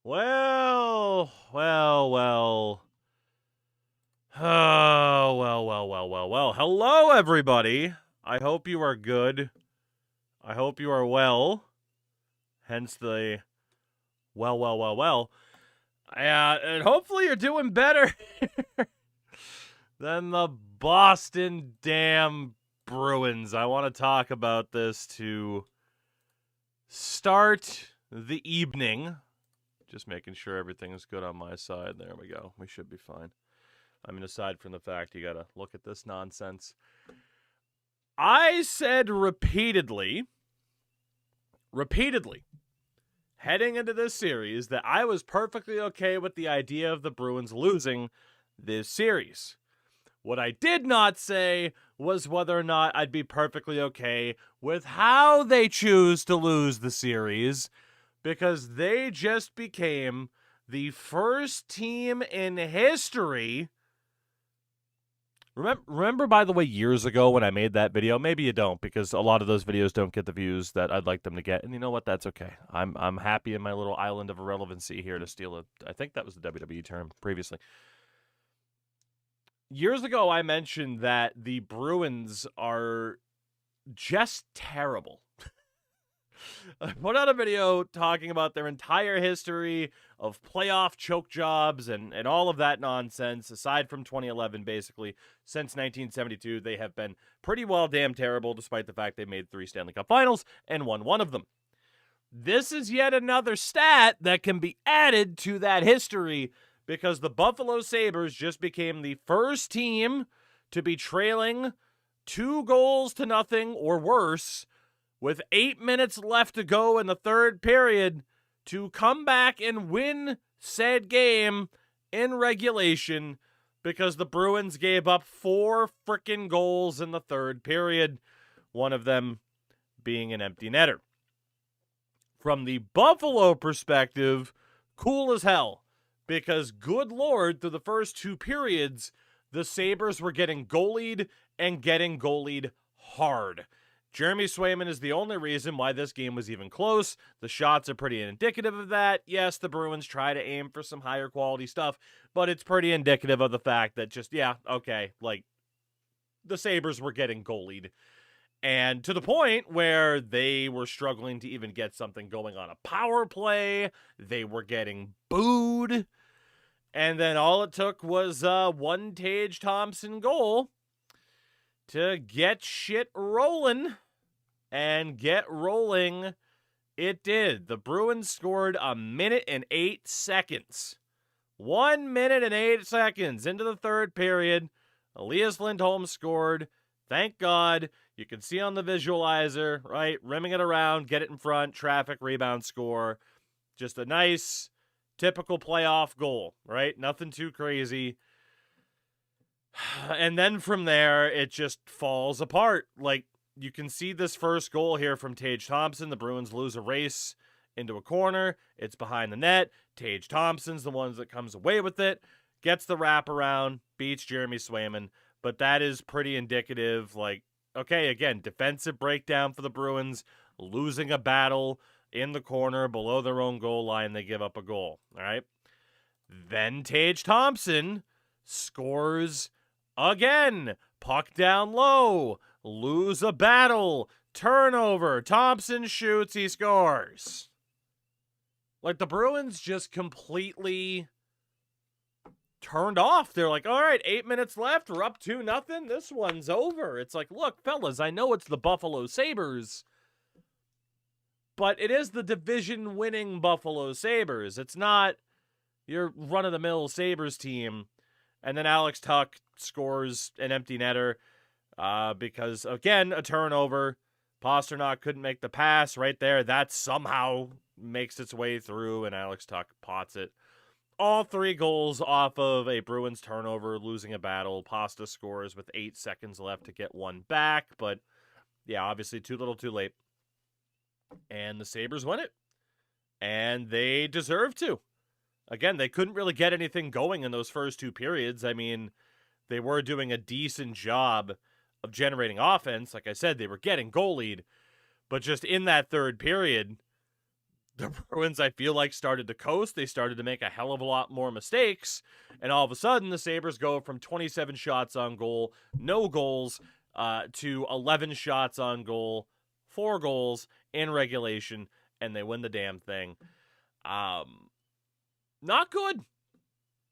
Well, well, well. Oh, well. Hello, everybody. I hope you are good. I hope you are well. Hence the well. And hopefully you're doing better than the Boston damn Bruins. I want to talk about this to start the evening. Just making sure everything is good on my side. There we go. We should be fine. I mean, aside from the fact you gotta look at this nonsense. I said repeatedly, heading into this series that I was perfectly okay with the idea of the Bruins losing this series. What I did not say was whether or not I'd be perfectly okay with how they choose to lose the series, because they just became the first team in history. Remember, by the way, years ago when I made that video? Maybe you don't, because a lot of those videos don't get the views that I'd like them to get. And you know what? That's okay. I'm happy in my little island of irrelevancy here to steal it. I think that was the WWE term previously. Years ago, I mentioned that the Bruins are just terrible. I put out a video talking about their entire history of playoff choke jobs and all of that nonsense. Aside from 2011, basically, since 1972, they have been pretty well damn terrible, despite the fact they made 3 Stanley Cup Finals and won one of them. This is yet another stat that can be added to that history, because the Buffalo Sabres just became the first team to be trailing 2-0 or worse with 8 minutes left to go in the third period to come back and win said game in regulation, because the Bruins gave up 4 frickin' goals in the third period, one of them being an empty netter. From the Buffalo perspective, cool as hell, because good lord, through the first 2 periods, the Sabres were getting goalied and getting goalied hard. Jeremy Swayman is the only reason why this game was even close. The shots are pretty indicative of that. Yes, the Bruins try to aim for some higher quality stuff, but it's pretty indicative of the fact that just, the Sabres were getting goalied. And to the point where they were struggling to even get something going on a power play. They were getting booed. And then all it took was one Tage Thompson goal to get shit rolling. And get rolling it did. The Bruins scored 1 minute and 8 seconds. 1 minute and 8 seconds into the third period. Elias Lindholm scored. Thank God. You can see on the visualizer, right? Rimming it around, get it in front, traffic, rebound, score. Just a nice, typical playoff goal, right? Nothing too crazy. And then from there, it just falls apart. You can see this first goal here from Tage Thompson. The Bruins lose a race into a corner. It's behind the net. Tage Thompson's the one that comes away with it, gets the wraparound, beats Jeremy Swayman. But that is pretty indicative. Okay, again, defensive breakdown for the Bruins, losing a battle in the corner below their own goal line. They give up a goal, all right? Then Tage Thompson scores again. Puck down low. Lose a battle. Turnover. Thompson shoots. He scores. The Bruins just completely turned off. They're like, all right, 8 minutes left. We're up 2-0. This one's over. It's like, look, fellas, I know it's the Buffalo Sabres, but it is the division-winning Buffalo Sabres. It's not your run-of-the-mill Sabres team. And then Alex Tuch scores an empty netter. Because, again, a turnover. Pasternak couldn't make the pass right there. That somehow makes its way through, and Alex Tuch pots it. All 3 goals off of a Bruins turnover, losing a battle. Pasta scores with 8 seconds left to get one back. But, yeah, obviously too little too late. And the Sabres win it. And they deserve to. Again, they couldn't really get anything going in those first 2 periods. I mean, they were doing a decent job of generating offense. Like I said, they were getting goalied, but just in that third period, the Bruins, I feel like, started to coast. They started to make a hell of a lot more mistakes. And all of a sudden, the Sabres go from 27 shots on goal, no goals, to 11 shots on goal, 4 goals in regulation, and they win the damn thing. Not good.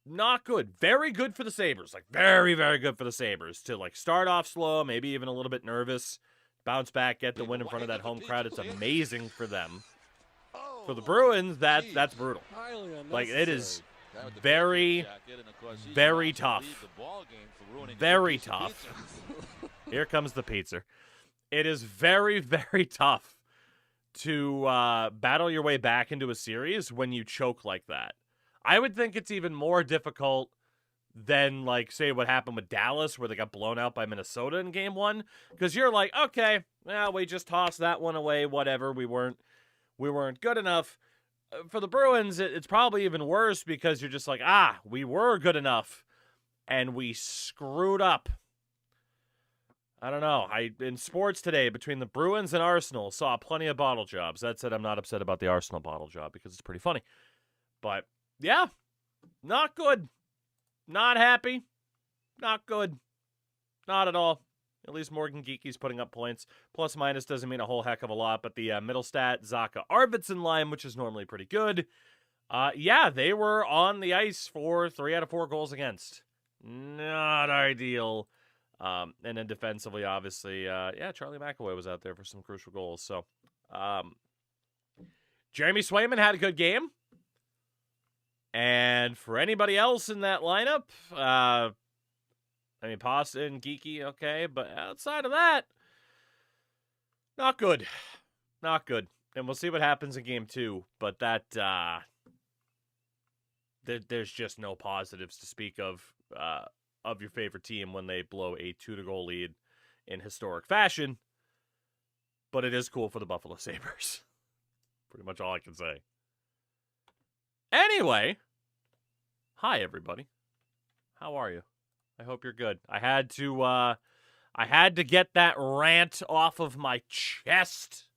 Not good. Very good for the Sabres. Like, very, very good for the Sabres to, like, start off slow, maybe even a little bit nervous, bounce back, get the win in front of that home crowd. It's amazing for them. For the Bruins, that's brutal. Like, it is very, very tough. Very tough. Here comes the pizza. It is very, very tough to battle your way back into a series when you choke like that. I would think it's even more difficult than, like, say what happened with Dallas where they got blown out by Minnesota in game 1. Because you're like, okay, well, we just tossed that one away, whatever. We weren't good enough. For the Bruins, it's probably even worse because you're just like, we were good enough and we screwed up. I don't know. In sports today, between the Bruins and Arsenal, saw plenty of bottle jobs. That said, I'm not upset about the Arsenal bottle job because it's pretty funny. But, yeah, not good. Not happy. Not good. Not at all. At least Morgan Geeky's putting up points. Plus minus doesn't mean a whole heck of a lot, but the middle stat, Zaka Arvidsson line, which is normally pretty good. Yeah, they were on the ice for 3 out of 4 goals against. Not ideal. And then defensively, obviously, Charlie McAvoy was out there for some crucial goals. So, Jeremy Swayman had a good game. And for anybody else in that lineup, Pasta and Geeky, okay, but outside of that, not good. Not good. And we'll see what happens in game 2, but there's just no positives to speak of your favorite team when they blow a 2-goal lead in historic fashion. But it is cool for the Buffalo Sabres. Pretty much all I can say. Anyway, hi everybody. How are you? I hope you're good. I had to get that rant off of my chest.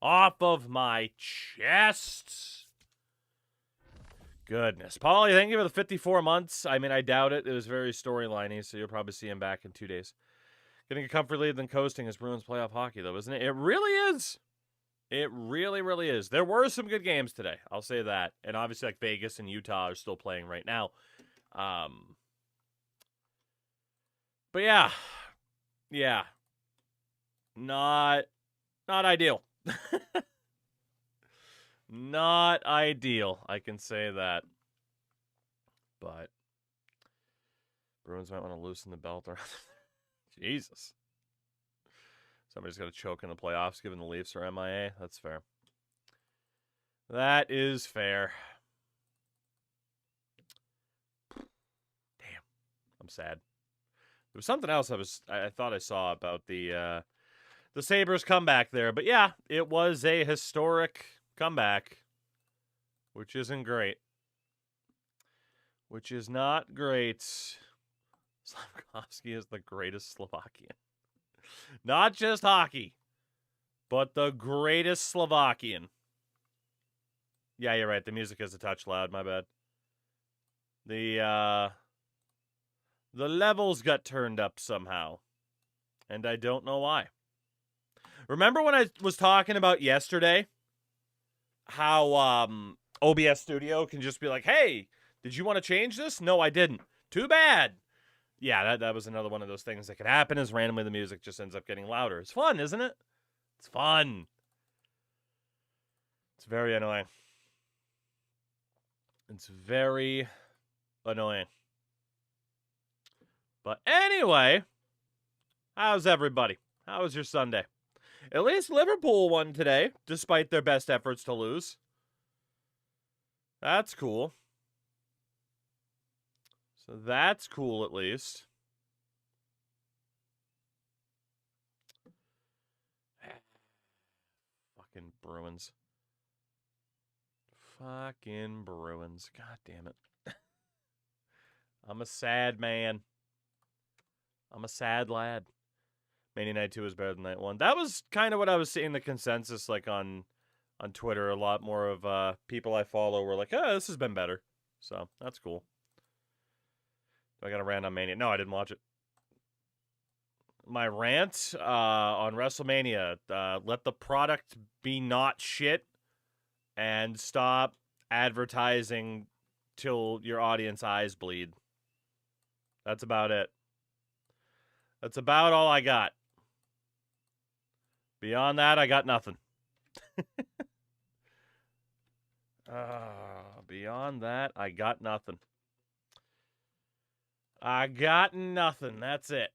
Off of my chest. Goodness. Paulie, thank you for the 54 months. I mean, I doubt it. It was very storyliney, so you'll probably see him back in 2 days. Getting a comfort lead than coasting is Bruins playoff hockey, though, isn't it? It really is. It really, really is. There were some good games today. I'll say that. And obviously, like, Vegas and Utah are still playing right now. But yeah. Yeah. Not ideal. Not ideal. I can say that. But Bruins might want to loosen the belt around. Jesus. Somebody's got to choke in the playoffs given the Leafs are MIA. That's fair. That is fair. Damn. I'm sad. There was something else I thought I saw about the Sabres comeback there. But yeah, it was a historic comeback, which isn't great. Which is not great. Slavkovsky is the greatest Slovakian. Not just hockey, but the greatest Slovakian. Yeah, you're right. The music is a touch loud. My bad. The levels got turned up somehow, and I don't know why. Remember when I was talking about yesterday how OBS Studio can just be like, hey, did you want to change this? No, I didn't. Too bad. Yeah, that was another one of those things that could happen is randomly the music just ends up getting louder. It's fun, isn't it? It's fun. It's very annoying. It's very annoying. But anyway, how's everybody? How was your Sunday? At least Liverpool won today, despite their best efforts to lose. That's cool. So that's cool, at least. Fucking Bruins. Fucking Bruins. God damn it. I'm a sad man. I'm a sad lad. Man United 2 is better than Night 1. That was kind of what I was seeing the consensus like on on Twitter. A lot more of people I follow were like, "Oh, this has been better." So that's cool. I got a rant on Mania. No, I didn't watch it. My rant on WrestleMania: let the product be not shit, and stop advertising till your audience eyes bleed. That's about it. That's about all I got. Beyond that, I got nothing. Beyond that, I got nothing. I got nothing. That's it.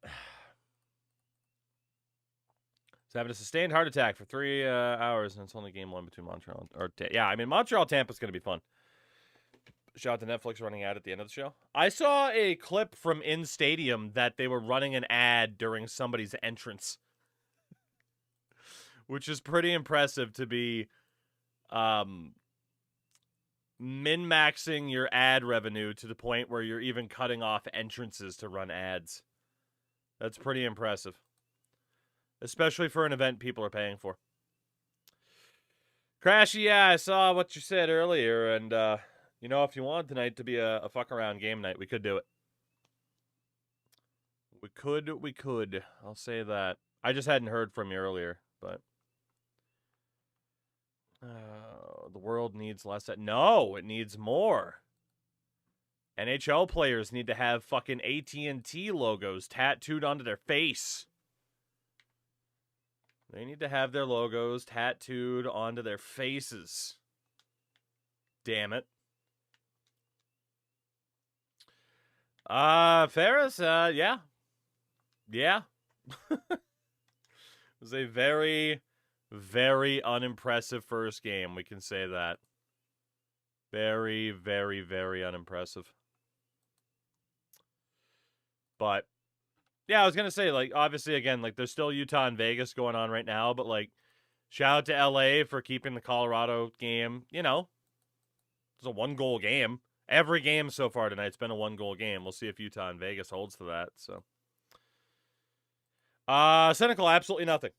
He's having a sustained heart attack for 3 hours, and it's only game 1 between Montreal yeah, I mean, Montreal-Tampa's going to be fun. Shout out to Netflix running ad at the end of the show. I saw a clip from In Stadium that they were running an ad during somebody's entrance, which is pretty impressive to be min-maxing your ad revenue to the point where you're even cutting off entrances to run ads. That's pretty impressive, especially for an event people are paying for. Crashy, yeah, I saw what you said earlier, and you know, if you want tonight to be a fuck around game night, we could do it. We could. I'll say that. I just hadn't heard from you earlier, but the world needs less. No, it needs more. NHL players need to have fucking AT&T logos tattooed onto their face. They need to have their logos tattooed onto their faces. Damn it. Ferris, yeah. Yeah. It was a very, very unimpressive first game. We can say that. Very, very, very unimpressive. But, yeah, I was going to say, like, obviously, again, like, there's still Utah and Vegas going on right now, but, like, shout out to LA for keeping the Colorado game, you know, it's a 1-goal game. Every game so far tonight's been a 1-goal game. We'll see if Utah and Vegas holds to that, so. Cynical, absolutely nothing.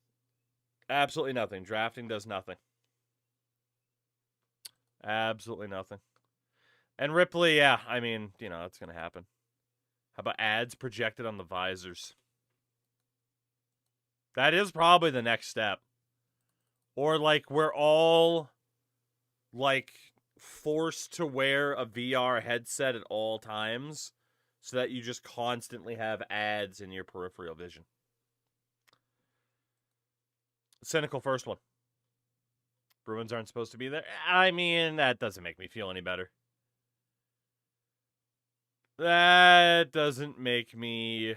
Absolutely nothing. Drafting does nothing. Absolutely nothing. And Ripley, yeah, I mean, you know, that's going to happen. How about ads projected on the visors? That is probably the next step. Or, like, we're all, like, forced to wear a VR headset at all times so that you just constantly have ads in your peripheral vision. Cynical first one. Bruins aren't supposed to be there. I mean, that doesn't make me feel any better. That doesn't make me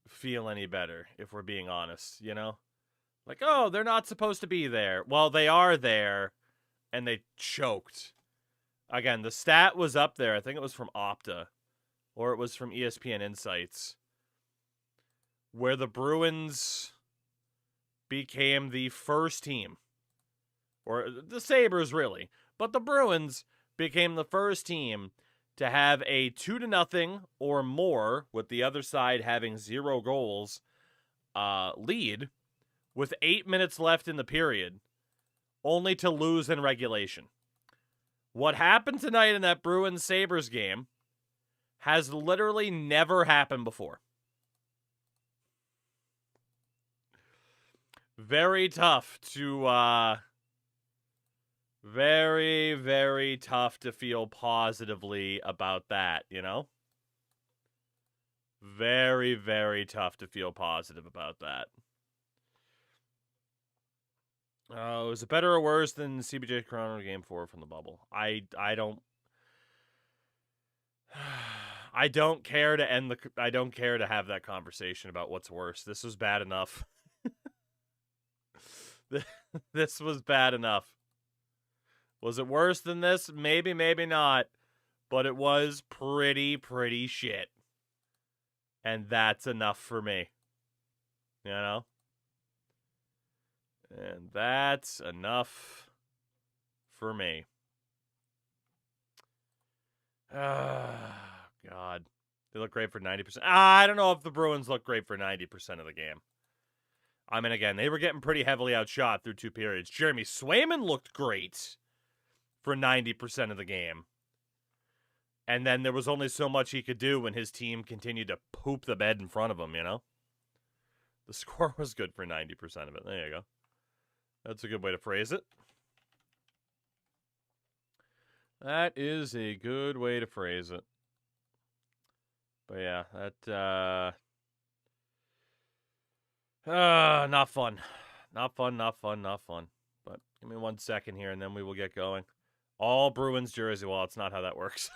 feel any better, if we're being honest, you know? Like, oh, they're not supposed to be there. Well, they are there, and they choked. Again, the stat was up there. I think it was from Opta, or it was from ESPN Insights, where the Bruins became the first team, or the Sabres really, but the Bruins became the first team to have a 2-0 or more, with the other side having 0 goals, lead with 8 minutes left in the period, only to lose in regulation. What happened tonight in that Bruins-Sabres game has literally never happened before. Very tough to, very, very tough to feel positively about that, you know? Very, very tough to feel positive about that. Was it better or worse than CBJ Toronto Game 4 from the bubble? I don't care to I don't care to have that conversation about what's worse. This was bad enough. This was bad enough. Was it worse than this? Maybe, maybe not. But it was pretty shit. And that's enough for me. You know? And that's enough for me. God. They look great for 90%. I don't know if the Bruins look great for 90% of the game. I mean, again, they were getting pretty heavily outshot through 2 periods. Jeremy Swayman looked great for 90% of the game. And then there was only so much he could do when his team continued to poop the bed in front of him, you know? The score was good for 90% of it. There you go. That's a good way to phrase it. That is a good way to phrase it. But yeah, that, not fun. Not fun. But give me 1 second here, and then we will get going. All Bruins jersey. Well, it's not how that works.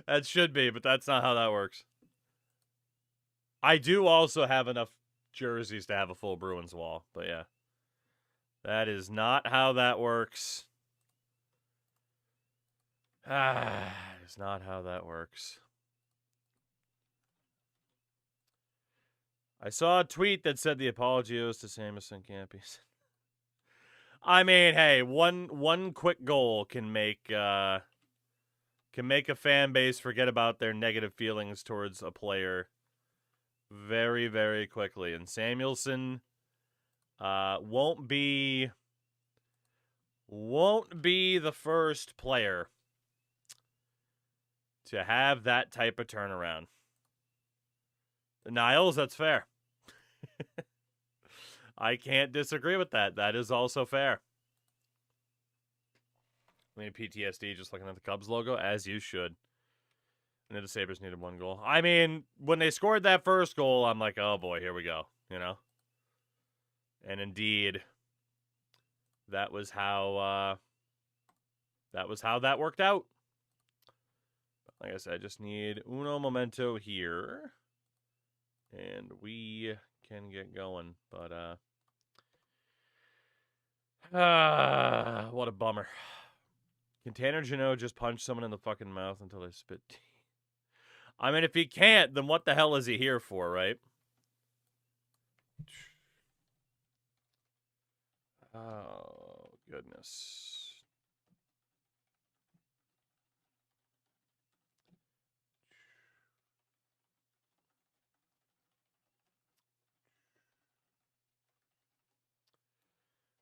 That should be, but that's not how that works. I do also have enough jerseys to have a full Bruins wall, but yeah. That is not how that works. It's not how that works. I saw a tweet that said the apology owes to Samus and Campies. I mean, hey, one quick goal can make a fan base forget about their negative feelings towards a player very, very quickly. And Samuelson won't be the first player to have that type of turnaround. Niles, that's fair. I can't disagree with that. That is also fair. I mean, PTSD just looking at the Cubs logo, as you should. And the Sabres needed 1 goal. I mean, when they scored that first goal, I'm like, oh boy, here we go, you know? And indeed, that was how that worked out. Like I said, I just need uno momento here. And we can get going. But, what a bummer. Can Tanner Jeannot just punch someone in the fucking mouth until they spit tea? I mean, if he can't, then what the hell is he here for, right? Oh, goodness.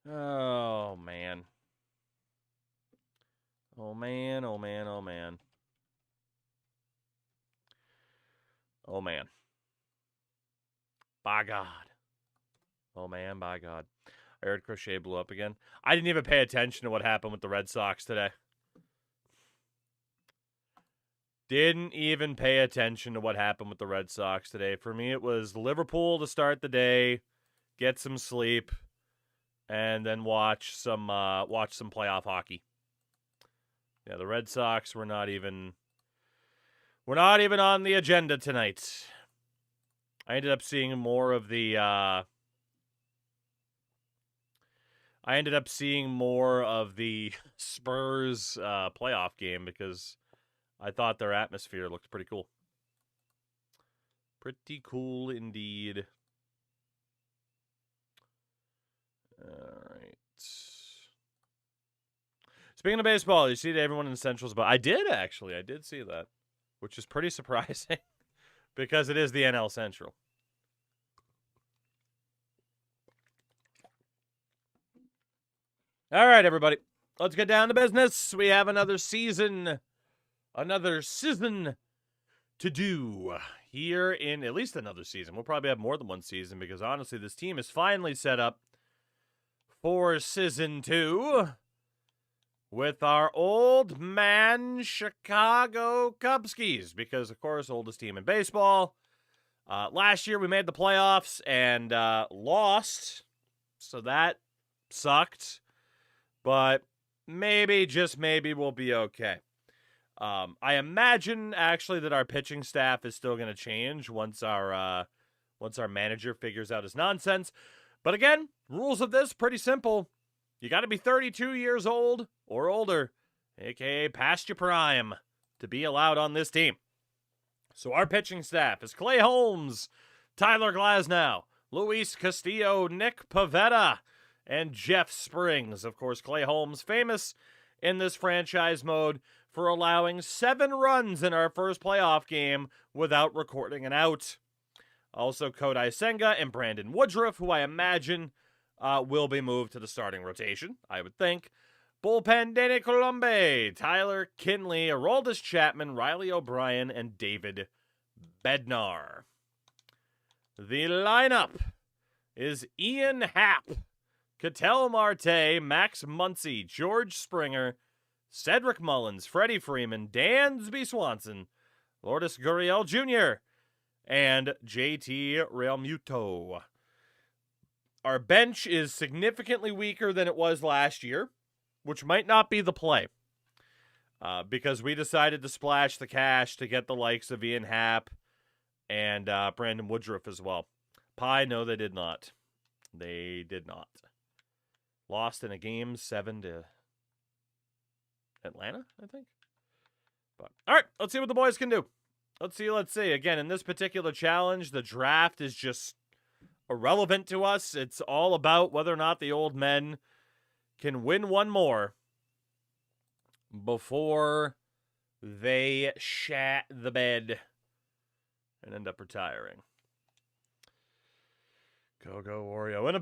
Oh, man. Oh, man, oh, man, oh, man. Oh, man. By God. Oh, man, by God. I heard Crochet blew up again. I didn't even pay attention to what happened with the Red Sox today. Didn't even pay attention to what happened with the Red Sox today. For me, it was Liverpool to start the day, get some sleep, and then watch some playoff hockey. Yeah, the Red Sox were not even on the agenda tonight. I ended up seeing more of the Spurs playoff game because I thought their atmosphere looked pretty cool. Pretty cool indeed. All right. Speaking of baseball, you see that everyone in the Central's but I did see that, which is pretty surprising because it is the NL Central. All right, everybody. Let's get down to business. We have another season to do here in at least another season. We'll probably have more than one season because honestly, this team is finally set up for season 2 with our old man Chicago Cubskis because, of course, oldest team in baseball. Last year we made the playoffs and lost, so that sucked. But maybe, just maybe, we'll be okay. I imagine actually that our pitching staff is still going to change once our manager figures out his nonsense. But again, rules of this pretty simple. You got to be 32 years old or older, aka past your prime, to be allowed on this team. So our pitching staff is Clay Holmes, Tyler Glasnow, Luis Castillo, Nick Pivetta, and Jeff Springs. Of course, Clay Holmes, famous in this franchise mode for allowing 7 runs in our first playoff game without recording an out. Also, Kodai Senga and Brandon Woodruff, who I imagine will be moved to the starting rotation, I would think. Bullpen, Danny Colombe, Tyler Kinley, Aroldis Chapman, Riley O'Brien, and David Bednar. The lineup is Ian Happ, Ketel Marte, Max Muncy, George Springer, Cedric Mullins, Freddie Freeman, Dansby Swanson, Lourdes Gurriel Jr., and JT Realmuto. Our bench is significantly weaker than it was last year, which might not be the play, because we decided to splash the cash to get the likes of Ian Happ and Brandon Woodruff as well. Pie, no, they did not. They did not. Lost in a game 7 to Atlanta, I think. But all right, let's see what the boys can do. Let's see. Again, in this particular challenge, the draft is just irrelevant to us. It's all about whether or not the old men can win one more before they shat the bed and end up retiring. Go Wario. In a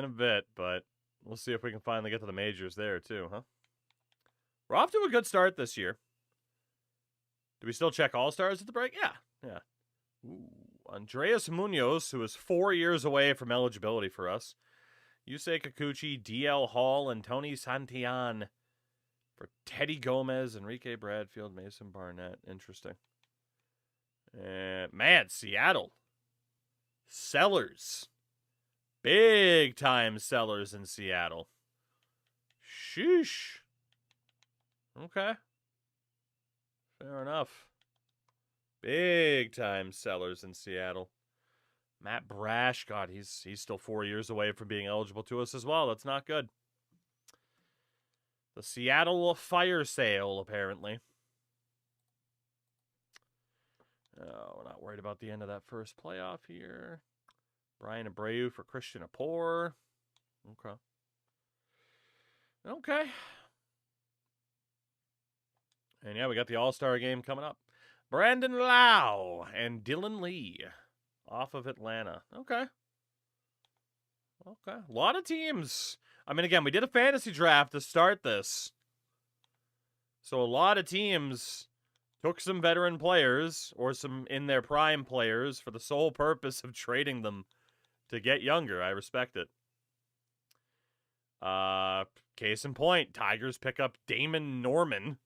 bit, but we'll see if we can finally get to the majors there too, huh? We're off to a good start this year. Do we still check All-Stars at the break? Yeah. Ooh. Andreas Munoz, who is 4 years away from eligibility for us. Yusei Kikuchi, DL Hall, and Tony Santillan for Teddy Gomez, Enrique Bradfield, Mason Barnett. Interesting. Man, Seattle. Sellers. Big time sellers in Seattle. Sheesh. Okay. Fair enough. Big time sellers in Seattle. Matt Brash, God, he's still 4 years away from being eligible to us as well. That's not good. The Seattle fire sale, apparently. Oh, we're not worried about the end of that first playoff here. Brian Abreu for Christian Apor. Okay. And yeah, we got the All-Star game coming up. Brandon Lau and Dylan Lee off of Atlanta. Okay. A lot of teams. I mean, again, we did a fantasy draft to start this. So a lot of teams took some veteran players or some in their prime players for the sole purpose of trading them to get younger. I respect it. Case in point, Tigers pick up Damon Norman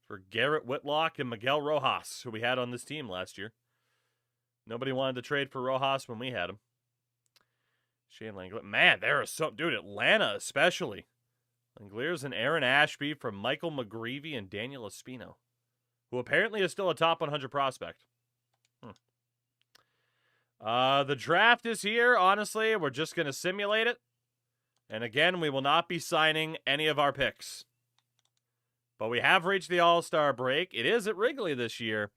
for Garrett Whitlock and Miguel Rojas, who we had on this team last year. Nobody wanted to trade for Rojas when we had him. Shane Langlet. Man, there are some... Dude, Atlanta especially. Langeliers and Aaron Ashby from Michael McGreevy and Daniel Espino, who apparently is still a top 100 prospect. The draft is here. Honestly, we're just going to simulate it. And again, we will not be signing any of our picks. But we have reached the All-Star break. It is at Wrigley this year.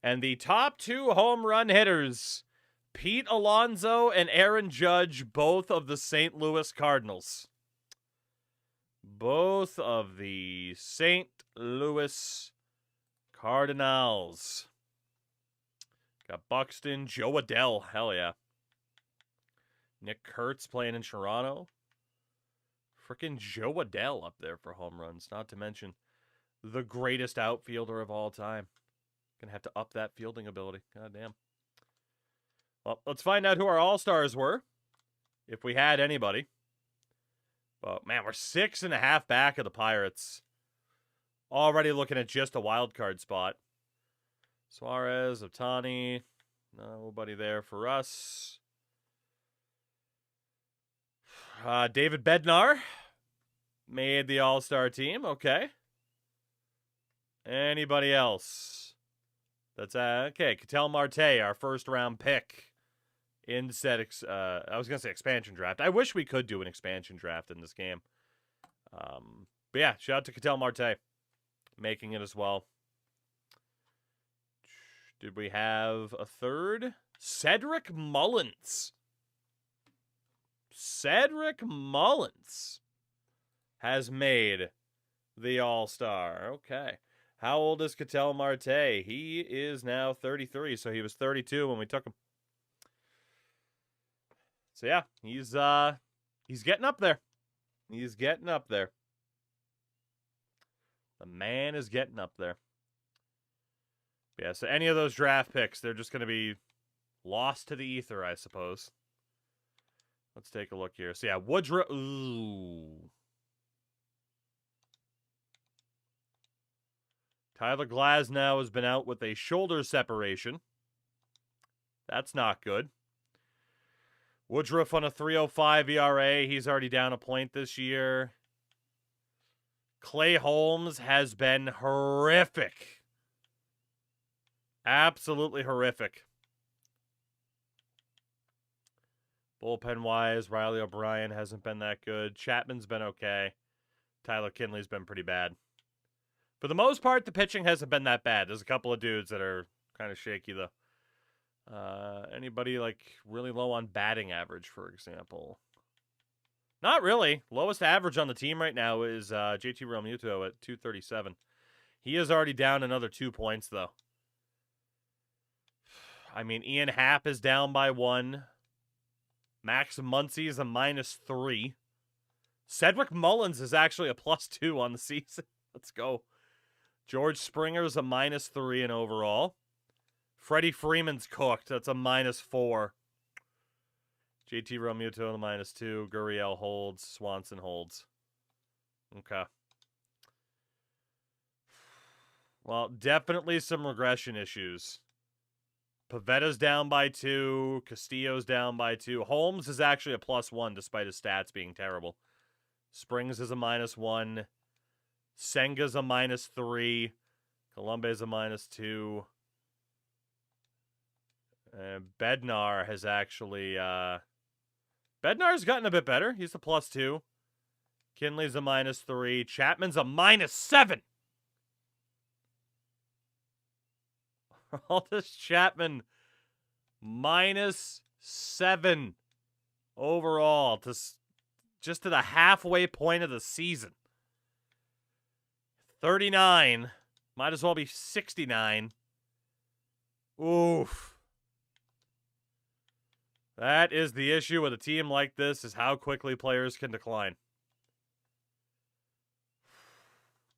And the top 2 home run hitters, Pete Alonso and Aaron Judge, both of the St. Louis Cardinals. Both of the St. Louis Cardinals. Got Buxton, Joe Adell. Hell yeah. Nick Kurtz playing in Toronto. Freaking Joe Adell up there for home runs. Not to mention the greatest outfielder of all time. Gonna have to up that fielding ability. God damn. Well, let's find out who our All-Stars were. If we had anybody. But, man, we're 6.5 back of the Pirates. Already looking at just a wild card spot. Suarez, Ohtani. Nobody there for us. David Bednar made the All-Star team. Okay. Anybody else? That's okay. Ketel Marte, our first-round pick. In said, I was going to say expansion draft. I wish we could do an expansion draft in this game. But yeah, shout out to Ketel Marte. Making it as well. Did we have a third? Cedric Mullins. Cedric Mullins has made the All-Star. Okay. How old is Ketel Marte? He is now 33, so he was 32 when we took him. So yeah, he's getting up there. He's getting up there. The man is getting up there. Yeah, so any of those draft picks, they're just going to be lost to the ether, I suppose. Let's take a look here. So yeah, Woodruff. Ooh. Tyler Glasnow has been out with a shoulder separation. That's not good. Woodruff on a 3.05 ERA. He's already down a point this year. Clay Holmes has been horrific. Absolutely horrific. Bullpen-wise, Riley O'Brien hasn't been that good. Chapman's been okay. Tyler Kinley's been pretty bad. For the most part, the pitching hasn't been that bad. There's a couple of dudes that are kind of shaky, though. Anybody, like, really low on batting average, for example? Not really. Lowest average on the team right now is JT Realmuto at 237. He is already down another 2 points, though. I mean, Ian Happ is down by 1. Max Muncy is a -3. Cedric Mullins is actually a +2 on the season. Let's go. George Springer's a -3 in overall. Freddie Freeman's cooked. That's a -4. JT Realmuto, a -2. Gurriel holds. Swanson holds. Okay. Well, definitely some regression issues. Pavetta's down by 2. Castillo's down by 2. Holmes is actually a +1 despite his stats being terrible. Springs is a -1. Senga's a -3. Colombe's a -2. Bednar has actually... Bednar's gotten a bit better. He's a +2. Kinley's a -3. Chapman's a -7. Aldis Chapman, -7 overall to just to the halfway point of the season. 39. Might as well be 69. Oof. That is the issue with a team like this, is how quickly players can decline.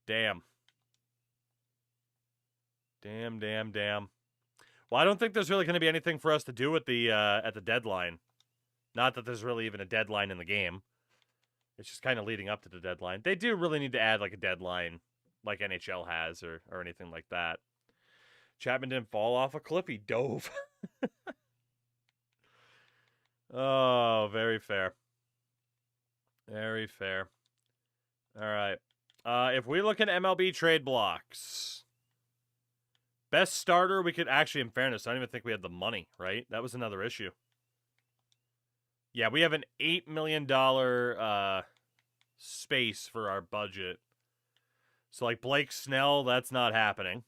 Damn. Damn. Well, I don't think there's really going to be anything for us to do at the deadline. Not that there's really even a deadline in the game. It's just kind of leading up to the deadline. They do really need to add like a deadline like NHL has or anything like that. Chapman didn't fall off a cliff. He dove. Oh, very fair. Very fair. All right. If we look at MLB trade blocks, best starter, we could actually, in fairness, I don't even think we had the money, right? That was another issue. Yeah, we have an $8 million space for our budget. So, like, Blake Snell, that's not happening.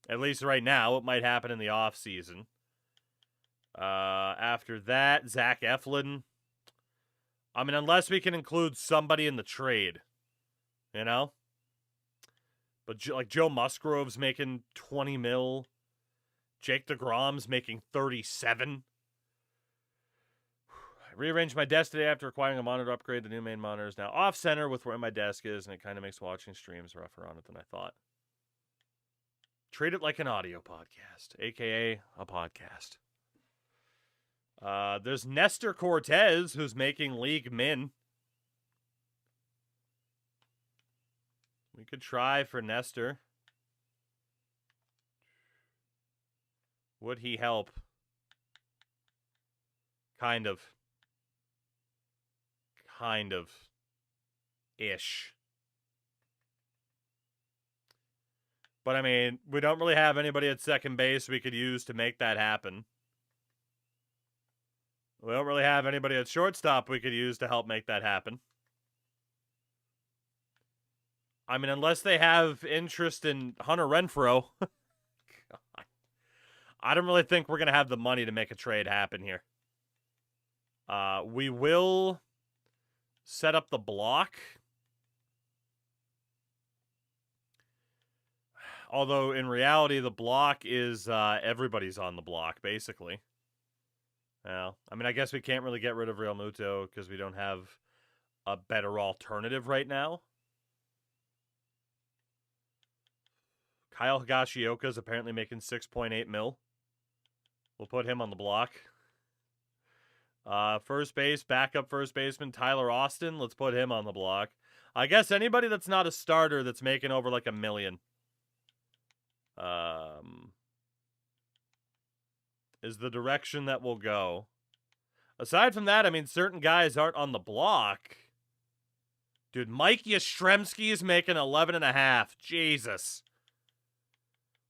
At least right now. It might happen in the offseason. After that, Zach Eflin. I mean, unless we can include somebody in the trade. You know? But, like, Joe Musgrove's making 20 mil. Jake DeGrom's making 37. I rearranged my desk today after acquiring a monitor upgrade. The new main monitor is now off-center with where my desk is, and it kind of makes watching streams rougher on it than I thought. Treat it like an audio podcast, a.k.a. a podcast. There's Nestor Cortez, who's making league min. We could try for Nestor. Would he help? Kind of. Ish. But, I mean, we don't really have anybody at second base we could use to make that happen. We don't really have anybody at shortstop we could use to help make that happen. I mean, unless they have interest in Hunter Renfroe. God. I don't really think we're going to have the money to make a trade happen here. We will set up the block. Although, in reality, the block is everybody's on the block, basically. Well, I mean, I guess we can't really get rid of Real Muto because we don't have a better alternative right now. Kyle Higashioka is apparently making 6.8 mil. We'll put him on the block. First base, backup first baseman, Tyler Austin. Let's put him on the block. I guess anybody that's not a starter that's making over like $1 million. Is the direction that we'll go. Aside from that, I mean, certain guys aren't on the block. Dude, Mike Yastrzemski is making 11.5. Jesus.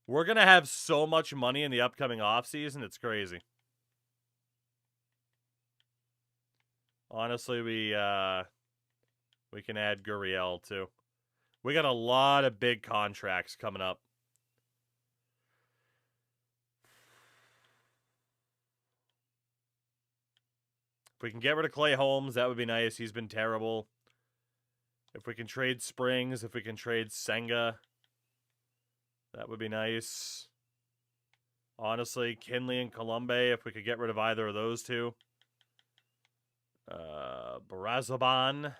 We're going to have so much money in the upcoming offseason. It's crazy. Honestly, we can add Gurriel, too. We got a lot of big contracts coming up. If we can get rid of Clay Holmes, that would be nice. He's been terrible. If we can trade Springs, if we can trade Senga, that would be nice. Honestly, Kinley and Colombe, if we could get rid of either of those two. Barazaban. And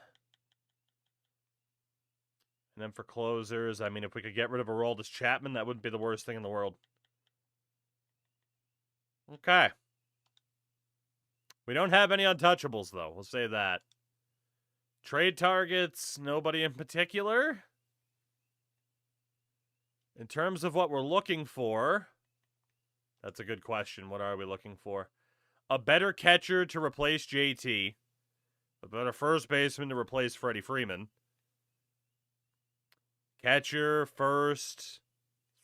then for closers, I mean, if we could get rid of Aroldis Chapman, that wouldn't be the worst thing in the world. Okay. We don't have any untouchables, though. We'll say that. Trade targets, nobody in particular. In terms of what we're looking for, that's a good question. What are we looking for? A better catcher to replace JT. A better first baseman to replace Freddie Freeman. Catcher, first,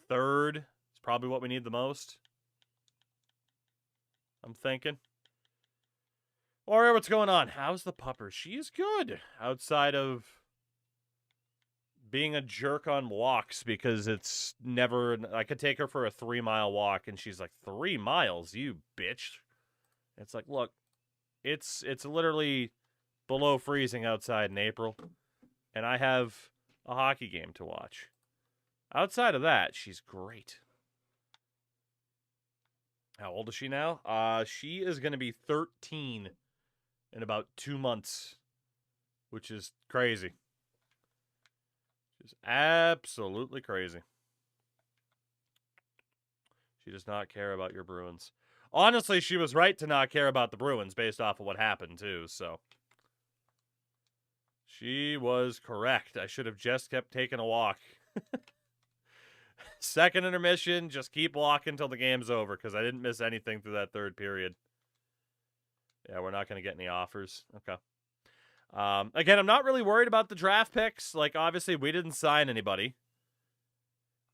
third is probably what we need the most. I'm thinking. Or what's going on? How's the pupper? She's good. Outside of being a jerk on walks because it's never... I could take her for a 3-mile walk and she's like, 3 miles, you bitch. It's like, look, it's literally below freezing outside in April. And I have a hockey game to watch. Outside of that, she's great. How old is she now? She is going to be 13 in about 2 months, which is crazy. Just absolutely crazy. She does not care about your Bruins. Honestly, she was right to not care about the Bruins based off of what happened, too, so. She was correct. I should have just kept taking a walk. Second intermission, just keep walking until the game's over, because I didn't miss anything through that third period. Yeah, we're not going to get any offers. Okay. Again, I'm not really worried about the draft picks. Like, obviously, we didn't sign anybody.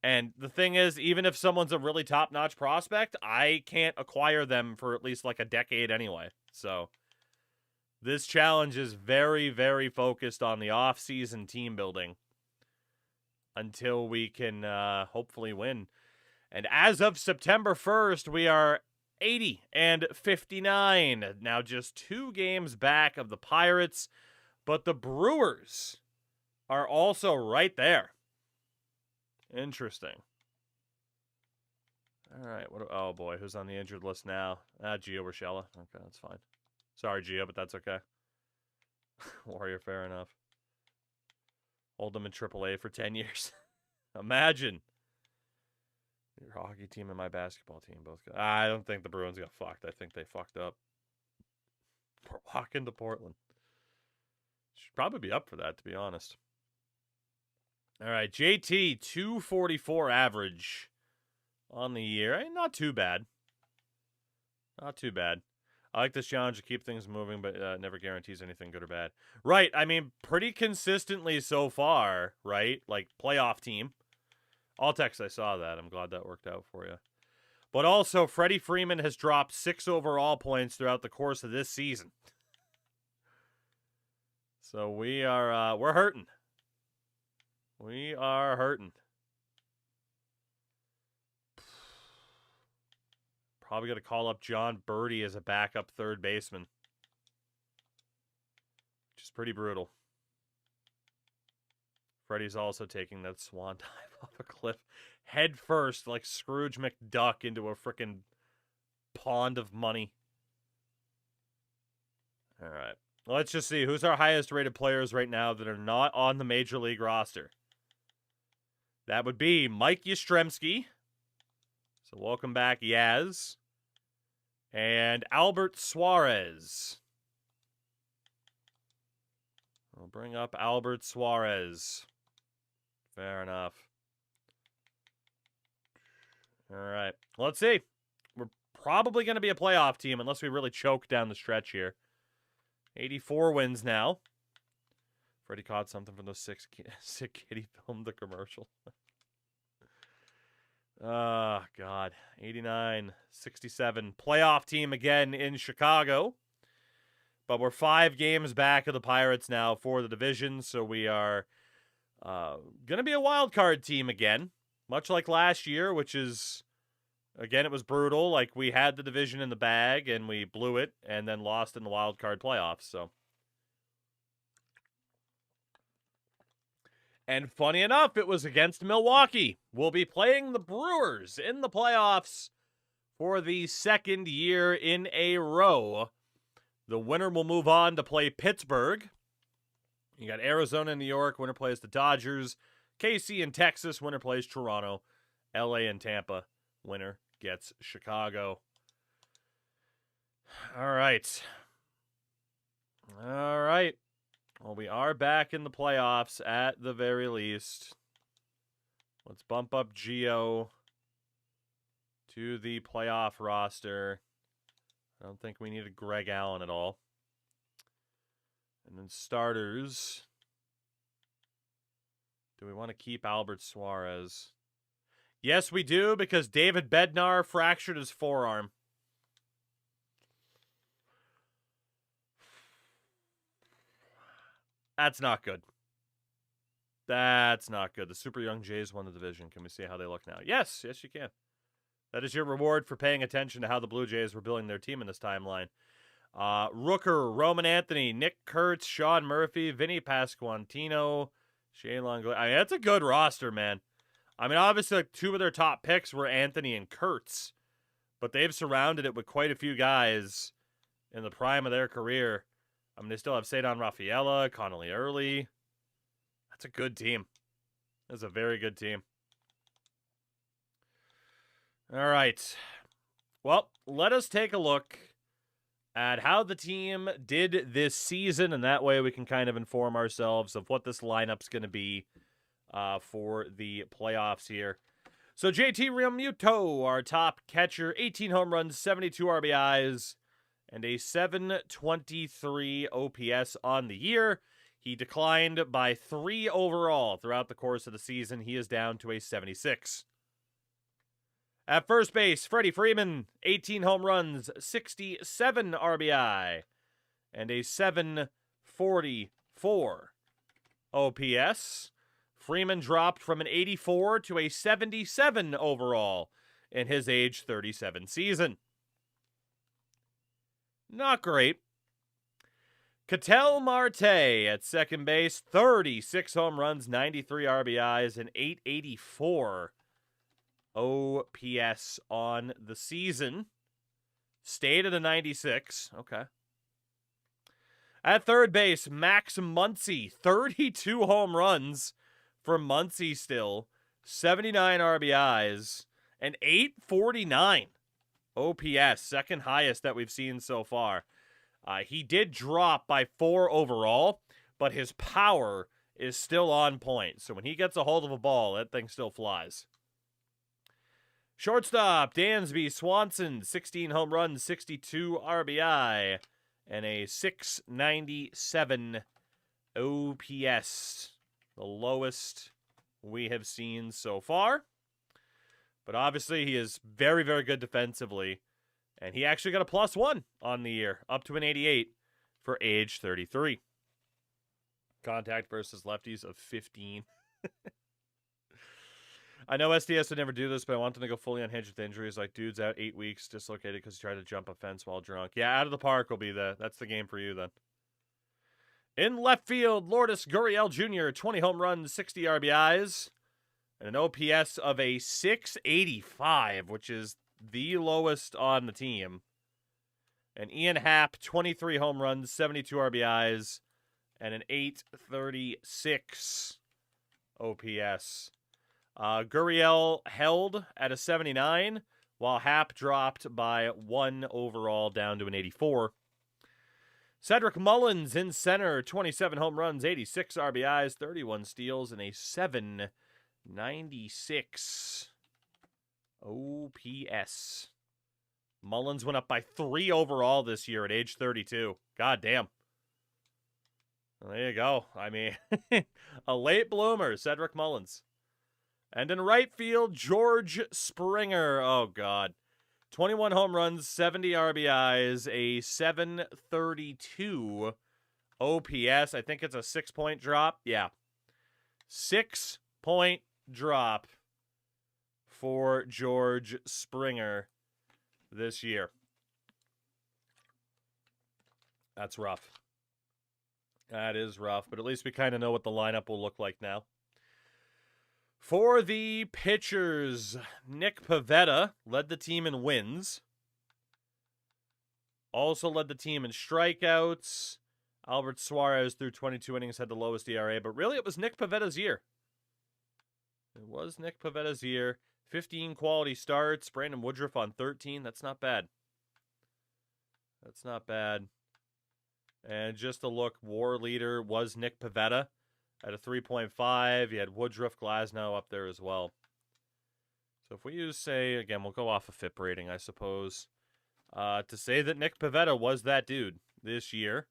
And the thing is, even if someone's a really top-notch prospect, I can't acquire them for at least, like, a decade anyway. So, this challenge is very, very focused on the off-season team building until we can hopefully win. And as of September 1st, we are 80-59. Now just 2 games back of the Pirates, but the Brewers are also right there. Interesting. All right. Oh boy, who's on the injured list now? Gio Urshela. Okay, that's fine. Sorry, Gio, but that's okay. Warrior, fair enough. Hold them in AAA for 10 years. Imagine. Your hockey team and my basketball team both got... I don't think the Bruins got fucked. I think they fucked up. We're walking to Portland. Should probably be up for that, to be honest. All right, JT, 244 average on the year. Not too bad. Not too bad. I like this challenge to keep things moving, but never guarantees anything good or bad. Right, I mean, pretty consistently so far, right? Like, playoff team. All text, I saw that. I'm glad that worked out for you. But also, Freddie Freeman has dropped 6 overall points throughout the course of this season. So we are, we're hurting. We are hurting. Probably going to call up John Birdie as a backup third baseman. Which is pretty brutal. Freddie's also taking that swan dive off a cliff head first like Scrooge McDuck into a frickin' pond of money. All right. Let's just see. Who's our highest rated players right now that are not on the Major League roster? That would be Mike Yastrzemski. So welcome back, Yaz. And Albert Suarez. We'll bring up Albert Suarez. Fair enough. All right. Let's see. We're probably going to be a playoff team unless we really choke down the stretch here. 84 wins now. Freddie caught something from those sick kitty filmed the commercial. Oh, God. 89, 67. Playoff team again in Chicago. But we're 5 games back of the Pirates now for the division, so we are going to be a wild card team again. Much like last year, which is, again, it was brutal. Like, we had the division in the bag, and we blew it, and then lost in the wild card playoffs, so. And funny enough, it was against Milwaukee. We'll be playing the Brewers in the playoffs for the 2nd year in a row. The winner will move on to play Pittsburgh. You got Arizona and New York. Winner plays the Dodgers. KC and Texas. Winner plays Toronto. LA and Tampa. Winner gets Chicago. All right. All right. Well, we are back in the playoffs at the very least. Let's bump up Gio to the playoff roster. I don't think we needed Greg Allen at all. And then starters. Do we want to keep Albert Suarez? Yes, we do, because David Bednar fractured his forearm. That's not good. That's not good. The Super Young Jays won the division. Can we see how they look now? Yes, yes you can. That is your reward for paying attention to how the Blue Jays were building their team in this timeline. Rooker, Roman Anthony, Nick Kurtz, Sean Murphy, Vinny Pasquantino, Shane Longley. I mean, that's a good roster, man. I mean, obviously, like, 2 of their top picks were Anthony and Kurtz, but they've surrounded it with quite a few guys in the prime of their career. I mean, they still have Cedon Rafaela, Connolly Early. That's a good team. That's a very good team. All right. Well, let us take a look at how the team did this season, and that way we can kind of inform ourselves of what this lineup's going to be for the playoffs here. So JT Realmuto, our top catcher, 18 home runs, 72 RBIs, and a 723 OPS on the year. He declined by 3 overall throughout the course of the season. He is down to a 76. At first base, Freddie Freeman, 18 home runs, 67 RBI, and a 744 OPS. Freeman dropped from an 84 to a 77 overall in his age 37 season. Not great. Ketel Marte at second base, 36 home runs, 93 RBIs, and 884 OPS on the season. Stayed at a 96. Okay. At third base, Max Muncy, 32 home runs for Muncy still, 79 RBIs, and 849 OPS, second highest that we've seen so far. He did drop by 4 overall, but his power is still on point. So when he gets a hold of a ball, that thing still flies. Shortstop, Dansby Swanson, 16 home runs, 62 RBI, and a 697 OPS. The lowest we have seen so far. But obviously he is very, very good defensively. And he actually got a +1 on the year, up to an 88 for age 33. Contact versus lefties of 15. I know SDS would never do this, but I want them to go fully unhinged with injuries. Like, dude's out 8 weeks, dislocated because he tried to jump a fence while drunk. Yeah, out of the park will be that's the game for you then. In left field, Lourdes Gurriel Jr., 20 home runs, 60 RBIs, and an OPS of a 685, which is the lowest on the team. And Ian Happ, 23 home runs, 72 RBIs, and an 836 OPS. Gurriel held at a 79, while Happ dropped by 1 overall down to an 84. Cedric Mullins in center, 27 home runs, 86 RBIs, 31 steals, and a 796 OPS. Mullins went up by 3 overall this year at age 32. God damn. Well, there you go. I mean, a late bloomer, Cedric Mullins. And in right field, George Springer. Oh, God. 21 home runs, 70 RBIs, a 732 OPS. I think it's a 6-point drop. Yeah. 6-point drop for George Springer this year. That's rough. That is rough, but at least we kind of know what the lineup will look like now. For the pitchers, Nick Pivetta led the team in wins. Also led the team in strikeouts. Albert Suarez through 22 innings had the lowest ERA, but really it was Nick Pivetta's year. It was Nick Pivetta's year. 15 quality starts. Brandon Woodruff on 13. That's not bad. That's not bad. And just a look, WAR leader was Nick Pivetta at a 3.5. You had Woodruff, Glasnow up there as well. So if we use, say, again, we'll go off a FIP rating, I suppose, to say that Nick Pivetta was that dude this year.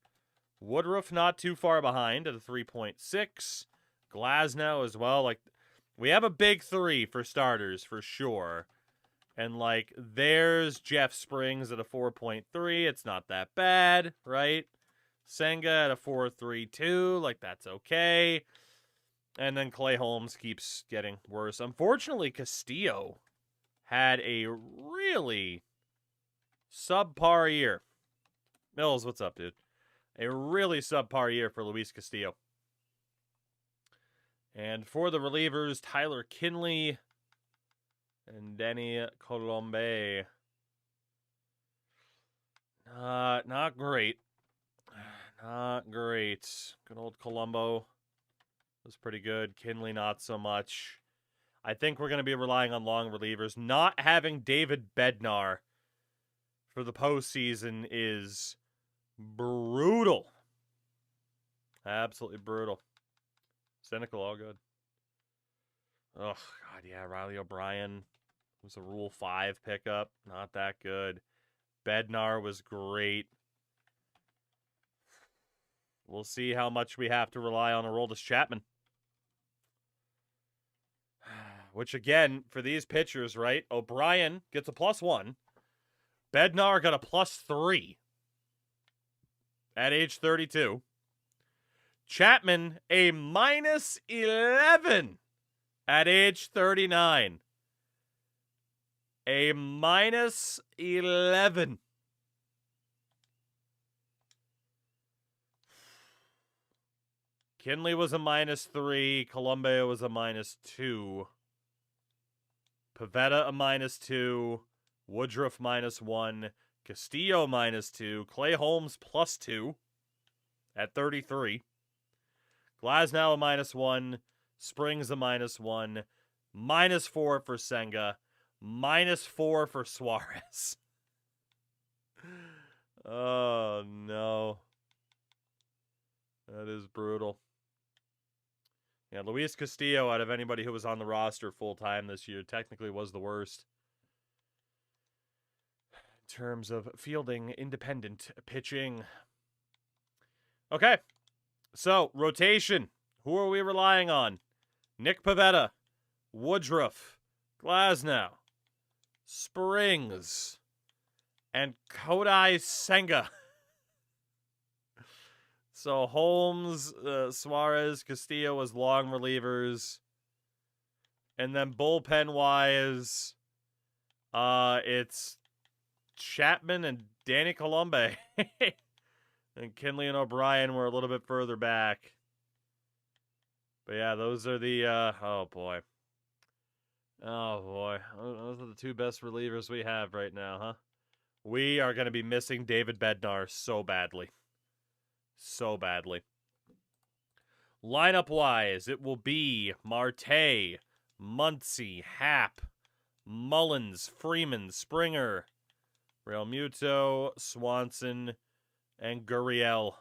Woodruff not too far behind at a 3.6. Glasnow as well. Like, we have a big 3 for starters for sure. And, like, there's Jeff Springs at a 4.3. It's not that bad, right? Senga at a 4.32, like that's okay. And then Clay Holmes keeps getting worse. Unfortunately, Castillo had a really subpar year. Mills, what's up, dude? A really subpar year for Luis Castillo. And for the relievers, Tyler Kinley and Denny Colombe. Not great. Not great. Good old Colombo was pretty good. Kinley, not so much. I think we're going to be relying on long relievers. Not having David Bednar for the postseason is brutal. Absolutely brutal. Cynical, all good. Oh, God, yeah. Riley O'Brien was a Rule 5 pickup. Not that good. Bednar was great. We'll see how much we have to rely on Aroldis Chapman. Which, again, for these pitchers, right? O'Brien gets a +1. Bednar got a +3 at age 32. Chapman, a -11 at age 39. A -11. Kinley was a -3. Colombo was a -2. Pivetta a -2. Woodruff -1. Castillo -2. Clay Holmes +2 at 33. Glasnow a -1. Springs a -1. -4 for Senga. -4 for Suarez. Oh, no. That is brutal. Yeah, Luis Castillo, out of anybody who was on the roster full-time this year, technically was the worst in terms of fielding independent pitching. Okay, so rotation. Who are we relying on? Nick Pivetta, Woodruff, Glasnow, Springs, and Kodai Senga. So Holmes, Suarez, Castillo as long relievers. And then bullpen-wise, it's Chapman and Danny Colombe. And Kinley and O'Brien were a little bit further back. But yeah, those are the, oh boy. Oh, boy. Those are the two best relievers we have right now, huh? We are going to be missing David Bednar so badly. So badly. Lineup-wise, it will be Marte, Muncy, Happ, Mullins, Freeman, Springer, Realmuto, Swanson, and Gurriel.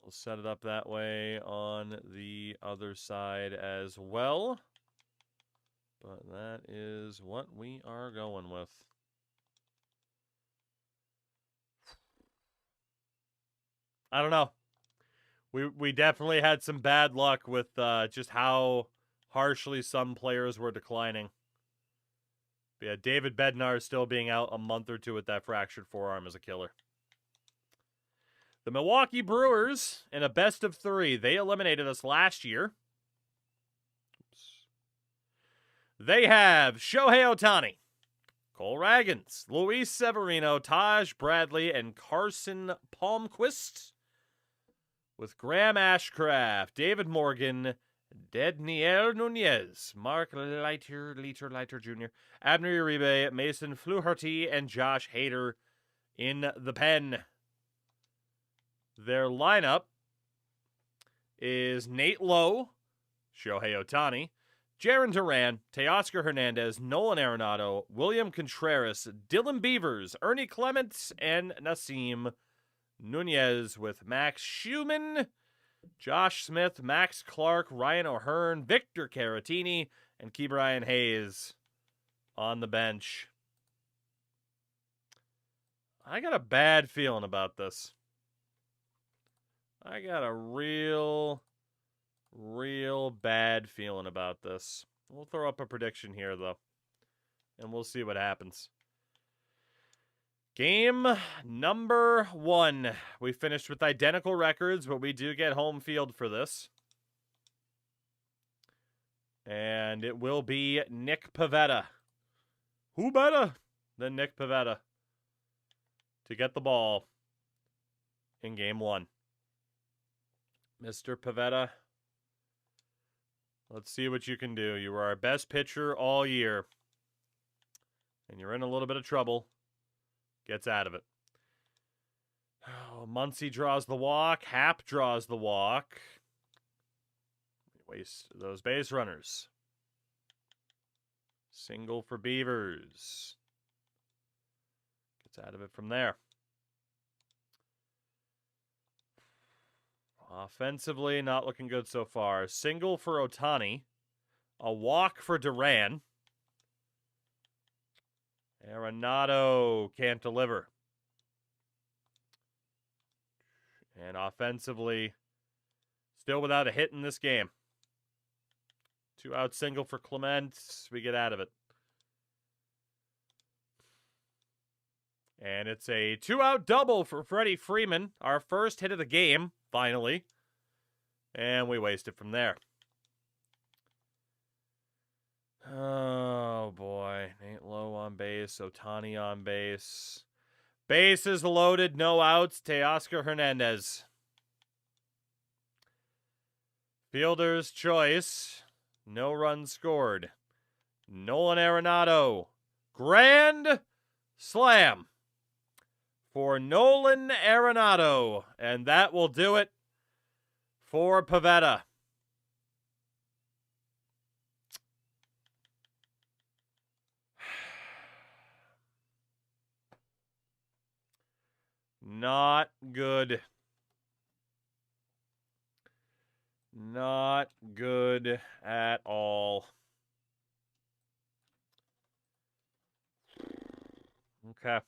We'll set it up that way on the other side as well. But that is what we are going with. I don't know. We definitely had some bad luck with just how harshly some players were declining. But yeah, David Bednar still being out a month or two with that fractured forearm is a killer. The Milwaukee Brewers, in a best-of-3, they eliminated us last year. They have Shohei Ohtani, Cole Ragans, Luis Severino, Taj Bradley, and Carson Palmquist. With Graham Ashcraft, David Morgan, Dedniel Nunez, Mark Leiter Jr., Abner Uribe, Mason Fluharty, and Josh Hader in the pen. Their lineup is Nate Lowe, Shohei Ohtani, Jarren Duran, Teoscar Hernandez, Nolan Arenado, William Contreras, Dylan Beavers, Ernie Clements, and Nasim Nunez, with Max Schumann, Josh Smith, Max Clark, Ryan O'Hearn, Victor Caratini, and Ke'Bryan Hayes on the bench. I got a bad feeling about this. I got a real bad feeling about this. We'll throw up a prediction here, though, and we'll see what happens. Game number 1. We finished with identical records, but we do get home field for this. And it will be Nick Pivetta. Who better than Nick Pivetta to get the ball in Game 1? Mr. Pivetta, let's see what you can do. You were our best pitcher all year, and you're in a little bit of trouble. Gets out of it. Oh, Muncy draws the walk. Happ draws the walk. Waste those base runners. Single for Beavers. Gets out of it from there. Offensively, not looking good so far. Single for Ohtani. A walk for Duran. Arenado can't deliver. And offensively, still without a hit in this game. 2-out single for Clement. We get out of it. And it's a 2-out double for Freddie Freeman. Our first hit of the game, finally. And we waste it from there. Oh, boy. Nate Lowe on base. Ohtani on base. Bases loaded. No outs. Teoscar Hernandez. Fielder's choice. No runs scored. Nolan Arenado. Grand slam for Nolan Arenado. And that will do it for Pivetta. Not good. Not good at all. Okay.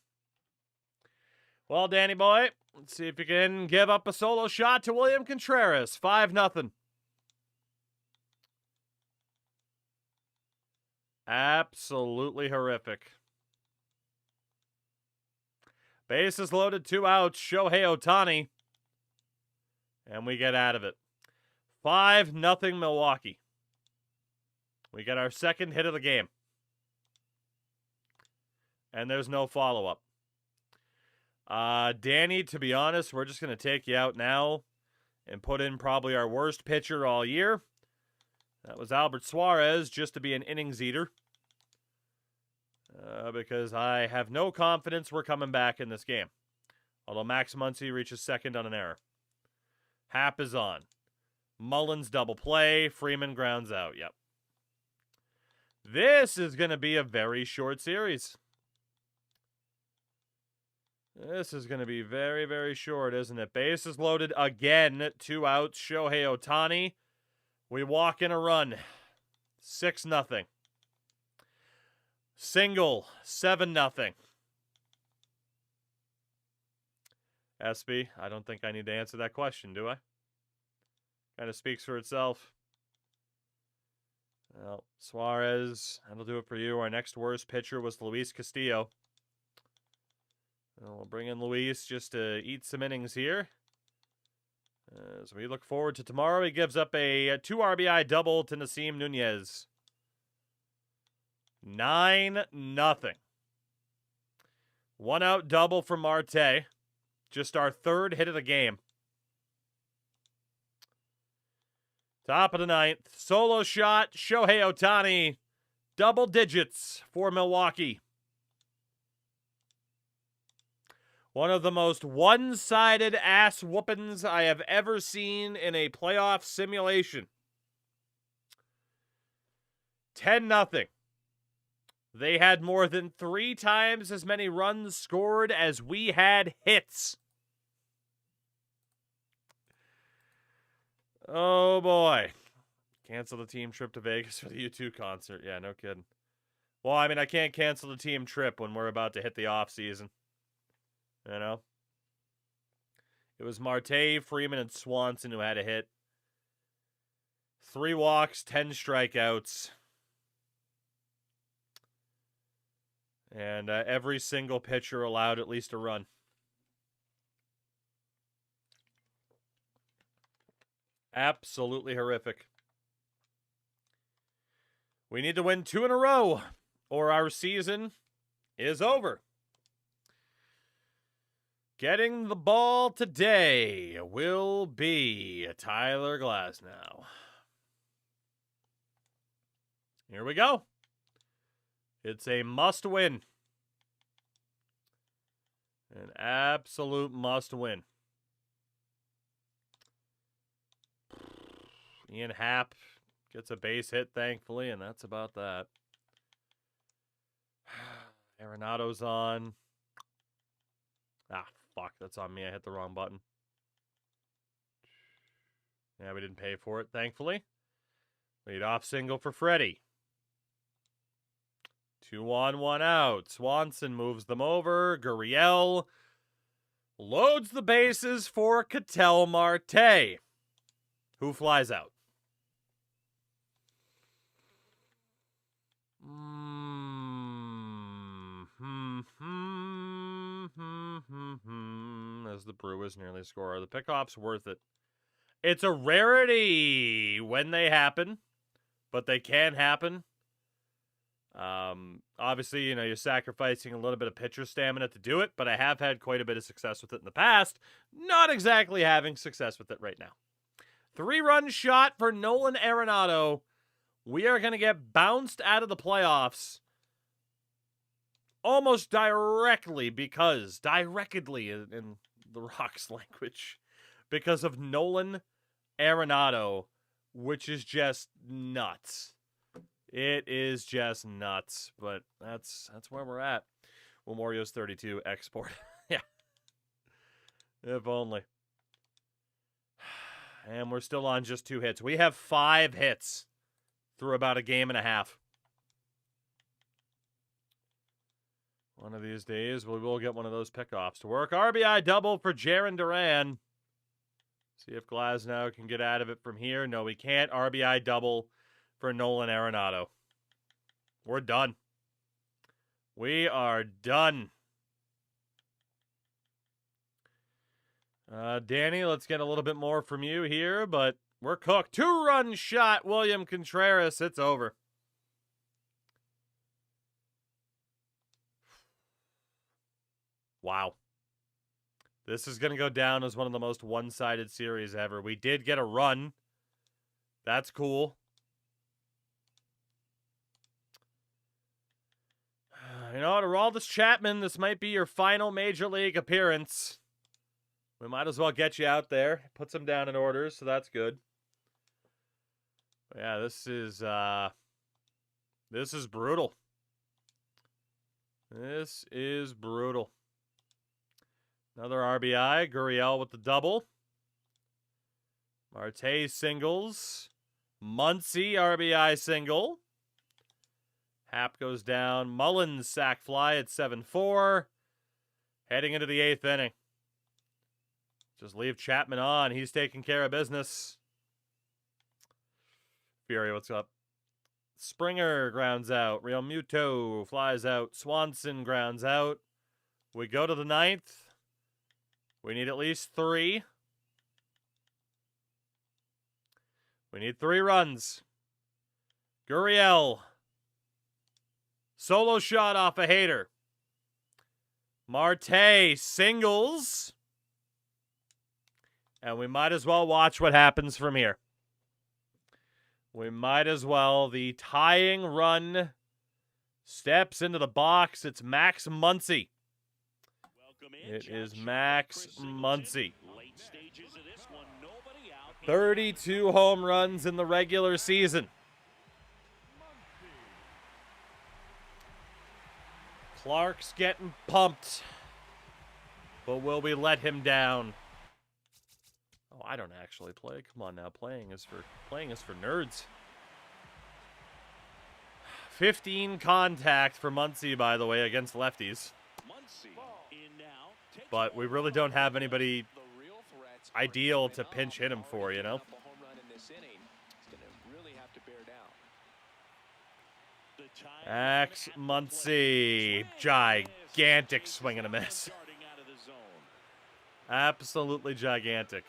Well, Danny boy, let's see if you can give up a solo shot to William Contreras. 5-0. Absolutely horrific. Bases loaded, 2 outs. Shohei Ohtani. And we get out of it. 5-0 Milwaukee. We get our second hit of the game. And there's no follow-up. Danny, to be honest, we're just going to take you out now and put in probably our worst pitcher all year. That was Albert Suarez, just to be an innings eater. Because I have no confidence we're coming back in this game. Although Max Muncy reaches second on an error. Happ is on. Mullins double play. Freeman grounds out. Yep. This is going to be a very short series. This is going to be very, very short, isn't it? Bases loaded again. 2 outs. Shohei Ohtani. We walk in a run. 6-0. Single. 7-0. SB, I don't think I need to answer that question, do I? Kind of speaks for itself. Well, Suarez, that'll do it for you. Our next worst pitcher was Luis Castillo. We'll bring in Luis just to eat some innings here. As we look forward to tomorrow, he gives up a 2 RBI double to Nasim Nunez. 9-0. 1 out double from Marte. Just our 3rd hit of the game. Top of the 9th. Solo shot. Shohei Ohtani. Double digits for Milwaukee. One of the most one-sided ass whoopings I have ever seen in a playoff simulation. 10-0. They had more than 3 times as many runs scored as we had hits. Oh, boy. Cancel the team trip to Vegas for the U2 concert. Yeah, no kidding. Well, I mean, I can't cancel the team trip when we're about to hit the off season. You know? It was Marte, Freeman, and Swanson who had a hit. 3 walks, 10 strikeouts. And every single pitcher allowed at least a run. Absolutely horrific. We need to win 2 in a row, or our season is over. Getting the ball today will be Tyler Glasnow. Here we go. It's a must-win. An absolute must-win. Ian Happ gets a base hit, thankfully, and that's about that. Arenado's on. Ah, fuck, that's on me. I hit the wrong button. Yeah, we didn't pay for it, thankfully. Lead-off single for Freddie. 2 on, 1 out. Swanson moves them over. Gurriel loads the bases for Ketel Marte, who flies out. As the Brewers nearly score. The pickoff's worth it. It's a rarity when they happen, but they can happen. Obviously, you know, you're sacrificing a little bit of pitcher stamina to do it, but I have had quite a bit of success with it in the past. Not exactly having success with it right now. 3-run shot for Nolan Arenado. We are going to get bounced out of the playoffs almost directly because, directly in the Rocks language, because of Nolan Arenado, which is just nuts. It is just nuts, but that's where we're at. Memorial's 32 export. Yeah. If only. And we're still on just 2 hits. We have 5 hits through about a game and a half. One of these days, we will get one of those pickoffs to work. RBI double for Jarren Duran. See if Glasnow can get out of it from here. No, we can't. RBI double for Nolan Arenado. We're done. We are done. Danny, let's get a little bit more from you here, but we're cooked. 2-run shot, William Contreras. It's over. Wow. This is going to go down as one of the most one-sided series ever. We did get a run. That's cool. You know, Aroldis Chapman, this might be your final Major League appearance. We might as well get you out there. Put some down in orders, so that's good. But yeah, this is brutal. This is brutal. Another RBI. Gurriel with the double. Marte singles. Muncy RBI single. Happ goes down. Mullins sac fly at 7-4. Heading into the 8th inning. Just leave Chapman on. He's taking care of business. Fury, what's up? Springer grounds out. Real Muto flies out. Swanson grounds out. We go to the 9th. We need at least 3. We need 3 runs. Gurriel. Solo shot off a hater. Marte singles. And we might as well watch what happens from here. We might as well. The tying run steps into the box. It's Max Muncy. It is Max Muncy. 32 home runs in the regular season. Clark's getting pumped. But will we let him down? Oh, I don't actually play. Come on now. Playing is for nerds. 15 contact for Muncy, by the way, against lefties. But we really don't have anybody ideal to pinch hit him for, you know? Max Muncy. Gigantic swing and a miss. Absolutely gigantic.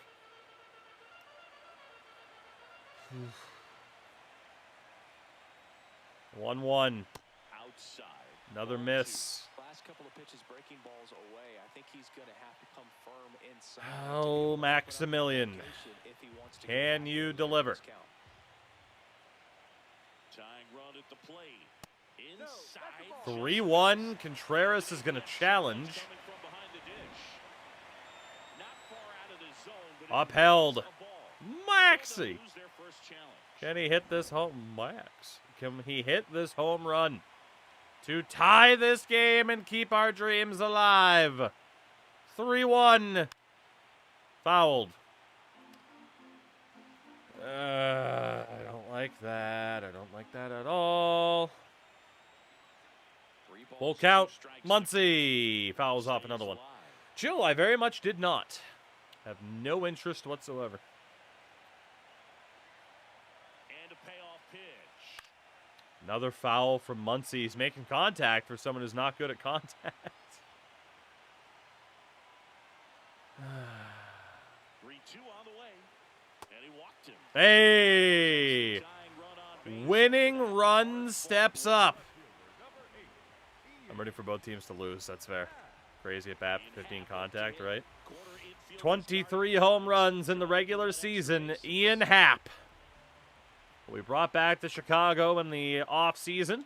1-1. Another miss. Last couple of pitches breaking balls away. I think he's going to have to come firm inside. Oh, Maximilian. Can you deliver? 3-1. Contreras is going to challenge. Upheld. Maxie. Can he hit this home? Max. Can he hit this home run to tie this game and keep our dreams alive? 3-1. Fouled. I don't like that. I don't like that at all. Full count. Muncy fouls off another one. Jill, I very much did not. Have no interest whatsoever. And a payoff pitch. Another foul from Muncy. He's making contact for someone who's not good at contact. 3-2 on the way. And he walked him. Hey! Winning run steps up. I'm ready for both teams to lose. That's fair. Crazy at bat, 15 contact, right? 23 home runs in the regular season. Ian Happ. We brought back to Chicago in the offseason.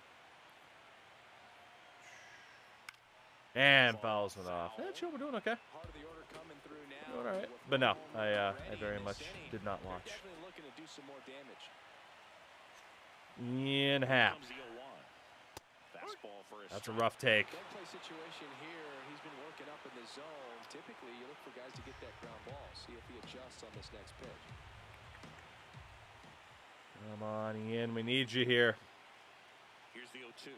And fouls went off. Yeah, chill, we're doing okay. Doing all right. But no, I very much did not watch. Ian Happ. That's a rough take. Situation here, he's been working up in the zone. Typically, you look for guys to get that ground ball. See if he adjusts on this next pitch. Come on, Ian. We need you here. Here's the 0-2.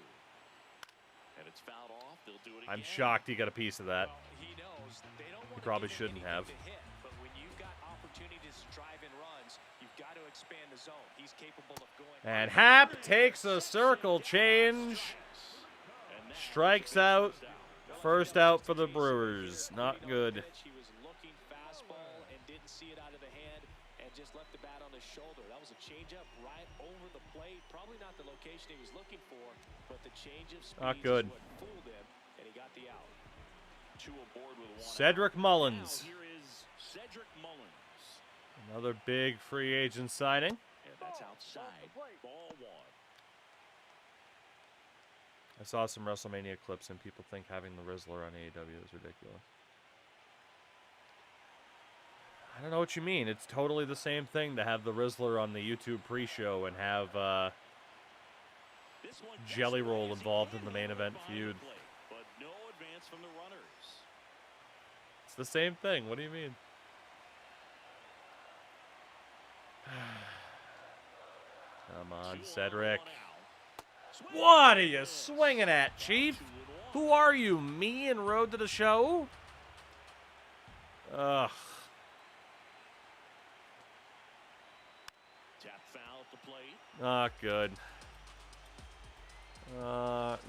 And it's fouled off. They'll do it again. I'm shocked he got a piece of that. Well, he knows they don't He probably shouldn't have. hit, but when you've got opportunities to drive in runs, you've got to expand the zone. He's capable of going. And Happ takes a circle change. Strikes out. First out for the Brewers. Not good. He was looking fastball and didn't see it out of the hand and just left the bat on his shoulder. That was a changeup right over the plate. Probably not the location he was looking for, but the change of speed Not good. is what fooled him, and he got the out. 2 aboard with 1 Cedric Mullins. Now here is Cedric Mullins. Another big free agent signing. And that's outside. Ball 1. I saw some WrestleMania clips and people think having the Rizzler on AEW is ridiculous. I don't know what you mean. It's totally the same thing to have the Rizzler on the YouTube pre-show and have Jelly Roll involved in the main event feud. But no advance from the runners. It's the same thing. What do you mean? Come on, Cedric. What are you swinging at, Chief? Who are you, me in Road to the Show? Ugh. Tap foul at the plate. Ah, good.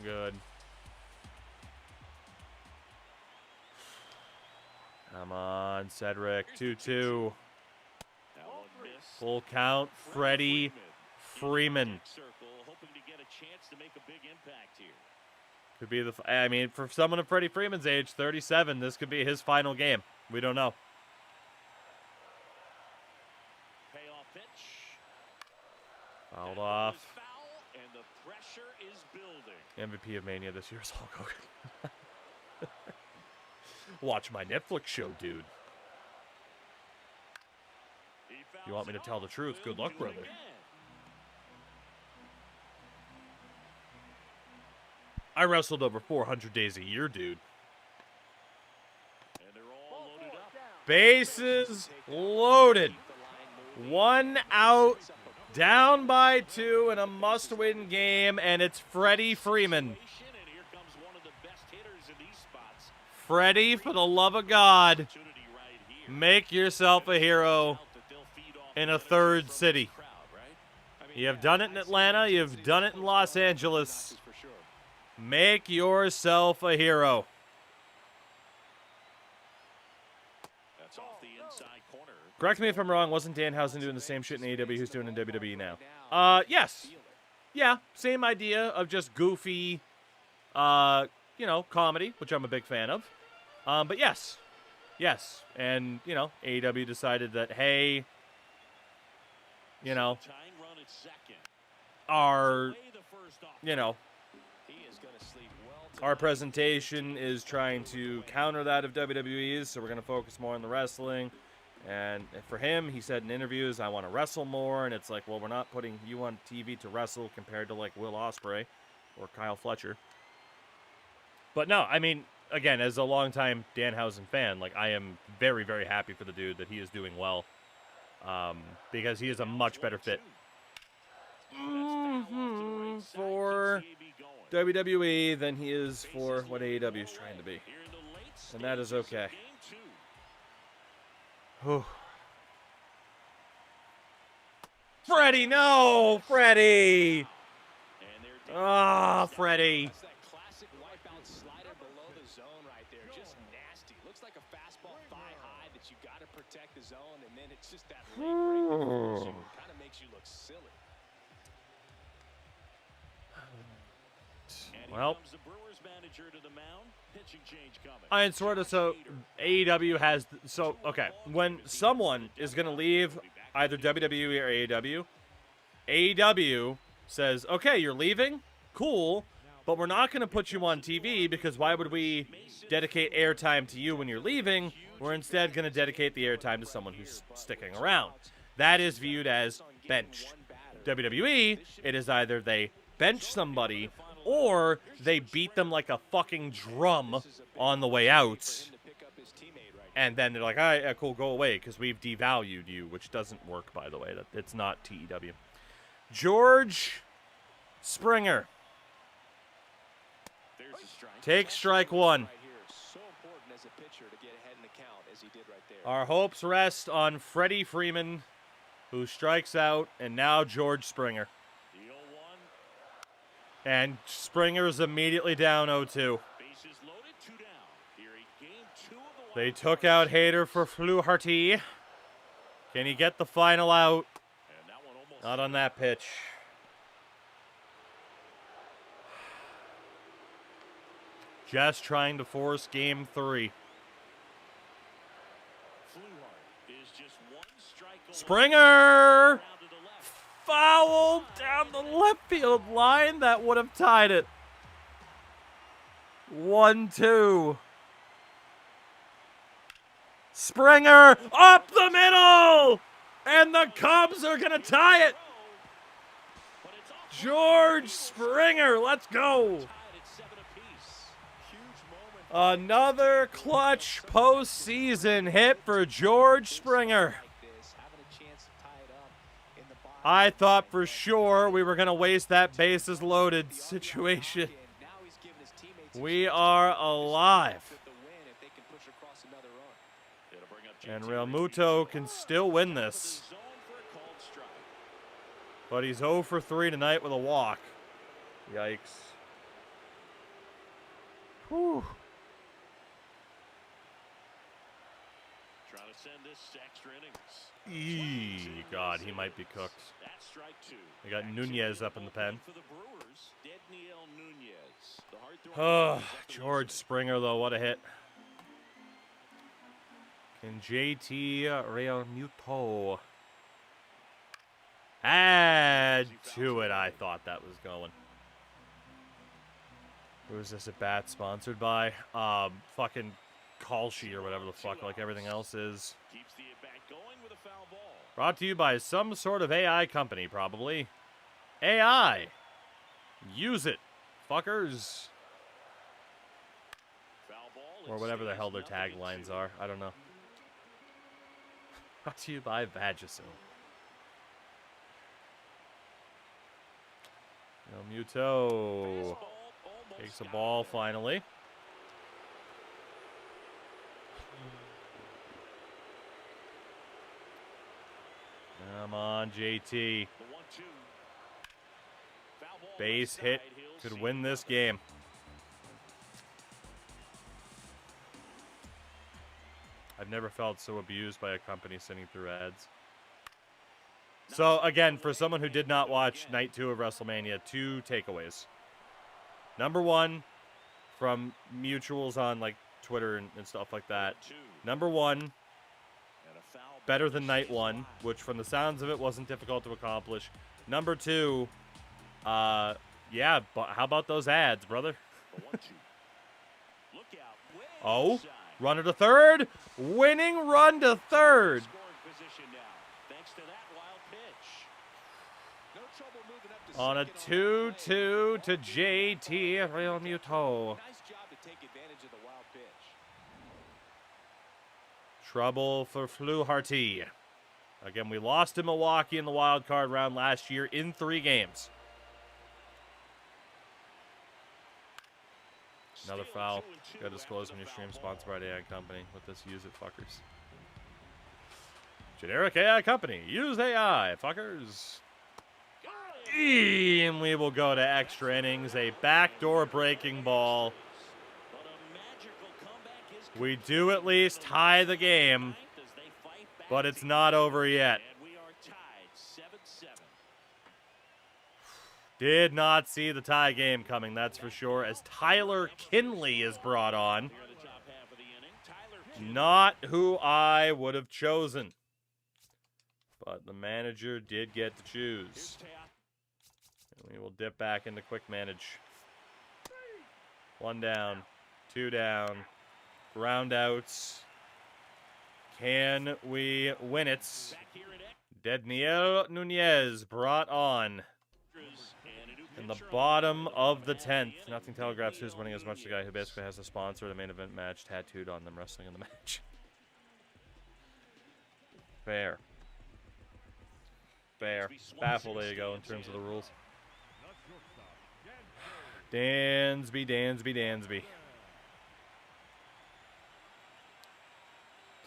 Good. Come on, Cedric. 2-2. That one missed. Full count. Freddie Freeman. Hoping to get a chance to make a big impact here. Could be the. I mean, for someone of Freddie Freeman's age, 37, this could be his final game. We don't know. Payoff pitch. Fouled off. Foul, and the pressure is building. MVP of Mania this year is Hulk Hogan. Watch my Netflix show, dude. You want me to tell the truth? Good luck, brother. I wrestled over 400 days a year, dude. And they're all loaded up. Bases loaded. 1 out, down by 2 in a must-win game, and it's Freddie Freeman. And here comes one of the best hitters in these spots. Freddie, for the love of God, Opportunity right here. make yourself a hero in a third city. Crowd, right? You have done it in Atlanta. You've done it in Los Angeles. Make yourself a hero. That's off the inside corner. Correct me if I'm wrong. Wasn't Danhausen doing the same shit in AEW he's doing in WWE now? Yes. Yeah, same idea of just goofy, comedy, which I'm a big fan of. But yes. Yes. And, AEW decided that, hey, Tying run at second. our, Play the first off. He is going to sleep well our presentation is trying to counter that of WWE's, so we're going to focus more on the wrestling. And for him, he said in interviews, I want to wrestle more. And it's like, well, we're not putting you on TV to wrestle compared to, like, Will Ospreay or Kyle Fletcher. But no, I mean, again, as a longtime Danhausen fan, like, I am very, very happy for the dude that he is doing well. Because he is a much better fit for WWE than he is for what AEW is trying to be. And that is okay. Whew. Freddie, no! Freddie! Ah, Freddie. That's that classic wipeout slider below the zone right there. Just nasty. Looks like a fastball thigh high that you got to protect the zone, and then it's just that late break that fools you. Kind of makes you look silly. Well, The Brewers manager to the mound. Pitching change coming. and sort of, so AEW has, so, okay, when someone is going to leave either WWE or AEW says, okay, you're leaving? Cool, but we're not going to put you on TV because why would we dedicate airtime to you when you're leaving? We're instead going to dedicate the airtime to someone who's sticking around. That is viewed as benched. WWE, it is either they bench somebody or they beat them like a fucking drum on the way out. And then they're like, all right, yeah, cool, go away because we've devalued you, which doesn't work, by the way. It's not TEW. George Springer. Take strike one. Our hopes rest on Freddie Freeman, who strikes out, and now George Springer. And Springer's immediately down 0-2. They took out Hader for Fluharty. Can he get the final out? Not on that pitch. Just trying to force game 3. Springer! Foul down the left field line. That would have tied it. 1-2. Springer up the middle, and the Cubs are gonna tie it. George Springer, let's go. Another clutch postseason hit for George Springer. I thought for sure we were going to waste that bases loaded situation. We are alive. And Real Muto can still win this. But he's 0 for 3 tonight with a walk. Yikes. Whew. Trying to send this to extra innings. God, he might be cooked. They got Nunez up in the pen. Oh, George Springer, though, what a hit. Can JT Real Muto add to it? I thought that was going. Who is this at bat sponsored by? Fucking Kalshi or whatever the fuck, like everything else is. Brought to you by some sort of AI company, probably. AI. Use it, fuckers. Or whatever the hell their taglines are. I don't know. Brought to you by Vagisil. Muto takes a ball finally. Come on, JT. Base hit could win this game. I've never felt so abused by a company sending through ads. So, again, for someone who did not watch Night 2 of WrestleMania, 2 takeaways. Number 1, from mutuals on, like, Twitter and stuff like that. Number 1, better than Night 1, which from the sounds of it wasn't difficult to accomplish. Number 2, yeah, but how about those ads, brother? Oh, runner to third. Winning run to third. On a 2-2 to JT Real Muto. Trouble for Fluharty. Again, we lost to Milwaukee in the wild card round last year in 3 games. Another foul. Gotta disclose when you stream sponsored by the AI company. With this, use it, fuckers. Generic AI company. Use AI, fuckers. And we will go to extra innings. A backdoor breaking ball. We do at least tie the game, but it's not over yet. Did not see the tie game coming, that's for sure, as Tyler Kinley is brought on. Not who I would have chosen, but the manager did get to choose. And we will dip back into quick manage. 1 down, 2 down. Ground outs. Can we win it? Dedniel Nunez brought on in the bottom of the 10th. Nothing telegraphs who's winning as much as the guy who basically has the sponsor of the main event match tattooed on them wrestling in the match. Fair. Fair. Baffled, there you go, in terms of the rules. Dansby, Dansby, Dansby.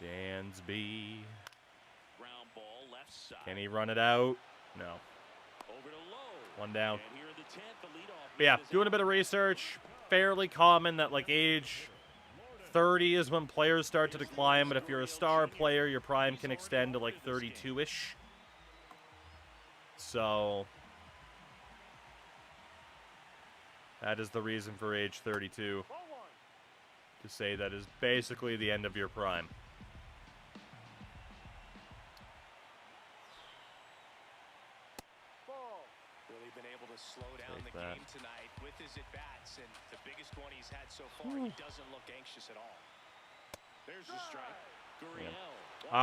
Dansby. Can he run it out? No. 1 down. But yeah, doing a bit of research. Fairly common that like age 30 is when players start to decline, but if you're a star player, your prime can extend to like 32-ish. So that is the reason for age 32. To say that is basically the end of your prime. Really been able to slow down the game tonight with his his at-bats, and the biggest one he's had so far, he doesn't look anxious at all. There's the strike.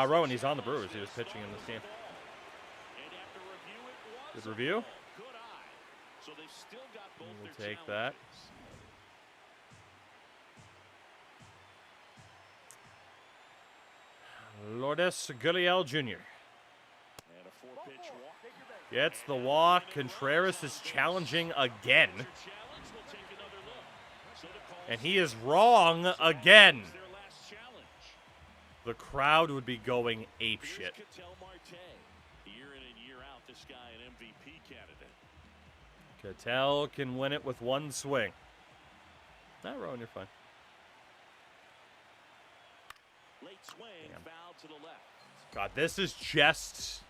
Rowan, he's on the Brewers. He was pitching in this game. Good review. Good eye. So they've still got both We'll their take that. Lourdes Gurriel Jr. And a 4-pitch walk. gets the walk. Contreras is challenging again. And he is wrong again. The crowd would be going apeshit. Year in and year out, this guy an MVP candidate. Cattell can win it with one swing. Not Rowan, you're fine. Late swing, foul to the left. God, this is just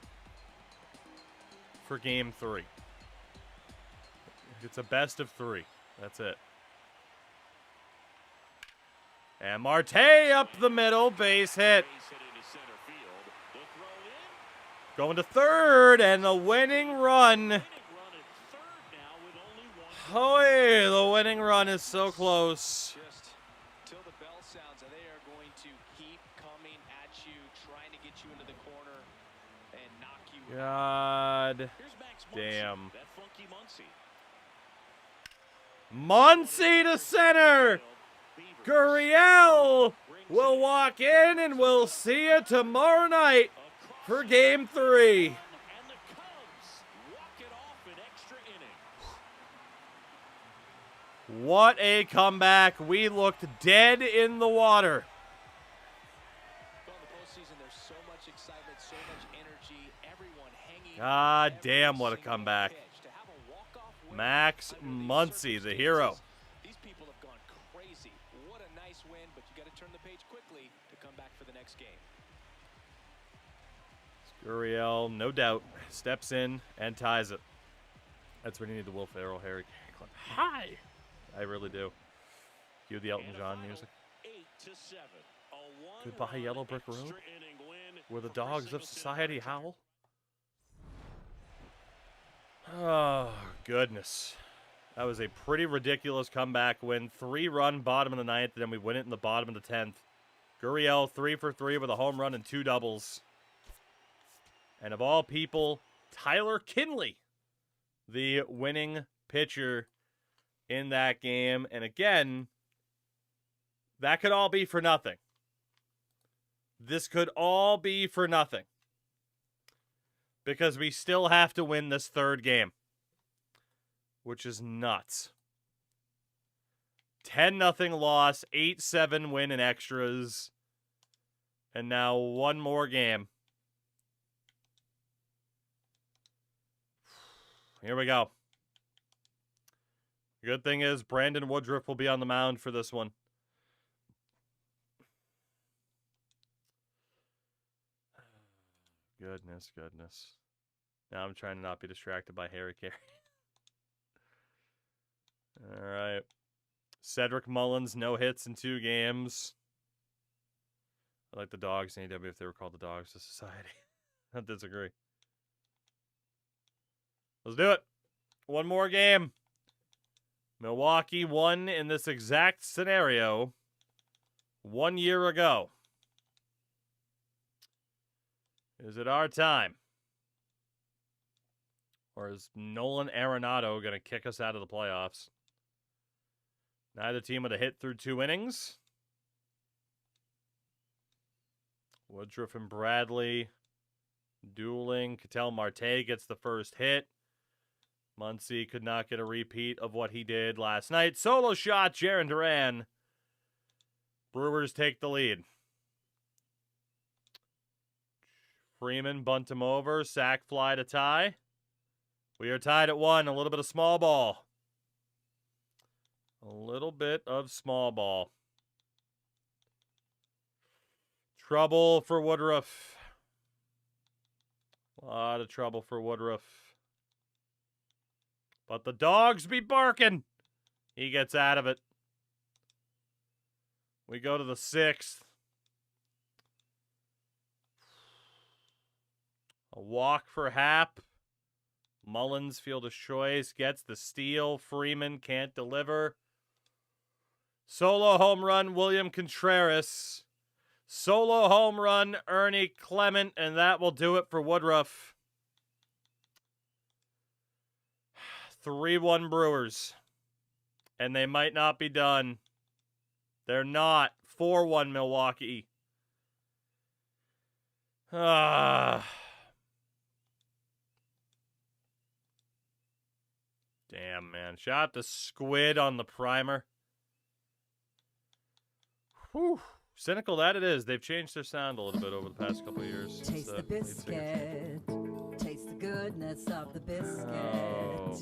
for game 3. It's a best of 3. That's it. And Marte up the middle, base hit. Going to third, and the winning run. Oh, the winning run is so close. Just till the bell sounds, and they are going to keep coming at you, trying to get you into the corner and knock you out. God damn. That funky Muncy. Muncy to center. Gurriel will walk in, and we'll see you tomorrow night for game 3. And the Cubs walk it off in extra innings. What a comeback. We looked dead in the water. Well, in the postseason, there's so much excitement, so much energy, everyone hanging. God damn, what a comeback. Max Muncy, the hero. These people have gone crazy. What a nice win, but you got to turn the page quickly to come back for the next game. Gurriel, no doubt, steps in and ties it. That's when you need the Will Ferrell, Harry clip. Hi! I really do. Cue the Elton John music. 8-7. Goodbye, Yellow Brick Road, where the dogs of society howl. Oh, goodness. That was a pretty ridiculous comeback win. 3-run bottom of the 9th, then we win it in the bottom of the 10th. Gurriel 3 for 3 with a home run and 2 doubles. And of all people, Tyler Kinley, the winning pitcher in that game. And again, that could all be for nothing. This could all be for nothing. Because we still have to win this 3rd game. Which is nuts. 10-0 loss, 8-7 win in extras. And now one more game. Here we go. Good thing is Brandon Woodruff will be on the mound for this one. Goodness, goodness. Now I'm trying to not be distracted by Harry Carey. All right. Cedric Mullins, no hits in 2 games. I like the Dogs in AEW if they were called the Dogs of Society. I disagree. Let's do it. One more game. Milwaukee won in this exact scenario 1 year ago. Is it our time? Or is Nolan Arenado going to kick us out of the playoffs? Neither team with a hit through 2 innings. Woodruff and Bradley dueling. Ketel Marte gets the first hit. Muncy could not get a repeat of what he did last night. Solo shot, Jarren Duran. Brewers take the lead. Freeman bunt him over. Sack fly to tie. We are tied at 1. A little bit of small ball. A little bit of small ball. Trouble for Woodruff. A lot of trouble for Woodruff. But the Dogs be barking. He gets out of it. We go to the 6th. A walk for Happ. Mullins, fielder's choice, gets the steal. Freeman can't deliver. Solo home run, William Contreras. Solo home run, Ernie Clement, and that will do it for Woodruff. 3-1 Brewers. And they might not be done. They're not. 4-1 Milwaukee. Damn, man. Shout out to Squid on the primer. Whew. Cynical that it is. They've changed their sound a little bit over the past couple of years. Taste the biscuit. Taste the goodness of the biscuit. Oh.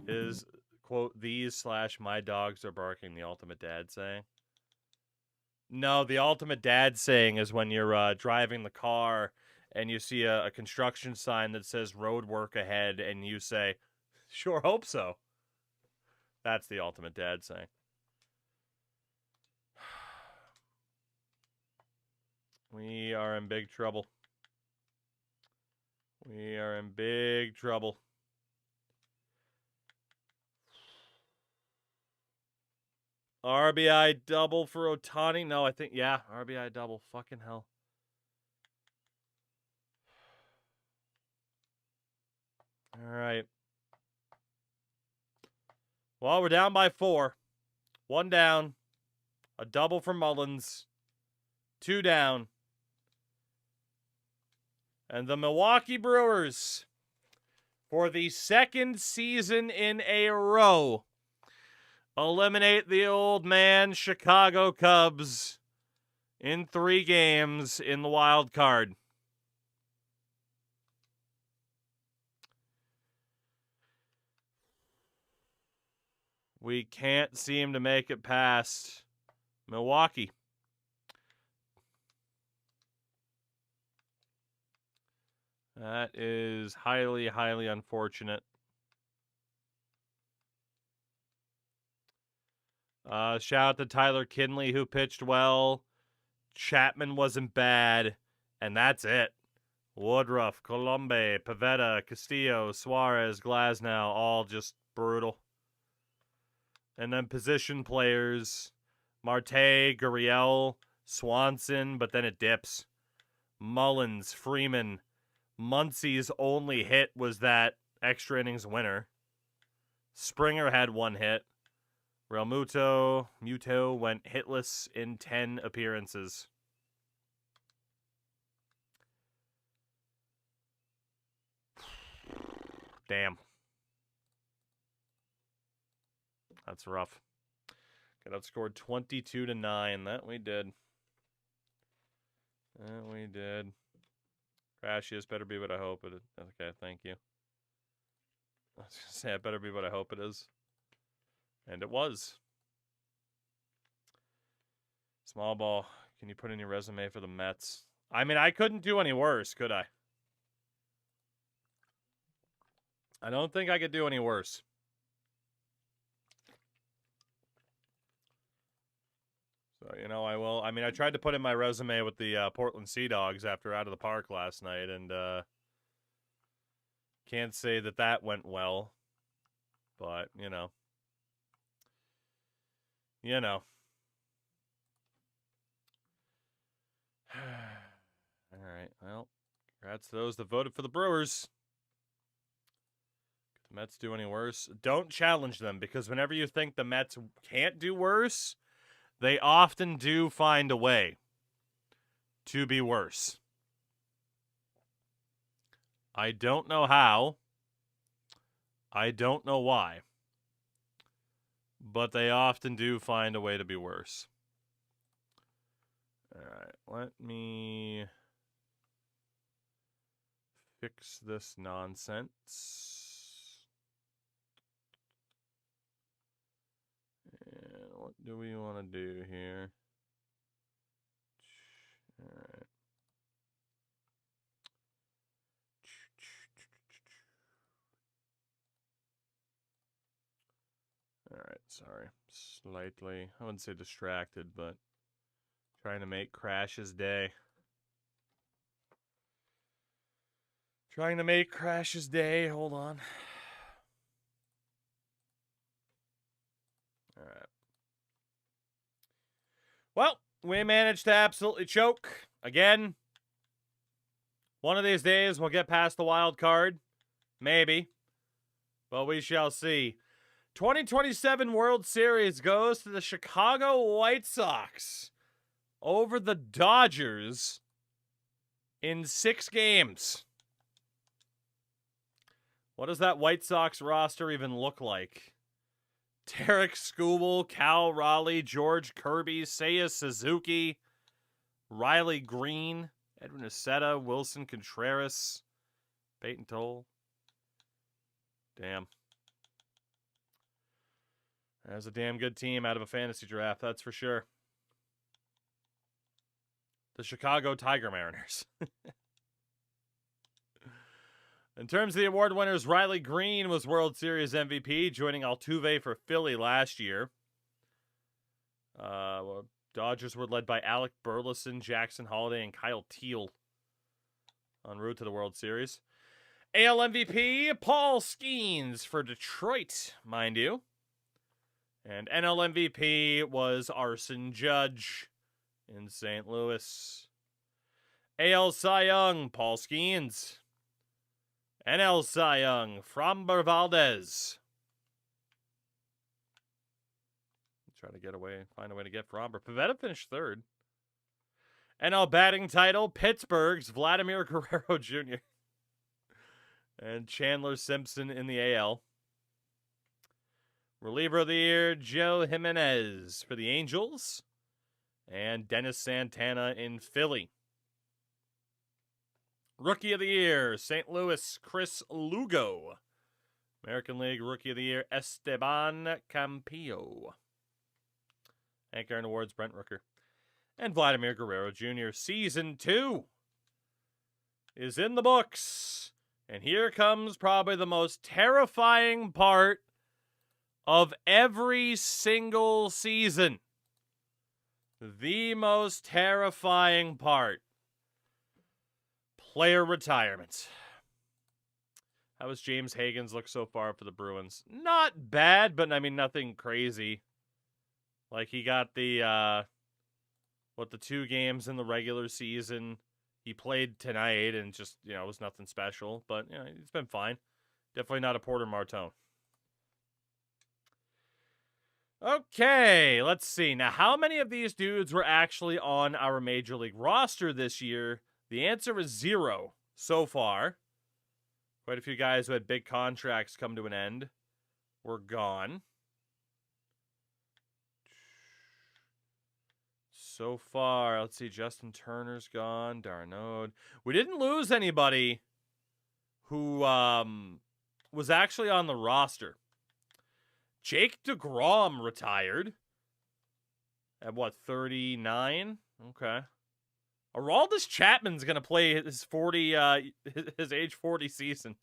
Is, quote, these / my dogs are barking the ultimate dad saying? No, the ultimate dad saying is when you're driving the car and you see a construction sign that says road work ahead and you say, sure hope so. That's the ultimate dad saying. We are in big trouble. We are in big trouble. RBI double for Ohtani? No, I think, yeah, RBI double. Fucking hell. All right. Well, we're down by 4. 1 down. A double for Mullins. 2 down. And the Milwaukee Brewers, for the second season in a row, eliminate the old man Chicago Cubs in 3 games in the wild card. We can't seem to make it past Milwaukee. That is highly, highly unfortunate. Shout out to Tyler Kinley, who pitched well. Chapman wasn't bad. And that's it. Woodruff, Colombe, Pivetta, Castillo, Suarez, Glasnow, all just brutal. And then position players. Marte, Gurriel, Swanson, but then it dips. Mullins, Freeman. Muncie's only hit was that extra innings winner. Springer had 1 hit. Realmuto went hitless in 10 appearances. Damn. That's rough. Got outscored 22-9. That we did. That we did. Crashiest better be what I hope it is. Okay, thank you. I was going to say, it better be what I hope it is. And it was. Small ball. Can you put in your resume for the Mets? I mean, I couldn't do any worse, could I? I don't think I could do any worse. So, you know, I will. I mean, I tried to put in my resume with the Portland Sea Dogs after Out of the Park last night, and can't say that that went well. But, you know. You know. All right, well, congrats to those that voted for the Brewers. Could the Mets do any worse? Don't challenge them, because whenever you think the Mets can't do worse, they often do find a way to be worse. I don't know how. I don't know why. But they often do find a way to be worse. All right, let me fix this nonsense. And what do we want to do here? All right. All right, sorry. Slightly, I wouldn't say distracted, but trying to make Crash's day. Trying to make Crash's day. Hold on. All right. Well, we managed to absolutely choke again. One of these days, we'll get past the wild card. Maybe. But we shall see. 2027 World Series goes to the Chicago White Sox over the Dodgers in 6 games. What does that White Sox roster even look like? Tarek Skubal, Cal Raleigh, George Kirby, Seiya Suzuki, Riley Green, Edwin Aceta, Wilson Contreras, Peyton Toll. Damn. That's a damn good team out of a fantasy draft, that's for sure. The Chicago Tiger Mariners. In terms of the award winners, Riley Green was World Series MVP, joining Altuve for Philly last year. Dodgers were led by Alec Burleson, Jackson Holliday, and Kyle Teal en route to the World Series. AL MVP, Paul Skeens for Detroit, mind you. And NL MVP was Arson Judge in St. Louis. AL Cy Young, Paul Skeens. NL Cy Young, Framber Valdez. Try to find a way to get Framber. Pivetta finished 3rd. NL batting title, Pittsburgh's Vladimir Guerrero Jr. and Chandler Simpson in the AL. Reliever of the year, Joe Jimenez for the Angels. And Dennis Santana in Philly. Rookie of the Year, St. Louis, Chris Lugo. American League Rookie of the Year, Esteban Campillo. Hank Aaron Awards, Brent Rooker. And Vladimir Guerrero Jr. Season 2 is in the books. And here comes probably the most terrifying part of every single season. The most terrifying part. Player retirement. How has James Higgins looked so far for the Bruins? Not bad, but I mean nothing crazy. Like he got the 2 games in the regular season. He played tonight and just, it was nothing special, but he's been fine. Definitely not a Porter Martone. Okay, let's see. Now, how many of these dudes were actually on our Major League roster this year? The answer is 0 so far. Quite a few guys who had big contracts come to an end were gone. So far, let's see, Justin Turner's gone, Darnode. We didn't lose anybody who was actually on the roster. Jake DeGrom retired at 39? Okay. Aroldis Chapman's going to play his age 40 season.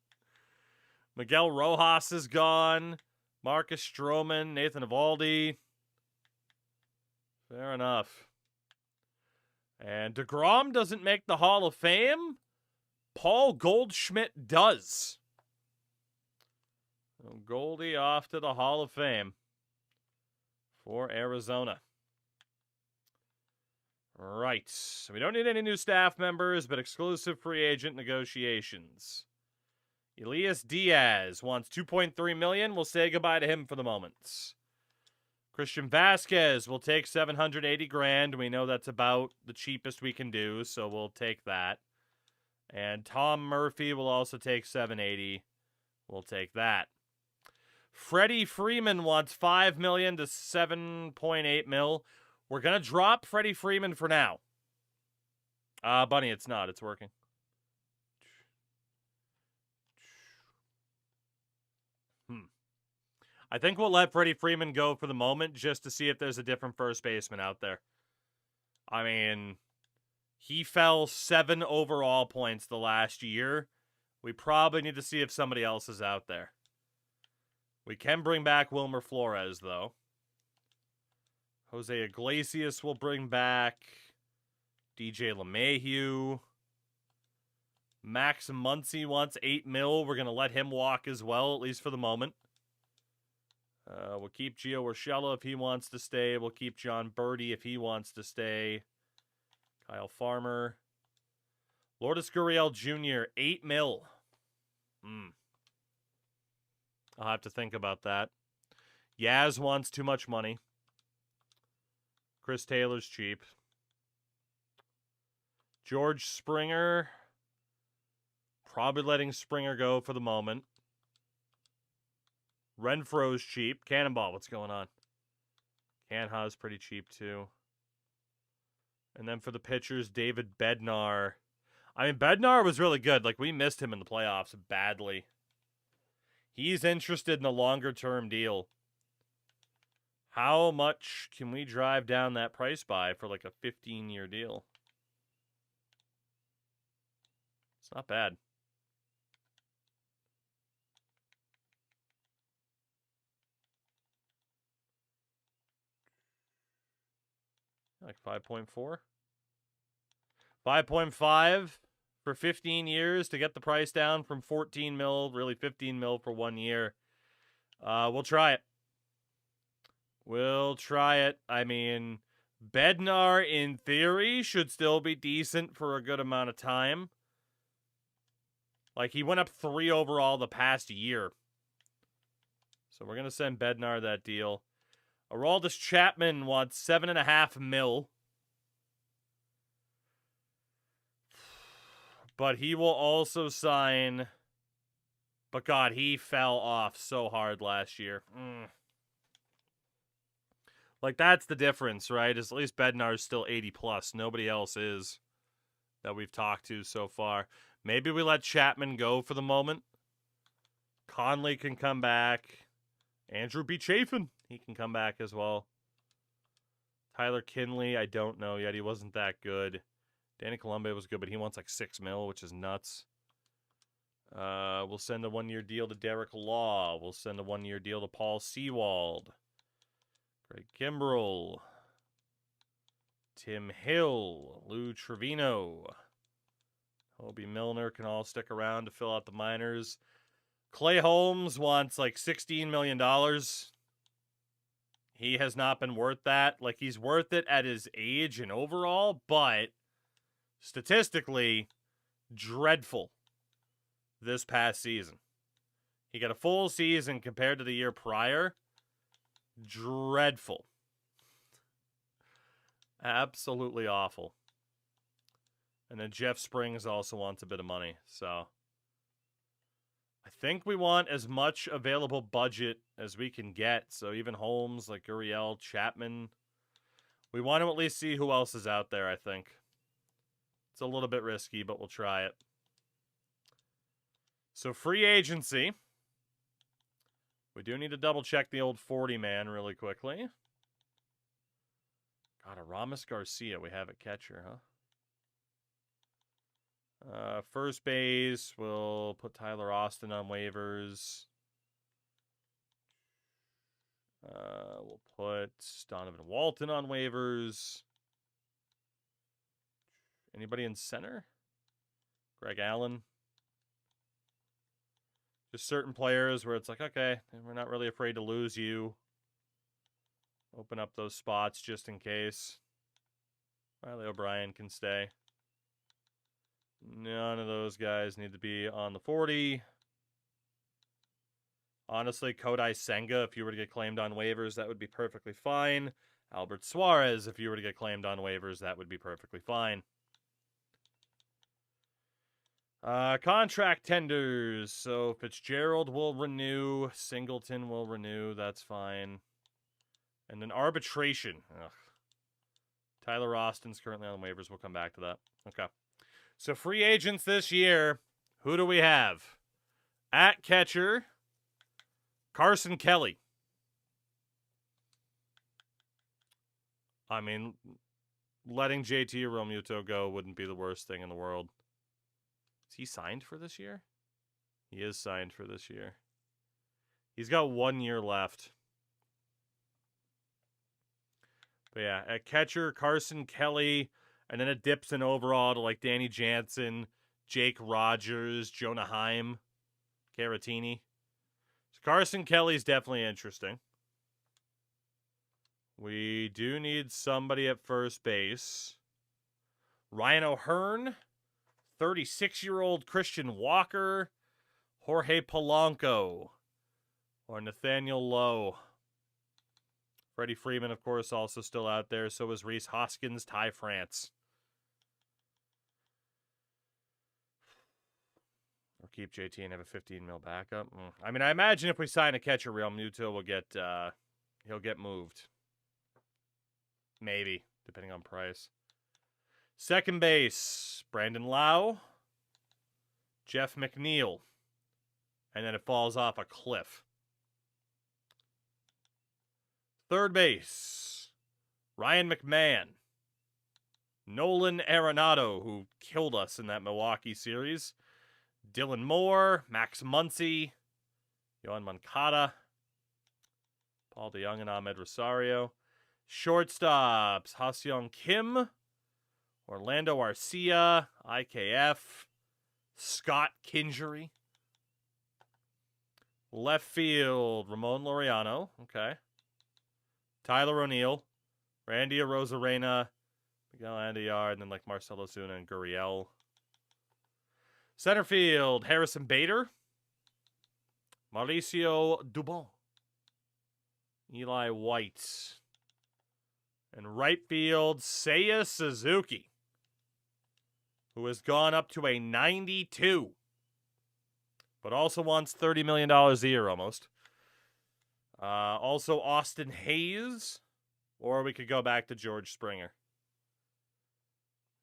Miguel Rojas is gone. Marcus Stroman, Nathan Eovaldi. Fair enough. And DeGrom doesn't make the Hall of Fame. Paul Goldschmidt does. So Goldie off to the Hall of Fame for Arizona. Right. So we don't need any new staff members, but exclusive free agent negotiations. Elias Diaz wants $2.3 million. We'll say goodbye to him for the moment. Christian Vasquez will take $780,000. We know that's about the cheapest we can do, so we'll take that. And Tom Murphy will also take $780,000. We'll take that. Freddie Freeman wants $5 million to $7.8 million. We're going to drop Freddie Freeman for now. Bunny, it's not. It's working. I think we'll let Freddie Freeman go for the moment just to see if there's a different first baseman out there. I mean, he fell 7 overall points the last year. We probably need to see if somebody else is out there. We can bring back Wilmer Flores, though. Jose Iglesias will bring back DJ LeMahieu. Max Muncy wants $8 million. We're going to let him walk as well, at least for the moment. We'll keep Gio Urshela if he wants to stay. We'll keep John Birdie if he wants to stay. Kyle Farmer. Lourdes Gurriel Jr., $8 million. I'll have to think about that. Yaz wants too much money. Chris Taylor's cheap. George Springer. Probably letting Springer go for the moment. Renfro's cheap. Cannonball, what's going on? Canha's pretty cheap too. And then for the pitchers, David Bednar. I mean, Bednar was really good. Like, we missed him in the playoffs badly. He's interested in a longer-term deal. How much can we drive down that price by for like a 15-year deal? It's not bad. Like 5.4? 5.5 for 15 years to get the price down from 14 mil, really 15 mil for 1 year. We'll try it. We'll try it. I mean, Bednar, in theory, should still be decent for a good amount of time. Like, he went up 3 overall the past year. So we're going to send Bednar that deal. Aroldis Chapman wants $7.5 million. But he will also sign... But God, he fell off so hard last year. Like, that's the difference, right? Is at least Bednar's still 80+. Nobody else is that we've talked to so far. Maybe we let Chapman go for the moment. Conley can come back. Andrew B. Chafin, he can come back as well. Tyler Kinley, I don't know yet. He wasn't that good. Danny Colombe was good, but he wants like $6 million, which is nuts. We'll send a 1-year deal to Derek Law. We'll send a 1-year deal to Paul Sewald. Greg Kimbrell. Tim Hill. Lou Trevino. Hobie Milner can all stick around to fill out the minors. Clay Holmes wants like $16 million. He has not been worth that. Like, he's worth it at his age and overall, but statistically, dreadful this past season. He got a full season compared to the year prior. Dreadful. Absolutely awful. And then Jeff Springs also wants a bit of money, so I think we want as much available budget as we can get. So even Holmes, like Gurriel, Chapman, we want to at least see who else is out there, I think. It's a little bit risky, but we'll try it. So free agency. We do need to double check the old 40 man really quickly. God, Aramis Garcia we have at catcher, huh? First base, we'll put Tyler Austin on waivers. We'll put Donovan Walton on waivers. Anybody in center? Greg Allen. Just certain players where it's like, okay, we're not really afraid to lose you. Open up those spots just in case. Riley O'Brien can stay. None of those guys need to be on the 40. Honestly, Kodai Senga, if you were to get claimed on waivers, that would be perfectly fine. Albert Suarez, if you were to get claimed on waivers, that would be perfectly fine. Contract tenders. So Fitzgerald will renew. Singleton will renew. That's fine. And then arbitration. Ugh. Tyler Austin's currently on waivers. We'll come back to that. Okay. So free agents this year, who do we have? At catcher, Carson Kelly. I mean, letting JT Realmuto go wouldn't be the worst thing in the world. Is he signed for this year? He is signed for this year. He's got 1 year left. But yeah, at catcher, Carson Kelly, and then it dips in overall to like Danny Jansen, Jake Rogers, Jonah Heim, Caratini. So Carson Kelly's definitely interesting. We do need somebody at first base. Ryan O'Hearn, 36-year-old Christian Walker, Jorge Polanco, or Nathaniel Lowe. Freddie Freeman, of course, also still out there. So is Rhys Hoskins, Ty France. Or keep JT and have a 15 mil backup. I mean, I imagine if we sign a catcher, Real Muto will get he'll get moved. Maybe, depending on price. Second base, Brandon Lau, Jeff McNeil. And then it falls off a cliff. Third base, Ryan McMahon, Nolan Arenado, who killed us in that Milwaukee series, Dylan Moore, Max Muncy, Yohan Moncada, Paul DeYoung and Ahmed Rosario. Shortstops, Ha-Seong Kim, Orlando Arcia, IKF, Scott Kingery. Left field, Ramon Laureano, okay. Tyler O'Neill, Randy Arozarena, Miguel Andujar, and then like Marcelo Zuna and Gurriel. Center field, Harrison Bader, Mauricio Dubon, Eli White. And right field, Seiya Suzuki, who has gone up to a 92, but also wants $30 million a year almost. Also Austin Hayes, or we could go back to George Springer.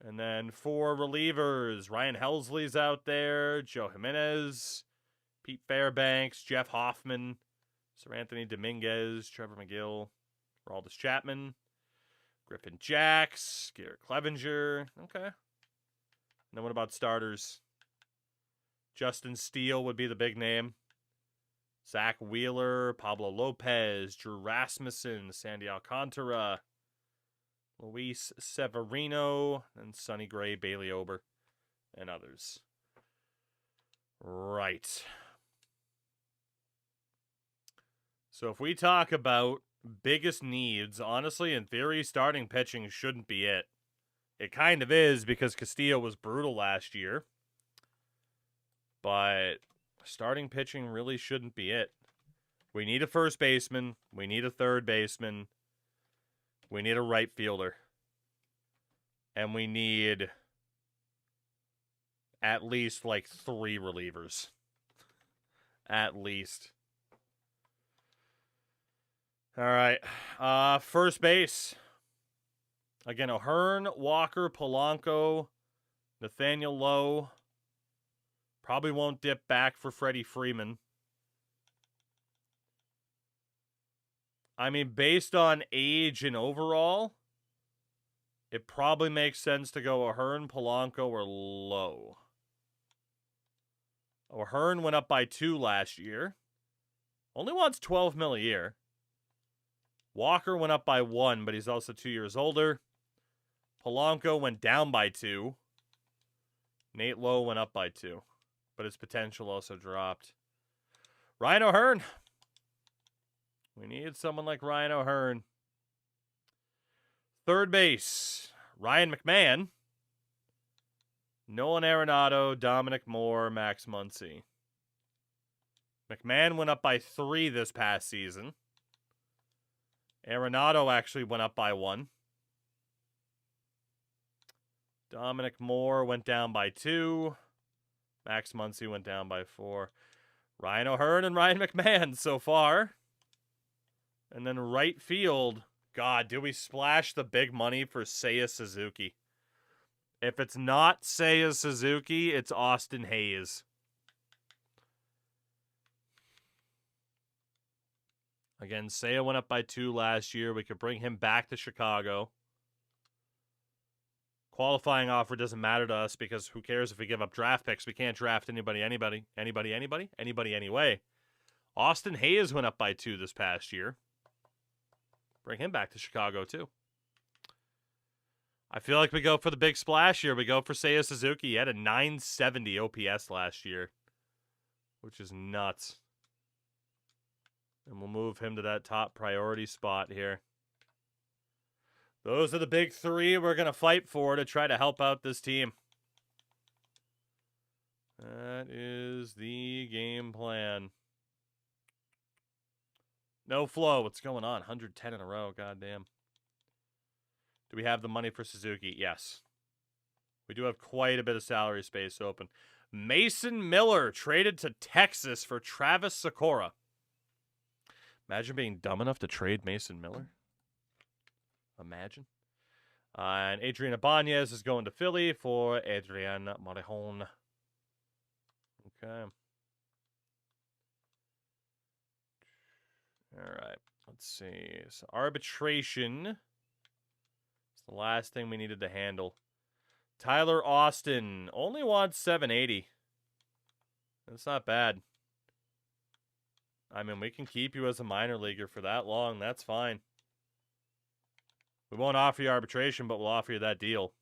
And then 4 relievers, Ryan Helsley's out there, Joe Jimenez, Pete Fairbanks, Jeff Hoffman, Sir Anthony Dominguez, Trevor McGill, Aroldis Chapman, Griffin Jacks, Garrett Clevenger. Okay. And then what about starters? Justin Steele would be the big name. Zach Wheeler, Pablo Lopez, Drew Rasmussen, Sandy Alcantara, Luis Severino, and Sonny Gray, Bailey Ober, and others. Right. So if we talk about biggest needs, honestly, in theory, starting pitching shouldn't be it. It kind of is because Castillo was brutal last year. But starting pitching really shouldn't be it. We need a first baseman. We need a third baseman. We need a right fielder. And we need at least like 3 relievers. At least. All right. First base. Again, O'Hearn, Walker, Polanco, Nathaniel Lowe. Probably won't dip back for Freddie Freeman. I mean, based on age and overall, it probably makes sense to go O'Hearn, Polanco, or Lowe. O'Hearn went up by 2 last year. Only wants $12 million a year. Walker went up by 1, but he's also 2 years older. Polanco went down by 2. Nate Lowe went up by 2, but his potential also dropped. Ryan O'Hearn. We need someone like Ryan O'Hearn. Third base, Ryan McMahon. Nolan Arenado, Dominic Moore, Max Muncy. McMahon went up by 3 this past season. Arenado actually went up by 1. Dominic Moore went down by 2. Max Muncy went down by 4. Ryan O'Hearn and Ryan McMahon so far. And then right field. God, do we splash the big money for Seiya Suzuki? If it's not Seiya Suzuki, it's Austin Hayes. Again, Seiya went up by 2 last year. We could bring him back to Chicago. Qualifying offer doesn't matter to us because who cares if we give up draft picks? We can't draft anybody anyway. Austin Hayes went up by 2 this past year. Bring him back to Chicago too. I feel like we go for the big splash here. We go for Seiya Suzuki. He had a 970 OPS last year, which is nuts. And we'll move him to that top priority spot here. Those are the big three we're going to fight for to try to help out this team. That is the game plan. No flow. What's going on? 110 in a row. Goddamn. Do we have the money for Suzuki? Yes. We do have quite a bit of salary space open. Mason Miller traded to Texas for Travis Sakura. Imagine being dumb enough to trade Mason Miller. Imagine. And Adrian Ibanez is going to Philly for Adrian Morejon. Okay. All right. Let's see. So arbitration. The last thing we needed to handle. Tyler Austin only wants 780. That's not bad. I mean, we can keep you as a minor leaguer for that long. That's fine. We won't offer you arbitration, but we'll offer you that deal.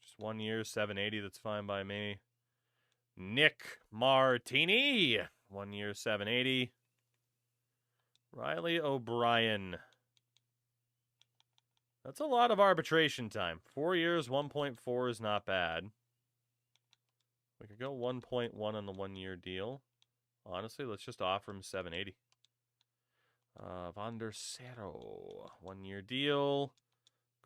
Just 1 year, 780. That's fine by me. Nick Martini. 1 year, 780. Riley O'Brien. That's a lot of arbitration time. 4 years, 1.4 is not bad. We could go 1.1 on the 1 year deal. Honestly, let's just offer him 780. Vander Cerro, 1 year deal.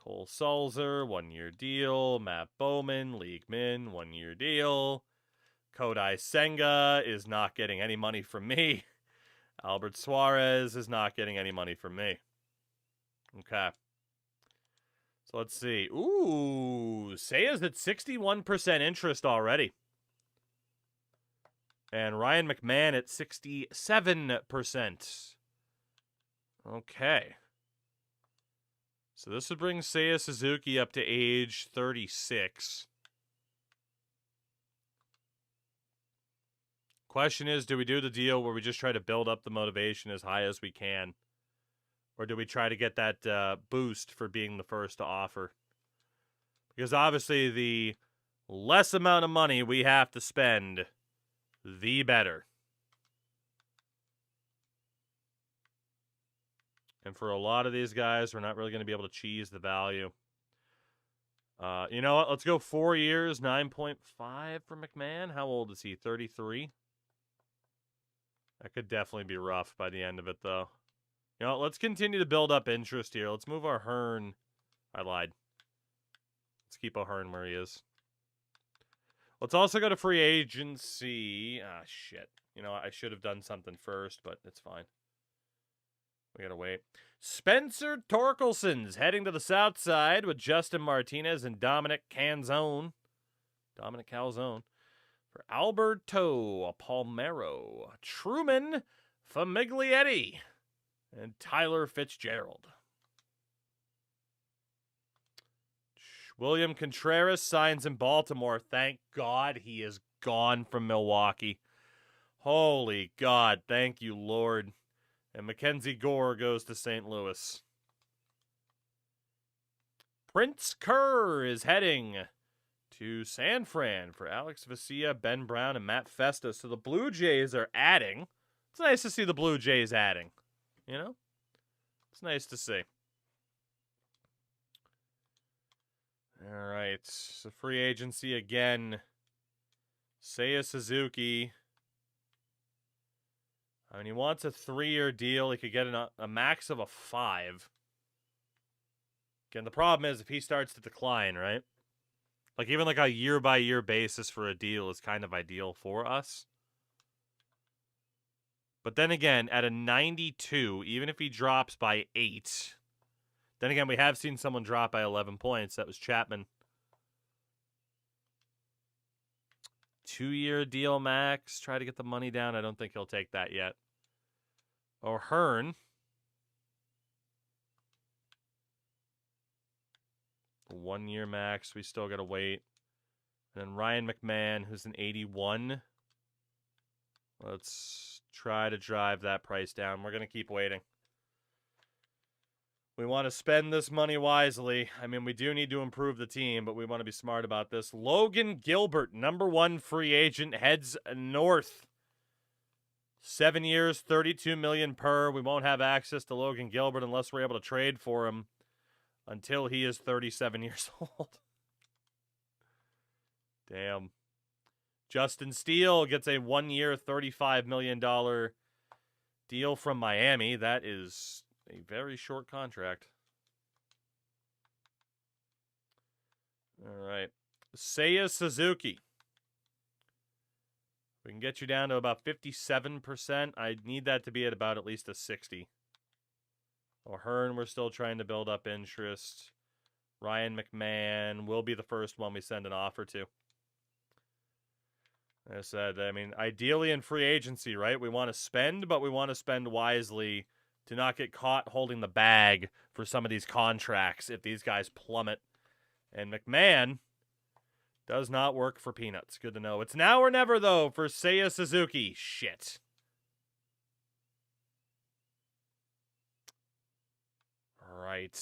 Cole Sulzer, 1 year deal. Matt Bowman, League Min, 1 year deal. Kodai Senga is not getting any money from me. Albert Suarez is not getting any money from me. Okay. So let's see. Ooh, Seiya's at 61% interest already. And Ryan McMahon at 67%. Okay. So this would bring Seiya Suzuki up to age 36. Question is, do we do the deal where we just try to build up the motivation as high as we can? Or do we try to get that boost for being the first to offer? Because obviously the less amount of money we have to spend, the better. And for a lot of these guys, we're not really going to be able to cheese the value. You know what? Let's go 4 years, 9.5 for McMahon. How old is he? 33? That could definitely be rough by the end of it, though. You know, let's continue to build up interest here. Let's move our Hearn. I lied. Let's keep O'Hearn where he is. Let's also go to free agency. Ah, shit. You know, I should have done something first, but it's fine. We gotta wait. Spencer Torkelson's heading to the south side with Justin Martinez and Dominic Calzone. For Alberto Palmero, Truman Famiglietti, and Tyler Fitzgerald. William Contreras signs in Baltimore. Thank God he is gone from Milwaukee. Holy God, thank you, Lord. And Mackenzie Gore goes to St. Louis. Prince Kerr is heading to San Fran for Alex Vesia, Ben Brown, and Matt Festa. So the Blue Jays are adding. It's nice to see the Blue Jays adding. You know? It's nice to see. All right. So free agency again. Seiya Suzuki. I mean, he wants a 3-year deal. He could get a max of a 5. Again, the problem is if he starts to decline, right? Like, even like a year-by-year basis for a deal is kind of ideal for us. But then again, at a 92, even if he drops by 8, then again, we have seen someone drop by 11 points. That was Chapman. 2-year deal max. Try to get the money down. I don't think he'll take that yet. O'Hearn. 1-year max. We still got to wait. And then Ryan McMahon, who's an 81. Let's try to drive that price down. We're going to keep waiting. We want to spend this money wisely. I mean, we do need to improve the team, but we want to be smart about this. Logan Gilbert, #1 free agent, heads north. 7 years, $32 million per. We won't have access to Logan Gilbert unless we're able to trade for him until he is 37 years old. Damn. Justin Steele gets a 1-year, $35 million deal from Miami. That is a very short contract. All right. Seiya Suzuki. We can get you down to about 57%. I need that to be at least a 60. O'Hearn, we're still trying to build up interest. Ryan McMahon will be the first one we send an offer to. Like I said, I mean, ideally in free agency, right? We want to spend, but we want to spend wisely to not get caught holding the bag for some of these contracts if these guys plummet. And McMahon does not work for peanuts. Good to know. It's now or never, though, for Seiya Suzuki. Shit. All right.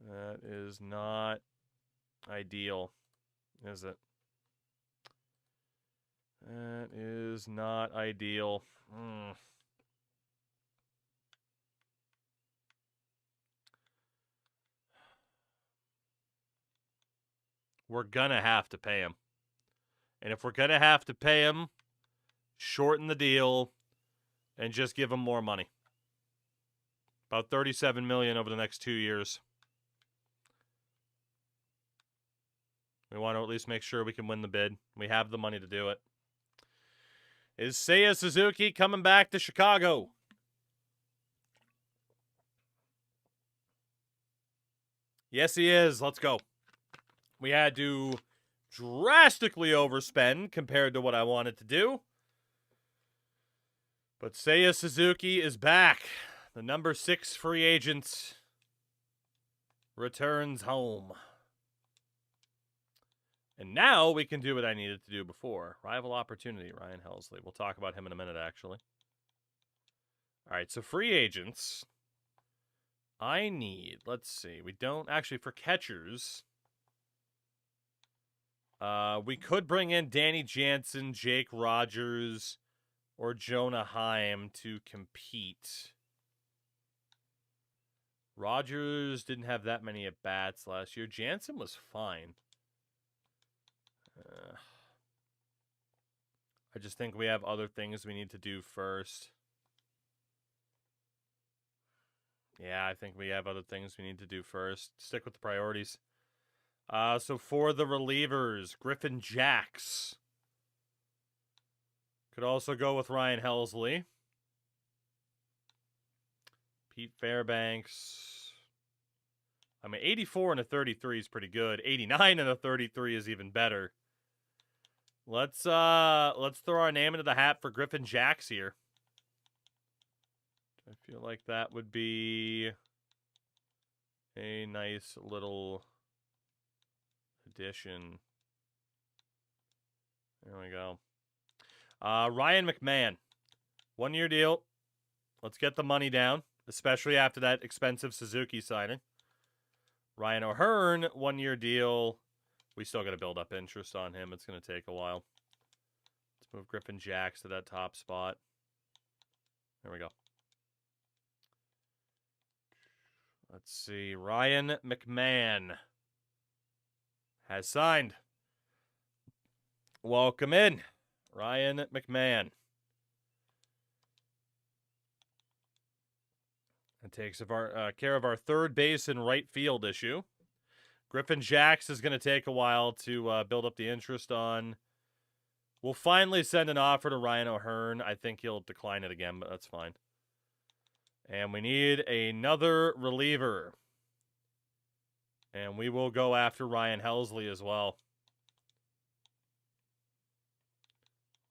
That is not ideal, is it? That is not ideal. We're going to have to pay him. And if we're going to have to pay him, shorten the deal and just give him more money. About $37 million over the next 2 years. We want to at least make sure we can win the bid. We have the money to do it. Is Seiya Suzuki coming back to Chicago? Yes, he is. Let's go. We had to drastically overspend compared to what I wanted to do. But Seiya Suzuki is back. The #6 free agent returns home. And now we can do what I needed to do before. Rival opportunity, Ryan Helsley. We'll talk about him in a minute, actually. All right, so free agents. I need, let's see. We don't, actually, for catchers, we could bring in Danny Jansen, Jake Rogers, or Jonah Heim to compete. Rogers didn't have that many at-bats last year. Jansen was fine. I just think we have other things we need to do first. Yeah, I think we have other things we need to do first. Stick with the priorities. So for the relievers, Griffin Jacks. Could also go with Ryan Helsley. Pete Fairbanks. I mean, 84 and a 33 is pretty good. 89 and a 33 is even better. Let's throw our name into the hat for Griffin Jacks here. I feel like that would be a nice little addition. There we go. Ryan McMahon. 1-year deal. Let's get the money down, especially after that expensive Suzuki signing. Ryan O'Hearn, 1-year deal. We still got to build up interest on him. It's going to take a while. Let's move Griffin Jacks to that top spot. There we go. Let's see. Ryan McMahon has signed. Welcome in, Ryan McMahon. It takes care of our third base and right field issue. Griffin Jacks is going to take a while to build up the interest on. We'll finally send an offer to Ryan O'Hearn. I think he'll decline it again, but that's fine. And we need another reliever. And we will go after Ryan Helsley as well.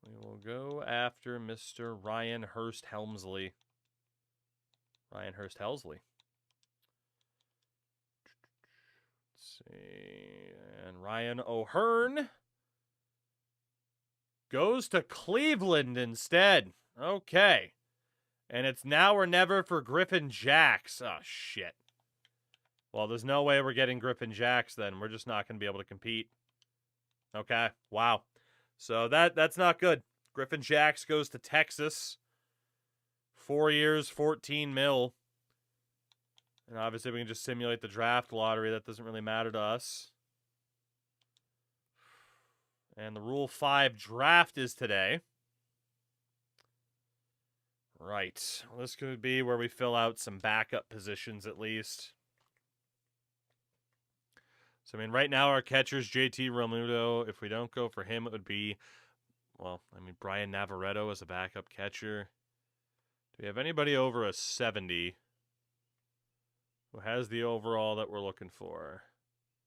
We will go after Mr. Ryan Hurst Helmsley. Ryan Hurst Helsley. Let's see. And Ryan O'Hearn goes to Cleveland instead. Okay. And it's now or never for Griffin Jacks. Oh, shit. Well, there's no way we're getting Griffin Jacks then. We're just not going to be able to compete. Okay, wow. So that's not good. Griffin Jacks goes to Texas. 4 years, 14 mil. And obviously we can just simulate the draft lottery. That doesn't really matter to us. And the Rule 5 draft is today. Right. Well, this could be where we fill out some backup positions at least. So, I mean, right now our catcher's JT Realmuto. If we don't go for him, it would be, well, I mean, Brian Navarretto as a backup catcher. Do we have anybody over a 70 who has the overall that we're looking for?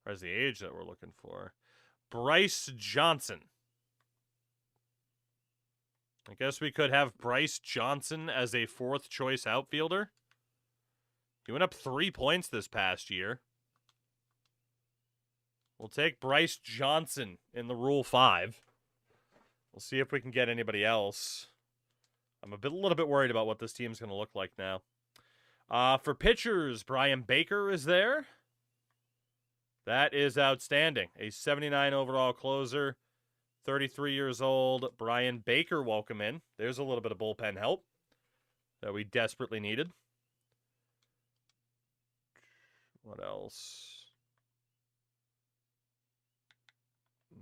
Or has the age that we're looking for? Bryce Johnson. I guess we could have Bryce Johnson as a fourth choice outfielder. He went up 3 points this past year. We'll take Bryce Johnson in the Rule 5. We'll see if we can get anybody else. I'm a little bit worried about what this team's going to look like now. For pitchers, Brian Baker is there. That is outstanding. A 79 overall closer, 33 years old. Brian Baker, welcome in. There's a little bit of bullpen help that we desperately needed. What else?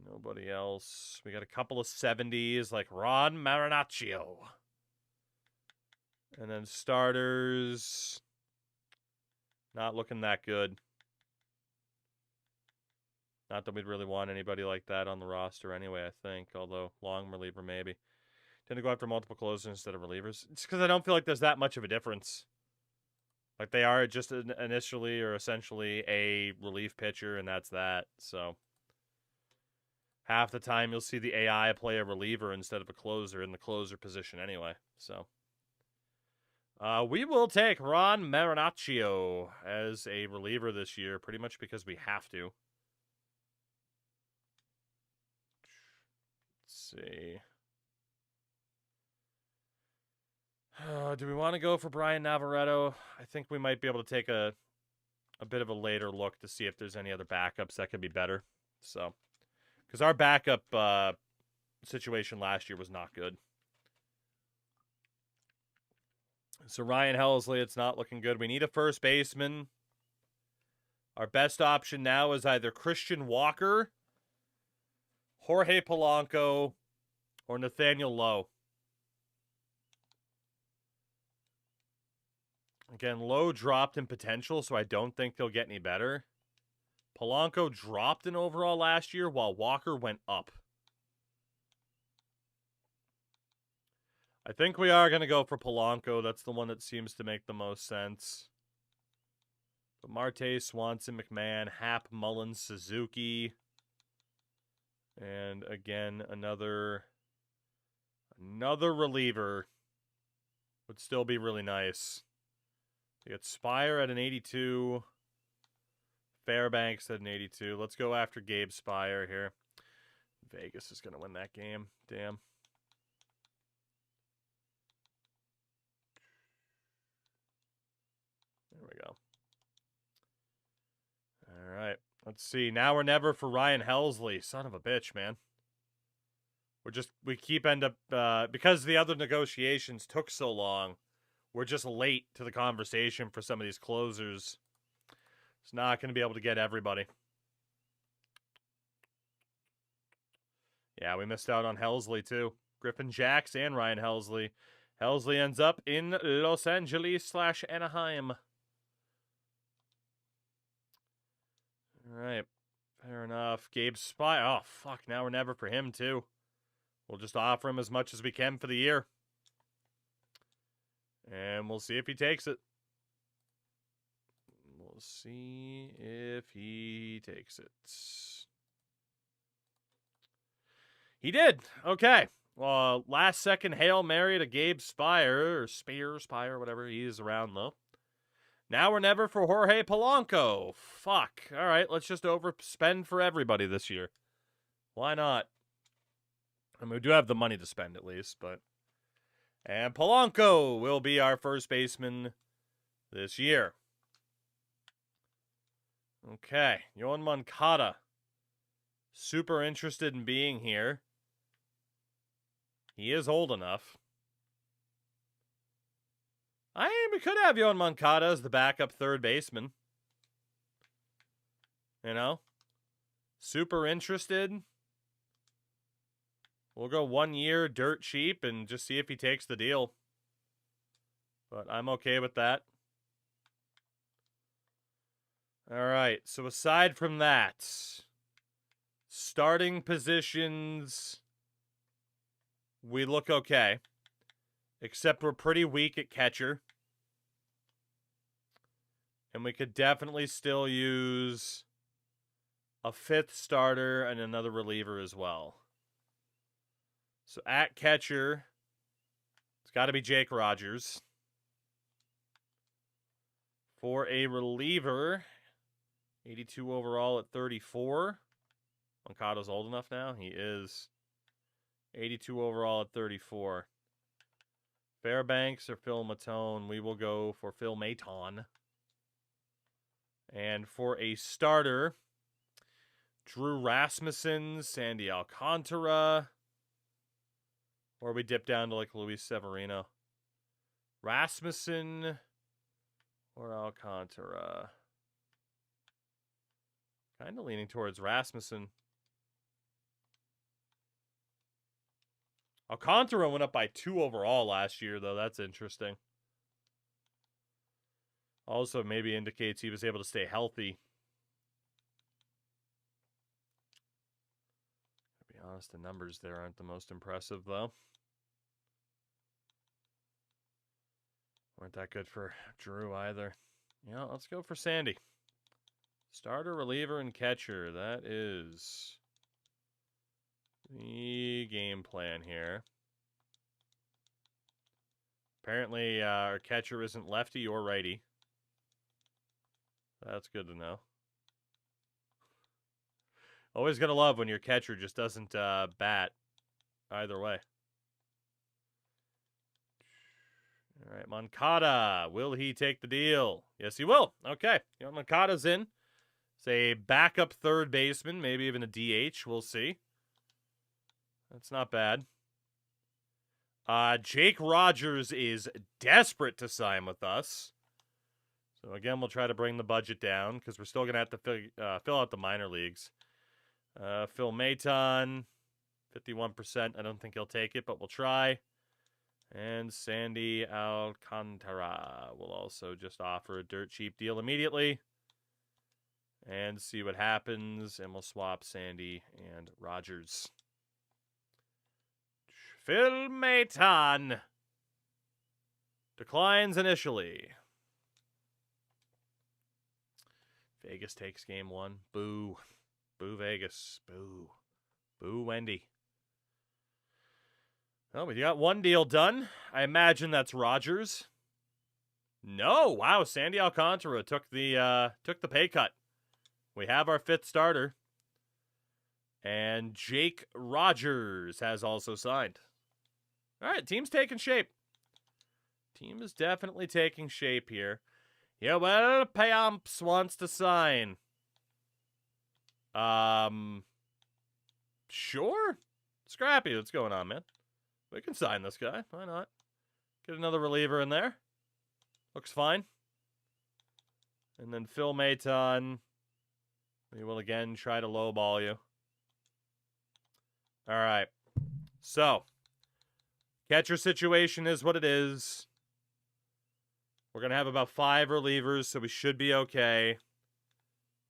Nobody else. We got a couple of 70s like Ron Marinaccio. And then starters, not looking that good. Not that we'd really want anybody like that on the roster anyway, I think. Although, long reliever maybe. Tend to go after multiple closers instead of relievers. It's because I don't feel like there's that much of a difference. Like they are just initially or essentially a relief pitcher, and that's that. So, half the time you'll see the AI play a reliever instead of a closer in the closer position anyway. So, we will take Ron Marinaccio as a reliever this year, pretty much because we have to. Let's see. Do we want to go for Brian Navarretto? I think we might be able to take a bit of a later look to see if there's any other backups that could be better. So, because our backup situation last year was not good. So Ryan Helsley, it's not looking good. We need a first baseman. Our best option now is either Christian Walker, Jorge Polanco, or Nathaniel Lowe. Again, Lowe dropped in potential, so I don't think he'll get any better. Polanco dropped in overall last year, while Walker went up. I think we are going to go for Polanco. That's the one that seems to make the most sense. But Marte, Swanson, McMahon, Happ, Mullins, Suzuki. And again, another reliever would still be really nice. You got Spire at an 82. Fairbanks at an 82. Let's go after Gabe Spire here. Vegas is going to win that game. Damn. There we go. All right. Let's see. Now or never for Ryan Helsley. Son of a bitch, man. We keep end up, because the other negotiations took so long, we're just late to the conversation for some of these closers. It's not going to be able to get everybody. Yeah, we missed out on Helsley too. Griffin Jacks and Ryan Helsley. Helsley ends up in Los Angeles/Anaheim. All right. Fair enough. Gabe Spy. Oh, fuck. Now or never for him, too. We'll just offer him as much as we can for the year. And we'll see if he takes it. We'll see if he takes it. He did. Okay. Well, last second Hail Mary to Gabe Spire, or Spire, whatever he is around, though. Now or never for Jorge Polanco. Fuck. All right, let's just overspend for everybody this year. Why not? I mean, we do have the money to spend at least, but And Polanco will be our first baseman this year. Okay, Yoan Moncada. Super interested in being here. He is old enough. We could have Yoan Moncada as the backup third baseman. You know? Super interested. We'll go 1 year dirt cheap and just see if he takes the deal. But I'm okay with that. All right, so aside from that, starting positions, we look okay. Except we're pretty weak at catcher. And we could definitely still use a fifth starter and another reliever as well. So at catcher, it's got to be Jake Rogers. For a reliever, 82 overall at 34. Moncada's old enough now. He is 82 overall at 34. Fairbanks or Phil Matone. We will go for Phil Maton. And for a starter, Drew Rasmussen, Sandy Alcantara. Or we dip down to like Luis Severino. Rasmussen or Alcantara. Kind of leaning towards Rasmussen. Alcantara went up by 2 overall last year, though. That's interesting. Also, maybe indicates he was able to stay healthy. To be honest, the numbers there aren't the most impressive, though. Weren't that good for Drew either. Yeah, let's go for Sandy. Starter, reliever, and catcher. That is the game plan here. Apparently, our catcher isn't lefty or righty. That's good to know. Always gonna love when your catcher just doesn't bat either way. All right, Moncada. Will he take the deal? Yes, he will. Okay, Moncada's in. It's a backup third baseman, maybe even a DH. We'll see. That's not bad. Jake Rogers is desperate to sign with us. So again, we'll try to bring the budget down because we're still going to have to fill out the minor leagues. Phil Maton, 51%. I don't think he'll take it, but we'll try. And Sandy Alcantara will also just offer a dirt cheap deal immediately. And see what happens. And we'll swap Sandy and Rogers. Phil Maton declines initially. Vegas takes game 1. Boo. Boo Vegas. Boo. Boo Wendy. Well, we got one deal done. I imagine that's Rogers. No. Wow, Sandy Alcantara took the pay cut. We have our fifth starter. And Jake Rogers has also signed. All right, team's taking shape. Team is definitely taking shape here. Yeah, well, Payamps wants to sign. Sure. Scrappy, what's going on, man? We can sign this guy. Why not? Get another reliever in there. Looks fine. And then Phil Maton. We will again try to lowball you. All right. So, catcher situation is what it is. We're going to have about 5 relievers, so we should be okay.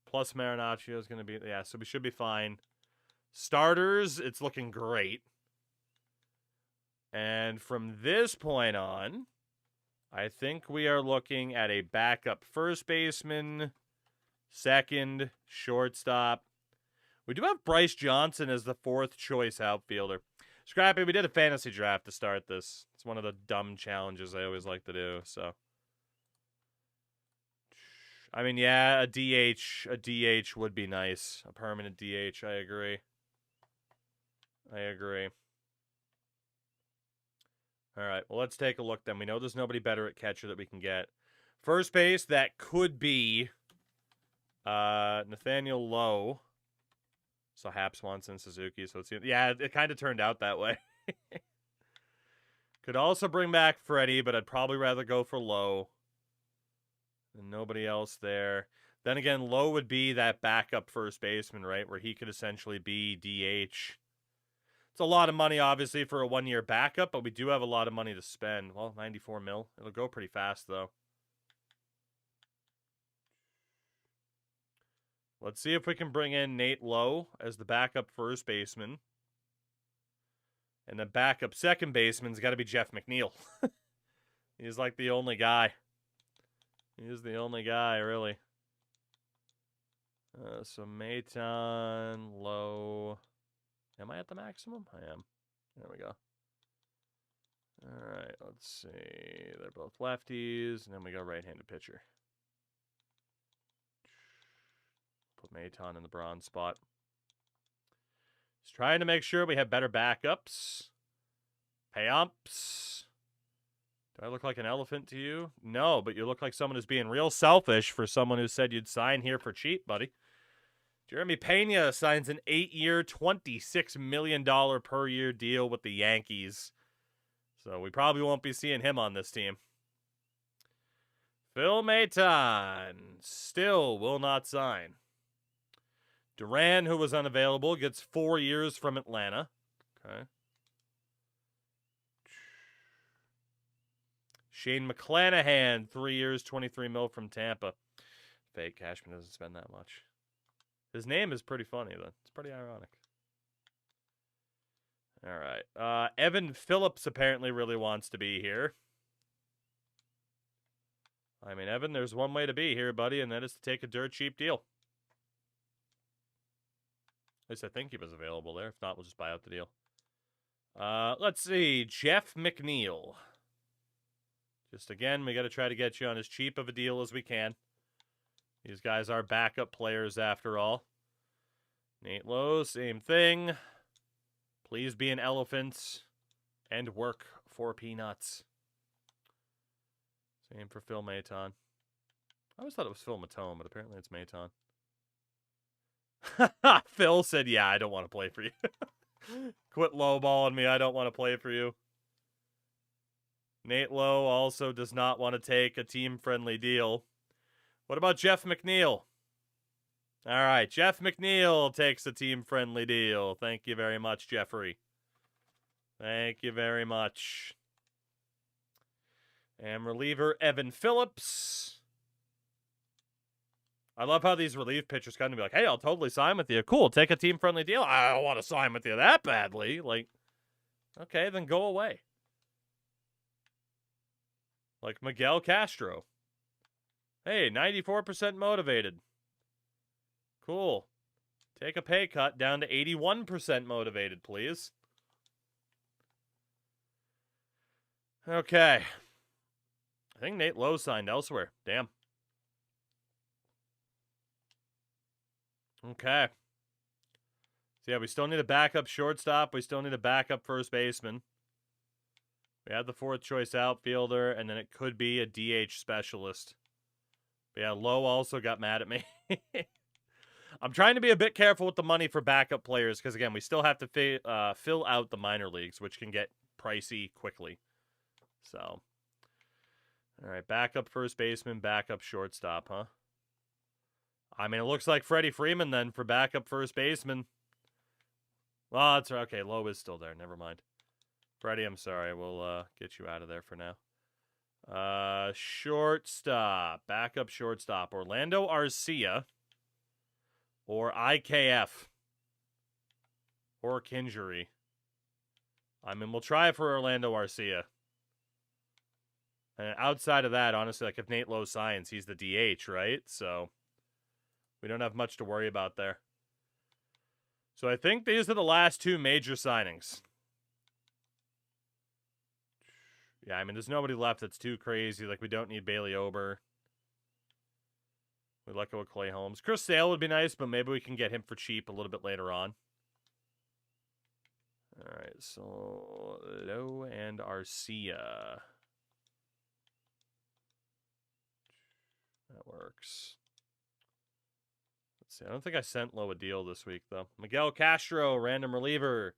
Plus Marinaccio is going to be, yeah, so we should be fine. Starters, it's looking great. And from this point on, I think we are looking at a backup first baseman, second, shortstop. We do have Bryce Johnson as the 4th choice outfielder. Scrappy, we did a fantasy draft to start this. It's one of the dumb challenges I always like to do, so. I mean, yeah, a DH would be nice. A permanent DH, I agree. All right, well, let's take a look then. We know there's nobody better at catcher that we can get. First base, that could be Nathaniel Lowe. So Happ, Swanson, Suzuki. So it's, yeah, it kind of turned out that way. Could also bring back Freddie, but I'd probably rather go for Lowe. And nobody else there. Then again, Lowe would be that backup first baseman, right? Where he could essentially be DH. It's a lot of money, obviously, for a one-year backup, but we do have a lot of money to spend. Well, 94 mil. It'll go pretty fast, though. Let's see if we can bring in Nate Lowe as the backup first baseman. And the backup second baseman's got to be Jeff McNeil. He's like the only guy. He's the only guy, really. So Maton, Lowe. Am I at the maximum? I am. There we go. All right, let's see. They're both lefties, and then we go right-handed pitcher. Put Maton in the bronze spot. Just trying to make sure we have better backups. Pay-umps. Do I look like an elephant to you? No, but you look like someone who's being real selfish for someone who said you'd sign here for cheap, buddy. Jeremy Pena signs an 8-year, $26 million per year deal with the Yankees. So we probably won't be seeing him on this team. Phil Maton still will not sign. Duran, who was unavailable, gets 4 years from Atlanta. Okay. Shane McClanahan, 3 years, 23 mil from Tampa. Fake. Cashman doesn't spend that much. His name is pretty funny, though. It's pretty ironic. All right. Evan Phillips apparently really wants to be here. I mean, Evan, there's one way to be here, buddy, and that is to take a dirt cheap deal. At least I think he was available there. If not, we'll just buy out the deal. Let's see. Jeff McNeil. Just again, we got to try to get you on as cheap of a deal as we can. These guys are backup players after all. Nate Lowe, same thing. Please be an elephant and work for peanuts. Same for Phil Maton. I always thought it was Phil Matone, but apparently it's Maton. Phil said, yeah, I don't want to play for you. Quit lowballing me. I don't want to play for you. Nate Lowe also does not want to take a team-friendly deal. What about Jeff McNeil? All right, Jeff McNeil takes a team-friendly deal. Thank you very much, Jeffrey. Thank you very much. And reliever Evan Phillips. I love how these relief pitchers kind of be like, hey, I'll totally sign with you. Cool, take a team-friendly deal. I don't want to sign with you that badly. Like, okay, then go away. Like Miguel Castro. Hey, 94% motivated. Cool. Take a pay cut down to 81% motivated, please. Okay. I think Nate Lowe signed elsewhere. Damn. Okay. So yeah, we still need a backup shortstop. We still need a backup first baseman. We have the fourth choice outfielder, and then it could be a DH specialist. But yeah, Lowe also got mad at me. I'm trying to be a bit careful with the money for backup players because, again, we still have to fill out the minor leagues, which can get pricey quickly. So, all right, backup first baseman, backup shortstop, huh? I mean, it looks like Freddie Freeman then for backup first baseman. Well, that's okay. Lowe is still there. Never mind. Freddie, I'm sorry. We'll get you out of there for now. Shortstop. Backup shortstop. Orlando Arcia. Or IKF. Or Kingery. I mean, we'll try for Orlando Arcia. And outside of that, honestly, like if Nate Lowe signs, he's the DH, right? So we don't have much to worry about there. So I think these are the last two major signings. Yeah, I mean, there's nobody left that's too crazy. Like, we don't need Bailey Ober. We let go of Clay Holmes. Chris Sale would be nice, but maybe we can get him for cheap a little bit later on. All right, so Lowe and Arcia. That works. Let's see. I don't think I sent Lowe a deal this week, though. Miguel Castro, random reliever,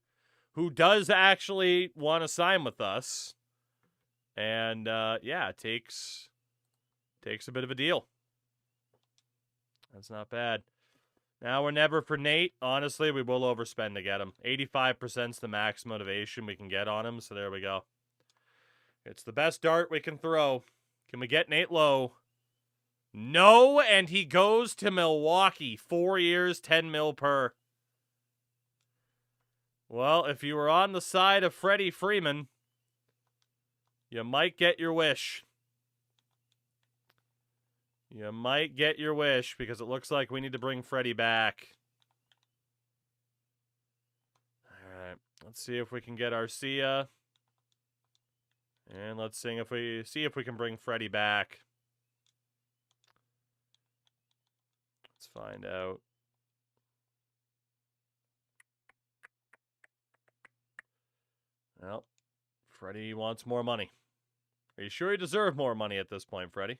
who does actually want to sign with us. And, yeah, takes a bit of a deal. That's not bad. Now we're never for Nate. Honestly, we will overspend to get him. 85% is the max motivation we can get on him, so there we go. It's the best dart we can throw. Can we get Nate Lowe? No, and he goes to Milwaukee. 4 years, $10 million per. Well, if you were on the side of Freddie Freeman, you might get your wish. You might get your wish, because it looks like we need to bring Freddie back. All right, let's see if we can get Arcia. And let's see if we can bring Freddie back. Let's find out. Well, Freddie wants more money. Are you sure you deserve more money at this point, Freddie?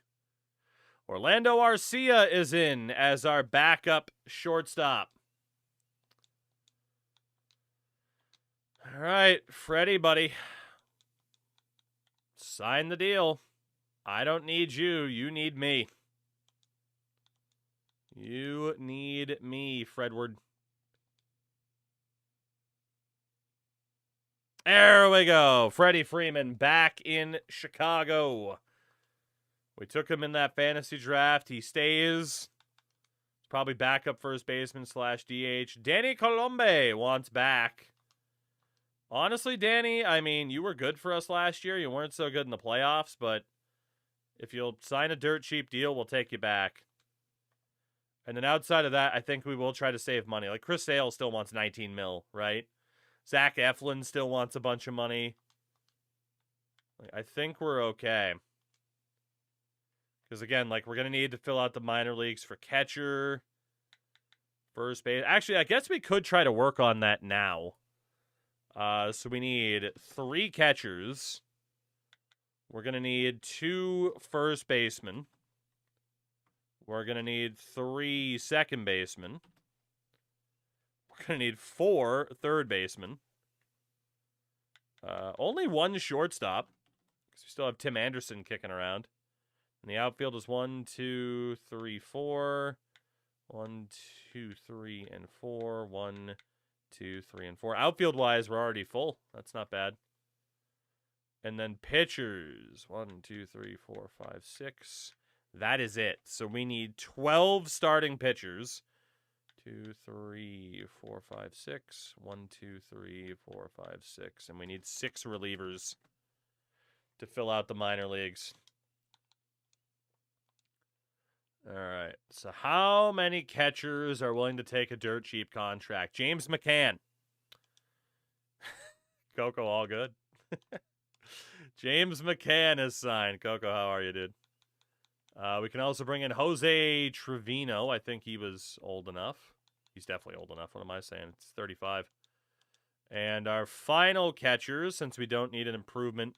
Orlando Arcia is in as our backup shortstop. All right, Freddie, buddy. Sign the deal. I don't need you. You need me. You need me, Fredward. There we go. Freddie Freeman back in Chicago. We took him in that fantasy draft. He stays. Probably backup first baseman / DH. Danny Colombe wants back. Honestly, Danny, I mean, you were good for us last year. You weren't so good in the playoffs, but if you'll sign a dirt cheap deal, we'll take you back. And then outside of that, I think we will try to save money. Like, Chris Sale still wants 19 mil, right? Zach Eflin still wants a bunch of money. I think we're okay. Because, again, like, we're going to need to fill out the minor leagues for catcher, first base. Actually, I guess we could try to work on that now. So we need 3 catchers. We're going to need 2 first basemen. We're going to need 3 second basemen. We're going to need 4 third basemen. Only 1 shortstop. Because we still have Tim Anderson kicking around. And the outfield is 1, 2, 3, 4. 1, 2, 3, and 4. 1, 2, 3, and 4. Outfield-wise, we're already full. That's not bad. And then pitchers. 1, 2, 3, 4, 5, 6. That is it. So we need 12 starting pitchers. 2, 3, 4, 5, 6. 1, 2, 3, 4, 5, 6. And we need 6 relievers to fill out the minor leagues. All right. So how many catchers are willing to take a dirt cheap contract? James McCann. Coco, all good? James McCann is signed. Coco, how are you, dude? We can also bring in Jose Trevino. I think he was old enough. He's definitely old enough. What am I saying? It's 35. And our final catchers, since we don't need an improvement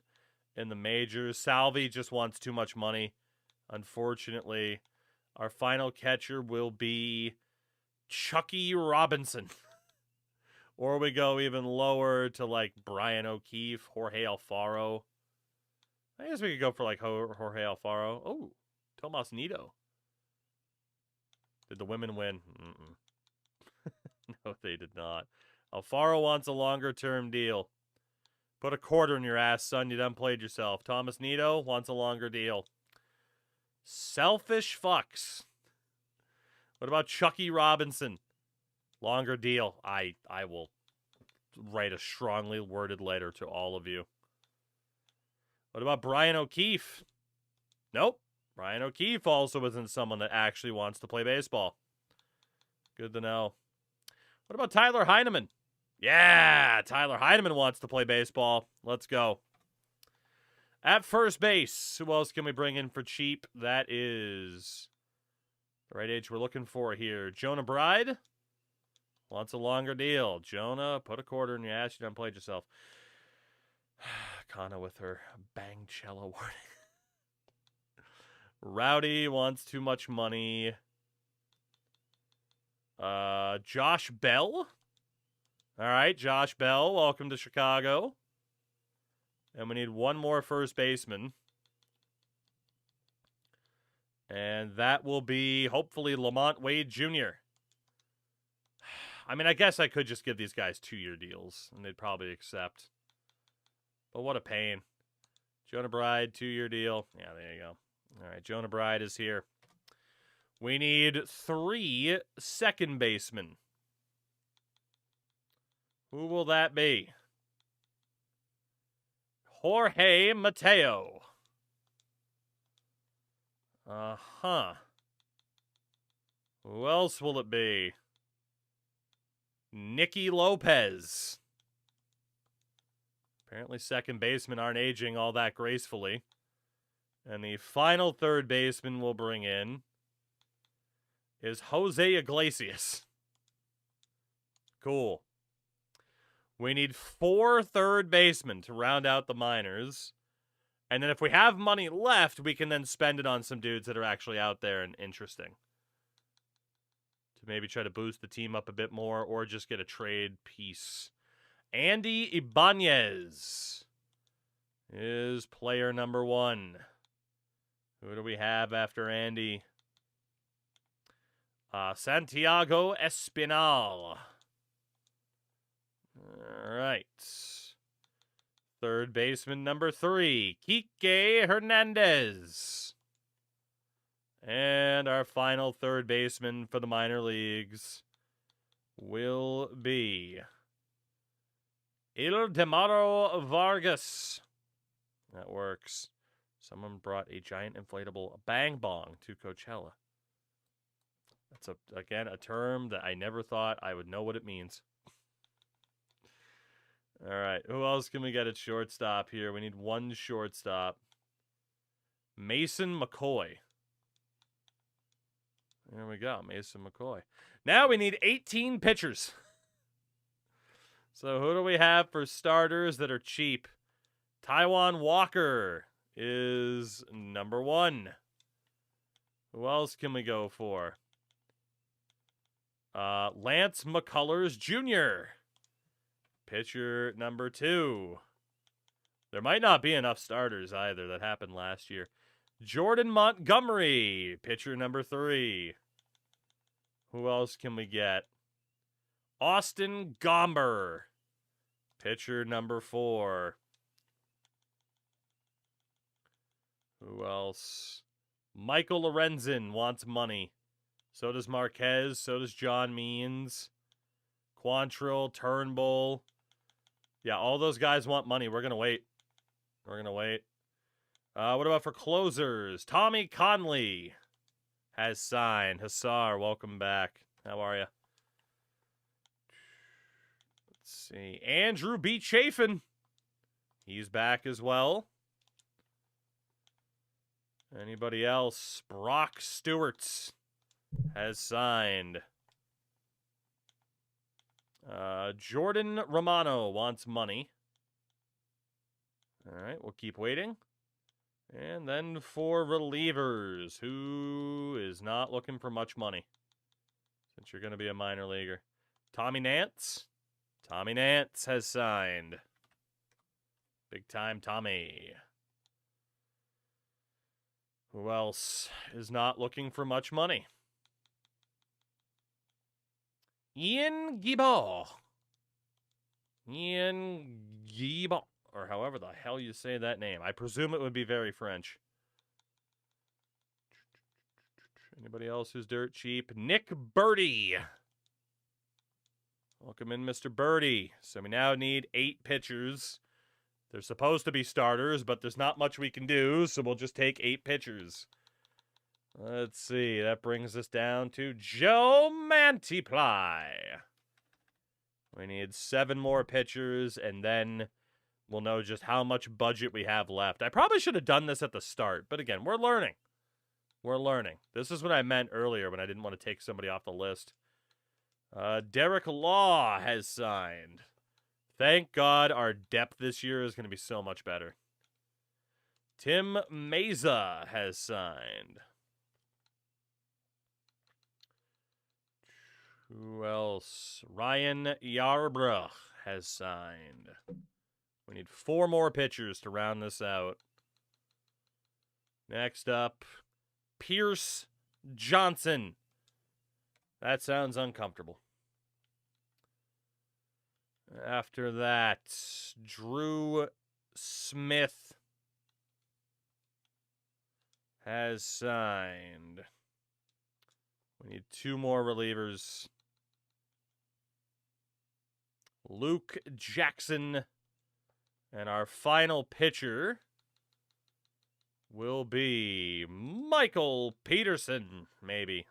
in the majors, Salvi just wants too much money, unfortunately. Our final catcher will be Chucky Robinson. Or we go even lower to, like, Brian O'Keefe, Jorge Alfaro. I guess we could go for, like, Jorge Alfaro. Oh, Tomas Nido. Did the women win? No, they did not. Alfaro wants a longer-term deal. Put a quarter in your ass, son. You done played yourself. Thomas Nido wants a longer deal. Selfish fucks. What about Chucky Robinson? Longer deal. I will write a strongly worded letter to all of you. What about Brian O'Keefe? Nope. Brian O'Keefe also isn't someone that actually wants to play baseball. Good to know. What about Tyler Heineman? Yeah, Tyler Heineman wants to play baseball. Let's go. At first base, who else can we bring in for cheap? That is the right age we're looking for here. Jonah Bride. wants a longer deal. Jonah, put a quarter in your ass. You done played yourself. Kana with her bang cello warning. Rowdy wants too much money. Josh Bell. All right, Josh Bell, welcome to Chicago. And we need one more first baseman. And that will be, hopefully, Lamont Wade Jr. I mean, I guess I could just give these guys 2-year deals, and they'd probably accept. But what a pain. Jonah Bride, 2-year deal. Yeah, there you go. All right, Jonah Bride is here. We need 3 second basemen. Who will that be? Jorge Mateo. Uh-huh. Who else will it be? Nicky Lopez. Apparently second basemen aren't aging all that gracefully. And the final third baseman we'll bring in is Jose Iglesias. Cool. We need 4 third basemen to round out the minors. And then if we have money left, we can then spend it on some dudes that are actually out there and interesting. To maybe try to boost the team up a bit more or just get a trade piece. Andy Ibanez is player number 1. Who do we have after Andy? Santiago Espinal. All right. Third baseman number 3, Kike Hernandez. And our final third baseman for the minor leagues will be Ildemaro Vargas. That works. Someone brought a giant inflatable bang bong to Coachella. That's, again, a term that I never thought I would know what it means. All right, who else can we get at shortstop here? We need 1 shortstop. Mason McCoy. There we go, Mason McCoy. Now we need 18 pitchers. So who do we have for starters that are cheap? Taijuan Walker is number 1. Who else can we go for? Lance McCullers Jr., pitcher number 2. There might not be enough starters either. That happened last year. Jordan Montgomery, pitcher number 3. Who else can we get? Austin Gomber, pitcher number 4. Who else? Michael Lorenzen wants money. So does Marquez. So does John Means. Quantrill, Turnbull. Yeah, all those guys want money. We're going to wait. We're going to wait. What about for closers? Tommy Conley has signed. Hassar, welcome back. How are you? Let's see. Andrew B. Chafin. He's back as well. Anybody else? Brock Stewart has signed. Jordan Romano wants money. All right, we'll keep waiting. And then for relievers, who is not looking for much money, since you're going to be a minor leaguer. Tommy Nance. Tommy Nance has signed. Big time Tommy. Who else is not looking for much money? Ian Guibault. Ian Guibault, or however the hell you say that name. I presume it would be very French. Anybody else who's dirt cheap? Nick Birdie. Welcome in, Mr. Birdie. So we now need 8 pitchers. They're supposed to be starters, but there's not much we can do, so we'll just take 8 pitchers. Let's see. That brings us down to Joe Mantiply. We need 7 more pitchers, and then we'll know just how much budget we have left. I probably should have done this at the start, but again, we're learning. We're learning. This is what I meant earlier when I didn't want to take somebody off the list. Derek Law has signed. Thank God our depth this year is going to be so much better. Tim Meza has signed. Who else? Ryan Yarbrough has signed. We need 4 more pitchers to round this out. Next up, Pierce Johnson. That sounds uncomfortable. After that, Drew Smith has signed. We need 2 more relievers. Luke Jackson. And our final pitcher will be Michael Peterson, maybe.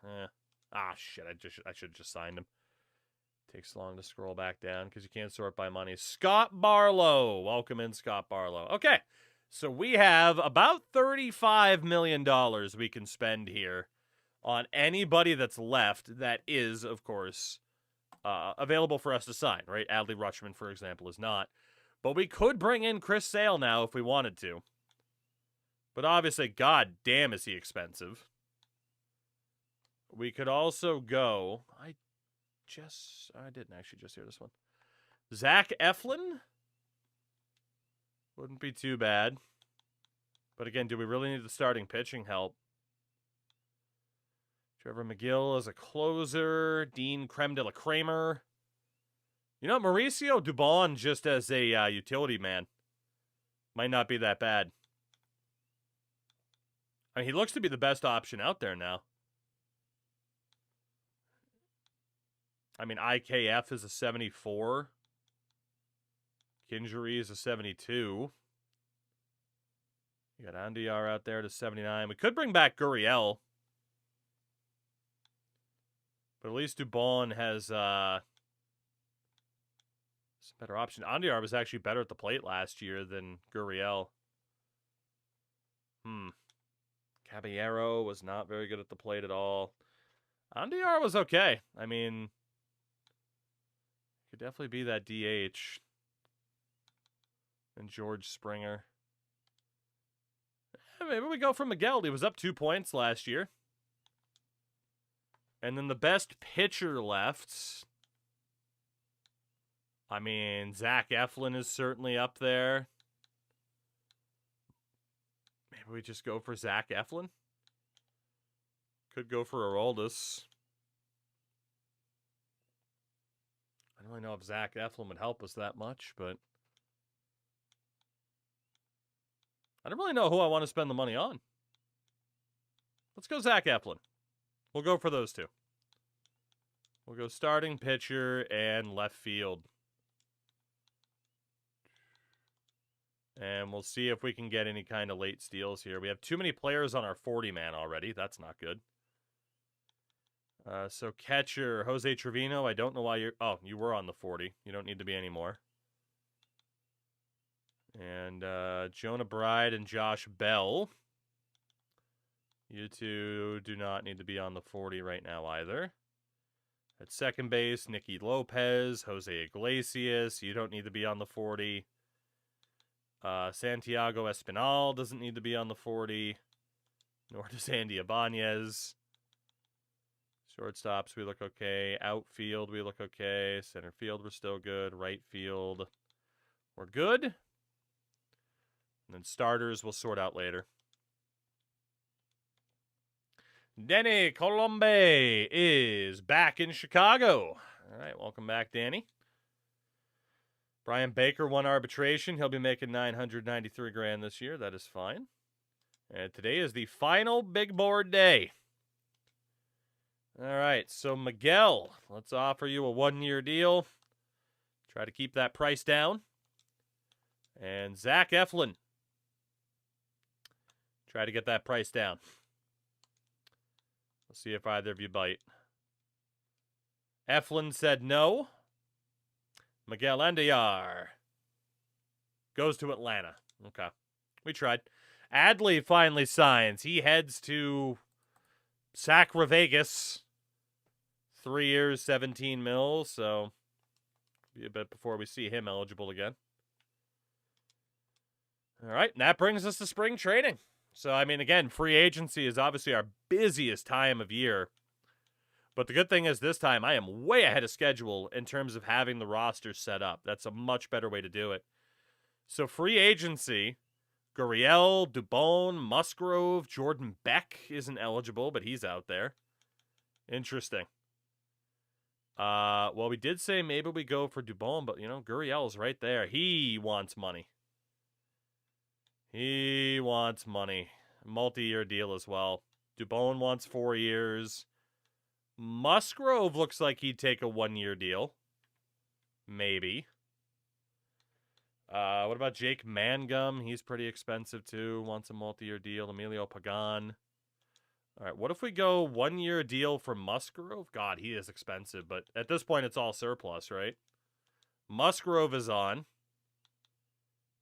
Shit, I should have just signed him. Takes long to scroll back down because you can't sort by money. Scott Barlow. Welcome in, Scott Barlow. Okay, so we have about $35 million we can spend here on anybody that's left that is, of course, available for us to sign, right? Adley Rutschman, for example, is not. But we could bring in Chris Sale now if we wanted to. But obviously, god damn is he expensive. We could also go... I didn't actually just hear this one. Zach Eflin? Wouldn't be too bad. But again, do we really need the starting pitching help? Trevor McGill as a closer. Dean Creme de la Kramer. You know, Mauricio Dubon just as a utility man might not be that bad. I mean, he looks to be the best option out there now. I mean, IKF is a 74. Kingery is a 72. You got Andiar out there to 79. We could bring back Gurriel. But at least Dubon has some better option. Andiar was actually better at the plate last year than Gurriel. Caballero was not very good at the plate at all. Andiar was okay. I mean, could definitely be that DH. And George Springer. Maybe we go for Miguel. He was up 2 points last year. And then the best pitcher left. I mean, Zach Eflin is certainly up there. Maybe we just go for Zach Eflin. Could go for Aroldis. I don't really know if Zach Eflin would help us that much, but I don't really know who I want to spend the money on. Let's go Zach Eflin. We'll go for those two. We'll go starting pitcher and left field. And we'll see if we can get any kind of late steals here. We have too many players on our 40-man already. That's not good. So catcher, Jose Trevino. I don't know why you're... Oh, you were on the 40. You don't need to be anymore. And Jonah Bride and Josh Bell. You two do not need to be on the 40 right now either. At second base, Nicky Lopez, Jose Iglesias. You don't need to be on the 40. Santiago Espinal doesn't need to be on the 40. Nor does Andy Ibanez. Shortstops, we look okay. Outfield, we look okay. Center field, we're still good. Right field, we're good. And then starters, we'll sort out later. Danny Colombe is back in Chicago. All right, welcome back, Danny. Brian Baker won arbitration. He'll be making $993,000 this year. That is fine. And today is the final big board day. All right, so Miguel, let's offer you a 1-year deal. Try to keep that price down. And Zach Eflin. Try to get that price down. We'll see if either of you bite. Eflin said no. Miguel Andiar goes to Atlanta. Okay. We tried. Adley finally signs. He heads to Sacra Vegas. 3 years, 17 mils, so be a bit before we see him eligible again. All right, and that brings us to spring training. So, I mean, again, free agency is obviously our busiest time of year. But the good thing is this time I am way ahead of schedule in terms of having the roster set up. That's a much better way to do it. So, free agency, Gurriel, Dubon, Musgrove, Jordan Beck isn't eligible, but he's out there. Interesting. Well, we did say maybe we go for Dubon, but, Gurriel's right there. He wants money. He wants money. Multi-year deal as well. Dubon wants 4 years. Musgrove looks like he'd take a 1-year deal. Maybe. What about Jake Mangum? He's pretty expensive too. Wants a multi-year deal. Emilio Pagan. All right, what if we go 1-year deal for Musgrove? God, he is expensive, but at this point it's all surplus, right? Musgrove is on.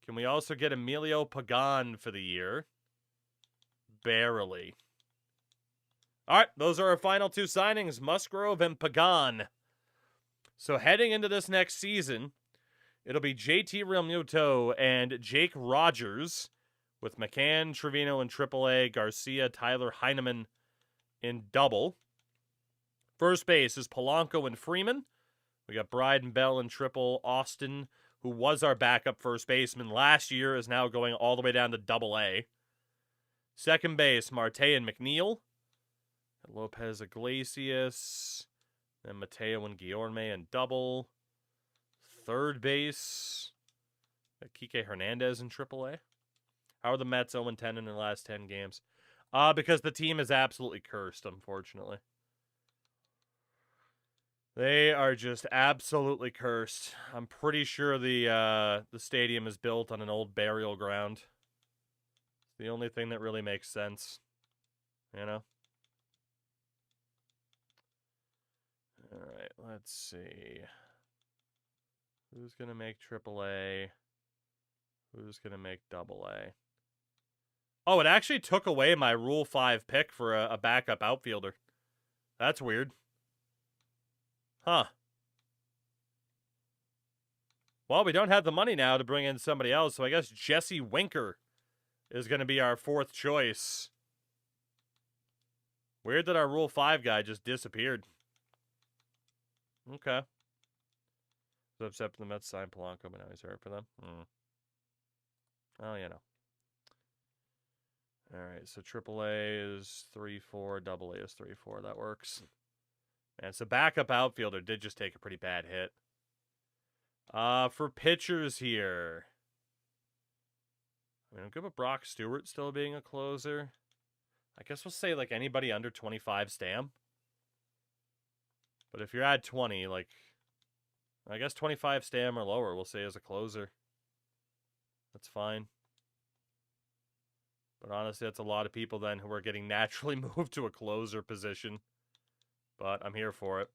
Can we also get Emilio Pagan for the year? Barely. All right, those are our final 2 signings, Musgrove and Pagan. So heading into this next season, it'll be JT Realmuto and Jake Rogers with McCann, Trevino in AAA, Garcia, Tyler Heineman in double. First base is Polanco and Freeman. We got Bryden Bell in triple. Austin, who was our backup first baseman last year, is now going all the way down to AA. Second base, Marte and McNeil. Lopez Iglesias. Then Mateo and Guillorme in double. Third base, Kike Hernandez in AAA. How are the Mets 0-10 in their last 10 games? Because the team is absolutely cursed, unfortunately. They are just absolutely cursed. I'm pretty sure the stadium is built on an old burial ground. It's the only thing that really makes sense, you know? All right, let's see. Who's going to make AAA? Who's going to make AA? Oh, it actually took away my Rule 5 pick for a backup outfielder. That's weird. Huh. Well, we don't have the money now to bring in somebody else, so I guess Jesse Winker is going to be our 4th choice. Weird that our Rule 5 guy just disappeared. Okay. Was upset the Mets signed Polanco, but now he's hurt for them. Oh, you know. All right, so AAA is 3-4, AA is 3-4. That works. And so backup outfielder did just take a pretty bad hit. For pitchers here, I mean, I'm good with Brock Stewart still being a closer. I guess we'll say like anybody under 25 Stam. But if you're at 20, like, I guess 25 Stam or lower, we'll say as a closer. That's fine. But honestly, that's a lot of people then who are getting naturally moved to a closer position. But I'm here for it.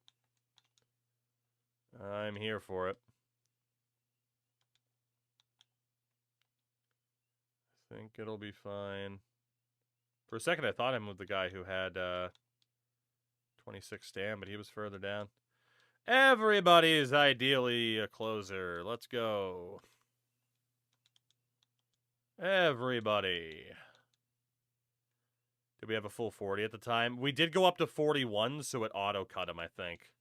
I'm here for it. I think it'll be fine. For a second, I thought I moved the guy who had 26 Stam, but he was further down. Everybody is ideally a closer. Let's go. Everybody. Did we have a full 40 at the time? We did go up to 41, so it auto-cut him, I think.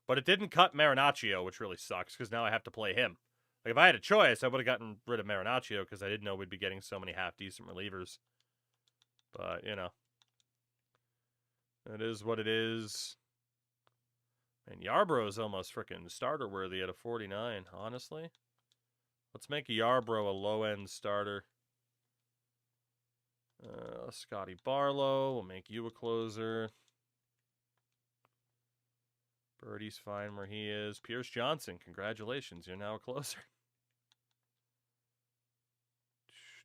But it didn't cut Marinaccio, which really sucks, because now I have to play him. Like, if I had a choice, I would have gotten rid of Marinaccio, because I didn't know we'd be getting so many half-decent relievers. But, you know. It is what it is. And Yarbrough's almost freaking starter-worthy at a 49, honestly. Let's make Yarbrough a low-end starter. Scotty Barlow, we'll make you a closer. Birdie's fine where he is. Pierce Johnson, congratulations, you're now a closer.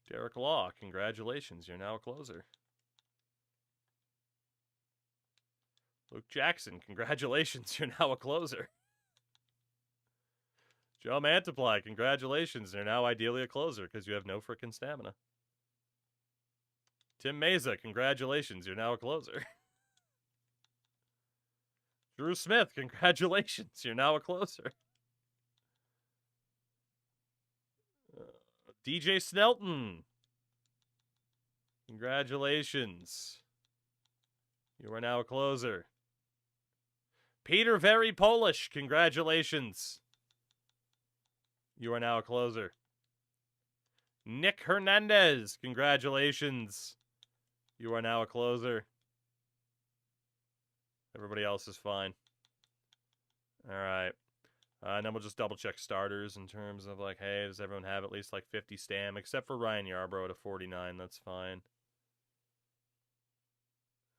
Derek Law, congratulations, you're now a closer. Luke Jackson, congratulations, you're now a closer. Joe Mantiply, congratulations, you're now ideally a closer because you have no frickin' stamina. Tim Meza, congratulations, you're now a closer. Drew Smith, congratulations. You're now a closer. DJ Snelton. Congratulations. You are now a closer. Peter Very Polish. Congratulations. You are now a closer. Nick Hernandez. Congratulations. You are now a closer. Everybody else is fine. All right. And then we'll just double check starters in terms of like, hey, does everyone have at least like 50 stam? Except for Ryan Yarbrough at a 49. That's fine.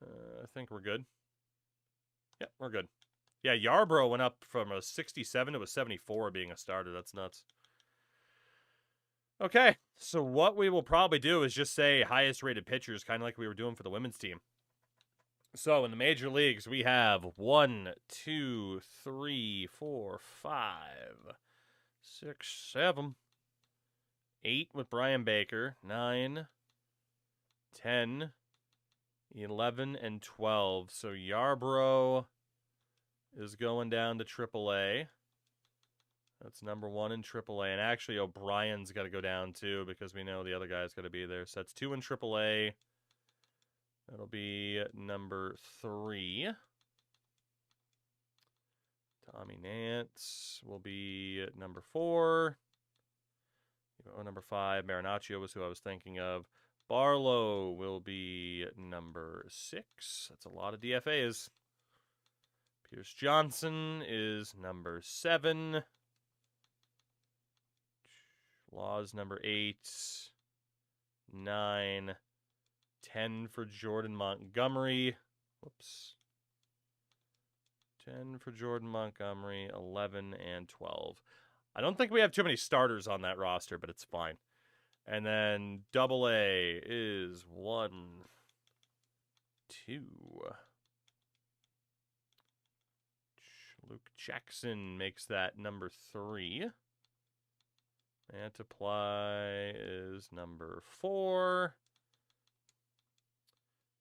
I think we're good. Yep, we're good. Yeah, Yarbrough went up from a 67 to a 74 being a starter. That's nuts. Okay, so what we will probably do is just say highest rated pitchers, kind of like we were doing for the women's team. So in the major leagues, we have 1, 2, 3, 4, 5, 6, 7, 8 with Brian Baker, 9, 10, 11, and 12. So Yarbrough is going down to AAA. That's number 1 in AAA. And actually, O'Brien's got to go down too because we know the other guy's got to be there. So that's 2 in AAA. That'll be number 3. Tommy Nance will be number 4. Number 5, Marinaccio was who I was thinking of. Barlow will be number 6. That's a lot of DFAs. Pierce Johnson is number 7. Laws number 8. 9. 10 for Jordan Montgomery. Whoops. 10 for Jordan Montgomery, 11 and 12. I don't think we have too many starters on that roster, but it's fine. And then AA is 1, 2. Luke Jackson makes that number 3. Mantiply is number 4.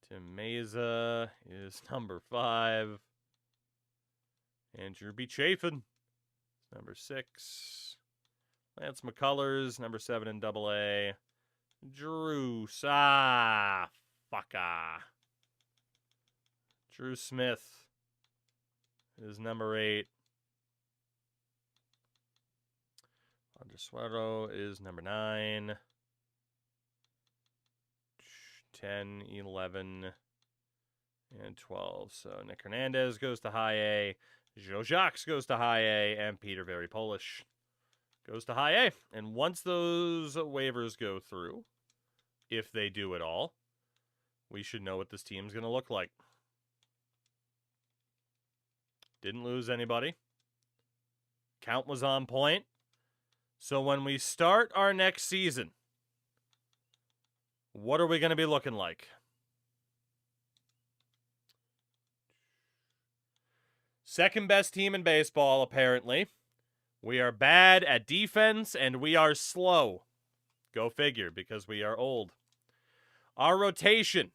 Tim Meza is number 5. Andrew B. Chafin, number 6. Lance McCullers, number 7 in AA. Drew Drew Smith is number 8. Andresuero is number 9. 10, 11, and 12. So Nick Hernandez goes to high A. Joe Jacques goes to high A. And Peter Very Polish goes to high A. And once those waivers go through, if they do at all, we should know what this team's going to look like. Didn't lose anybody. Count was on point. So when we start our next season, what are we going to be looking like? Second best team in baseball, apparently. We are bad at defense, and we are slow. Go figure, because we are old. Our rotation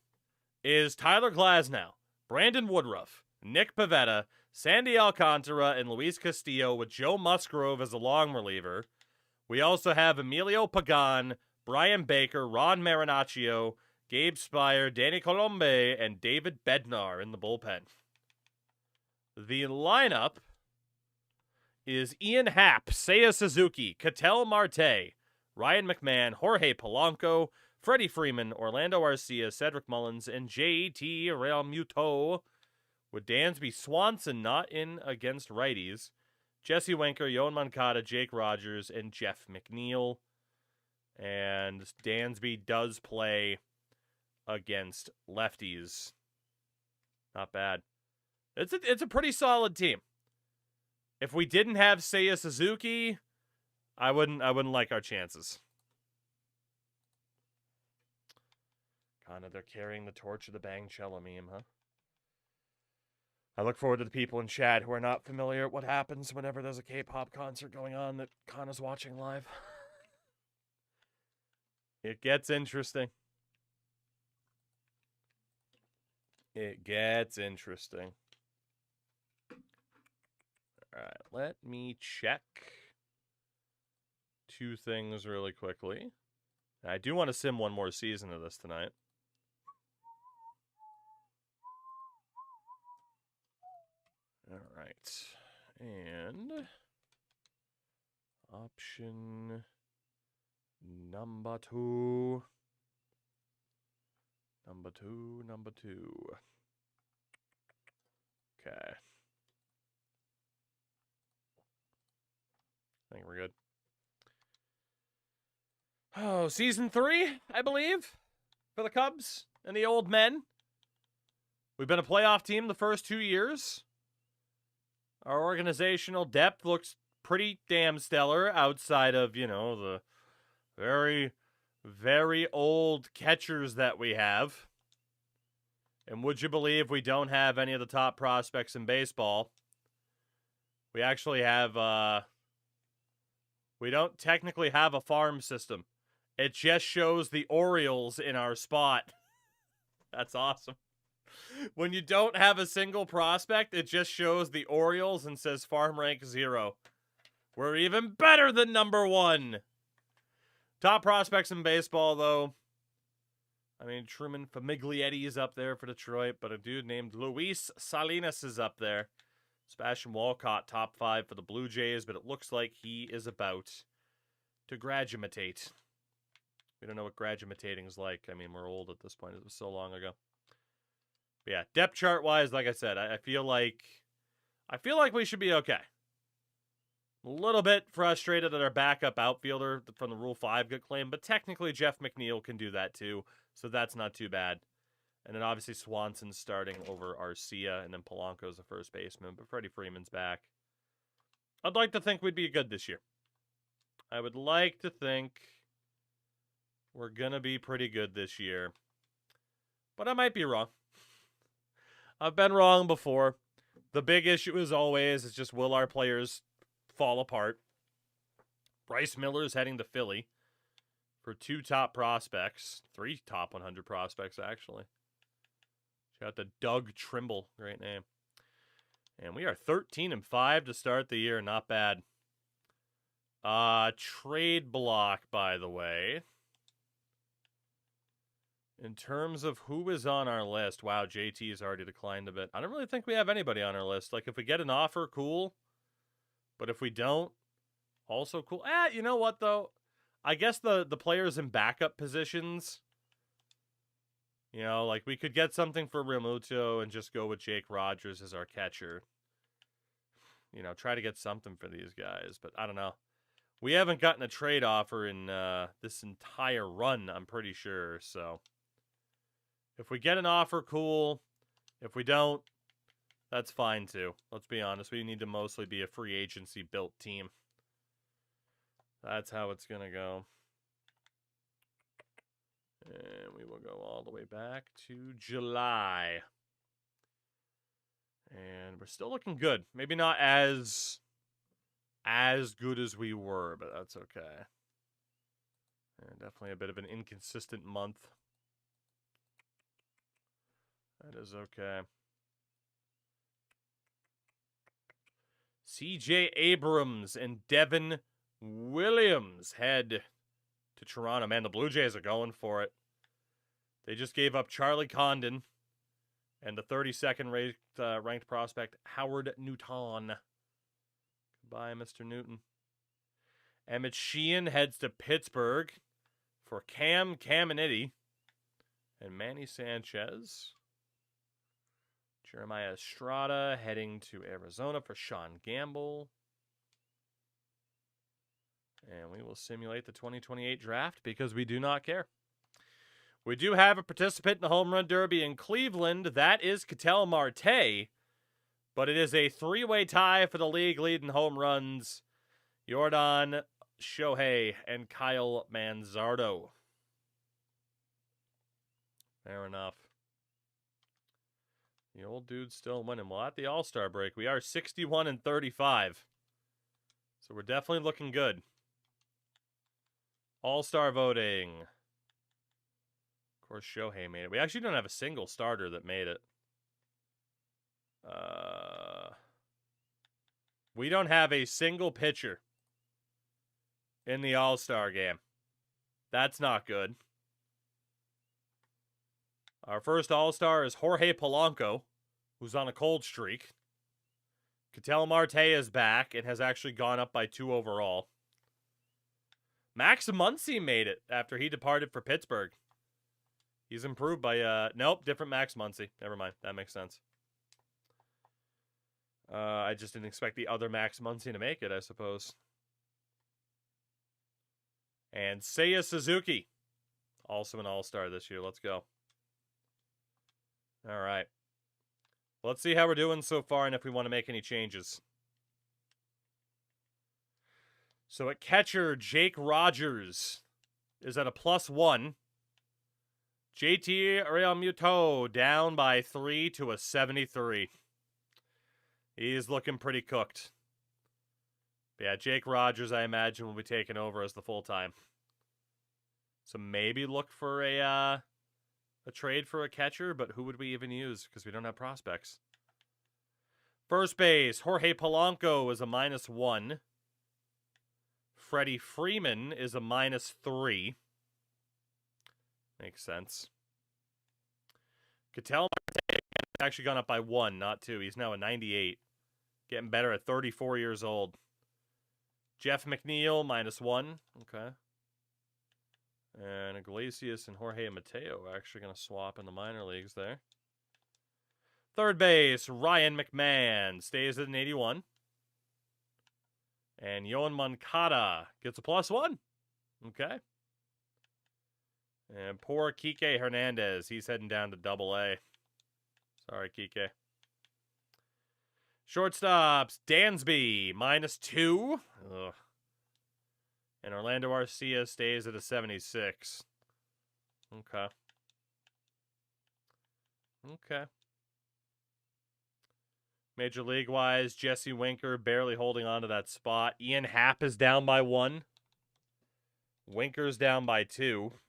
is Tyler Glasnow, Brandon Woodruff, Nick Pivetta, Sandy Alcantara, and Luis Castillo with Joe Musgrove as a long reliever. We also have Emilio Pagan, Brian Baker, Ron Marinaccio, Gabe Spire, Danny Colombe, and David Bednar in the bullpen. The lineup is Ian Happ, Seiya Suzuki, Ketel Marte, Ryan McMahon, Jorge Polanco, Freddie Freeman, Orlando Arcia, Cedric Mullins, and JT Realmuto, with Dansby Swanson not in against righties, Jesse Winker, Yoan Moncada, Jake Rogers, and Jeff McNeil. And Dansby does play against lefties. Not bad. It's a pretty solid team. If we didn't have Seiya Suzuki, I wouldn't like our chances. Kind of, they're carrying the torch of the Bang Cello meme, huh? I look forward to the people in chat who are not familiar with what happens whenever there's a K-pop concert going on that Kana's watching live. It gets interesting. It gets interesting. right, let me check two things really quickly. I do want to sim one more season of this tonight. All right. And option number two. Number two. Okay. I think we're good. Oh, season 3, I believe, for the Cubs and the old men. We've been a playoff team the first 2 years. Our organizational depth looks pretty damn stellar outside of, the very, very old catchers that we have. And would you believe we don't have any of the top prospects in baseball? We actually have, we don't technically have a farm system. It just shows the Orioles in our spot. That's awesome. When you don't have a single prospect, it just shows the Orioles and says farm rank 0. We're even better than number 1. Top prospects in baseball, though. I mean, Truman Famiglietti is up there for Detroit, but a dude named Luis Salinas is up there. Sebastian Walcott, top 5 for the Blue Jays, but it looks like he is about to graduate. We don't know what graduating is like. I mean, we're old at this point. It was so long ago. But yeah, depth chart-wise, like I said, I feel like we should be okay. A little bit frustrated that our backup outfielder from the Rule 5 got claimed, but technically Jeff McNeil can do that too, so that's not too bad. And then obviously Swanson's starting over Arcia, and then Polanco's the first baseman, but Freddie Freeman's back. I'd like to think we'd be good this year. I would like to think we're going to be pretty good this year. But I might be wrong. I've been wrong before. The big issue, as always, is just will our players fall apart. Bryce Miller's heading to Philly for 2 top prospects. 3 top 100 prospects, actually. Shout out to Doug Trimble. Great name. And we are 13-5 to start the year. Not bad. Trade block, by the way. In terms of who is on our list, wow, JT has already declined a bit. I don't really think we have anybody on our list. Like, if we get an offer, cool. But if we don't, also cool. You know what, though? I guess the players in backup positions, like we could get something for Realmuto and just go with Jake Rogers as our catcher. Try to get something for these guys. But I don't know. We haven't gotten a trade offer in this entire run, I'm pretty sure, so if we get an offer, cool. If we don't, that's fine too. Let's be honest. We need to mostly be a free agency built team. That's how it's going to go. And we will go all the way back to July. And we're still looking good. Maybe not as good as we were, but that's okay. And definitely a bit of an inconsistent month. That is okay. CJ Abrams and Devin Williams head to Toronto. Man, the Blue Jays are going for it. They just gave up Charlie Condon and the 32nd ranked prospect, Howard Newton. Goodbye, Mr. Newton. Emmett Sheehan heads to Pittsburgh for Cam Caminiti and Manny Sanchez. Jeremiah Estrada heading to Arizona for Sean Gamble. And we will simulate the 2028 draft because we do not care. We do have a participant in the Home Run Derby in Cleveland. That is Ketel Marte. But it is a 3-way tie for the league leading home runs. Jordan, Shohei, and Kyle Manzardo. Fair enough. The old dude's still winning. Well, at the All-Star break, we are 61-35. So we're definitely looking good. All-Star voting. Of course, Shohei made it. We actually don't have a single starter that made it. We don't have a single pitcher in the All-Star game. That's not good. Our first All-Star is Jorge Polanco, who's on a cold streak. Ketel Marte is back and has actually gone up by 2 overall. Max Muncy made it after he departed for Pittsburgh. He's improved by, nope, different Max Muncy. Never mind. That makes sense. I just didn't expect the other Max Muncy to make it, I suppose. And Seiya Suzuki, also an All-Star this year. Let's go. All right. Let's see how we're doing so far and if we want to make any changes. So at catcher, Jake Rogers is at a +1. JT Realmuto down by 3 to a 73. He's looking pretty cooked. But yeah, Jake Rogers, I imagine, will be taking over as the full-time. So maybe look for a trade for a catcher, but who would we even use? Because we don't have prospects. First base, Jorge Polanco is a -1. Freddie Freeman is a -3. Makes sense. Ketel Marte has actually gone up by 1, not 2. He's now a 98. Getting better at 34 years old. Jeff McNeil, -1. Okay. And Iglesias and Jorge Mateo are actually going to swap in the minor leagues there. Third base, Ryan McMahon stays at an 81. And Yoan Moncada gets a +1. Okay. And poor Kike Hernandez. He's heading down to AA. Sorry, Kike. Shortstops, Dansby, -2. Ugh. And Orlando Arcia stays at a 76. Okay. Okay. Major League-wise, Jesse Winker barely holding on to that spot. Ian Happ is down by 1. Winker's down by 2.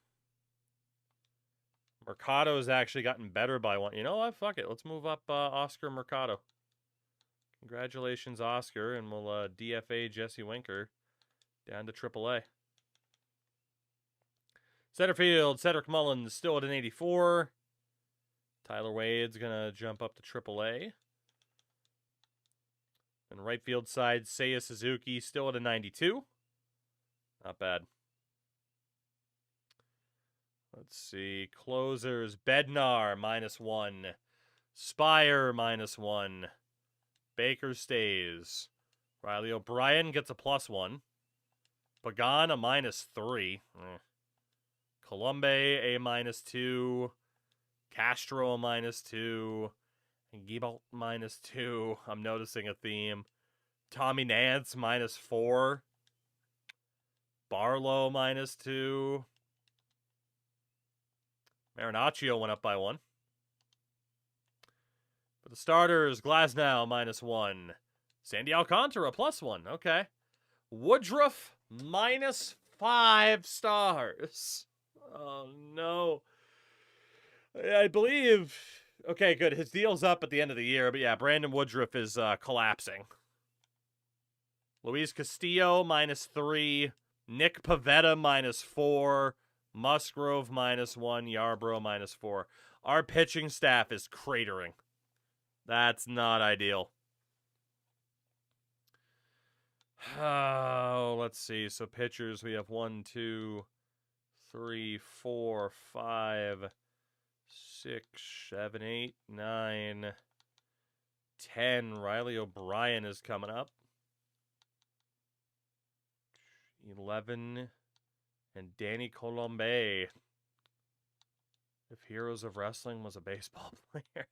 Mercado's actually gotten better by 1. You know what? Fuck it. Let's move up Oscar Mercado. Congratulations, Oscar, and we'll DFA Jesse Winker down to AAA. Center field, Cedric Mullins still at an 84. Tyler Wade's going to jump up to AAA. And right field side, Seiya Suzuki still at a 92. Not bad. Let's see. Closers, Bednar, -1. Spire, -1. Baker stays. Riley O'Brien gets a +1. Pagan, a -3. Colombe, a -2. Castro, a -2. And Giebelt, -2. I'm noticing a theme. Tommy Nance, -4. Barlow, -2. Marinaccio went up by 1. For the starters, Glasnow, -1. Sandy Alcantara, +1. Okay. Woodruff, -5 stars. Oh, no. I believe... Okay, good. His deal's up at the end of the year, but yeah, Brandon Woodruff is collapsing. Luis Castillo, -3. Nick Pivetta, -4. Musgrove, -1. Yarbrough, -4. Our pitching staff is cratering. That's not ideal. Oh, let's see. So pitchers, we have 1, 2, 3, 4, 5, 6, 7, 8, 9, 10. Riley O'Brien is coming up. 11. And Danny Colombe. If Heroes of Wrestling was a baseball player.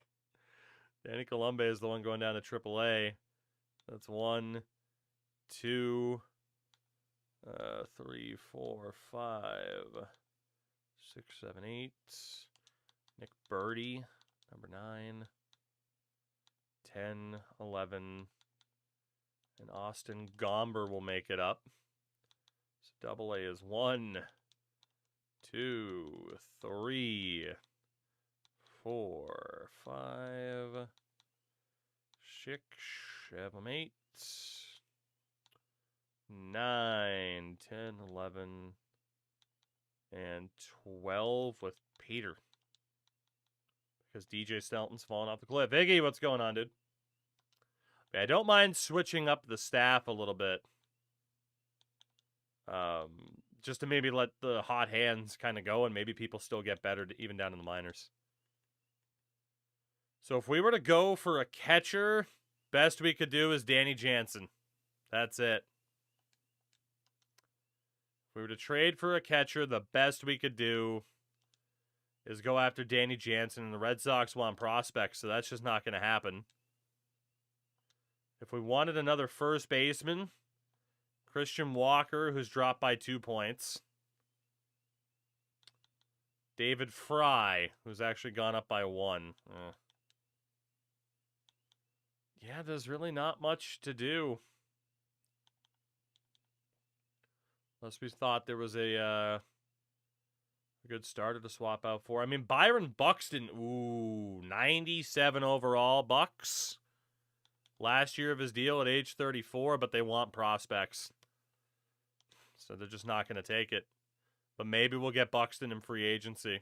Danny Colombe is the one going down to AAA. That's 1, 2, 3, 4, 5, 6, 7, 8. Nick Birdie, number 9. 10, 11. And Austin Gomber will make it up. So AA is 1, 2, 3, 4, 5, 6, 7, 8, 9, 10, 11, and 12 with Peter. Because DJ Stelton's falling off the cliff. Iggy, what's going on, dude? I don't mind switching up the staff a little bit. Just to maybe let the hot hands kind of go and maybe people still get better even down in the minors. So if we were to go for a catcher, best we could do is Danny Jansen. That's it. If we were to trade for a catcher, the best we could do is go after Danny Jansen, and the Red Sox want prospects, so that's just not going to happen. If we wanted another first baseman, Christian Walker, who's dropped by 2 points. David Fry, who's actually gone up by 1. Yeah, there's really not much to do. Unless we thought there was a good starter to swap out for. I mean, Byron Buxton, ooh, 97 overall, Bucks. Last year of his deal at age 34, but they want prospects. So they're just not going to take it. But maybe we'll get Buxton in free agency.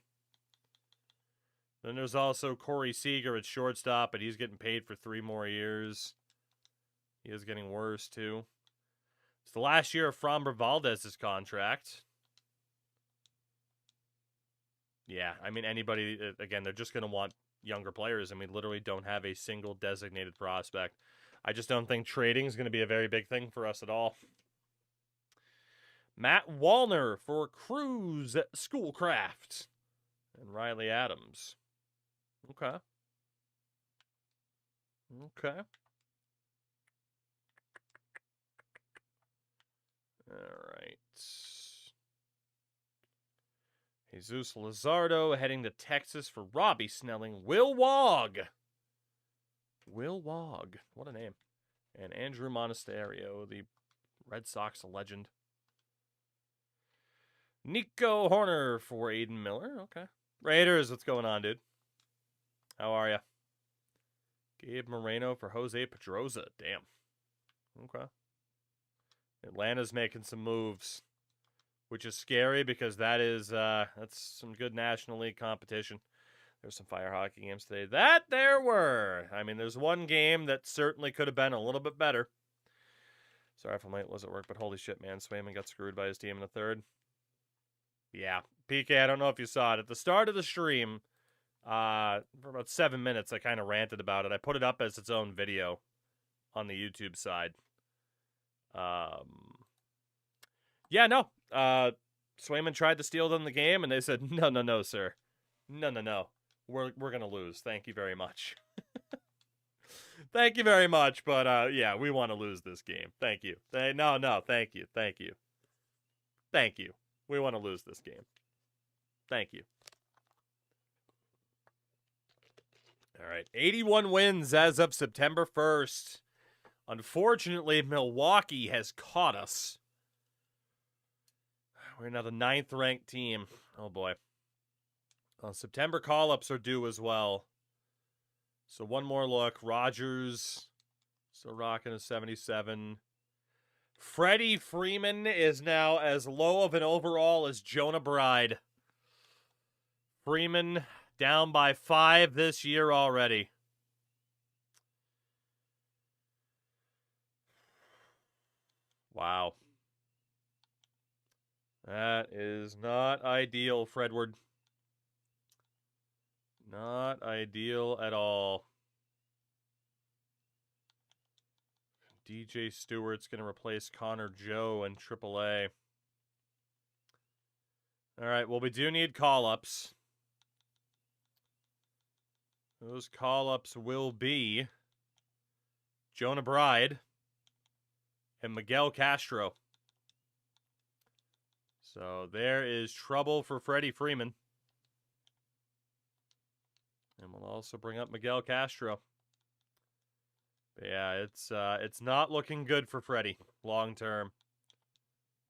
Then there's also Corey Seager at shortstop, but he's getting paid for 3 more years. He is getting worse, too. It's the last year of Framber Valdez's contract. Yeah, I mean, anybody, again, they're just going to want younger players, and we literally don't have a single designated prospect. I just don't think trading is going to be a very big thing for us at all. Matt Wallner for Cruz Schoolcraft. And Riley Adams. Okay. Okay. All right. Jesus Luzardo heading to Texas for Robbie Snelling. Will Wog. Will Wog. What a name. And Andrew Monasterio, the Red Sox legend. Nico Horner for Aiden Miller. Okay. Raiders, what's going on, dude? How are ya? Gabe Moreno for Jose Pedroza. Damn. Okay. Atlanta's making some moves, which is scary because that's some good National League competition. There's some fire hockey games today. That there were. I mean, there's one game that certainly could have been a little bit better. Sorry if I'm late, was at work, but holy shit, man. Swayman got screwed by his team in the third. Yeah. PK, I don't know if you saw it. At the start of the stream, for about 7 minutes, I kind of ranted about it. I put it up as its own video on the YouTube side. Yeah, no. Swayman tried to steal them the game, and they said, no, sir. No. We're going to lose. Thank you very much. Thank you very much, but yeah, we want to lose this game. Thank you. No, thank you. Thank you. Thank you. We want to lose this game. Thank you. All right, 81 wins as of September 1st. Unfortunately, Milwaukee has caught us. We're now the 9th-ranked team. Oh, boy. September call-ups are due as well. So one more look. Rogers still rocking a 77. Freddie Freeman is now as low of an overall as Jonah Bride. Freeman down by 5 this year already. Wow. That is not ideal, Fredward. Not ideal at all. DJ Stewart's going to replace Connor Joe in AAA. All right, well, we do need call-ups. Those call-ups will be Jonah Bride and Miguel Castro. So there is trouble for Freddie Freeman. And we'll also bring up Miguel Castro. But yeah, it's not looking good for Freddie long term.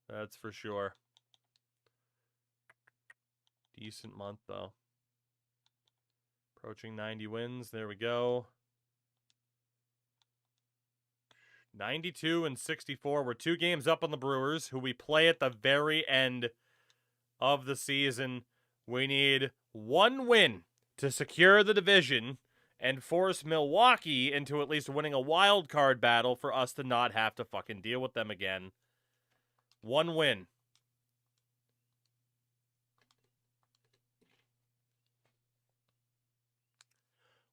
That's for sure. Decent month though. Approaching 90 wins. There we go. 92 and 64. We're 2 games up on the Brewers, who we play at the very end of the season. We need 1 win to secure the division and force Milwaukee into at least winning a wild card battle for us to not have to fucking deal with them again. 1 win.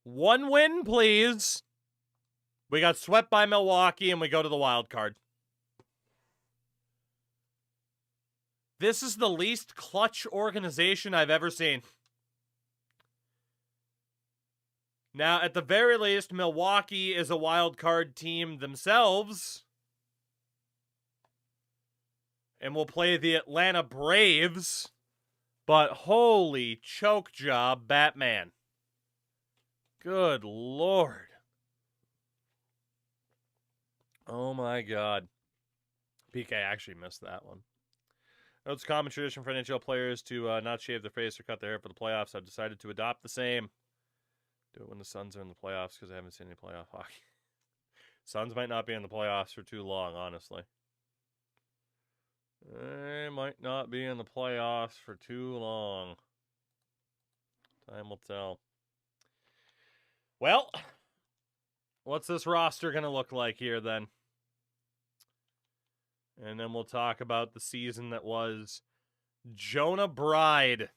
One win, please. We got swept by Milwaukee and we go to the wild card. This is the least clutch organization I've ever seen. Now, at the very least, Milwaukee is a wild card team themselves. And we'll play the Atlanta Braves. But holy choke job, Batman. Good Lord. Oh my God. PK actually missed that one. It's common tradition for NHL players to not shave their face or cut their hair for the playoffs. I've decided to adopt the same. Do it when the Suns are in the playoffs because I haven't seen any playoff hockey. Suns might not be in the playoffs for too long, honestly. They might not be in the playoffs for too long. Time will tell. Well, what's this roster going to look like here then? And then we'll talk about the season that was. Jonah Bride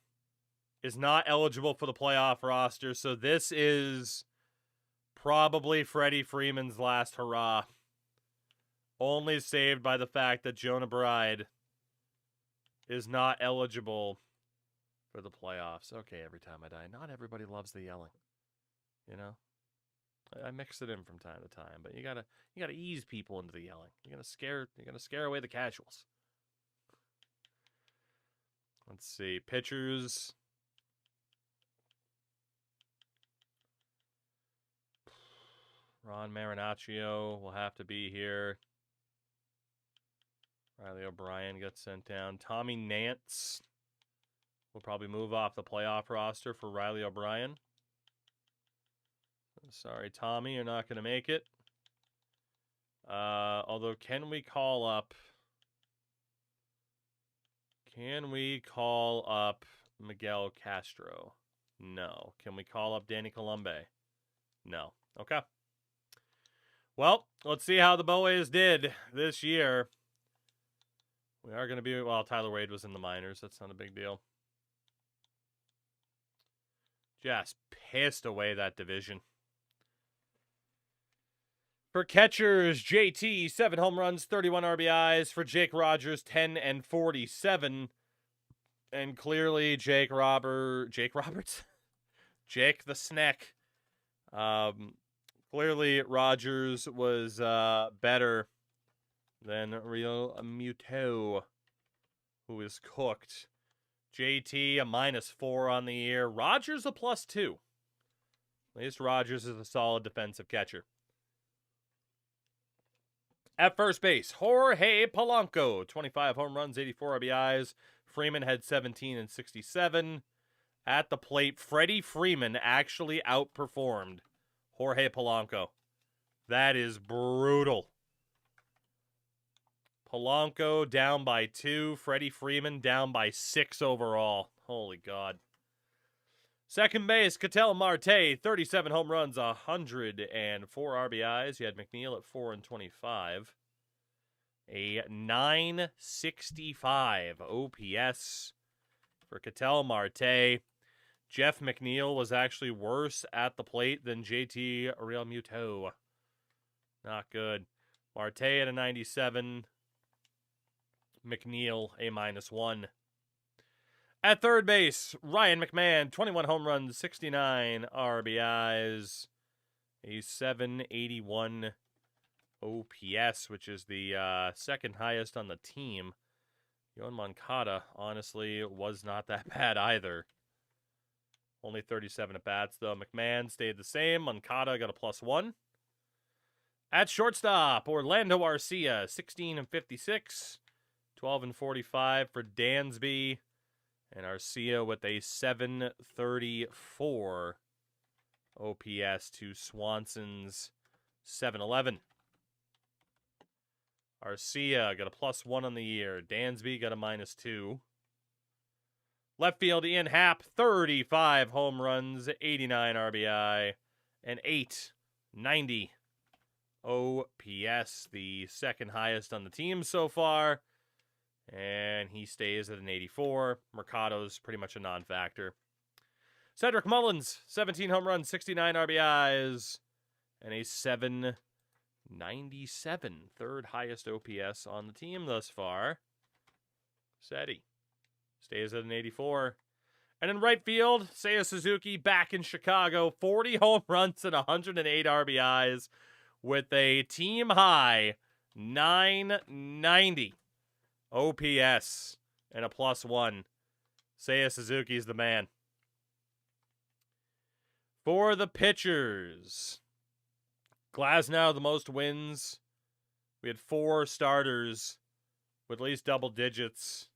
is not eligible for the playoff roster, so this is probably Freddie Freeman's last hurrah. Only saved by the fact that Jonah Bride is not eligible for the playoffs. Okay, every time I die. Not everybody loves the yelling. You know? I mix it in from time to time, but you gotta ease people into the yelling. You're gonna scare away the casuals. Let's see. Pitchers. Ron Marinaccio will have to be here. Riley O'Brien gets sent down. Tommy Nance will probably move off the playoff roster for Riley O'Brien. Sorry, Tommy, you're not going to make it. Although, can we call up Miguel Castro? No. Can we call up Danny Colombe? No. Okay. Well, let's see how the Boys did this year. We are going to be, well, Tyler Wade was in the minors. That's not a big deal. Just pissed away that division. For catchers, JT, 7 home runs, 31 RBIs. For Jake Rogers, 10 and 47. And clearly, Jake Roberts? Jake the Snack. Clearly, Rogers was better than Real Muto, who is cooked. JT, a -4 on the year. Rogers, a +2. At least Rogers is a solid defensive catcher. At first base, Jorge Polanco, 25 home runs, 84 RBIs. Freeman had 17 and 67. At the plate, Freddie Freeman actually outperformed Jorge Polanco. That is brutal. Polanco down by 2. Freddie Freeman down by 6 overall. Holy God. Second base, Ketel Marte, 37 home runs, 104 RBIs. You had McNeil at 4 and 25. A 965 OPS for Ketel Marte. Jeff McNeil was actually worse at the plate than JT Realmuto. Not good. Marte at a 97. McNeil a -1. At third base, Ryan McMahon, 21 home runs, 69 RBIs, a 781 OPS, which is the second highest on the team. Yoan Moncada, honestly, was not that bad either. Only 37 at-bats, though. McMahon stayed the same. Moncada got a +1. At shortstop, Orlando Arcia, 16 and 56, 12 and 45 for Dansby. And Arcia with a 734 OPS to Swanson's 711. Arcia got a +1 on the year. Dansby got a -2. Left field, Ian Happ, 35 home runs, 89 RBI, and 890 OPS, the second highest on the team so far. And he stays at an 84. Mercado's pretty much a non-factor. Cedric Mullins, 17 home runs, 69 RBIs, and a 797, third highest OPS on the team thus far. Ceddy stays at an 84. And in right field, Seiya Suzuki back in Chicago, 40 home runs and 108 RBIs with a team-high 990 OPS and a +1. Seiya Suzuki's the man. For the pitchers, Glasnow, the most wins. We had 4 starters with at least double digits.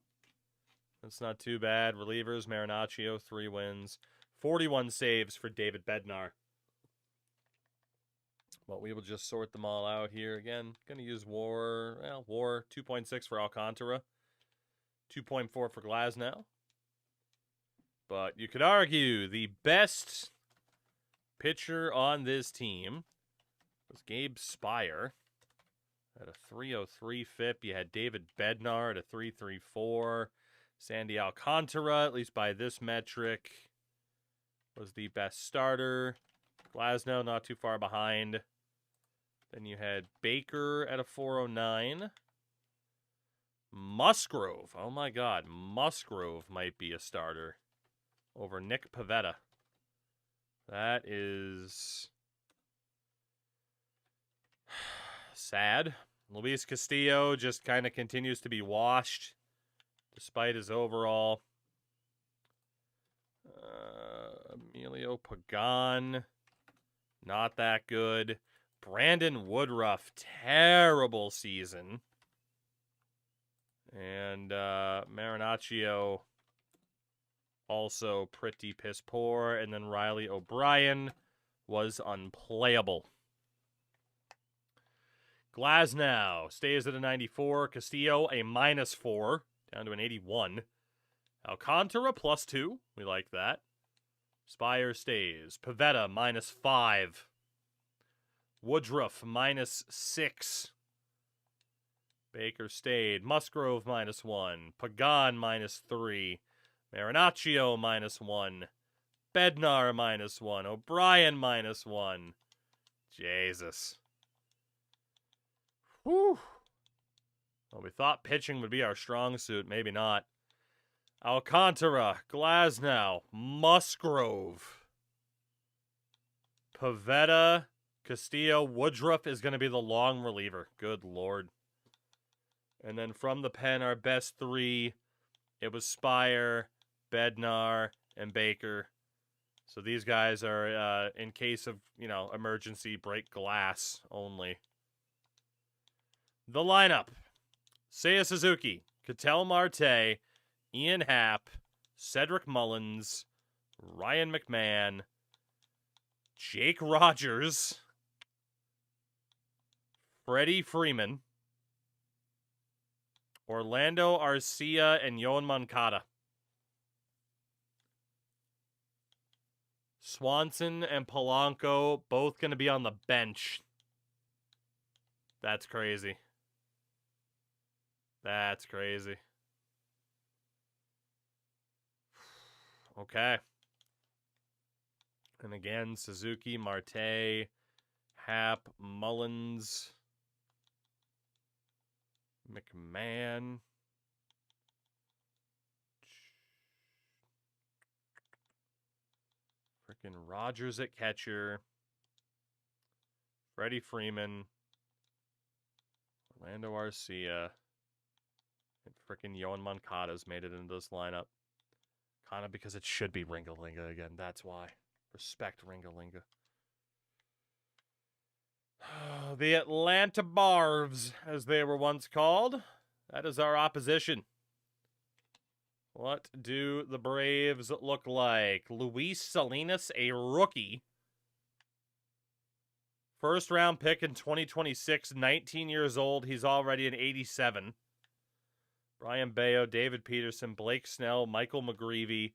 That's not too bad. Relievers, Marinaccio, 3 wins. 41 saves for David Bednar. Well, we will just sort them all out here again. Going to use WAR. Well, WAR 2.6 for Alcantara. 2.4 for Glasnow. But you could argue the best pitcher on this team was Gabe Spire at a 303 FIP. You had David Bednar at a 334. Sandy Alcantara, at least by this metric, was the best starter. Glasnow not too far behind. Then you had Baker at a 409. Musgrove, oh my god, Musgrove might be a starter over Nick Pivetta. That is sad. Luis Castillo just kind of continues to be washed despite his overall. Emilio Pagan, not that good. Brandon Woodruff, terrible season. And Marinaccio, also pretty piss poor. And then Riley O'Brien was unplayable. Glasnow stays at a 94. Castillo, a -4, down to an 81. Alcantara, +2. We like that. Spire stays. Pivetta, -5. Woodruff, -6. Baker stayed. Musgrove, -1. Pagan, -3. Marinaccio, -1. Bednar, -1. O'Brien, -1. Jesus. Whew. Well, we thought pitching would be our strong suit. Maybe not. Alcantara, Glasnow, Musgrove, Pivetta, Castillo. Woodruff is going to be the long reliever. Good Lord. And then from the pen, our best 3, it was Spire, Bednar, and Baker. So these guys are, in case of, emergency, break glass only. The lineup. Seiya Suzuki, Ketel Marte, Ian Happ, Cedric Mullins, Ryan McMahon, Jake Rogers, Freddie Freeman, Orlando Arcia, and Yoan Moncada. Swanson and Polanco both going to be on the bench. That's crazy. That's crazy. Okay. And again, Suzuki, Marte, Happ, Mullins, McMahon. Frickin' Rogers at catcher. Freddie Freeman. Orlando Arcia. And frickin' Yoan Moncada's made it into this lineup. Kind of because it should be Ringalinga again. That's why. Respect Ringalinga. The Atlanta Barvs, as they were once called. That is our opposition. What do the Braves look like? Luis Salinas, a rookie. First round pick in 2026, 19 years old. He's already an 87. Brian Bayo, David Peterson, Blake Snell, Michael McGreevy,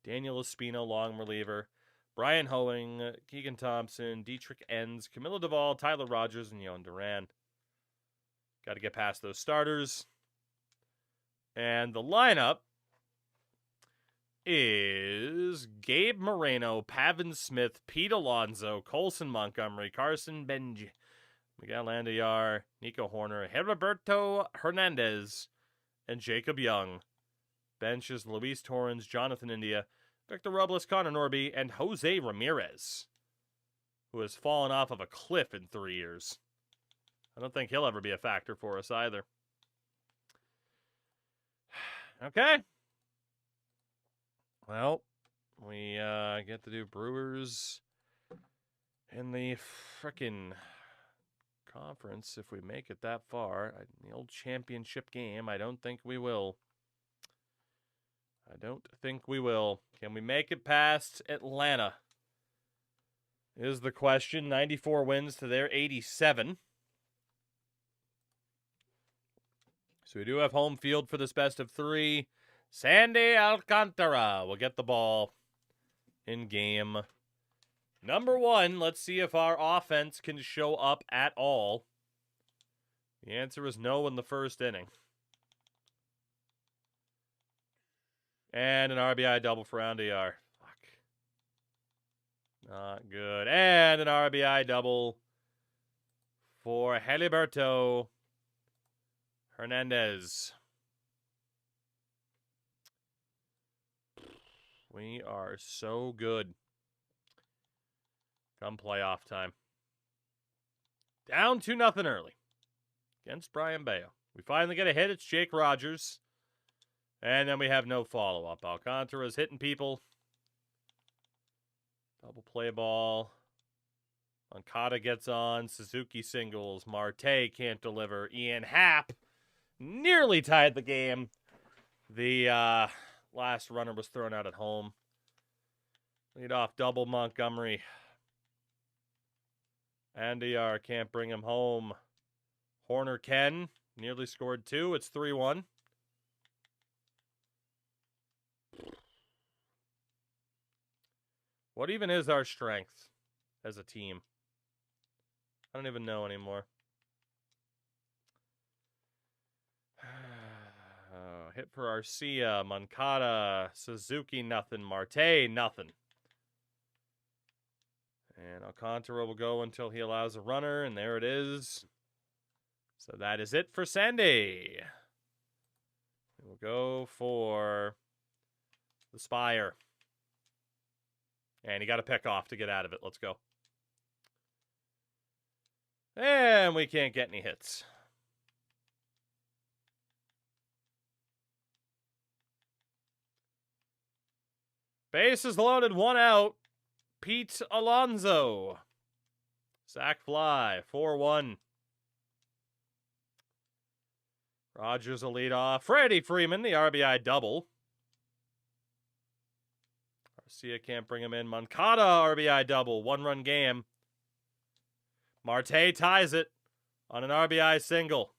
Daniel Espino, long reliever, Brian Hoeing, Keegan Thompson, Dietrich Enns, Camilo Duvall, Tyler Rogers, and Yohan Duran. Got to get past those starters. And the lineup is Gabe Moreno, Pavin Smith, Pete Alonso, Colson Montgomery, Carson Benji, Miguel Andayar, Nico Horner, Heriberto Hernandez, and Jacob Young. Bench is Luis Torrens, Jonathan India, Victor Robles, Connor Norby, and Jose Ramirez, who has fallen off of a cliff in 3 years. I don't think he'll ever be a factor for us either. Okay. Well, we get to do Brewers in the frickin' conference if we make it that far. The old championship game, I don't think we will. Can we make it past Atlanta? Is the question. 94 wins to their 87. So we do have home field for this best of 3. Sandy Alcantara will get the ball in game number 1. Let's see if our offense can show up at all. The answer is no in the first inning. And an RBI double for Andayar. Fuck. Not good. And an RBI double for Heliberto Hernandez. We are so good. Come playoff time. Down 2-0 early against Brian Bayo. We finally get a hit. It's Jake Rogers. And then we have no follow-up. Alcantara's hitting people. Double play ball. Moncada gets on. Suzuki singles. Marte can't deliver. Ian Happ nearly tied the game. The last runner was thrown out at home. Lead off double Montgomery. Andayar can't bring him home. Horner Ken nearly scored 2. It's 3-1. What even is our strength as a team? I don't even know anymore. Hit for Arcia, Moncada, Suzuki, nothing. Marte, nothing. And Alcantara will go until he allows a runner, and there it is. So that is it for Sandy. We'll go for the Spire. And he got a pick off to get out of it. Let's go. And we can't get any hits. Bases loaded, 1 out. Pete Alonso. Sack fly, 4-1. Rogers will lead off. Freddie Freeman, the RBI double. Arcia can't bring him in. Moncada, RBI double. 1-run game. Marte ties it on an RBI single.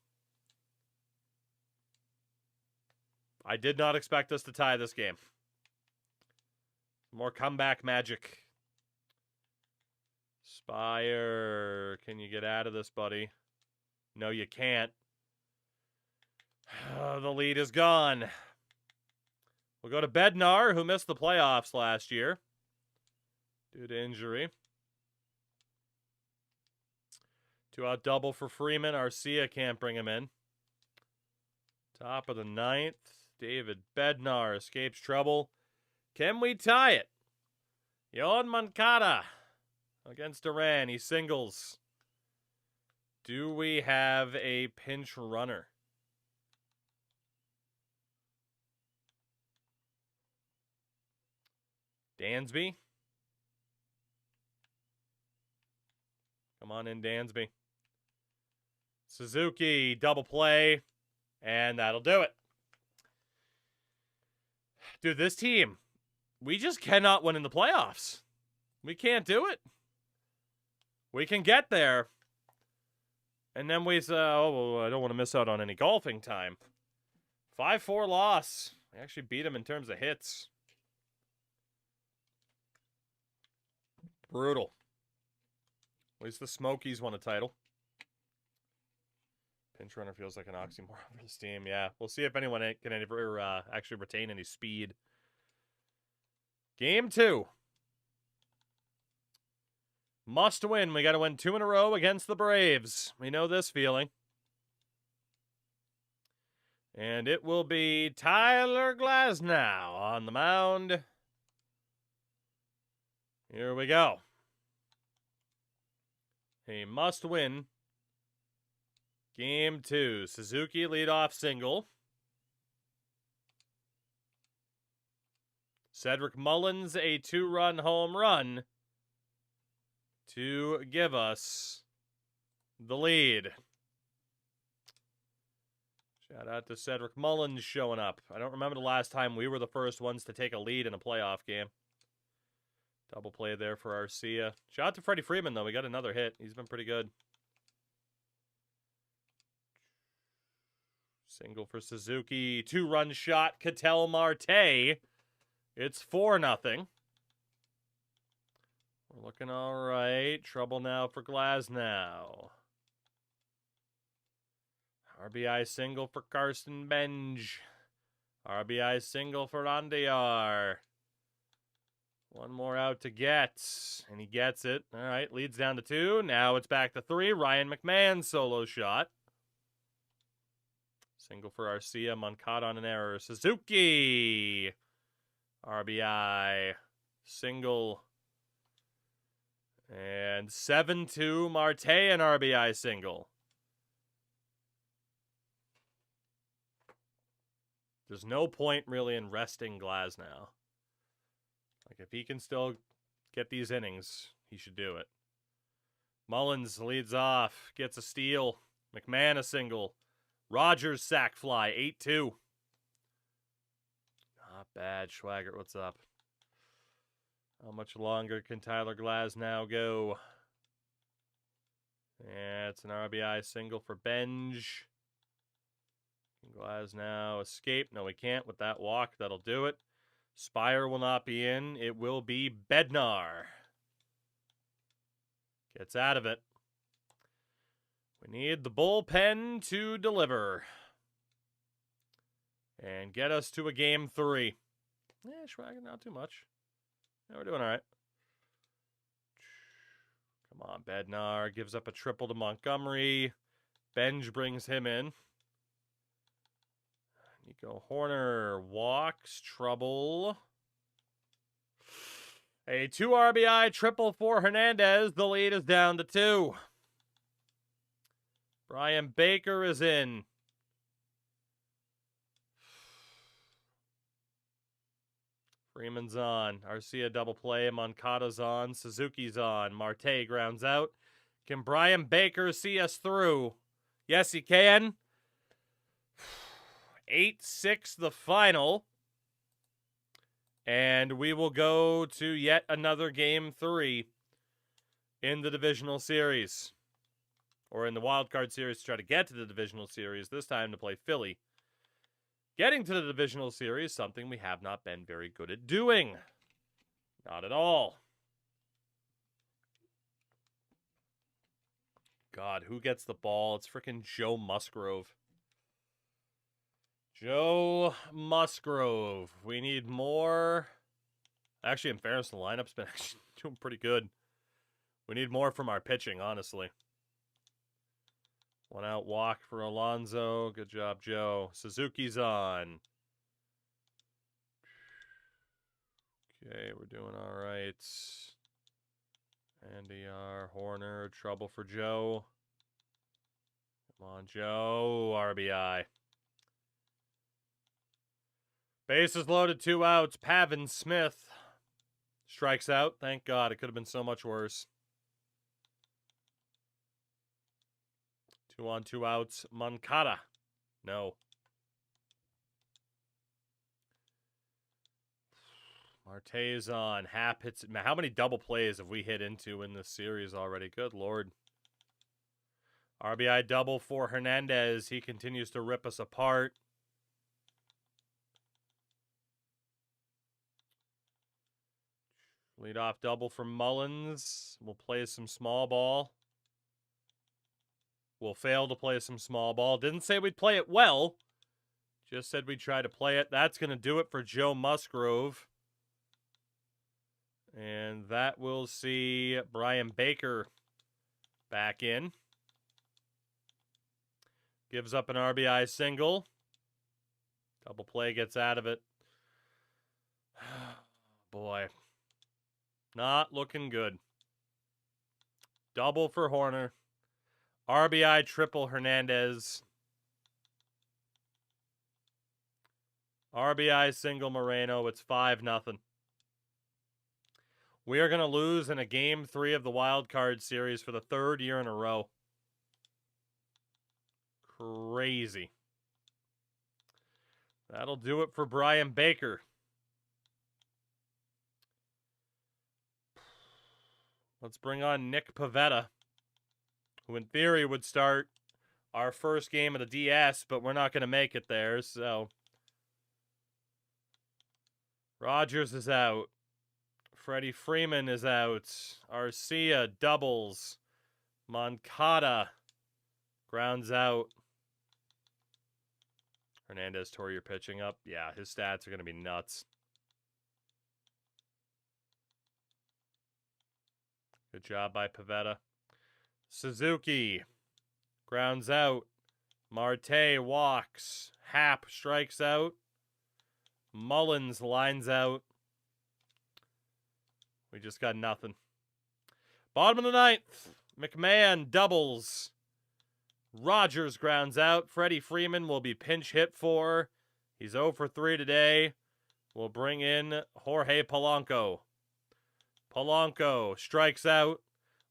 I did not expect us to tie this game. More comeback magic. Spire, can you get out of this, buddy? No, you can't. The lead is gone. We'll go to Bednar, who missed the playoffs last year due to injury. 2-out double for Freeman. Arcia can't bring him in. Top of the 9th. David Bednar escapes trouble. Can we tie it? Yohan Moncada against Duran. He singles. Do we have a pinch runner? Dansby. Come on in, Dansby. Suzuki, double play, and that'll do it. Dude, this team, we just cannot win in the playoffs. We can't do it. We can get there. And then we say, oh, I don't want to miss out on any golfing time. 5-4 loss. We actually beat him in terms of hits. Brutal. At least the Smokies won a title. Pinch runner feels like an oxymoron for this team. Yeah, we'll see if anyone can ever actually retain any speed. Game 2. Must win. We got to win 2 in a row against the Braves. We know this feeling. And it will be Tyler Glasnow on the mound. Here we go. A must-win. Game 2. Suzuki leadoff single. Cedric Mullins a 2-run home run to give us the lead. Shout out to Cedric Mullins showing up. I don't remember the last time we were the first ones to take a lead in a playoff game. Double play there for Arcia. Shout out to Freddie Freeman, though. We got another hit. He's been pretty good. Single for Suzuki. 2-run shot, Ketel Marte. It's 4-0. We're looking all right. Trouble now for Glasnow. RBI single for Carson Benj. RBI single for Andiar. One more out to get, and he gets it. All right, leads down to 2. Now it's back to 3. Ryan McMahon solo shot. Single for Arcia. Moncada on an error. Suzuki. RBI. Single. And 7-2. Marte an RBI single. There's no point really in resting Glasnow. Like, if he can still get these innings, he should do it. Mullins leads off, gets a steal. McMahon a single. Rogers sac fly, 8-2. Not bad. Schwaggart, what's up? How much longer can Tyler Glasnow go? Yeah, it's an RBI single for Benj. Glasnow escape. No, we can't with that walk. That'll do it. Spire will not be in. It will be Bednar. Gets out of it. We need the bullpen to deliver. And get us to a game 3. Yeah, Schwager, not too much. Yeah, we're doing all right. Come on, Bednar. Gives up a triple to Montgomery. Benj brings him in. Nico Horner walks. Trouble. A 2 RBI triple for Hernandez. The lead is down to 2. Brian Baker is in. Freeman's on. Arcia double play. Moncada's on. Suzuki's on. Marte grounds out. Can Brian Baker see us through? Yes, he can. 8-6 the final. And we will go to yet another game 3 in the divisional series. Or in the wild card series to try to get to the divisional series. This time to play Philly. Getting to the divisional series, something we have not been very good at doing. Not at all. God, who gets the ball? It's freaking Joe Musgrove. Joe Musgrove. We need more. Actually, in fairness, the lineup's been actually doing pretty good. We need more from our pitching, honestly. 1 out walk for Alonso. Good job, Joe. Suzuki's on. Okay, we're doing all right. Andy R. Horner. Trouble for Joe. Come on, Joe. RBI. Bases loaded, 2 outs. Pavin Smith strikes out. Thank God. It could have been so much worse. 2 on, 2 outs. Moncada. No. Marte's on. Hap hits. How many double plays have we hit into in this series already? Good Lord. RBI double for Hernandez. He continues to rip us apart. Leadoff double from Mullins. We'll play some small ball. We'll fail to play some small ball. Didn't say we'd play it well. Just said we'd try to play it. That's going to do it for Joe Musgrove. And that will see Brian Baker back in. Gives up an RBI single. Double play gets out of it. Boy. Not looking good. Double for Horner. RBI triple Hernandez. RBI single Moreno. It's 5-0. We are going to lose in a Game 3 of the Wild Card Series for the 3rd year in a row. Crazy. That'll do it for Brian Baker. Let's bring on Nick Pivetta, who in theory would start our first game of the DS, but we're not going to make it there, so. Rogers is out. Freddie Freeman is out. Arcia doubles. Moncada grounds out. Hernandez tore your pitching up. Yeah, his stats are going to be nuts. Good job by Pivetta. Suzuki grounds out. Marte walks. Hap strikes out. Mullins lines out. We just got nothing. Bottom of the 9th. McMahon doubles. Rogers grounds out. Freddie Freeman will be pinch hit for. He's 0 for 3 today. We'll bring in Jorge Polanco. Polanco strikes out.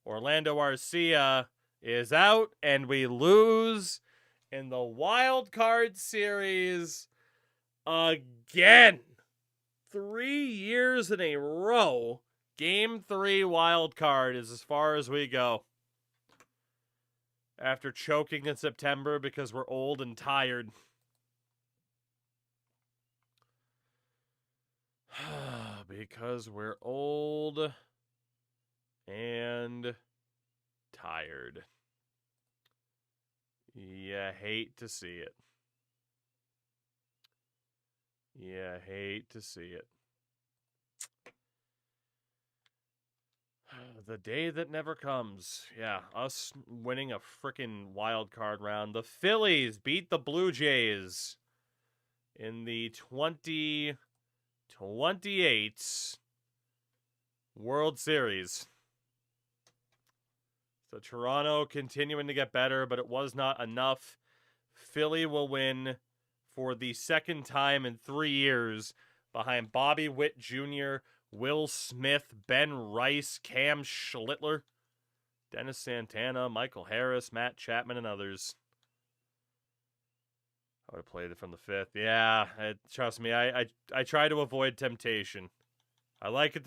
Orlando Arcia is out. And we lose in the Wild Card Series again. 3 years in a row. Game 3 Wild Card is as far as we go. After choking in September because we're old and tired. Because we're old and tired. You hate to see it. You hate to see it. The day that never comes. Yeah, us winning a frickin' wild card round. The Phillies beat the Blue Jays in the 2028 World Series. So Toronto continuing to get better, but it was not enough. Philly will win for the 2nd time in 3 years behind Bobby Witt Jr., Will Smith, Ben Rice, Cam Schlittler, Dennis Santana, Michael Harris, Matt Chapman, and others. I would have played it from the 5th. Yeah, trust me, I try to avoid temptation. I like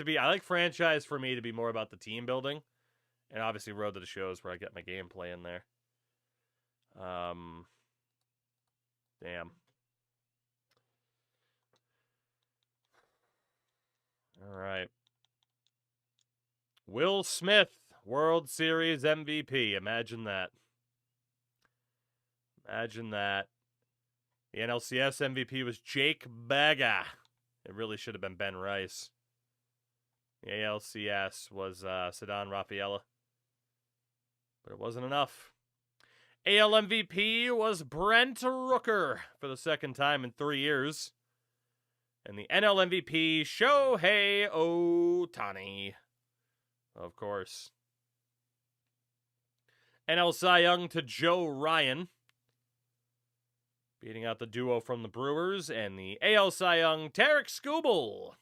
franchise for me to be more about the team building. And obviously Road to the Shows where I get my gameplay in there. Damn. All right. Will Smith, World Series MVP. Imagine that. Imagine that. The NLCS MVP was Jake Baga. It really should have been Ben Rice. The ALCS was Ceddanne Rafaela. But it wasn't enough. AL MVP was Brent Rooker for the 2nd time in 3 years. And the NL MVP, Shohei Ohtani. Of course. NL Cy Young to Joe Ryan. Beating out the duo from the Brewers. And the AL Cy Young, Tarek Skubal.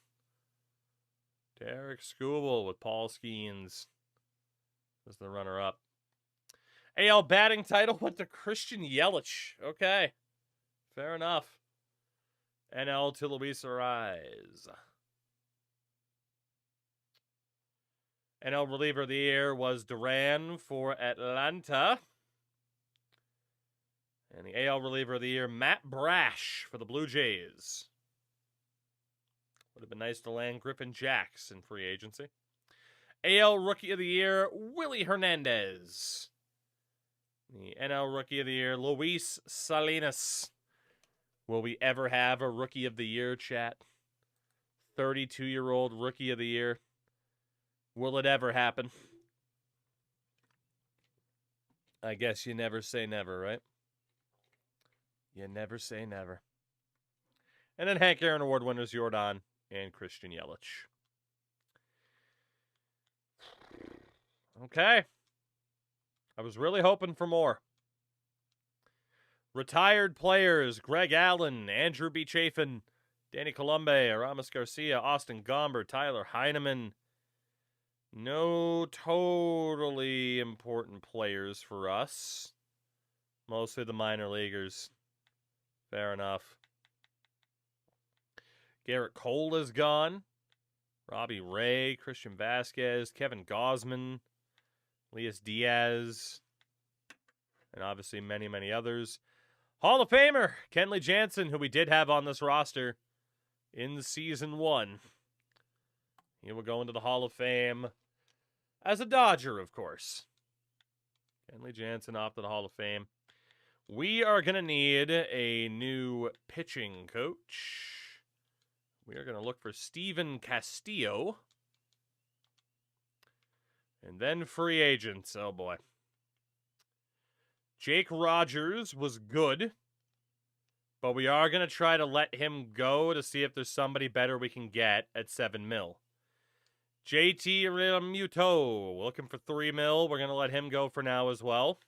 Tarek Skubal with Paul Skeens as the runner-up. AL batting title went to Christian Yelich. Okay. Fair enough. NL to Luis Arraez. NL reliever of the year was Duran for Atlanta. And the AL reliever of the year, Matt Brash for the Blue Jays. Would have been nice to land Griffin Jacks in free agency. AL rookie of the year, Willie Hernandez. The NL rookie of the year, Luis Salinas. Will we ever have a rookie of the year, chat? 32-year-old rookie of the year. Will it ever happen? I guess you never say never, right? You never say never. And then Hank Aaron Award winners, Jordan and Christian Yelich. Okay. I was really hoping for more. Retired players, Greg Allen, Andrew B. Chafin, Danny Colombe, Aramis Garcia, Austin Gomber, Tyler Heineman. No totally important players for us. Mostly the minor leaguers. Fair enough. Garrett Cole is gone. Robbie Ray, Christian Vasquez, Kevin Gausman, Elias Diaz, and obviously many, many others. Hall of Famer, Kenley Jansen, who we did have on this roster in Season 1. He will go into the Hall of Fame as a Dodger, of course. Kenley Jansen off to the Hall of Fame. We are going to need a new pitching coach. We are going to look for Steven Castillo. And then free agents. Oh, boy. Jake Rogers was good. But we are going to try to let him go to see if there's somebody better we can get at $7 million. JT Realmuto, looking for $3 million. We're going to let him go for now as well.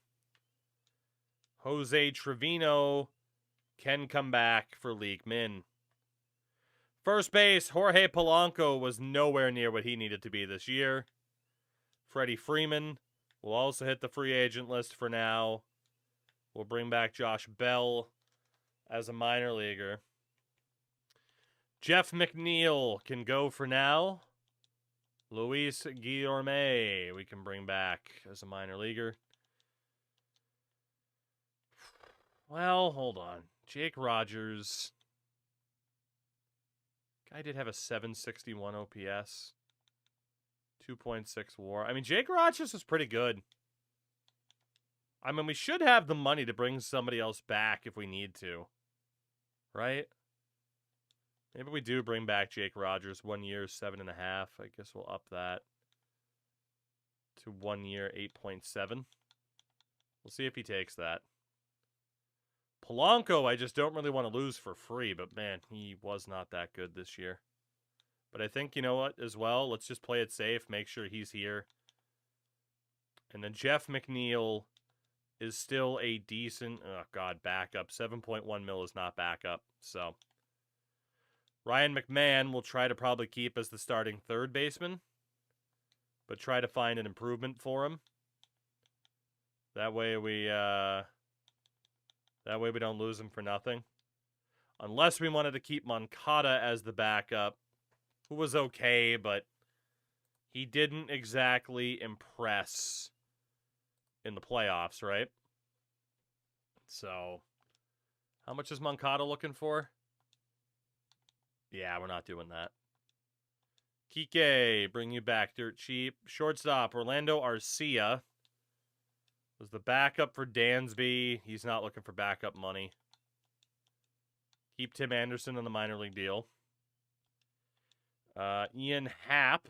Jose Trevino can come back for League Min. First base, Jorge Polanco was nowhere near what he needed to be this year. Freddie Freeman will also hit the free agent list for now. We'll bring back Josh Bell as a minor leaguer. Jeff McNeil can go for now. Luis Guillorme we can bring back as a minor leaguer. Well, hold on. Jake Rogers. Guy did have a 761 OPS. 2.6 WAR. I mean, Jake Rogers is pretty good. I mean, we should have the money to bring somebody else back if we need to. Right? Maybe we do bring back Jake Rogers. 1 year, 7.5. I guess we'll up that to 1 year, 8.7. We'll see if he takes that. Polanco, I just don't really want to lose for free, but man, he was not that good this year. But I think, you know what, as well, let's just play it safe, make sure he's here. And then Jeff McNeil is still a decent, oh god, backup. 7.1 mil is not backup, so. Ryan McMahon will try to probably keep as the starting third baseman, but try to find an improvement for him. That way we don't lose him for nothing. Unless we wanted to keep Moncada as the backup, who was okay, but he didn't exactly impress in the playoffs, right? So, how much is Moncada looking for? Yeah, we're not doing that. Kike, bring you back dirt cheap. Shortstop, Orlando Arcia was the backup for Dansby. He's not looking for backup money. Keep Tim Anderson on the minor league deal. Ian Happ.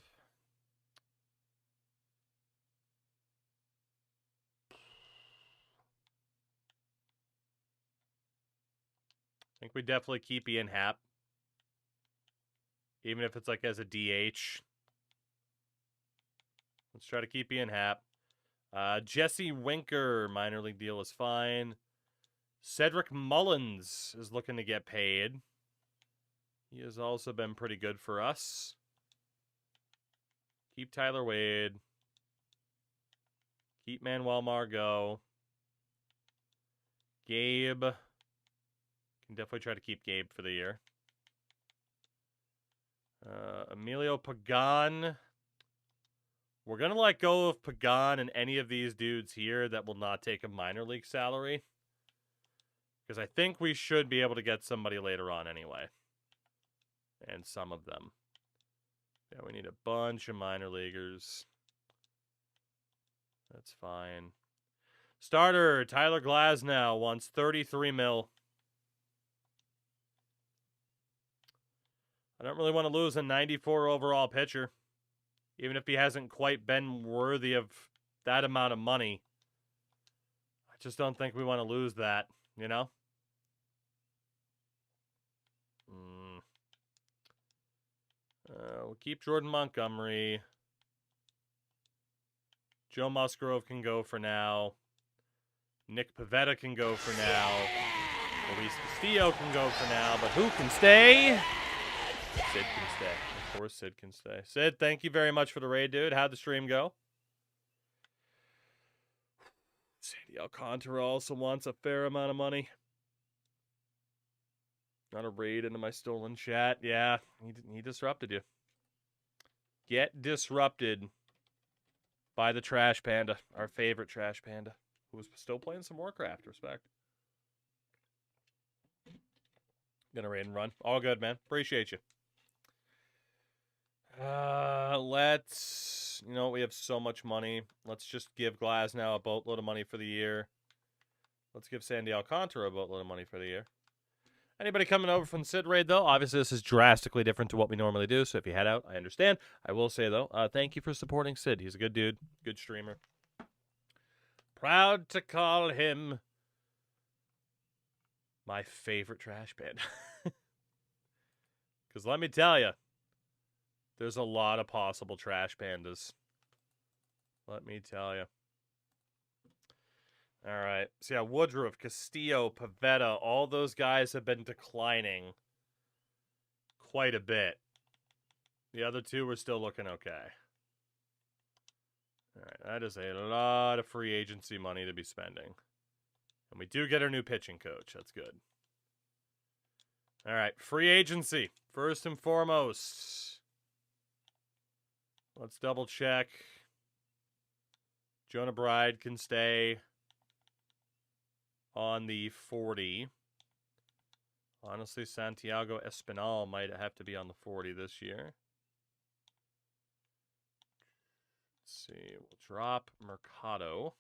I think we definitely keep Ian Happ. Even if it's like as a DH. Let's try to keep Ian Happ. Jesse Winker, minor league deal is fine. Cedric Mullins is looking to get paid. He has also been pretty good for us. Keep Tyler Wade. Keep Manuel Margot. Gabe. Can definitely try to keep Gabe for the year. Emilio Pagan. We're going to let go of Pagan and any of these dudes here that will not take a minor league salary. Because I think we should be able to get somebody later on anyway. And some of them. Yeah, we need a bunch of minor leaguers. That's fine. Starter, Tyler Glasnow wants 33 mil. I don't really want to lose a 94 overall pitcher. Even if he hasn't quite been worthy of that amount of money. I just don't think we want to lose that, you know? We'll keep Jordan Montgomery. Joe Musgrove can go for now. Nick Pivetta can go for now. Luis Castillo can go for now. But who can stay? Sid can stay. Of course, Sid can stay. Sid, thank you very much for the raid, dude. How'd the stream go? Sandy Alcantara also wants a fair amount of money. Not a raid into my stolen chat. Yeah, he disrupted you. Get disrupted by the Trash Panda, our favorite Trash Panda, who was still playing some Warcraft. Respect. Gonna raid and run. All good, man. Appreciate you. Let's... You know, we have so much money. Let's just give Glasnow a boatload of money for the year. Let's give Sandy Alcantara a boatload of money for the year. Anybody coming over from the Sid raid, though? Obviously, this is drastically different to what we normally do, so if you head out, I understand. I will say, though, thank you for supporting Sid. He's a good dude, good streamer. Proud to call him my favorite Trash Panda. Because let me tell you, there's a lot of possible Trash Pandas. Let me tell you. All right. So, yeah, Woodruff, Castillo, Pivetta, all those guys have been declining quite a bit. The other two were still looking okay. All right. That is a lot of free agency money to be spending. And we do get our new pitching coach. That's good. All right. Free agency. First and foremost. Let's double check. Jonah Bride can stay on the 40. Honestly, Santiago Espinal might have to be on the 40 this year. Let's see. We'll drop Mercado.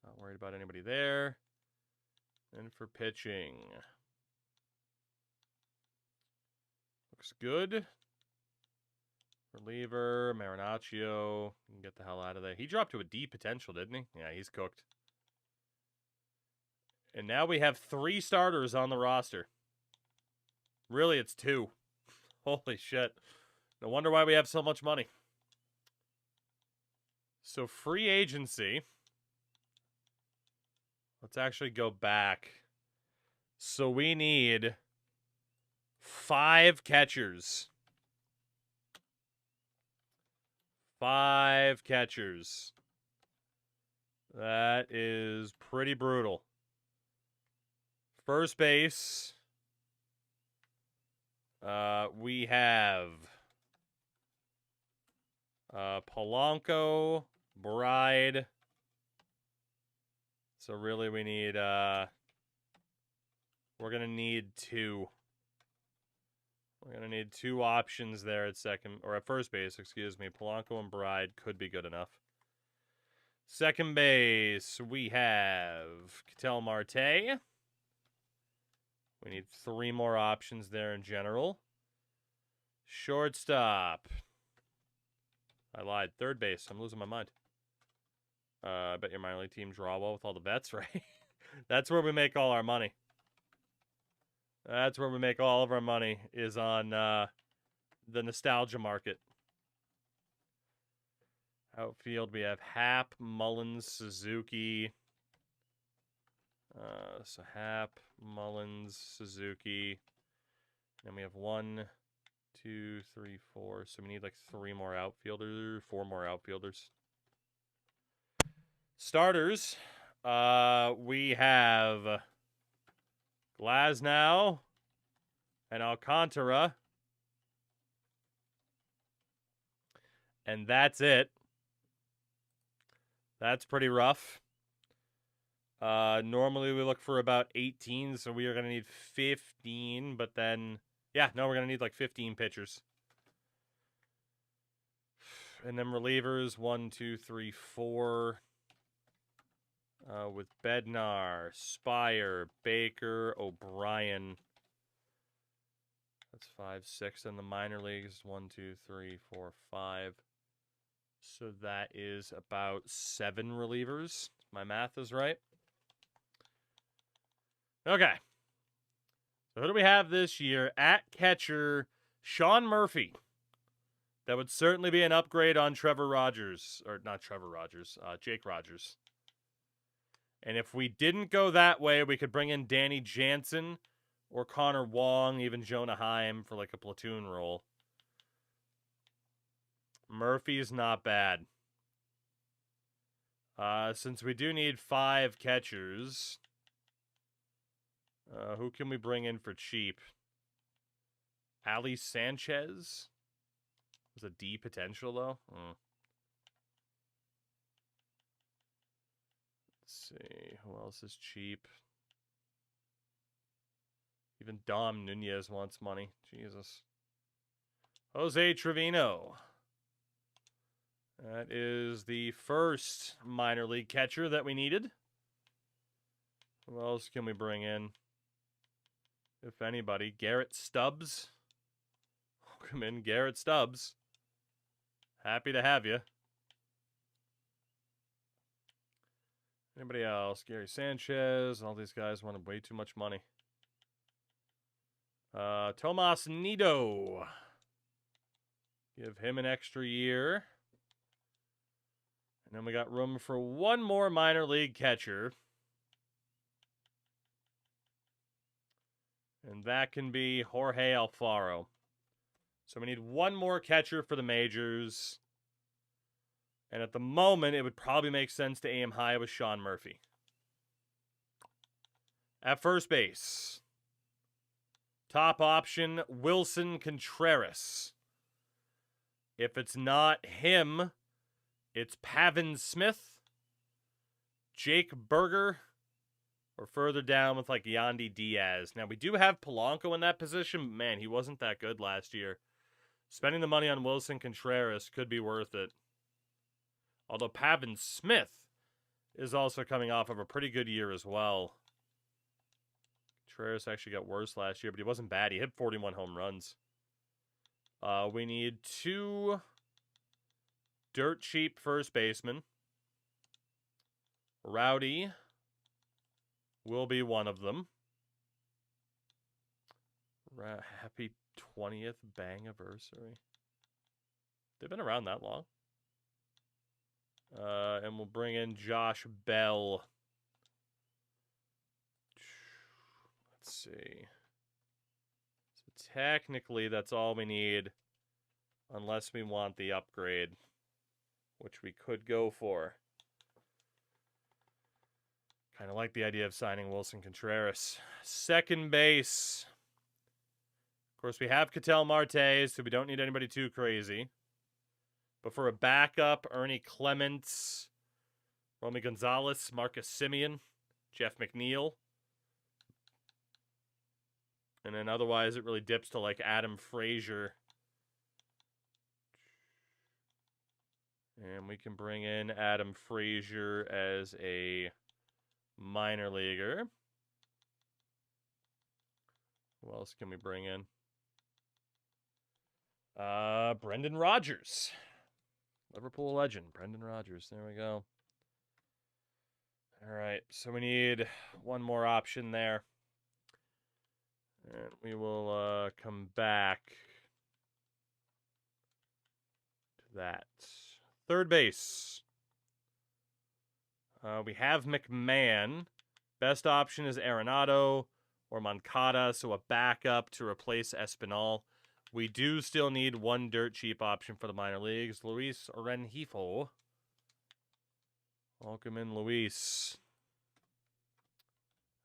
Not worried about anybody there. And for pitching. Looks good. Reliever, Marinaccio. You can get the hell out of there. He dropped to a D potential, didn't he? Yeah, he's cooked. And now we have 3 starters on the roster. Really, it's 2. Holy shit. No wonder why we have so much money. So, free agency. Let's actually go back. So, we need 5 catchers. 5 catchers. That is pretty brutal. First base. We have Polanco, Bride. So really we need we're gonna need 2. We're going to need 2 options there at second, or at first base, excuse me. Polanco and Bride could be good enough. Second base, we have Ketel Marte. We need 3 more options there in general. Shortstop. I lied. Third base. I'm losing my mind. I bet your minor league team draw well with all the vets, right? That's where we make all our money. That's where we make all of our money, is on the nostalgia market. Outfield, we have Happ, Mullins, Suzuki. So Happ, Mullins, Suzuki. Then we have 1, 2, 3, 4. So we need like 3 more outfielders, 4 more outfielders. Starters, we have Glasnow and Alcantara. And that's it. That's pretty rough. Normally we look for about 18, so we are going to need 15, but then, yeah, no, we're going to need like 15 pitchers. And then relievers, 1, 2, 3, 4. With Bednar, Spire, Baker, O'Brien. That's 5, 6 in the minor leagues. 1, 2, 3, 4, 5. So that is about 7 relievers. My math is right. Okay. So who do we have this year? At catcher, Sean Murphy. That would certainly be an upgrade on Trevor Rogers. Or not Trevor Rogers, Jake Rogers. And if we didn't go that way, we could bring in Danny Jansen or Connor Wong, even Jonah Heim for like a platoon role. Murphy's not bad. Since we do need 5 catchers, who can we bring in for cheap? Ali Sanchez? Is a D potential, though? Let's see. Who else is cheap? Even Dom Nunez wants money. Jesus. Jose Trevino. That is the first minor league catcher that we needed. Who else can we bring in? If anybody. Garrett Stubbs. Welcome in, Garrett Stubbs. Happy to have you. Anybody else? Gary Sanchez. All these guys wanted way too much money. Tomas Nido. Give him an extra year. And then we got room for one more minor league catcher. And that can be Jorge Alfaro. So we need one more catcher for the majors. And at the moment, it would probably make sense to aim high with Sean Murphy. At first base, top option, Wilson Contreras. If it's not him, it's Pavin Smith, Jake Berger, or further down with like Yandy Diaz. Now, we do have Polanco in that position, but man, he wasn't that good last year. Spending the money on Wilson Contreras could be worth it. Although Pavin Smith is also coming off of a pretty good year as well. Contreras actually got worse last year, but he wasn't bad. He hit 41 home runs. We need 2 dirt cheap first basemen. Rowdy will be one of them. Happy 20th bang anniversary. They've been around that long. And we'll bring in Josh Bell. Let's see. So technically, that's all we need. Unless we want the upgrade. Which we could go for. Kind of like the idea of signing Wilson Contreras. Second base. Of course, we have Ketel Marte, so we don't need anybody too crazy. But for a backup, Ernie Clements, Romy Gonzalez, Marcus Simeon, Jeff McNeil. And then otherwise, it really dips to like Adam Frazier. And we can bring in Adam Frazier as a minor leaguer. Who else can we bring in? Brendan Rodgers. Liverpool legend, Brendan Rodgers. There we go. All right, so we need one more option there. And we will come back to that. Third base. We have McMahon. Best option is Arenado or Moncada, so a backup to replace Espinal. We do still need one dirt cheap option for the minor leagues. Luis Rengifo. Welcome in, Luis.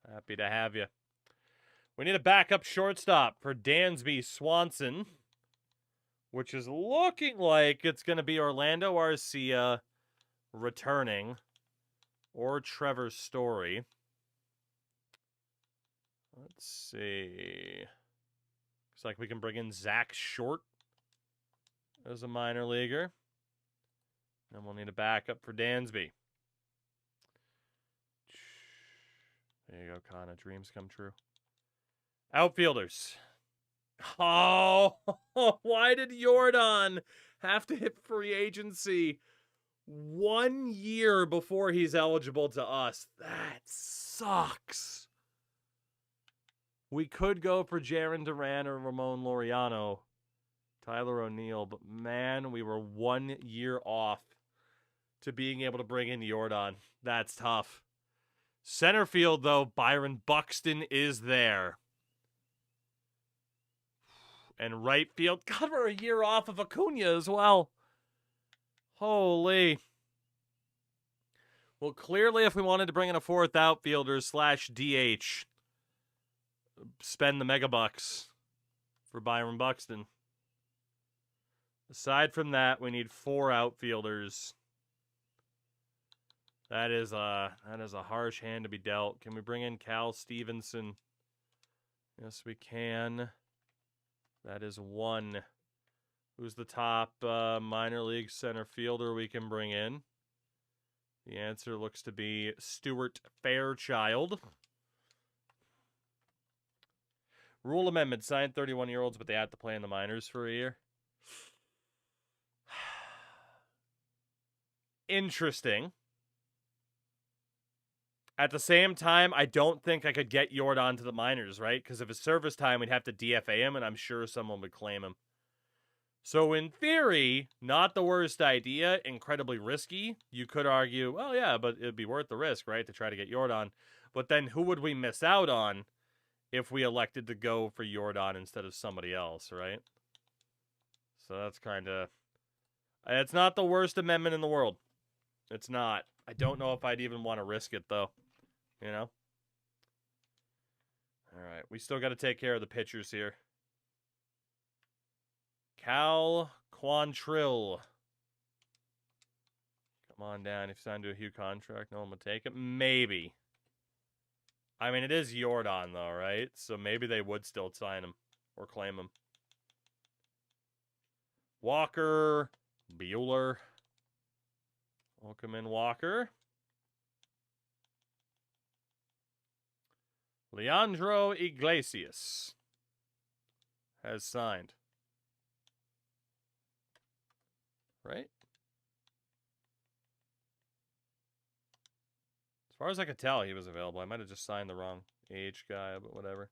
Happy to have you. We need a backup shortstop for Dansby Swanson. which is looking like it's going to be Orlando Arcia returning, or Trevor Story. Let's see. Looks like we can bring in Zach Short as a minor leaguer. And we'll need a backup for Dansby. There you go, Kana. Dreams come true. Outfielders. Oh, why did Jordan have to hit free agency 1 year before he's eligible to us? That sucks. We could go for Jarren Duran or Ramon Laureano, Tyler O'Neill, but man, we were 1 year off to being able to bring in Jordan. That's tough. Center field, though, Byron Buxton is there. And right field, God, we're a year off of Acuna as well. Holy. Well, clearly, if we wanted to bring in a fourth outfielder / DH, spend the mega bucks for Byron Buxton. Aside from that, we need 4 outfielders. That is a harsh hand to be dealt. Can we bring in Cal Stevenson? Yes, we can. That is 1. Who's the top minor league center fielder we can bring in? The answer looks to be Stuart Fairchild. Rule amendment, sign 31-year-olds, but they have to play in the minors for a year. Interesting. At the same time, I don't think I could get Jordan to the minors, right? Because of his service time, we'd have to DFA him, and I'm sure someone would claim him. So in theory, not the worst idea, incredibly risky. You could argue, well, yeah, but it'd be worth the risk, right, to try to get Jordan. But then who would we miss out on if we elected to go for Jordan instead of somebody else, right? So that's kind of... It's not the worst amendment in the world. It's not. I don't know if I'd even want to risk it, though. You know? All right. We still got to take care of the pitchers here. Cal Quantrill. Come on down. If you sign to a huge contract, no one would take it. Maybe. I mean, it is Jordan, though, right? So maybe they would still sign him or claim him. Walker. Bueller. Welcome in, Walker. Leandro Iglesias has signed. Right? As far as I could tell, he was available. I might have just signed the wrong age guy, but whatever.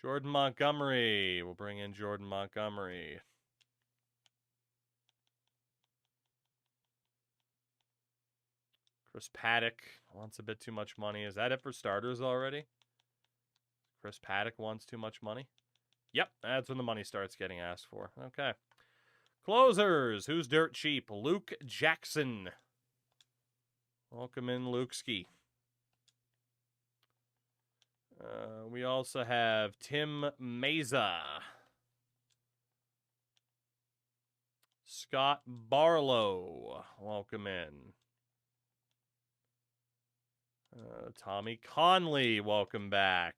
Jordan Montgomery. We'll bring in Jordan Montgomery. Chris Paddock wants a bit too much money. Is that it for starters already? Chris Paddock wants too much money? Yep, that's when the money starts getting asked for. Okay. Closers. Who's dirt cheap? Luke Jackson. Welcome in, Luke Ski. We also have Tim Meza. Scott Barlow. Welcome in. Tommy Conley, welcome back.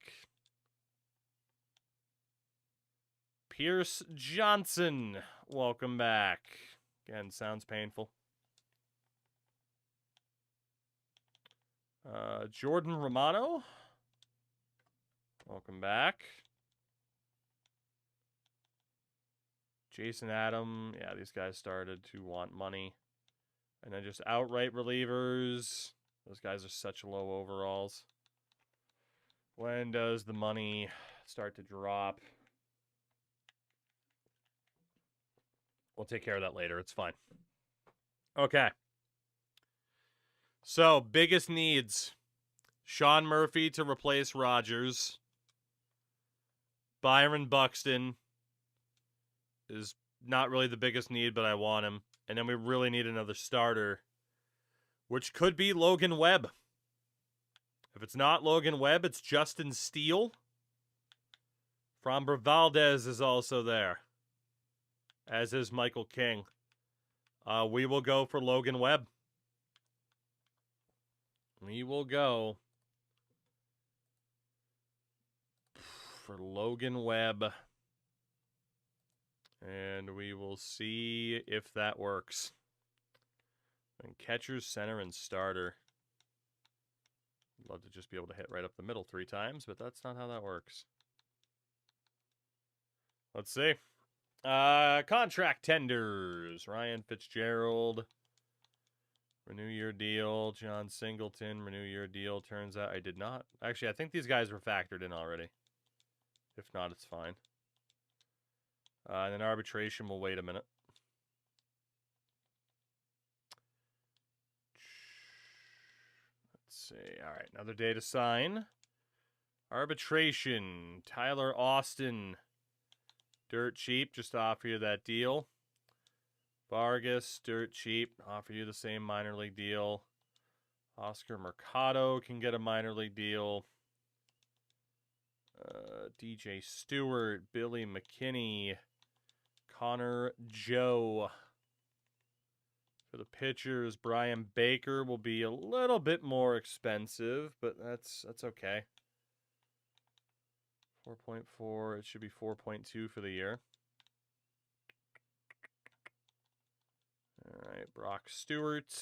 Pierce Johnson, welcome back. Again, sounds painful. Jordan Romano, welcome back. Jason Adam, yeah, these guys started to want money. And then just outright relievers. Those guys are such low overalls. When does the money start to drop? We'll take care of that later. It's fine. Okay. So, biggest needs. Sean Murphy to replace Rogers. Byron Buxton is not really the biggest need, but I want him. And then we really need another starter, which could be Logan Webb. If it's not Logan Webb, it's Justin Steele. Framber Valdez is also there. as is Michael King. We will go for Logan Webb. We will go for Logan Webb. And we will see if that works. And catcher, center, and starter. I'd love to just be able to hit right up the middle 3 times, but that's not how that works. Let's see. Contract tenders. Ryan Fitzgerald. Renew your deal. John Singleton. Renew your deal. Turns out I did not. Actually, I think these guys were factored in already. If not, it's fine. And then arbitration, we'll wait a minute. Let's see. All right, another day to sign. Arbitration. Tyler Austin. Dirt cheap. Just offer you that deal. Vargas. Dirt cheap. Offer you the same minor league deal. Oscar Mercado can get a minor league deal. DJ Stewart. Billy McKinney. Connor Joe. For the pitchers, Brian Baker will be a little bit more expensive, but that's okay. 4.4, it should be 4.2 for the year. All right, Brock Stewart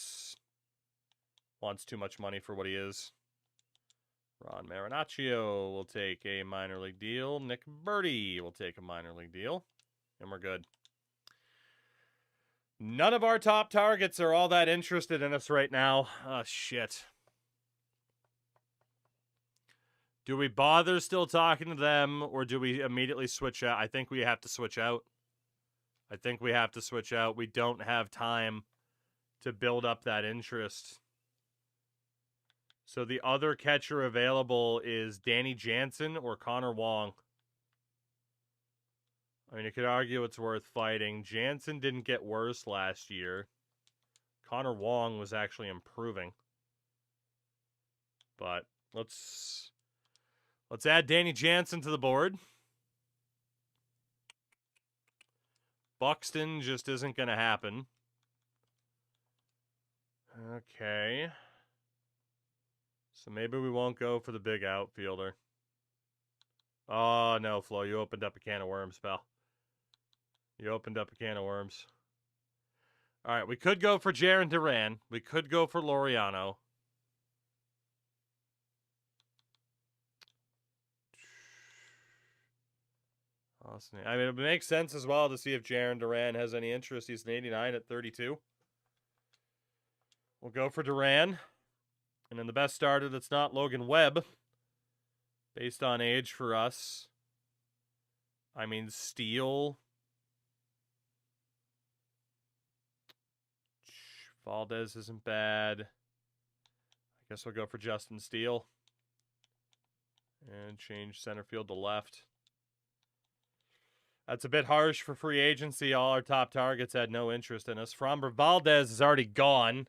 wants too much money for what he is. Ron Marinaccio will take a minor league deal. Nick Birdie will take a minor league deal. And we're good. None of our top targets are all that interested in us right now. Oh, shit. Do we bother still talking to them, or do we immediately switch out? I think we have to switch out. We don't have time to build up that interest. So the other catcher available is Danny Jansen or Connor Wong. I mean, you could argue it's worth fighting. Jansen didn't get worse last year. Connor Wong was actually improving. But let's add Danny Jansen to the board. Buxton just isn't going to happen. Okay. So maybe we won't go for the big outfielder. Oh, no, Flo, you opened up a can of worms, pal. You opened up a can of worms. All right, we could go for Jarren Duran. We could go for Laureano. Awesome. I mean, it makes sense as well to see if Jarren Duran has any interest. He's an 89 at 32. We'll go for Duran. And then the best starter that's not Logan Webb, based on age for us. I mean, Steele. Valdez isn't bad. I guess we'll go for Justin Steele. And change center field to left. That's a bit harsh for free agency. All our top targets had no interest in us. Framber Valdez is already gone.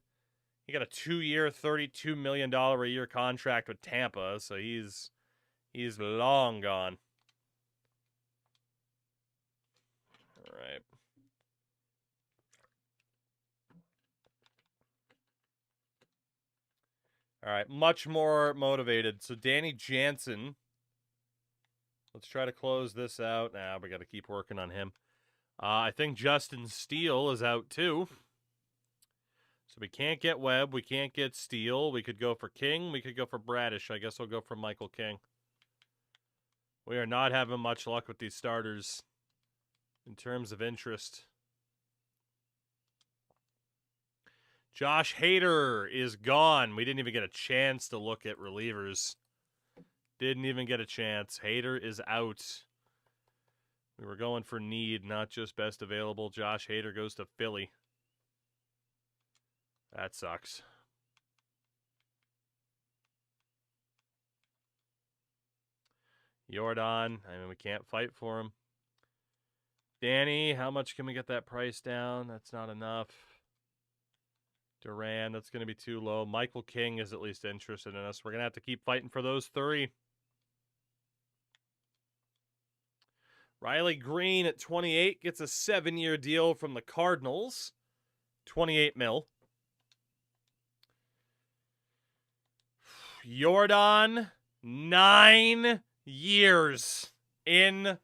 He got a 2-year, $32 million a year contract with Tampa, so he's long gone. All right. All right, much more motivated. So Danny Jansen. Let's try to close this out. Nah, we got to keep working on him. I think Justin Steele is out too. So we can't get Webb. We can't get Steele. We could go for King. We could go for Bradish. I guess we'll go for Michael King. We are not having much luck with these starters in terms of interest. Josh Hader is gone. We didn't even get a chance to look at relievers. Didn't even get a chance. Hader is out. We were going for need, not just best available. Josh Hader goes to Philly. That sucks. Jordan, I mean, we can't fight for him. Danny, how much can we get that price down? That's not enough. Duran, that's going to be too low. Michael King is at least interested in us. We're going to have to keep fighting for those 3. Riley Green at 28 gets a 7-year deal from the Cardinals. 28 mil. Jordan, 9 years in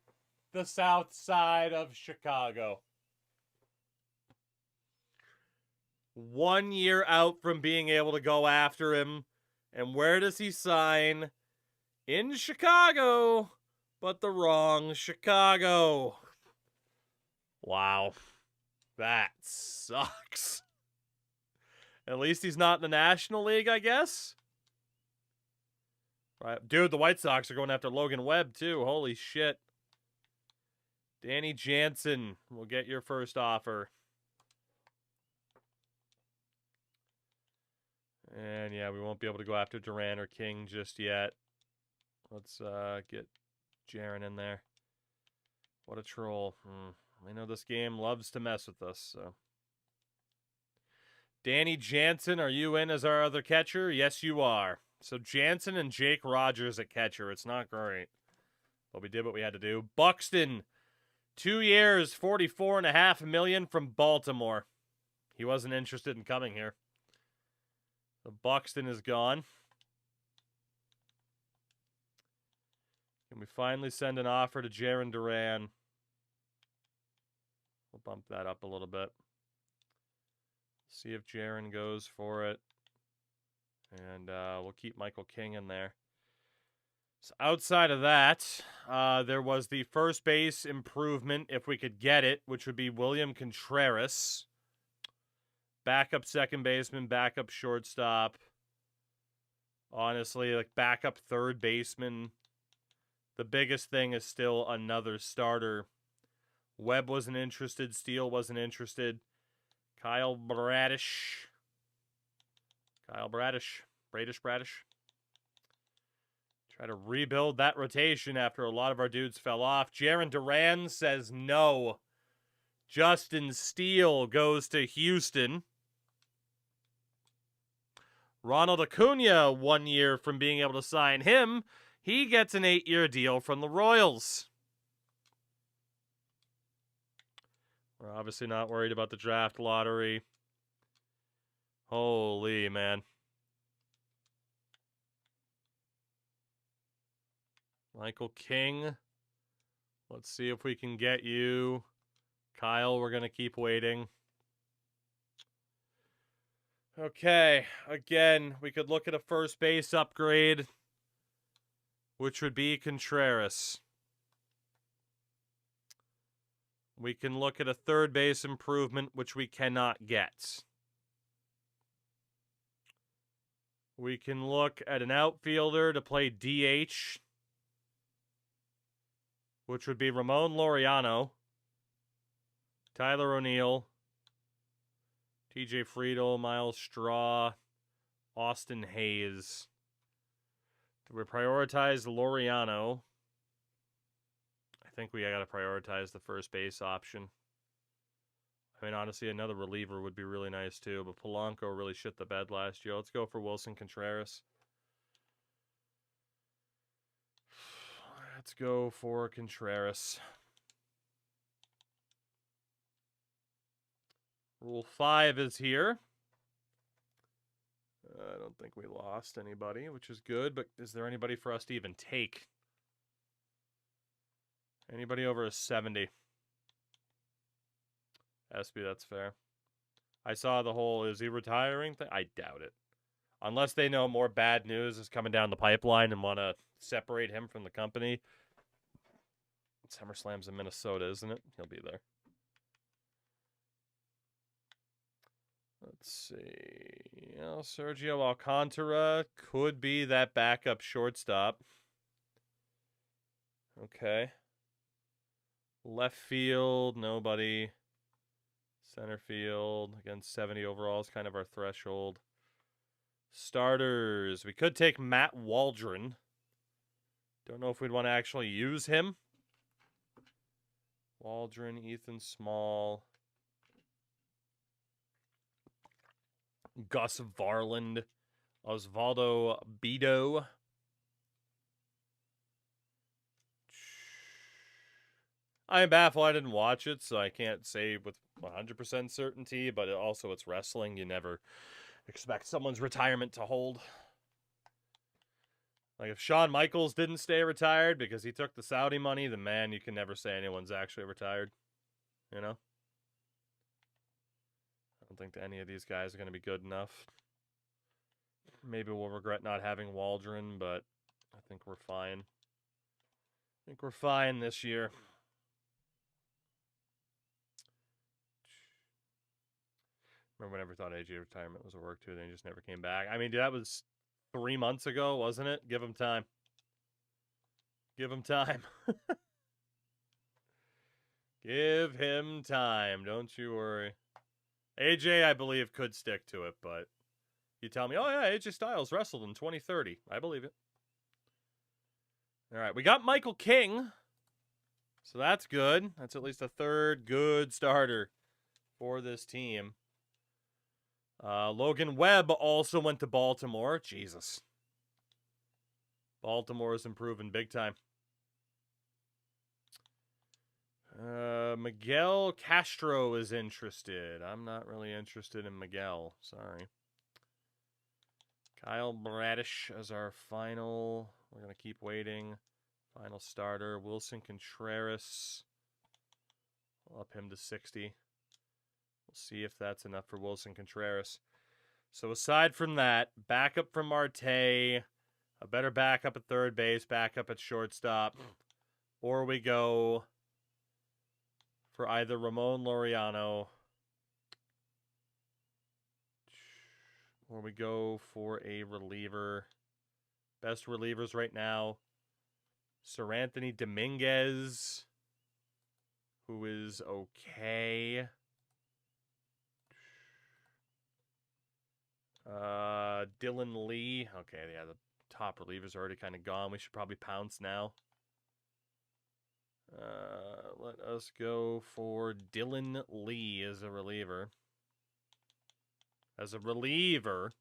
the south side of Chicago. 1 year out from being able to go after him. And where does he sign? In Chicago, but the wrong Chicago. Wow. That sucks. At least he's not in the National League, I guess. Right. Dude, the White Sox are going after Logan Webb, too. Holy shit. Danny Jansen will get your first offer. And yeah, we won't be able to go after Duran or King just yet. Let's get Jaron in there. What a troll. I know this game loves to mess with us, so. Danny Jansen, are you in as our other catcher? Yes, you are. So Jansen and Jake Rogers at catcher. It's not great. But we did what we had to do. Buxton, 2 years, $44.5 million from Baltimore. He wasn't interested in coming here. So Buxton is gone. Can we finally send an offer to Jarren Duran? We'll bump that up a little bit. See if Jarren goes for it. And we'll keep Michael King in there. So outside of that, there was the first base improvement, if we could get it, which would be William Contreras. Backup second baseman, backup shortstop. Honestly, like backup third baseman. The biggest thing is still another starter. Webb wasn't interested. Steele wasn't interested. Kyle Bradish. Bradish. Try to rebuild that rotation after a lot of our dudes fell off. Jarren Duran says no. Justin Steele goes to Houston. Ronald Acuna, 1 year from being able to sign him. He gets an 8-year deal from the Royals. We're obviously not worried about the draft lottery. Holy, man. Michael King. Let's see if we can get you. Kyle, we're going to keep waiting. Okay, again, we could look at a first base upgrade, which would be Contreras. We can look at a third base improvement, which we cannot get. We can look at an outfielder to play DH, which would be Ramon Laureano, Tyler O'Neill, TJ Friedel, Miles Straw, Austin Hayes. Do we prioritize Laureano? I think we got to prioritize the first base option. I mean, honestly, another reliever would be really nice too, but Polanco really shit the bed last year. Let's go for Wilson Contreras. Let's go for Contreras. Rule 5 is here. I don't think we lost anybody, which is good, but is there anybody for us to even take? Anybody over a 70? SB, that's fair. I saw the whole, is he retiring thing? I doubt it. Unless they know more bad news is coming down the pipeline and want to separate him from the company. SummerSlam's in Minnesota, isn't it? He'll be there. Let's see. You know, Sergio Alcantara could be that backup shortstop. Okay. Left field, nobody. Center field, again, 70 overall is kind of our threshold. Starters, we could take Matt Waldron. Don't know if we'd want to actually use him. Waldron, Ethan Small. Gus Varland. Osvaldo Bido. I'm baffled I didn't watch it, so I can't say with 100% certainty, but it's wrestling. You never expect someone's retirement to hold. Like, if Shawn Michaels didn't stay retired because he took the Saudi money, then, man, you can never say anyone's actually retired. You know? I don't think any of these guys are going to be good enough. Maybe we'll regret not having Waldron, but I think we're fine. I think we're fine this year. Remember, I never thought AJ retirement was a work, too. Then he just never came back. I mean, dude, that was 3 months ago, wasn't it? Give him time. Give him time. Give him time. Don't you worry. AJ, I believe, could stick to it, but you tell me, oh, yeah, AJ Styles wrestled in 2030. I believe it. All right, we got Michael King. So that's good. That's at least a third good starter for this team. Logan Webb also went to Baltimore. Jesus. Baltimore is improving big time. Miguel Castro is interested. I'm not really interested in Miguel. Sorry. Kyle Bradish as our final. We're going to keep waiting. Final starter. Wilson Contreras. We'll up him to 60. We'll see if that's enough for Wilson Contreras. So aside from that, backup from Marte, a better backup at third base, backup at shortstop, or we go for either Ramon Laureano, or we go for a reliever. Best relievers right now, Sir Anthony Dominguez, who is okay. Dylan Lee. Okay, yeah, the top reliever's already kind of gone. We should probably pounce now. Let us go for Dylan Lee as a reliever. As a reliever.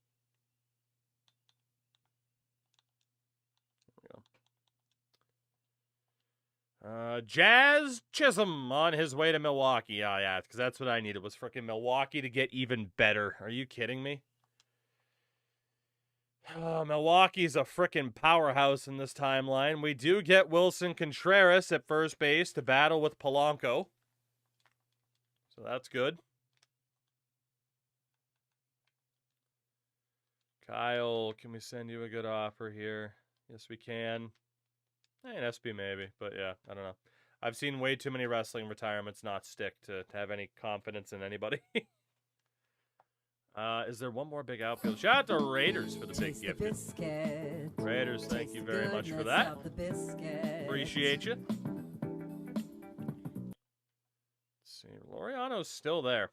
There we go. Jazz Chisholm on his way to Milwaukee. Oh, yeah, because that's what I needed, was freaking Milwaukee to get even better. Are you kidding me? Oh, Milwaukee's a freaking powerhouse in this timeline. We do get Wilson Contreras at first base to battle with Polanco. So that's good. Kyle, can we send you a good offer here? Yes, we can. An SB maybe, but yeah, I don't know. I've seen way too many wrestling retirements not stick to have any confidence in anybody. Is there one more big outfield? Shout out to Raiders for the big gift. Raiders, thank you very much for that. Appreciate you. Let's see. Laureano's still there.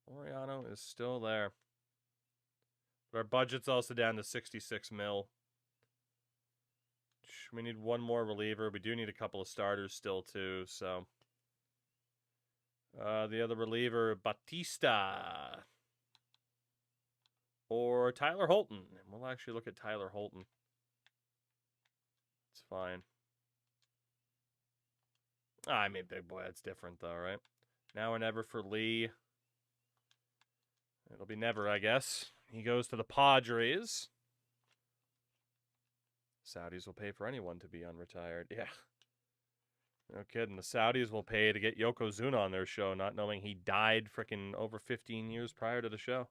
Laureano is still there. But our budget's also down to 66 mil. We need one more reliever. We do need a couple of starters still, too, so... the other reliever, Batista. Or Tyler Holton. We'll actually look at Tyler Holton. It's fine. I mean, big boy, that's different, though, right? Now or never for Lee. It'll be never, I guess. He goes to the Padres. Saudis will pay for anyone to be unretired. Yeah. No kidding. The Saudis will pay to get Yokozuna on their show, not knowing he died freaking over 15 years prior to the show.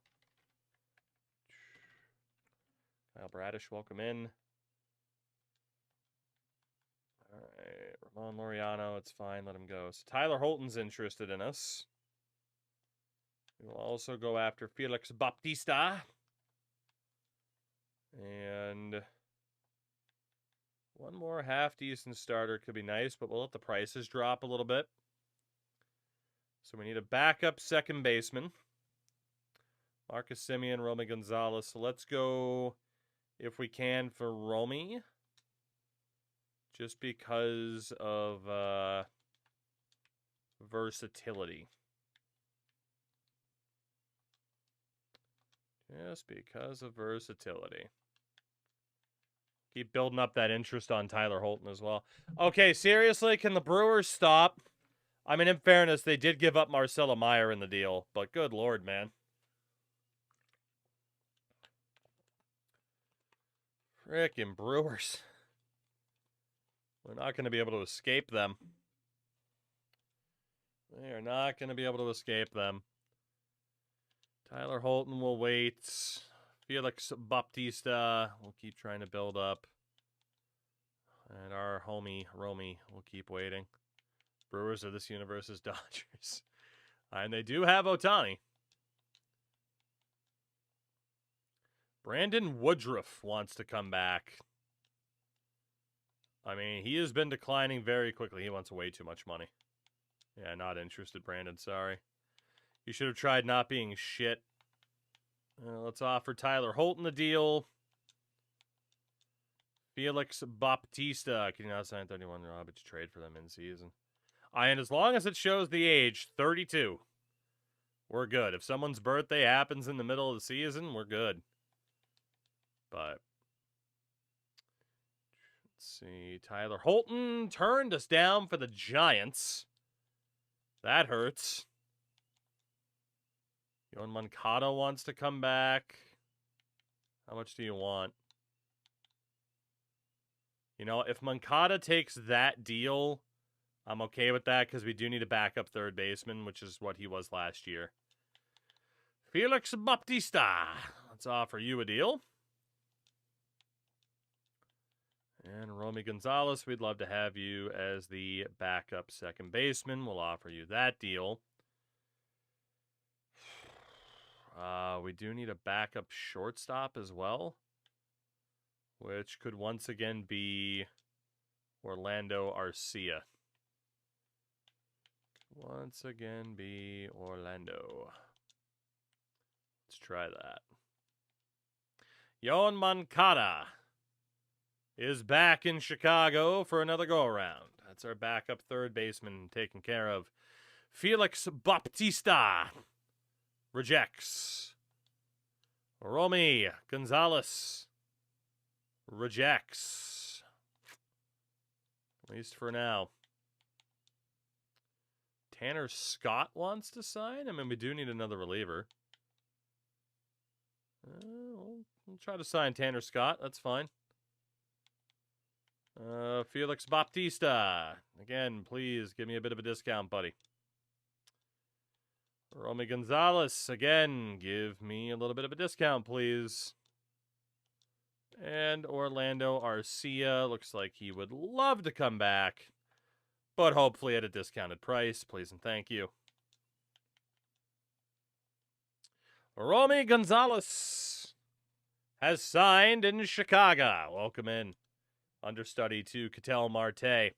Kyle Bradish, welcome in. All right. Ramon Laureano, it's fine. Let him go. So Tyler Holton's interested in us. We will also go after Felix Baptista. And... one more half-decent starter could be nice, but we'll let the prices drop a little bit. So we need a backup second baseman. Marcus Semien, Romy Gonzalez. So let's go, if we can, for Romy. Just because of versatility. Just because of versatility. Keep building up that interest on Tyler Holton as well. Okay, seriously, can the Brewers stop? I mean, in fairness, they did give up Marcelo Meyer in the deal, but good lord, man. Frickin' Brewers. We're not going to be able to escape them. They are not going to be able to escape them. Tyler Holton will wait. Felix Bautista will keep trying to build up. And our homie, Romy, will keep waiting. Brewers are this universe's Dodgers. And they do have Ohtani. Brandon Woodruff wants to come back. I mean, he has been declining very quickly. He wants way too much money. Yeah, not interested, Brandon. Sorry. You should have tried not being shit. Let's offer Tyler Holton the deal. Felix Bautista. Can you not sign 31 Roberts trade for them in season? And as long as it shows the age, 32, we're good. If someone's birthday happens in the middle of the season, we're good. But let's see. Tyler Holton turned us down for the Giants. That hurts. Yoan Moncada wants to come back. How much do you want? You know, if Moncada takes that deal, I'm okay with that because we do need a backup third baseman, which is what he was last year. Felix Bautista. Let's offer you a deal. And Romy Gonzalez, we'd love to have you as the backup second baseman. We'll offer you that deal. We do need a backup shortstop as well, which could once again be Orlando Arcia. Once again be Orlando. Let's try that. Yoan Moncada is back in Chicago for another go-around. That's our backup third baseman taken care of. Felix Bautista rejects. Romy Gonzalez rejects. At least for now. Tanner Scott wants to sign? I mean, we do need another reliever. We'll try to sign Tanner Scott. That's fine. Felix Bautista. Again, please give me a bit of a discount, buddy. Romy Gonzalez. Again, give me a little bit of a discount, please. And Orlando Arcia. Looks like he would love to come back, but hopefully at a discounted price. Please and thank you. Romy Gonzalez has signed in Chicago. Welcome in. Understudy to Ketel Marte.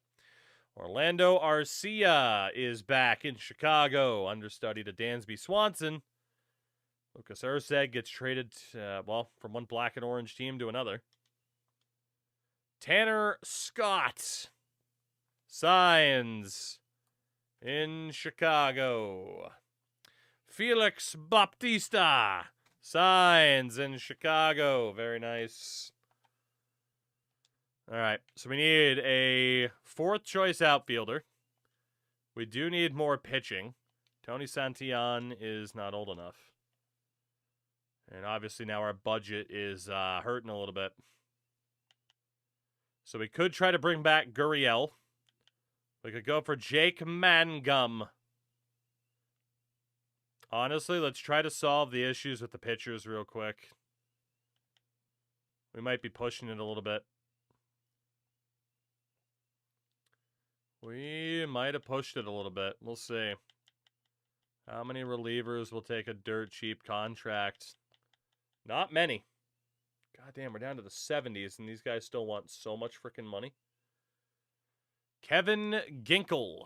Orlando Arcia is back in Chicago. Understudy to Dansby Swanson. Lucas Erceg gets traded, from one black and orange team to another. Tanner Scott signs in Chicago. Felix Bautista signs in Chicago. Very nice. All right, so we need a fourth choice outfielder. We do need more pitching. Tony Santillan is not old enough. And obviously now our budget is hurting a little bit. So we could try to bring back Gurriel. We could go for Jake Mangum. Honestly, let's try to solve the issues with the pitchers real quick. We might be pushing it a little bit. We might have pushed it a little bit. We'll see. How many relievers will take a dirt cheap contract? Not many. God damn, we're down to the 70s, and these guys still want so much freaking money. Kevin Ginkel.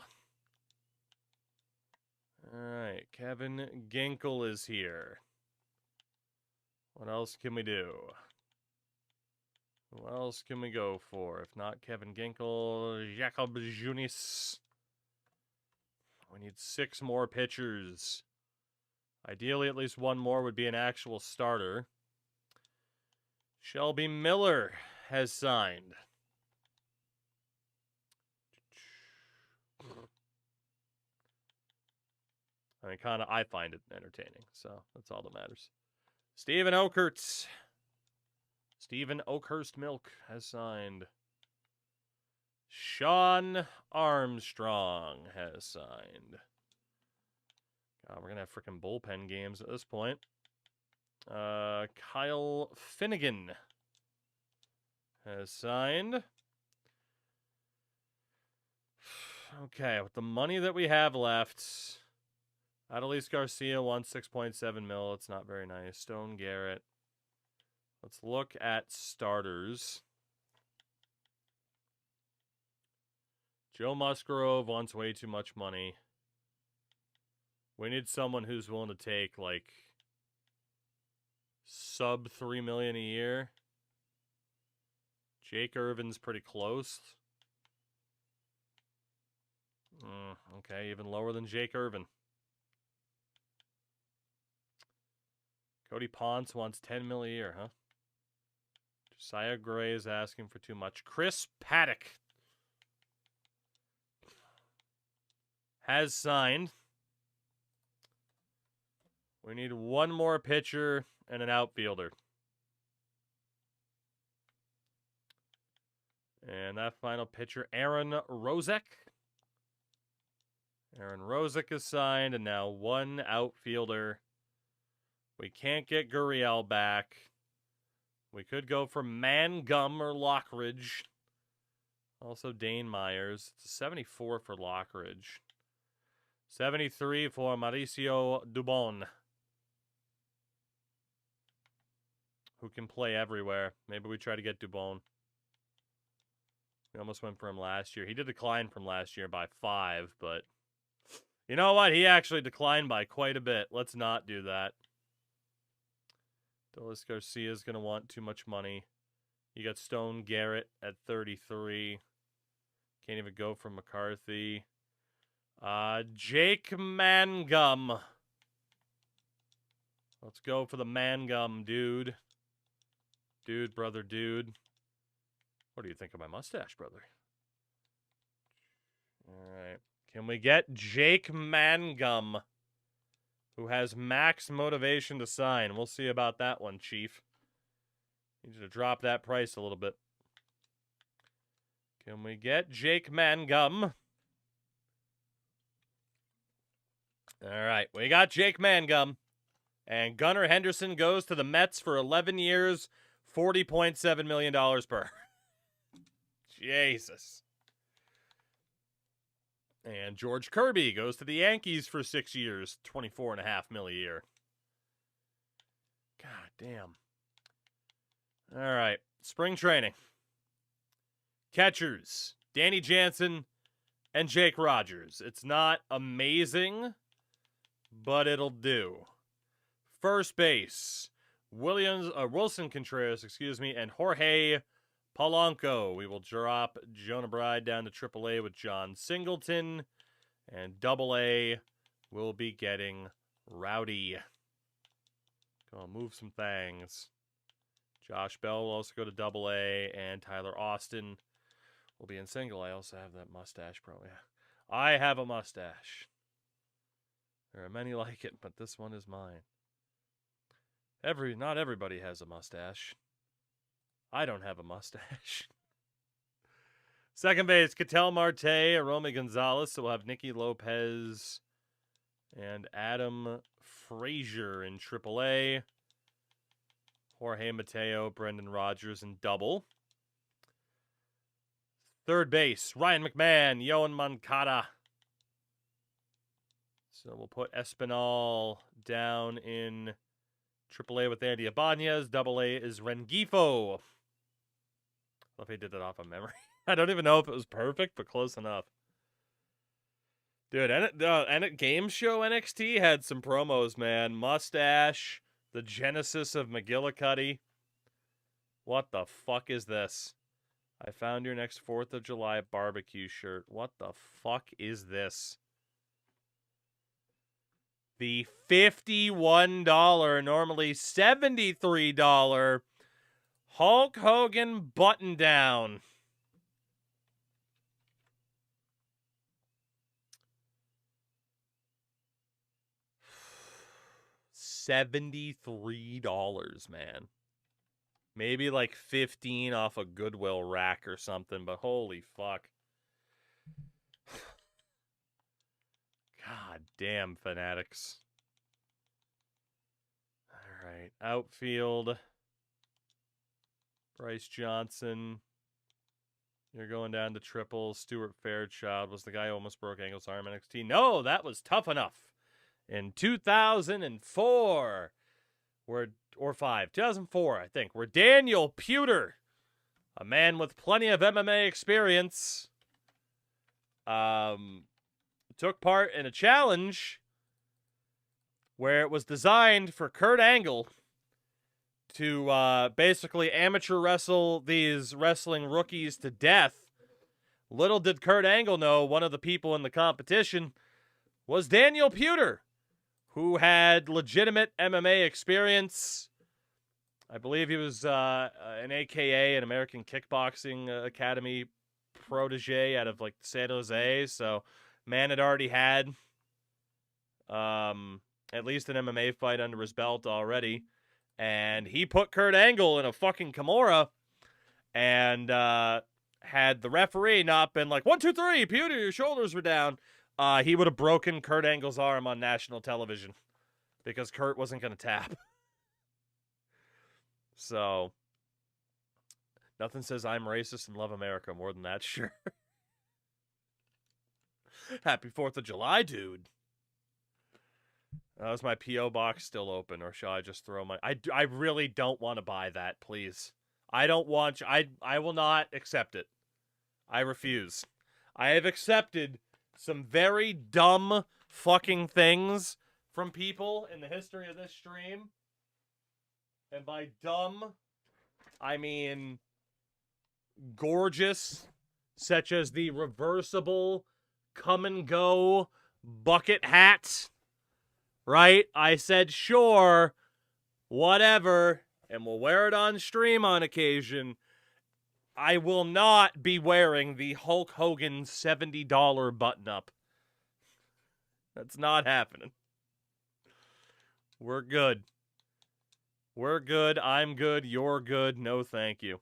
Alright, Kevin Ginkel is here. What else can we do? Who else can we go for? If not Kevin Ginkel, Jakob Junis. We need 6 more pitchers. Ideally, at least one more would be an actual starter. Shelby Miller has signed. I mean, I find it entertaining, so that's all that matters. Stephen Oakhurst Milk has signed. Sean Armstrong has signed. God, we're going to have freaking bullpen games at this point. Kyle Finnegan has signed. Okay, with the money that we have left, Adolis Garcia wants 6.7 mil. It's not very nice. Stone Garrett. Let's look at starters. Joe Musgrove wants way too much money. We need someone who's willing to take, like, sub $3 million a year. Jake Irvin's pretty close. Okay, even lower than Jake Irvin. Cody Ponce wants $10 million a year, huh? Josiah Gray is asking for too much. Chris Paddock has signed. We need one more pitcher and an outfielder. And that final pitcher, Aaron Rozek. Aaron Rozek is signed, and now one outfielder. We can't get Gurriel back. We could go for Mangum or Lockridge. Also Dane Myers. It's a 74 for Lockridge. 73 for Mauricio Dubon, who can play everywhere. Maybe we try to get Dubon. We almost went for him last year. He did decline from last year by 5, but you know what? He actually declined by quite a bit. Let's not do that. Adolis Garcia is going to want too much money. You got Stone Garrett at 33. Can't even go for McCarthy. Jake Mangum. Let's go for the Mangum, dude. Dude, brother, dude. What do you think of my mustache, brother? All right. Can we get Jake Mangum, who has max motivation to sign? We'll see about that one, Chief. Need you to drop that price a little bit. Can we get Jake Mangum? All right. We got Jake Mangum. And Gunnar Henderson goes to the Mets for 11 years, $40.7 million per. Jesus. And George Kirby goes to the Yankees for 6 years, $24.5 million a year. God damn. All right. Spring training. Catchers, Danny Jansen and Jake Rogers. It's not amazing, but it'll do. First base, Wilson Contreras, and Jorge Polanco. We will drop Jonah Bride down to AAA with John Singleton, and AA will be getting Rowdy. Gonna move some things. Josh Bell will also go to AA, and Tyler Austin will be in single. I also have that mustache, probably. I have a mustache. There are many like it, but this one is mine. Not everybody has a mustache. I don't have a mustache. Second base, Ketel Marte, Romy Gonzalez. So we'll have Nicky Lopez and Adam Frazier in AAA. Jorge Mateo, Brendan Rodgers in double. Third base, Ryan McMahon, Yohan Moncada. So we'll put Espinal down in AAA with Andy Ibanez. AA is Rengifo. I love he did that off of memory. I don't even know if it was perfect, but close enough. Dude, and Game Show NXT had some promos, man. Mustache, the genesis of McGillicuddy. What the fuck is this? I found your next 4th of July barbecue shirt. What the fuck is this? The $51, normally $73 Hulk Hogan button down. $73, man. Maybe like 15 off a Goodwill rack or something, but holy fuck. God damn, Fanatics. All right, outfield. Bryce Johnson. You're going down to triple. Stuart Fairchild was the guy who almost broke Angle's arm in NXT. No, that was Tough Enough. In 2004, or 2004, I think, where Daniel Puder, a man with plenty of MMA experience, took part in a challenge where it was designed for Kurt Angle to basically amateur wrestle these wrestling rookies to death. Little did Kurt Angle know one of the people in the competition was Daniel Puder, who had legitimate MMA experience. I believe he was an AKA, an American Kickboxing Academy protege out of like San Jose. So man had already had at least an MMA fight under his belt already. And he put Kurt Angle in a fucking Kimura, and had the referee not been like, 1, 2, 3, Puder, your shoulders were down, he would have broken Kurt Angle's arm on national television because Kurt wasn't going to tap. So, nothing says I'm racist and love America more than that, sure. Happy 4th of July, dude. Is my P.O. box still open, or shall I just throw my... I really don't want to buy that, please. I don't want... I will not accept it. I refuse. I have accepted some very dumb fucking things from people in the history of this stream. And by dumb, I mean gorgeous, such as the reversible come-and-go bucket hat. Right? I said, sure, whatever, and we'll wear it on stream on occasion. I will not be wearing the Hulk Hogan $70 button-up. That's not happening. We're good. We're good. I'm good. You're good. No, thank you.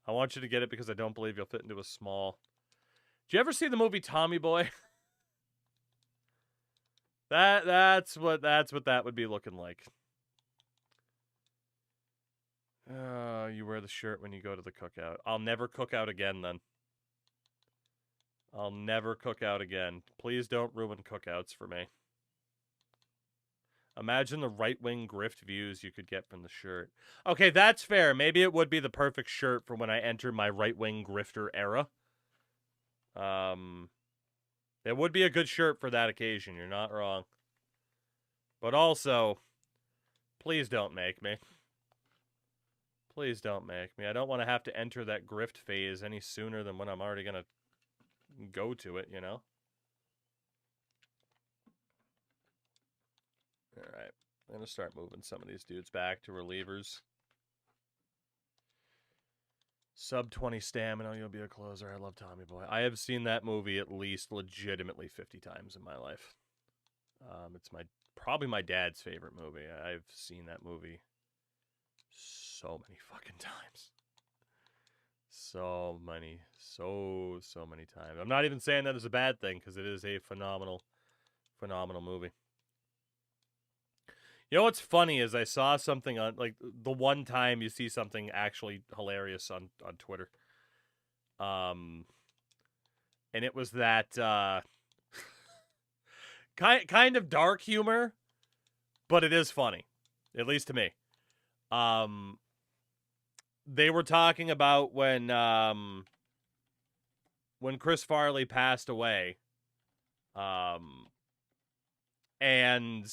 I want you to get it because I don't believe you'll fit into a small. Did you ever see the movie Tommy Boy? That's what that would be looking like. You wear the shirt when you go to the cookout. I'll never cook out again then. I'll never cook out again. Please don't ruin cookouts for me. Imagine the right-wing grift views you could get from the shirt. Okay, that's fair. Maybe it would be the perfect shirt for when I enter my right-wing grifter era. It would be a good shirt for that occasion. You're not wrong. But also, please don't make me. Please don't make me. I don't want to have to enter that grift phase any sooner than when I'm already going to go to it, you know? All right. I'm going to start moving some of these dudes back to relievers. Sub 20 stamina, you'll be a closer. I love Tommy Boy. I have seen that movie at least legitimately 50 times in my life. It's probably my dad's favorite movie. I've seen that movie so many fucking times. So many times. I'm not even saying that is a bad thing because it is a phenomenal movie. You know what's funny is I saw something on, like, the one time you see something actually hilarious on Twitter. And it was that kind of dark humor, but it is funny, at least to me. They were talking about when Chris Farley passed away, and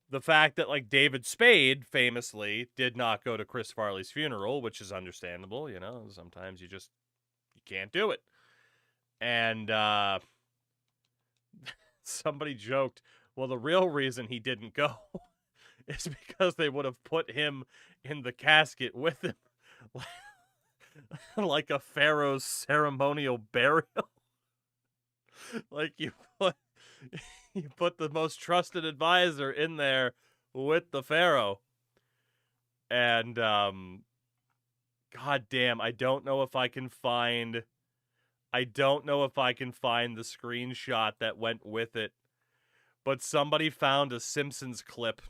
the fact that, like, David Spade famously did not go to Chris Farley's funeral, which is understandable, you know, sometimes you can't do it. And somebody joked, well, the real reason he didn't go is because they would have put him in the casket with him. like a pharaoh's ceremonial burial. Like you put the most trusted advisor in there with the pharaoh. And god damn, I don't know if I can find the screenshot that went with it. But somebody found a Simpsons clip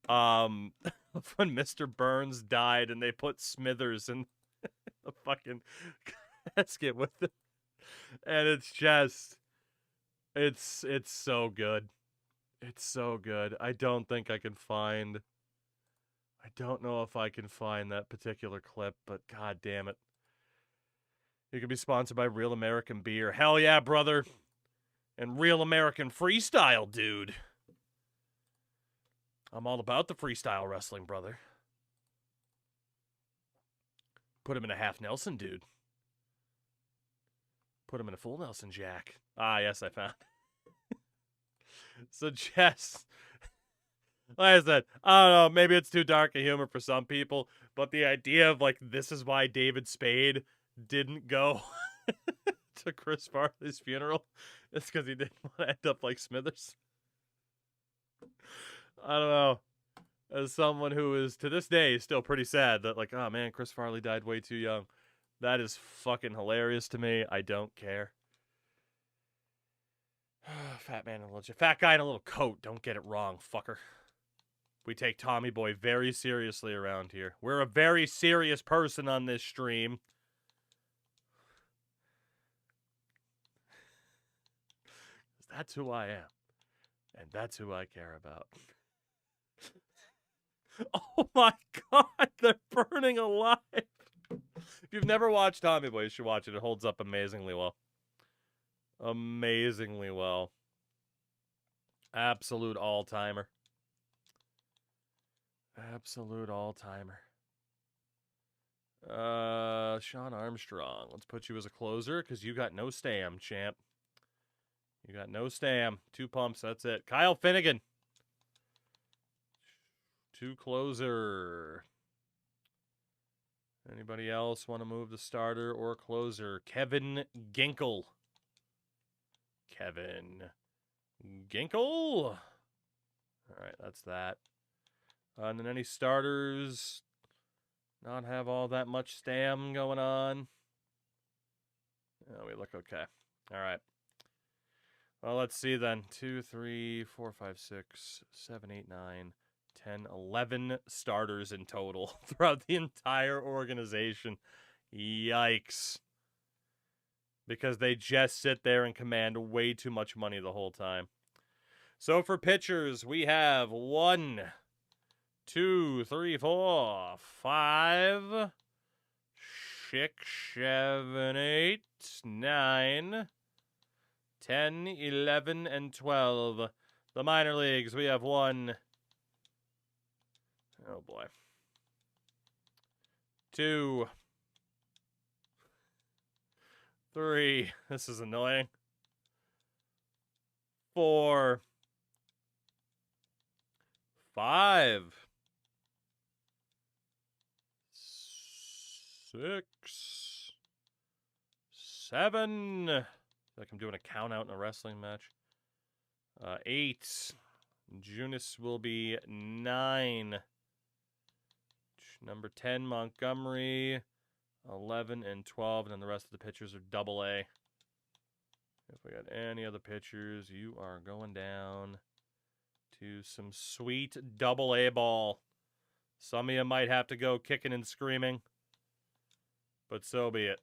when Mr. Burns died and they put Smithers in the fucking casket with him. And it's just it's so good. It's so good. I don't know if I can find that particular clip, but god damn it. You can be sponsored by Real American Beer. Hell yeah, brother. And Real American Freestyle, dude. I'm all about the freestyle wrestling, brother. Put him in a half Nelson, dude. Put him in a full Nelson Jack. Ah, yes, I found. So, Jess, like I said, I don't know, maybe it's too dark a humor for some people, but the idea of, like, this is why David Spade didn't go to Chris Farley's funeral, it's because he didn't want to end up like Smithers. I don't know. As someone who is, to this day, still pretty sad that, like, oh man, Chris Farley died way too young. That is fucking hilarious to me. I don't care. Fat man in a little... Fat guy in a little coat. Don't get it wrong, fucker. We take Tommy Boy very seriously around here. We're a very serious person on this stream. That's who I am. And that's who I care about. Oh my god, they're burning alive. If you've never watched Tommy Boy, you should watch it. It holds up amazingly well. Amazingly well. Absolute all-timer. Absolute all-timer. Sean Armstrong. Let's put you as a closer, because you got no stam, champ. You got no stam. 2 pumps, that's it. Kyle Finnegan. 2 closer. Anybody else want to move the starter or closer? Kevin Ginkel. Kevin Ginkel. All right, that's that. And then any starters not have all that much stam going on? Oh, we look okay. All right. Well, let's see then. 2, 3, 4, 5, 6, 7, 8, 9, 10, 11 starters in total throughout the entire organization. Yikes. Because they just sit there and command way too much money the whole time. So for pitchers, we have 1, 2, 3, 4, 5, 6, 7, 8, 9, 10, 11, and 12. The minor leagues, we have 1. Oh boy. 2. 3. This is annoying. 4. 5. 6. 7. Like I'm doing a count out in a wrestling match. 8. Junis will be 9. Number 10, Montgomery. 11 and 12, and then the rest of the pitchers are double A. If we got any other pitchers, you are going down to some sweet double A ball. Some of you might have to go kicking and screaming, but so be it.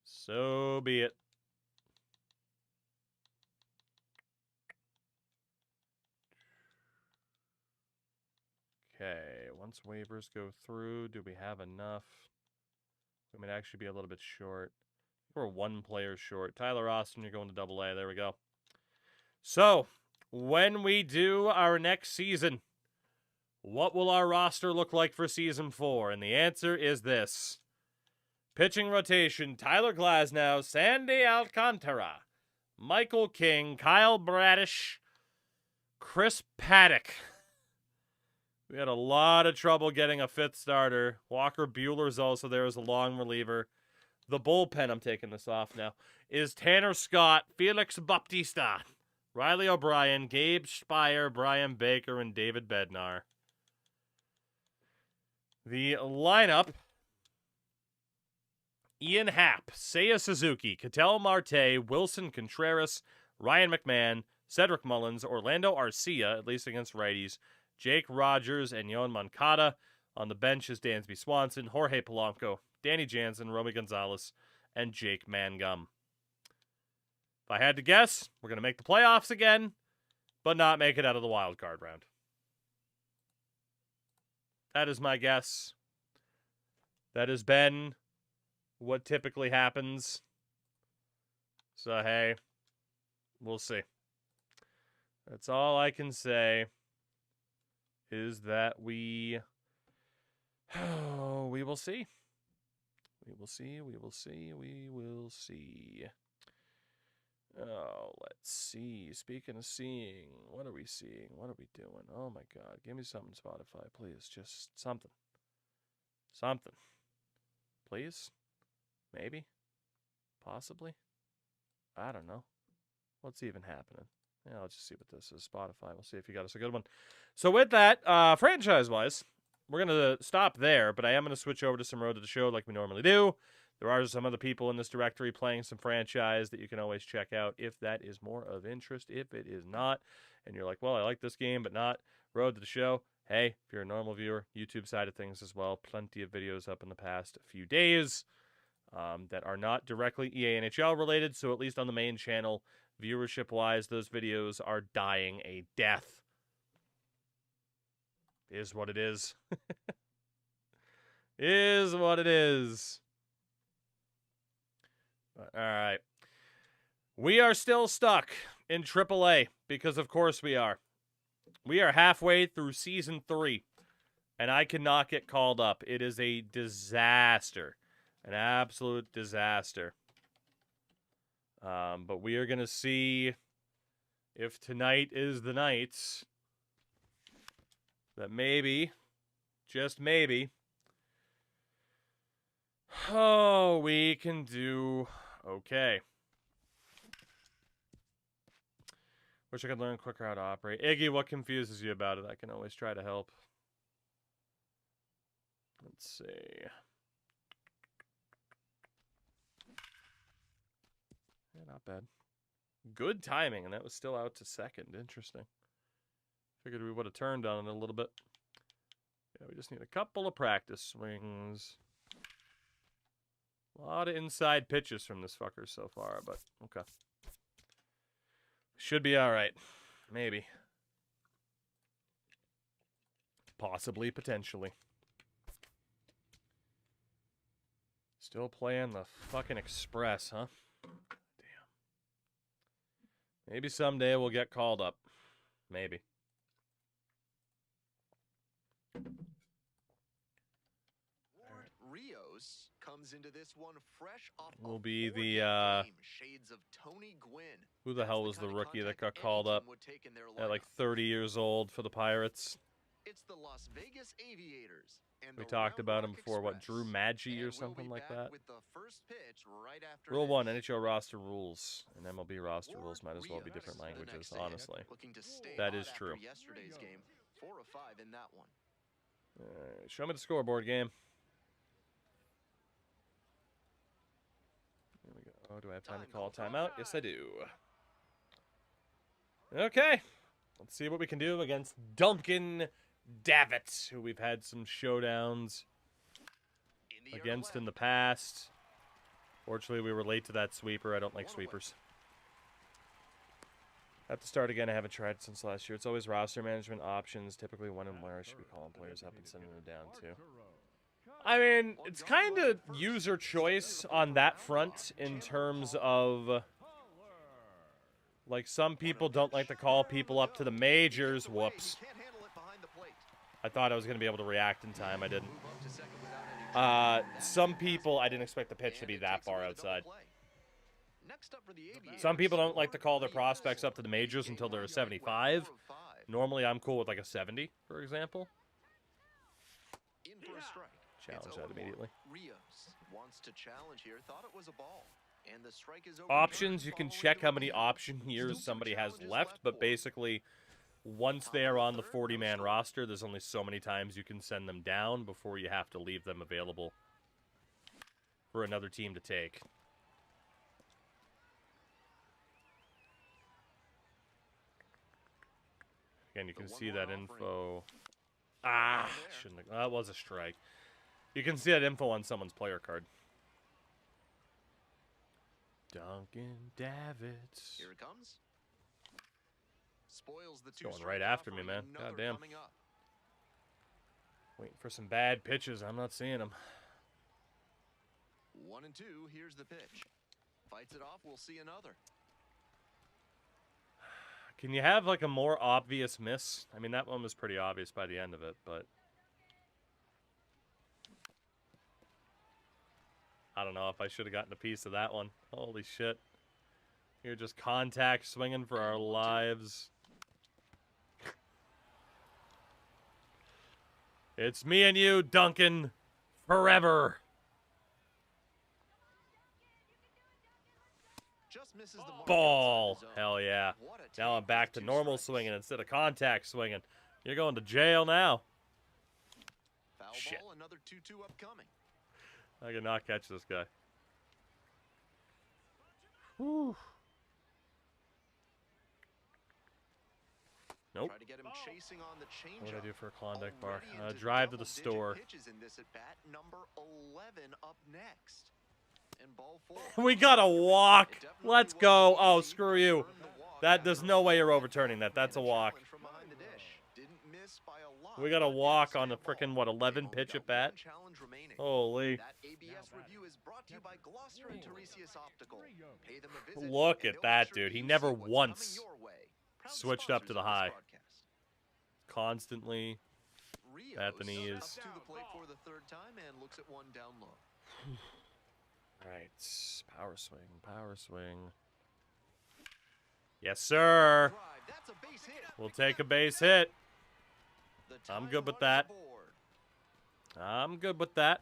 So be it. Okay, once waivers go through, do we have enough? We might actually be a little bit short. We're 1 player short. Tyler Austin, you're going to double A. There we go. So, when we do our next season, what will our roster look like for season 4? And the answer is this. Pitching rotation, Tyler Glasnow, Sandy Alcantara, Michael King, Kyle Bradish, Chris Paddock, We had a lot of trouble getting a fifth starter. Walker Bueller's also there as a long reliever. The bullpen, I'm taking this off now, is Tanner Scott, Felix Bautista, Riley O'Brien, Gabe Spire, Brian Baker, and David Bednar. The lineup: Ian Happ, Seiya Suzuki, Ketel Marte, Wilson Contreras, Ryan McMahon, Cedric Mullins, Orlando Arcia, at least against righties, Jake Rogers, and Yohan Moncada. On the bench is Dansby Swanson, Jorge Polanco, Danny Jansen, Romy Gonzalez, and Jake Mangum. If I had to guess, we're going to make the playoffs again, but not make it out of the wild card round. That is my guess. That has been what typically happens. So, hey, we'll see. That's all I can say is that we will see. We will see. Oh, let's see. Speaking of seeing, what are we seeing? What are we doing? Oh my God. Give me something, Spotify, please. Just something. Something. Please? Maybe? Possibly? I don't know. What's even happening? Yeah, let's just see what this is. Spotify. We'll see if you got us a good one. So with that, franchise-wise, we're going to stop there, but I am going to switch over to some Road to the Show like we normally do. There are some other people in this directory playing some franchise that you can always check out if that is more of interest. If it is not, and you're like, well, I like this game, but not Road to the Show, hey, if you're a normal viewer, YouTube side of things as well, plenty of videos up in the past few days that are not directly EA NHL related, so at least on the main channel, viewership-wise, those videos are dying a death. Is what it is. Is what it is. But, all right. We are still stuck in AAA because, of course, we are. We are halfway through Season 3, and I cannot get called up. It is a disaster. An absolute disaster. But we are going to see if tonight is the night that maybe, just maybe, oh, we can do okay. Wish I could learn quicker how to operate. Iggy, what confuses you about it? I can always try to help. Let's see. Yeah, not bad. Good timing, and that was still out to second. Interesting. Figured we would have turned on it a little bit. Yeah, we just need a couple of practice swings. A lot of inside pitches from this fucker so far, but okay. Should be all right. Maybe. Possibly, potentially. Still playing the fucking Express, huh? Damn. Maybe someday we'll get called up. Maybe. Rios comes into this one fresh off will be the shades of Tony Gwynn. who the hell was the rookie that got called up at like 30 years old for the Pirates? It's the Las Vegas Aviators. And We the talked about him Round Rock before, what, Express. Drew Maggi And or we'll something be like back that? with the first pitch right after Rule this. 1, NHL roster rules and MLB roster Ward rules might as well be Rios, different the languages, next man, honestly. looking to stay That hot is after true. Yesterday's game, 4 of 5 in that one. Show me the scoreboard game. Here we go. Oh, do I have time to call a timeout? Yes, I do. Okay. Let's see what we can do against Duncan Davitt, who we've had some showdowns against in the past. Fortunately, we were late to that sweeper. I don't like sweepers. Have to start again. I haven't tried since last year. It's always roster management options. Typically when and where I should be calling players up and sending them down to. I mean, it's kind of user choice on that front in terms of, like, some people don't like to call people up to the majors. Whoops. I thought I was going to be able to react in time. I didn't. Some people, I didn't expect the pitch to be that far outside. Some people don't like to call their prospects up to the majors until they're a 75. Normally, I'm cool with like a 70, for example. for a strike. Challenge It's that 0-1. immediately. Rios wants to challenge here. Thought it was a ball. And the strike is over. Options, you can check how many option years somebody has left, but basically, once they are on the 40-man roster, there's only so many times you can send them down before you have to leave them available for another team to take. Again, you can see that info. Ah, shouldn't have. That was a strike. You can see that info on someone's player card. Duncan Davids. Here it comes. Spoils the Going right after me, man. Goddamn. Up. Waiting for some bad pitches. I'm not seeing them. 1-2. Here's the pitch. Fights it off. We'll see another. Can you have like a more obvious miss? I mean, that one was pretty obvious by the end of it, but I don't know if I should have gotten a piece of that one. Holy shit. You're just contact swinging for our lives. It's me and you, Duncan, forever. Just misses the mark Ball. inside the zone. Hell yeah. What a Now take I'm back with to 2 normal strikes. swinging instead of contact swinging. You're going to jail now. Foul Shit. ball, another 2-2 upcoming. I cannot catch this guy. Whew. Nope. Try to get him chasing on the changeup. What would I do for a Klondike bar? Already into Drive to the double-digit store. pitches in this at bat. Number 11 up next. And ball 4. We got a walk. It definitely Let's wasn't go. Oh, easy, screw but you. earned the walk That after there's no way you're overturning that. That's a and walk. challenge from behind the dish. Didn't miss by a lot, We got a but walk didn't on the stand frickin' ball. what 11 They've pitch only at got bat. one challenge remaining. Holy. That ABS review is brought to you by Gloucester and Teresius Optical. Pay them a visit, Look and at they'll that, make sure dude. He you never see what's once coming your way. Proud switched up to the sponsors of this high. broadcast. Constantly. Rios At the knees. up to the plate for the 3rd time and looks at one down low. Right. Power swing. Power swing. Yes, sir. Drive, that's a base hit. We'll take a base hit. The I'm tying good with run that. aboard. I'm good with that.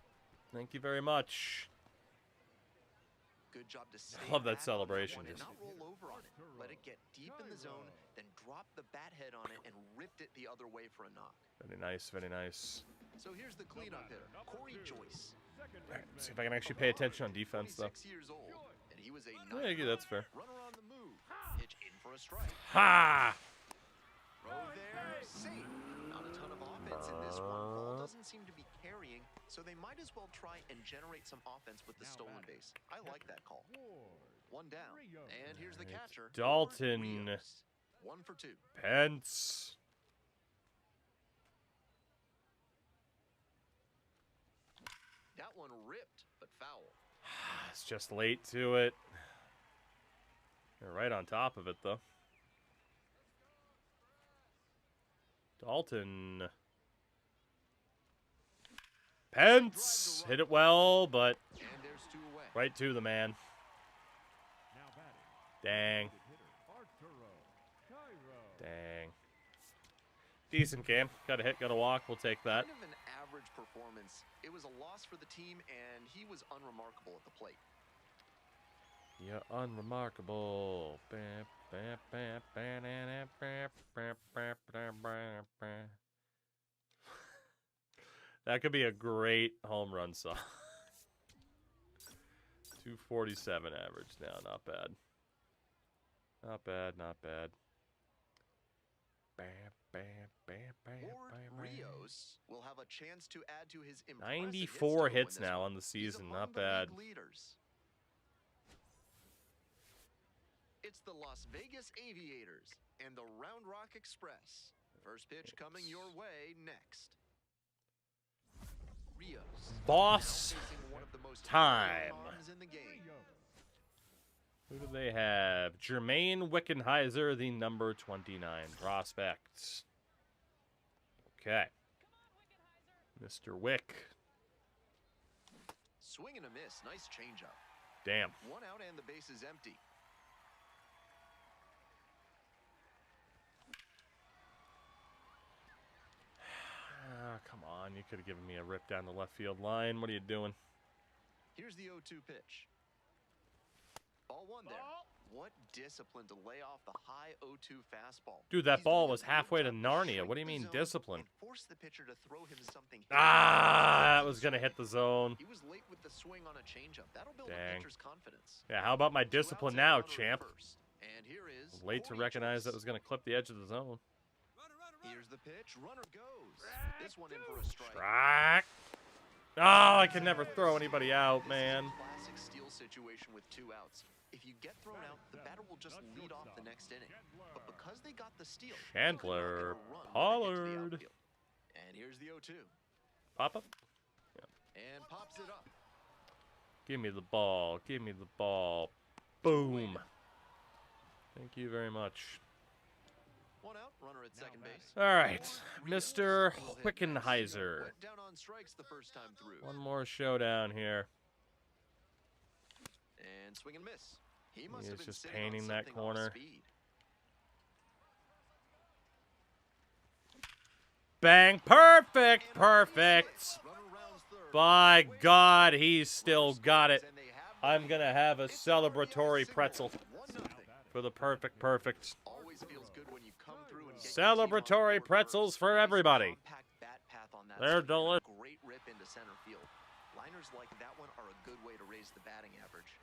Thank you very much. Good job to stay love that back on celebration, one and just- not roll over on it. Let it get deep in the zone, then drop the bat head on it and ripped it the other way for a knock. Very nice. Very nice. So here's the cleanup hitter, Corey Joyce. All right, see if I can actually pay attention on defense, though. 26 years old, and he was a Yeah, yeah, that's fair. runner on the move. Pitch in for a strike. Ha! Throw there, safe. Not a ton of offense in this one. Ball doesn't seem to be carrying, so they might as well try and generate some offense with the stolen base. I like that call. One down, and here's the catcher, Dalton. Rios. 1 for 2. Pence. That one ripped, but foul. It's just late to it. They're right on top of it, though. Dalton. Pence. Hit it well, but And there's 2 away. right to the man. Dang. Dang. Decent game. Got a hit, got a walk. We'll take that. Kind of an average performance. It was a loss for the team, and he was unremarkable at the plate. You're unremarkable. That could be a great home run song. 247 average now. Not bad. Not bad, not bad. Or Rios will have a chance to add to his impressive 94 hits hits total in this now one. on the He's season. among Not the bad. league leaders. It's the Las Vegas Aviators and the Round Rock Express. First pitch coming your way next. Rios. Boss now facing one of the most time. arms in the game. Who do they have? Jermaine Wickenheiser, the number 29 prospect. Okay. Mr. Wick. Swing and a miss. Nice changeup. Damn. One out and the base is empty. Ah, come on. You could have given me a rip down the left field line. What are you doing? Here's the 0-2 pitch. Ball one there. What discipline to lay off the high 0-2 fastball. Dude, that He's ball doing a was good halfway to job to Narnia. shrink What do you the mean zone discipline? and force the pitcher to throw him something. Ah, that was going to hit the zone. He was late with the swing on a changeup. That'll build Dang. a pitcher's confidence. Yeah, how about my 2 outs discipline and now, a runner at champ? first. And here is Late to Corey recognize that Joyce. was going to clip the edge of the zone. Here's the pitch. Runner goes. This one in for a strike. Strike. Oh, I can never throw anybody out, man. This is a classic steal situation with 2 outs. If you get thrown out, the batter will just lead off the next inning. But because they got the steal, Chandler they can get a run when they get to the Pollard. outfield. And here's the 0-2. Pop up. And pops it up. Give me the ball. Give me the ball. Boom. Thank you very much. 1 out, runner at second base. All right, Rios, Mr. single hit. Wickenheiser. Went down on strikes the first time through. One more showdown here. And swing and miss. He must He have is been just sitting on painting that something off corner. speed. Bang. Perfect. Perfect. Runner rounds third. By God, he's still got it. And they have I'm going to have a It's already a celebratory single. pretzel 1-0. for the perfect. Always feels good when you come through and get Celebratory pretzels for everybody. They're delicious. Great rip into center field. Liners like that one are a good way to raise the batting average.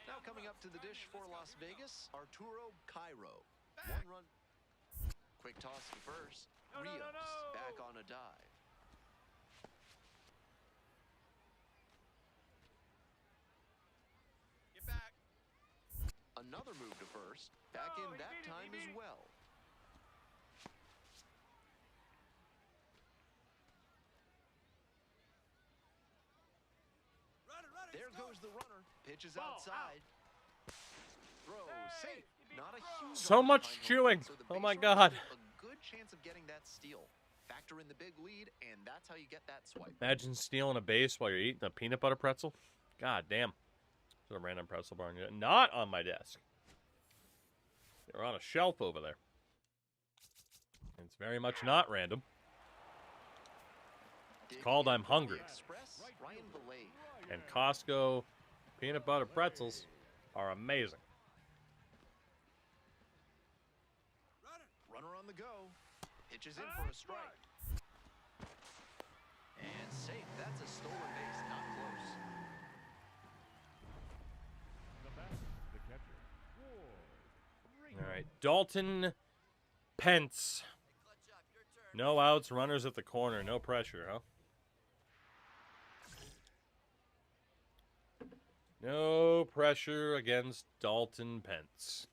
Now coming up to the dish for Las Vegas, Arturo Cairo. 1 run. Quick toss to first. Rios back on a dive. Get back. Another move to first. Back in that time as well. There goes the runner. Pitches outside. Throw safe. Not a huge So arm much behind chewing. home, so the Oh base my runner God. with a good chance of getting that steal. Factor in the big lead, and that's how you get that swipe. Imagine stealing a base while you're eating a peanut butter pretzel. God damn. There's a random pretzel bar. Not on my desk. They're on a shelf over there. It's very much not random. Dig called in I'm for the hungry. Express, Ryan Valade. And Costco peanut butter pretzels are amazing. Runner on the go. Pitches in for a strike. And safe. That's a stolen base. Not close. All right, Dalton Pence. No outs, runners at the corner. No pressure, huh? No pressure against Dalton Pence.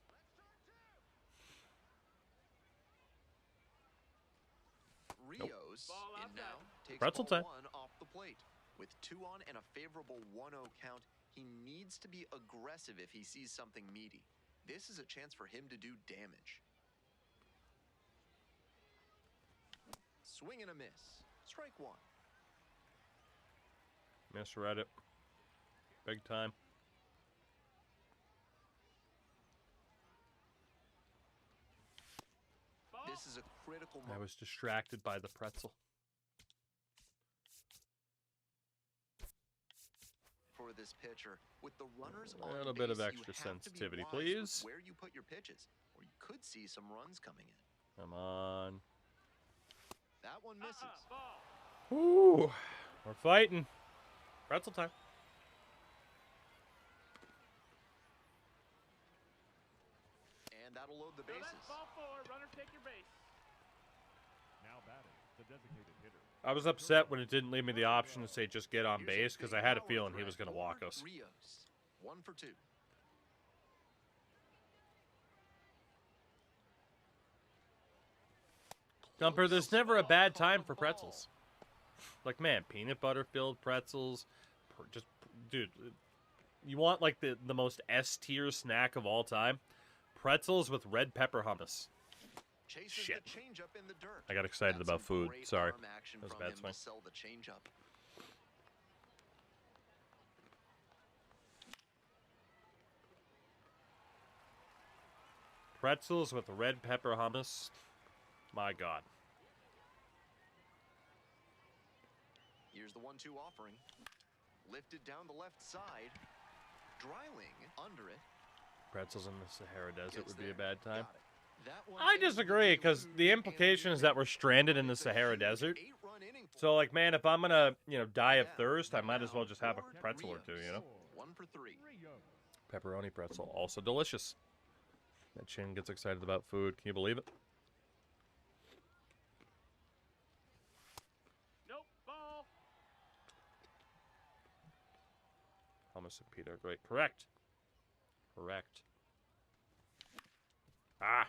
Rios in now takes Pretzel ball time. 1 off the plate. With 2 on and a favorable 1-0 count, he needs to be aggressive if he sees something meaty. This is a chance for him to do damage. Swing and a miss. Strike 1. Misread it. Big time. This is a critical I moment. was distracted by the pretzel. For this pitcher. With the runners A on little base, bit of you extra have to be sensitivity, wise with please. where you put your pitches, or you could see some runs coming in. Come on. That one misses. Ooh, we're fighting. Pretzel time. And that'll load the bases. I was upset when it didn't leave me the option to say just get on base because I had a feeling he was going to walk us. Rios, 1 for 2. Dumper, there's never a bad time for pretzels. Like, man, peanut butter filled pretzels. Just, dude, you want like the most S tier snack of all time? Pretzels with red pepper hummus. Chases Shit. the changeup in the dirt. I got excited That's about some food. great Sorry. arm action That was a from bad him swing. to sell the changeup. Pretzels with red pepper hummus. My God. Here's the 1-2 offering. Lifted down the left side. Dreiling under it. Pretzels in the Sahara Desert Gets would be a there. bad time. Got it. That one I ends the disagree, game because with the food implication and is that we're remains. stranded in the It's a Sahara huge Desert. 8-run inning for So, like, man, if I'm gonna, die of Yeah, thirst, I but might as well now just have a for pretzel or two, Rios. 1 for 3. Pepperoni pretzel, also delicious. That Chin gets excited about food. Can you believe it? Nope, ball. Hummus and pita are great. Correct. Correct. Ah.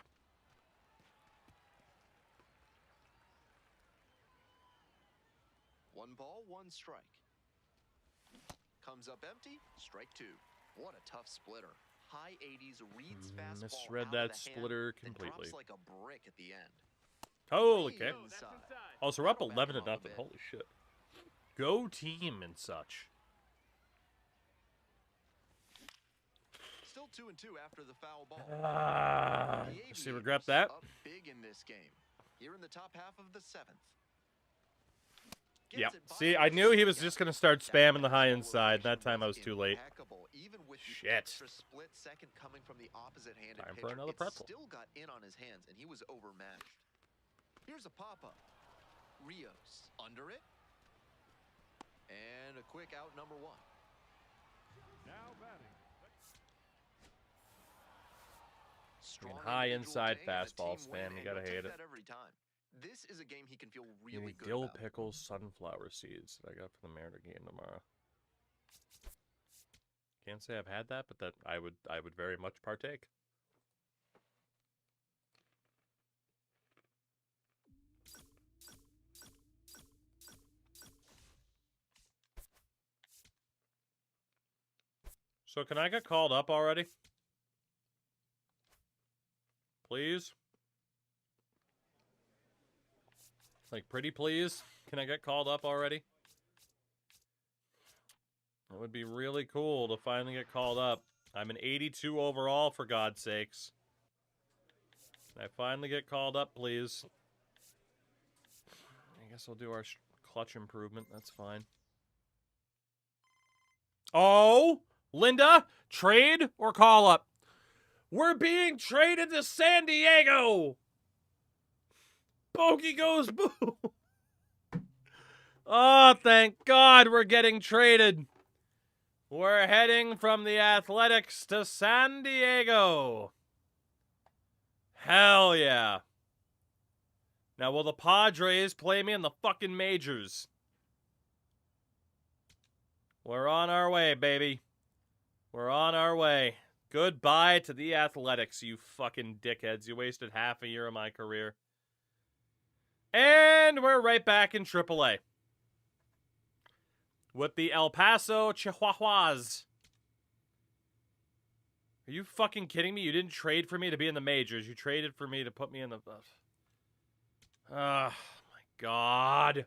One ball, 1 strike. Comes up empty. Strike 2. What a tough splitter. High 80s, reads fastball Misread out that of the hand, splitter then completely. drops like a brick at the end. Holy Way cow. inside. Oh, so we're up That'll back 11 him to up a nothing. bit. Holy shit. Go team and such. Still 2-2 after the foul ball. Ah. The See, Aviators regret that? up big in this game. Here in the top half of the 7th. Yeah. Gets it by See, a I knew he was strikeout. just going to start That spamming the high fastball inside. That rotation time I was too late. impeccable, even with the Shit. extra split second coming from the opposite-handed Time pitcher. for another It pretzel. still got in on his hands, and he was overmatched. Here's a pop-up. Rios under it. And a quick out, number 1. Now batting. Strong high individual inside day and a fastballs, team man. win, You and gotta he'll hate take it. that every time. This is a game he can feel Give really me good dill about. pickles, sunflower seeds that I got for the Mariner game tomorrow. Can't say I've had that, but that I would very much partake. So can I get called up already? Please? Like, pretty please? Can I get called up already? It would be really cool to finally get called up. I'm an 82 overall, for God's sakes. Can I finally get called up, please? I guess I'll do our clutch improvement. That's fine. Oh! Linda, trade or call up? We're being traded to San Diego! Bogey goes boo! Oh, thank God we're getting traded. We're heading from the Athletics to San Diego. Hell yeah. Now, will the Padres play me in the fucking majors? We're on our way, baby. We're on our way. Goodbye to the Athletics, you fucking dickheads. You wasted half a year of my career. And we're right back in AAA. With the El Paso Chihuahuas. Are you fucking kidding me? You didn't trade for me to be in the majors. You traded for me to put me in the... Oh, my God.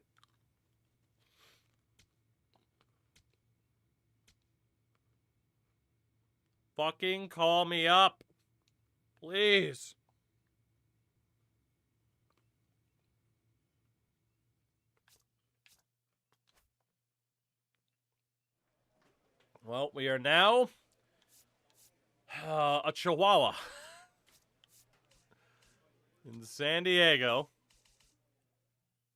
Fucking call me up. Please. Well, we are now a Chihuahua in San Diego.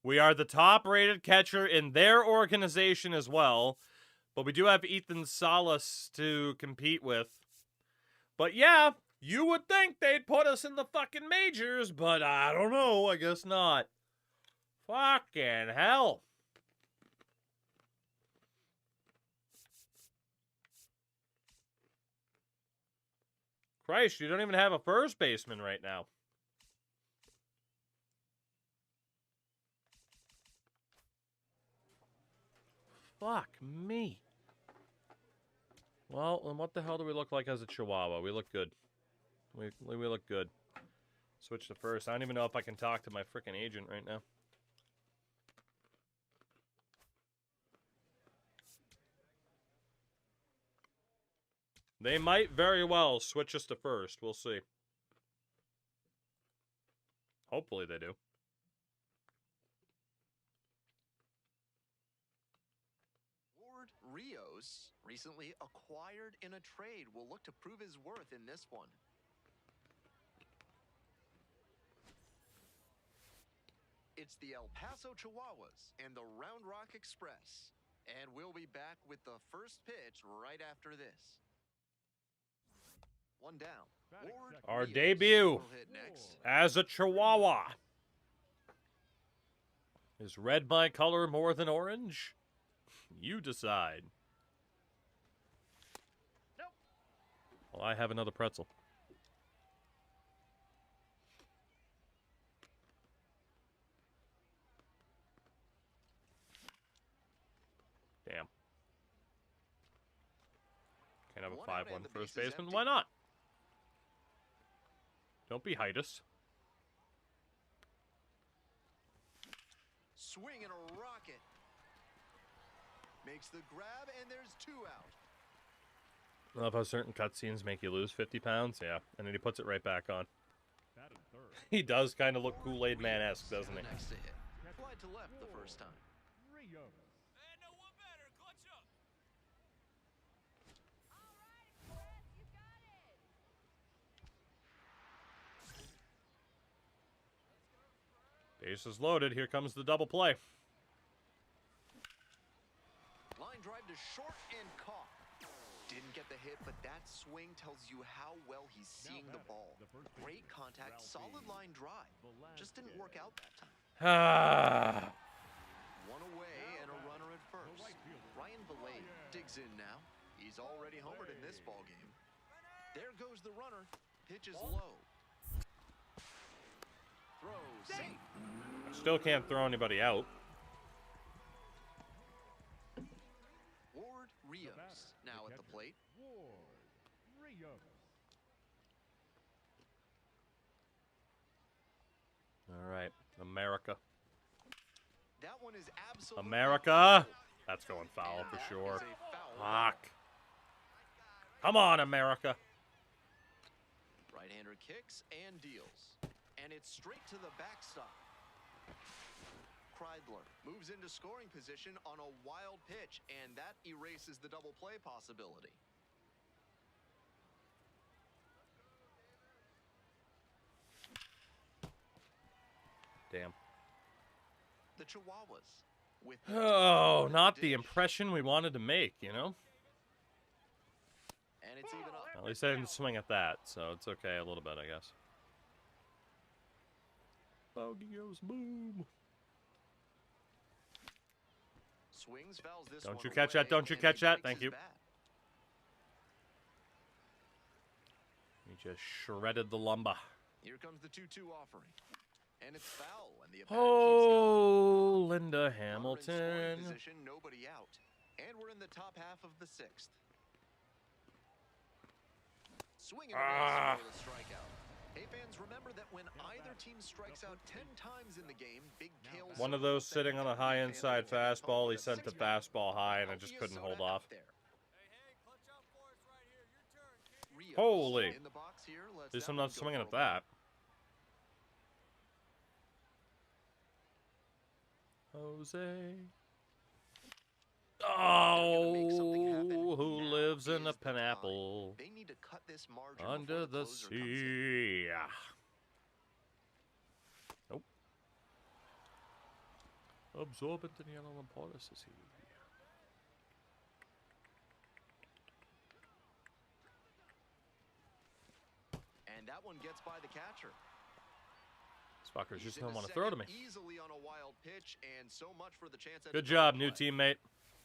We are the top-rated catcher in their organization as well, but we do have Ethan Salas to compete with. But yeah, you would think they'd put us in the fucking majors, but I don't know. I guess not. Fucking hell. Christ, you don't even have a first baseman right now. Fuck me. Well, then what the hell do we look like as a Chihuahua? We look good. We look good. Switch to first. I don't even know if I can talk to my freaking agent right now. They might very well switch us to first. We'll see. Hopefully they do. Rios, recently acquired in a trade, will look to prove his worth in this one. It's the El Paso Chihuahuas and the Round Rock Express. And we'll be back with the first pitch right after this. One down. Ward Our Rios debut will hit next. as a Chihuahua. Is red my color more than orange? You decide. Nope. Well, I have another pretzel. Damn. Can't have a 5-1 first baseman. Why not? Don't be Hitus. Swing and a rocket. Makes the grab, and there's 2 out. I love how certain cutscenes make you lose 50 pounds. Yeah, and then he puts it right back on. He does kind of look Kool-Aid Man-esque, doesn't he? Next to hit. Fly to left the first time. Bases loaded. Here comes the double play. Line drive to short and caught. Didn't get the hit, but that swing tells you how well he's seeing the ball. Great contact, solid line drive. Just didn't work out that time. One away and a runner at first. Ryan Valet digs in now. He's already homered in this ball game. There goes the runner. Pitch is low. Throw safe. Still can't throw anybody out. Ward Rios now at the plate. All right, America. That one is absolutely America. foul. That's going foul And for that sure. is a foul. Fuck. Come on, America. Right-hander kicks and deals. And it's straight to the backstop. Kreidler moves into scoring position on a wild pitch, and that erases the double play possibility. Damn. The Chihuahuas with Oh, not the impression we wanted to make, you know? And it's even up. At least I didn't swing at that, so it's okay a little bit, I guess. Bogey goes boom. Swings, fouls this Don't one you catch that, away, don't you and catch he that, breaks thank his you. bat. He just shredded the lumber. Here comes the 2-2 offering. And it's foul, and the at-bat keeps going. Oh, Linda Runner in Hamilton. scoring position, nobody out. And we're in the top half of the 6th. Swing and a miss for the strikeout. Hey fans, remember that when either team strikes out 10 times in the game, Big Kale One of those sitting on a high inside fastball. He sent the fastball high, and I just couldn't hold off. Holy. At least I'm not swinging at that. Jose. Oh, who lives in a pineapple They need to cut this margin under before the closer comes in. sea? Nope. Absorbent in yellow and porous is he. And that one gets by the catcher. These fuckers just He's don't into want to throw to me. second Easily on a wild pitch, and so much for the chance at Good a job, double new play. teammate.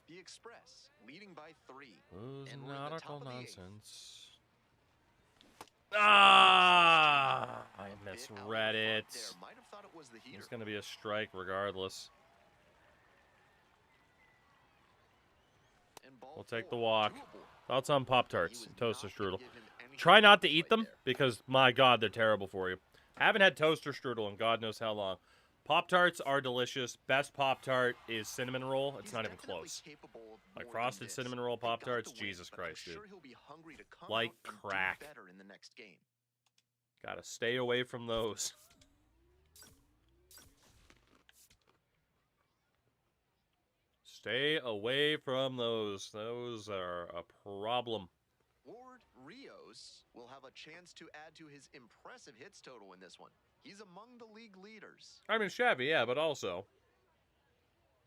The Express leading by 3. Who's And we're in the nautical top of the 8th. nonsense? Ah! I A bit misread out in it. front there. Might have thought it was the heater. It's going to be a strike regardless. And ball We'll take the 4, walk. 2 aboard. Thoughts on He Pop-Tarts was and toaster not gonna strudel. give him anything Try not to else eat right them there. because, my God, they're terrible for you. Haven't had toaster strudel in God knows how long. Pop-Tarts are delicious. Best Pop-Tart is cinnamon roll. It's He's not even definitely close. capable of Like more than frosted this. cinnamon roll They got Pop-Tarts, the win, Jesus but I'm Christ, dude. sure he'll be hungry to come Like out and crack. do better in the next game. Gotta stay away from those. Stay away from those. Those are a problem. Ward Rios will have a chance to add to his impressive hits total in this one. He's among the league leaders. I mean, shabby, yeah, but also,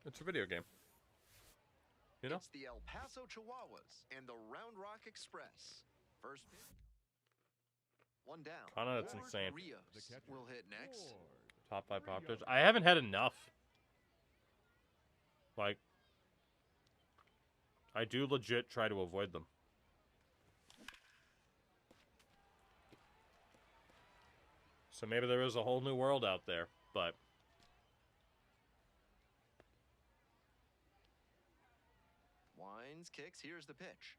it's a video game. You know? It's the El Paso Chihuahuas and the Round Rock Express. First pitch. One down. Kinda, that's Ward insane. Rios will hit next. Top 5 pop-tarts. I haven't had enough. Like, I do legit try to avoid them. So maybe there is a whole new world out there, but... Winds, kicks, here's the pitch.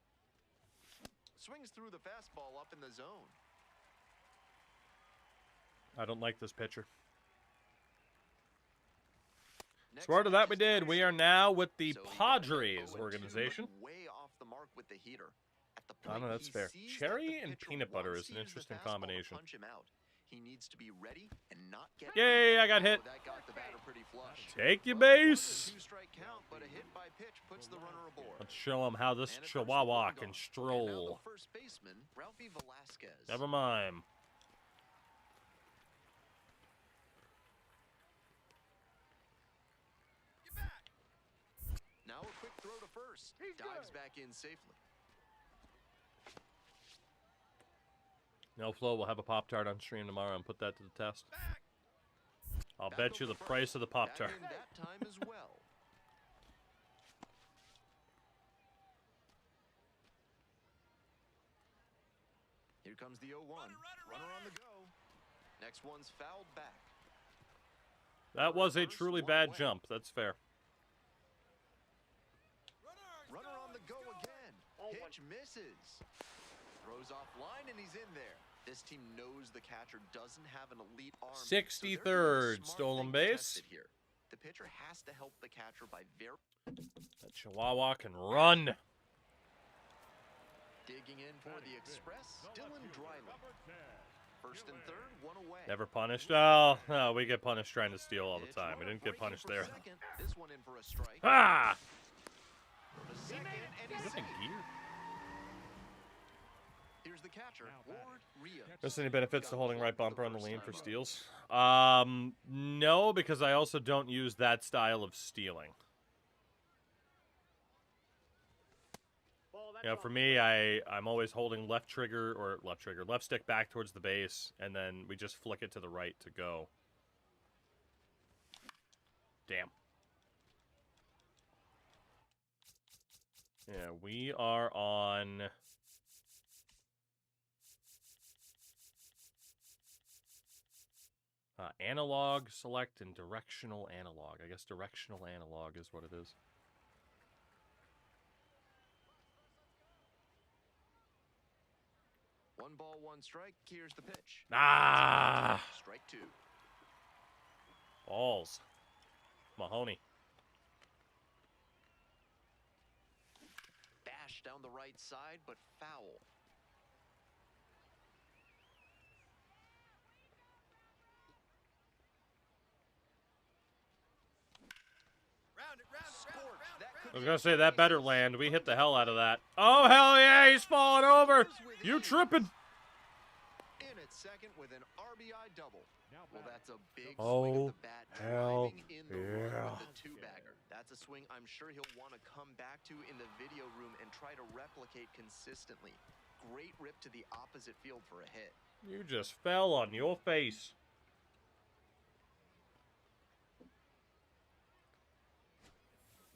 Swings through the fastball up in the zone. I don't like this pitcher. Next Swear to that we pitch is did. We down. are now with the So he got hit Padres 0-2, organization. Way off the mark with the heater. At the I don't know, plate, that's he fair. sees that Cherry the and pitcher peanut butter wants is an to use the interesting fastball to combination. punch him out. He needs to be ready and not get Yay, I got hit. That got the batter pretty flush. Take your Well, base. 2-strike count, but a hit by pitch puts the runner aboard. Let's show him how this And at first, Chihuahua one can gone. And now stroll. the first baseman, Ralphie Velasquez. Never mind. Now a quick throw to first. Dives back in safely. No Flow will have a Pop-Tart on stream tomorrow and put that to the test. I'll Back bet you over the first. price of the Pop-Tart. Back in that time as well. Here comes the 0-1. Runner on the go. Next one's fouled back. That was a First, truly one bad away. jump. That's fair. Runner on the go again. Pitch misses. Throws off line and he's in there. This team knows the catcher doesn't have an elite arm. so they're doing a 63rd smart stolen thing to test base. it here. The pitcher has to help the catcher by That Chihuahua can run. digging in for the Express. Dylan Dryland. First and third, one away. Never punished. Oh, no, we get punished trying to steal all the Pitch time. We runner didn't get breaking punished for there. second. This one in for a strike. Ah! To second, and he's Is that safe. a gear? Here's the catcher, Ward Rios. Just any benefits to Got holding right plugged bumper the on the first lean time for up. steals? No, because I also don't use that style of stealing. You know, for me, I'm always holding left stick back towards the base, and then we just flick it to the right to go. Damn. Yeah, we are on... analog, select, and directional analog. I guess directional analog is what it is. One ball, one strike. Here's the pitch. Ah! Strike two. Balls. Mahoney. Bash down the right side, but foul. Scorch. That could I was be gonna a say, that base. better land. We hit the hell out of that. Oh, hell yeah, he's falling over! You tripping! In at second with an RBI double. Well, that's a big swing Oh, of the bat, hell driving in the run yeah. with the two-bagger. That's a swing I'm sure he'll want to come back to in the video room and try to replicate consistently. Great rip to the opposite field for a hit. You just fell on your face.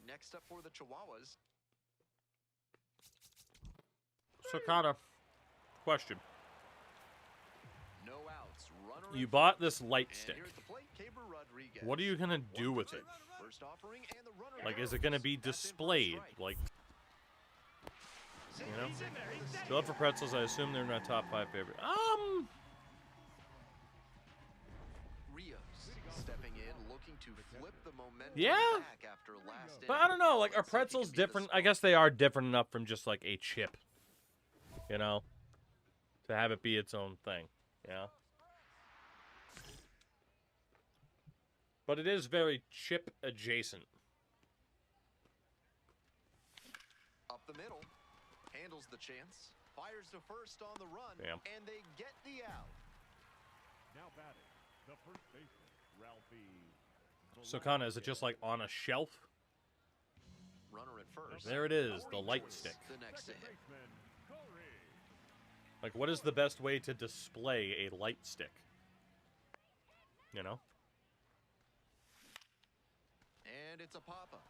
Next up for the Chihuahuas. So, Kana, question. No outs. Runner You in bought front. this light And stick. here at the plate, Caber Rodriguez. What are you gonna do with it? First offering and the runner Like, is it gonna be goes. That's in for a displayed? strike. Like, See, you know? he's in there. He's still up for pretzels? I assume they're my top 5 favorite. Rios stepping in, looking to flip the momentum Yeah. back after last But I inning. don't know, like, are Let's see if he pretzels can be the different? I spark. guess they are different enough from just, like, a chip. You know? To have it be its own thing. Yeah? But it is very chip adjacent. Up the middle. Handles the chance. Fires to first on the run. Damn. And they get the out. Now batting, the first baseman, Ralphie. So, Kana, is it just like on a shelf? Runner at first. There it is, the Corey light Joyce, stick. The next to hit. Baseman, Corey. Like, what is the best way to display a light stick? You know? And it's a pop-up.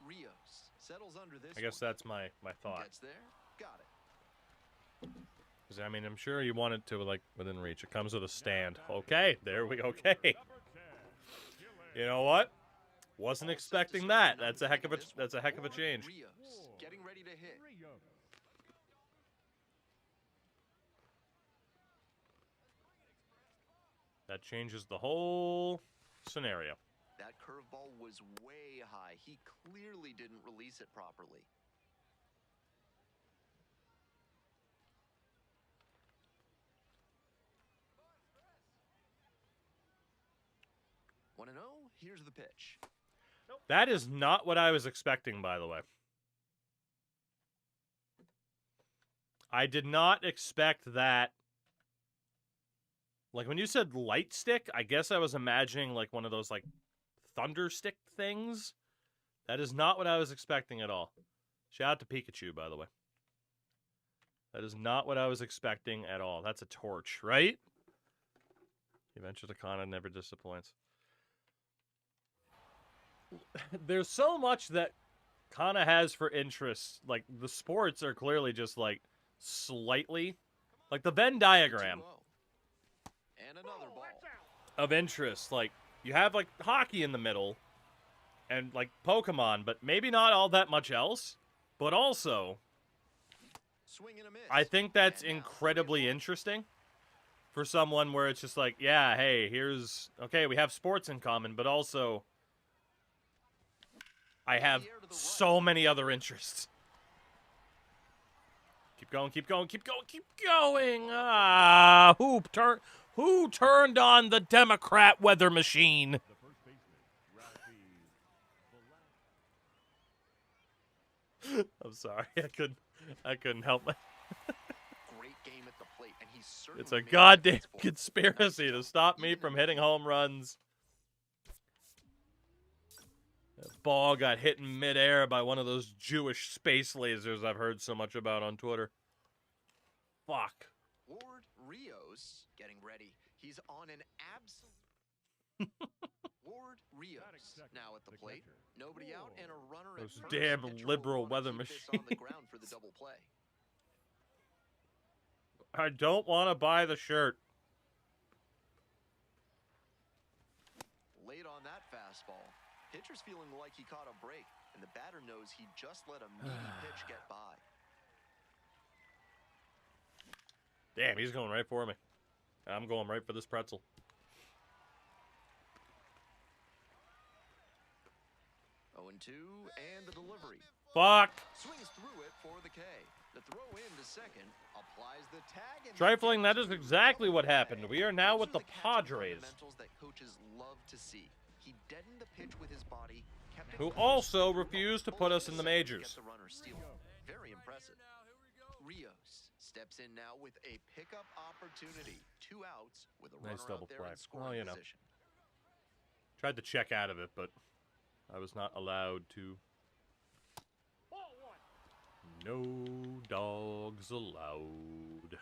Rios settles under this I guess one. that's my thought. Gets there. Got it. 'Cause, I mean, I'm sure you want it to, like, within reach. It comes with a stand. Okay, there we go. Okay. Number 10, Gillen. You know what? Wasn't expecting that. That's a heck of a change. Rios getting ready to hit. Rios. That changes the whole scenario. That curveball was way high. He clearly didn't release it properly. 1-0. Here's the pitch. That is not what I was expecting, by the way. I did not expect that. Like, when you said light stick, I guess I was imagining, like, one of those, like, thunder stick things. That is not what I was expecting at all. Shout out to Pikachu, by the way. That is not what I was expecting at all. That's a torch, right? The Adventure to Kana never disappoints. There's so much that Kana has for interests. Like, the sports are clearly just, like, slightly... Like, the Venn diagram 2-0. And another ball. of interest. Like, you have, like, hockey in the middle and, like, Pokemon, but maybe not all that much else. But also, Swing and a miss. I think that's And now incredibly 3-1. interesting for someone where it's just like, yeah, hey, here's... Okay, we have sports in common, but also... I have so many other interests. Keep going, keep going, keep going, keep going. Ah, who turned on the Democrat weather machine? The first baseman, Ralphie. I'm sorry, I couldn't help it. Great game at the plate, and he's certainly It's a made goddamn mistakes for it. conspiracy to stop me Even from in hitting home runs. That ball got hit in midair by one of those Jewish space lasers I've heard so much about on Twitter. Fuck. Lord Rios getting ready. He's on an absolute. Lord Rios now at the plate. Nobody out and a runner at Those first. damn Pitcher liberal will wanna weather keep this on the machines. ground for the double play. I don't want to buy the shirt. Late on that fastball. Pitcher's feeling like he caught a break, and the batter knows he just let a meaty pitch get by. Damn, he's going right for me. I'm going right for this pretzel. 0-2, and the delivery. Fuck. Swings through it for the K. The throw in to second, applies the tag, and Trifling, that is exactly what happened. We are now with the Padres, fundamentals that coaches love to see. He deadened the pitch with his body, kept it who close, also threw a refused to full put us in the second to majors. get the runner steal. Very impressive. Rios steps in now with a pickup opportunity. 2 outs with a Nice runner double out there play. in scoring Well, you know. position. Tried to check out of it, but I was not allowed to. No dogs allowed.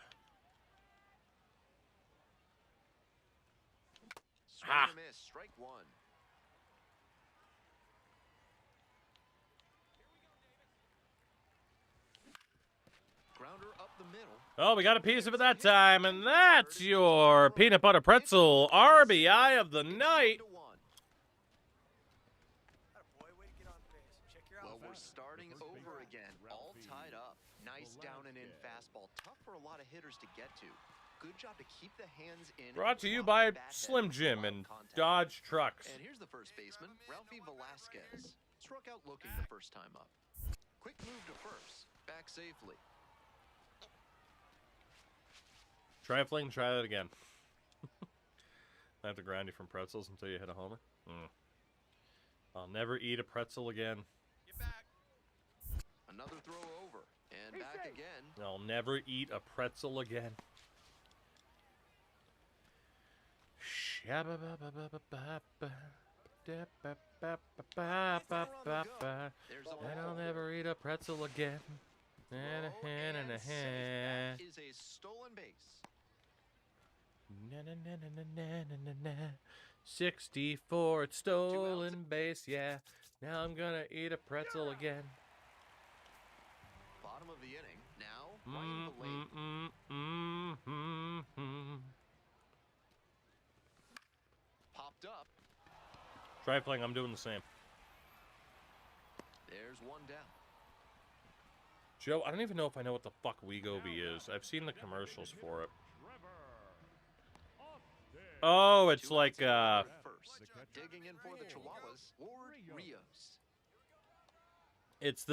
Swing Ah. and a miss, strike one. Grounder up the middle. Oh, we got a piece of it that time, and that's your peanut butter pretzel RBI of the night. 3-1. Well, we're starting over again, all tied up. Nice down and in fastball. Tough for a lot of hitters to get to. Good job to keep the hands in. Brought and to you drop by the bat Slim down Jim without and contact. Dodge Trucks. And here's the first baseman, Ralphie Velasquez. Struck out looking the first time up. Quick move to first. Back safely. Trifling, try that again. I have to grind you from pretzels until you hit a homer. I'll never eat a pretzel again. Another throw over. And back again. I'll never eat a pretzel again. And I'll never eat a pretzel again. Throw and safe. That is a stolen base. 64, it's stolen base, yeah. Now I'm gonna eat a pretzel again. Bottom of the inning. Now, right in the lane. Popped up. Trifling, I'm doing the same. There's one down. Joe, I don't even know if I know what the fuck Wegovy is. I've seen the commercials for it. Oh, it's Two like, outs in first. Digging in for the Chihuahuas, Lord Rios. it's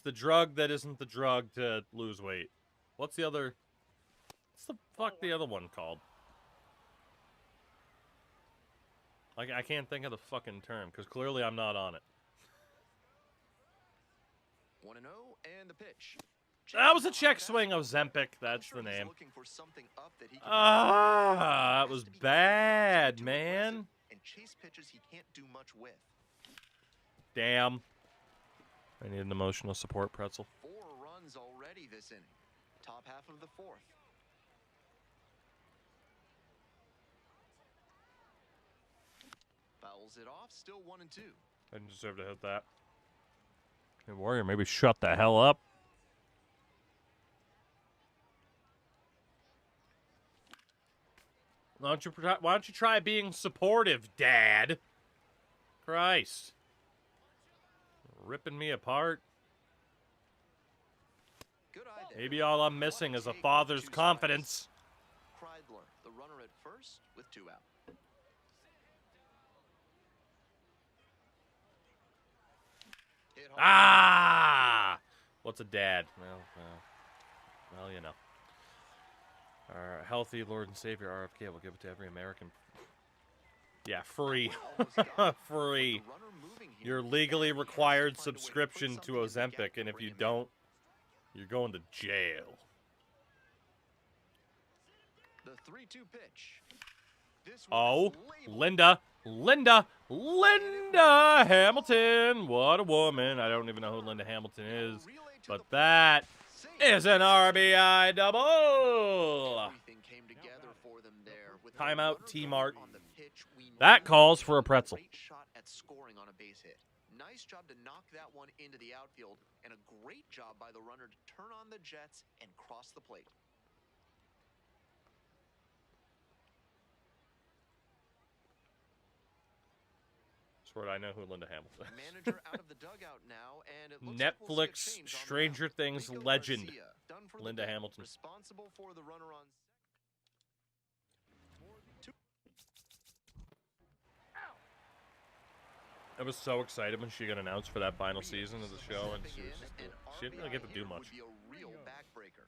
the drug that isn't the drug to lose weight. What's the other other one called? Like, I can't think of the fucking term, because clearly I'm not on it. 1-0, and the pitch. That was a check swing of Zempic. That's the I'm sure he's name. looking for something up that he can Ah, that was Has to be bad, too man. aggressive and chase pitches he can't do much with. Damn. I need an emotional support pretzel. 4 runs already this inning. Top half of the 4th. Fouls it off, still 1-2. I didn't deserve to hit that. Hey, Warrior, maybe shut the hell up. Why don't you try being supportive, Dad? Christ. Ripping me apart. Good eye there. Maybe all I'm missing is a father's confidence. Kreidler, the runner at first with 2 out. Hit hard. Ah! What's a dad? Well, you know. Our healthy Lord and Savior RFK will give it to every American. Yeah, free. Free. Your legally required subscription to Ozempic, and if you don't, you're going to jail. The 3-2 pitch. This one Oh, is labeled. Linda Hamilton. What a woman. I don't even know who Linda Hamilton is, but that is an RBI double. Everything came together for them there. With Timeout, the T-Mart. on the pitch, we That know calls he for a did pretzel. Great shot at scoring on a base hit. Nice job to knock that one into the outfield, and a great job by the runner to turn on the Jets and cross the plate. Swear I know who Linda Hamilton is. Manager out of the dugout now, and it looks like we'll see a Netflix change on the Stranger mound. Things Rico legend, Garcia, done for the Linda day, Hamilton. responsible for the runner on. I was so excited when she got announced for that final season of the show, and she didn't really get to do much. Would be a real backbreaker.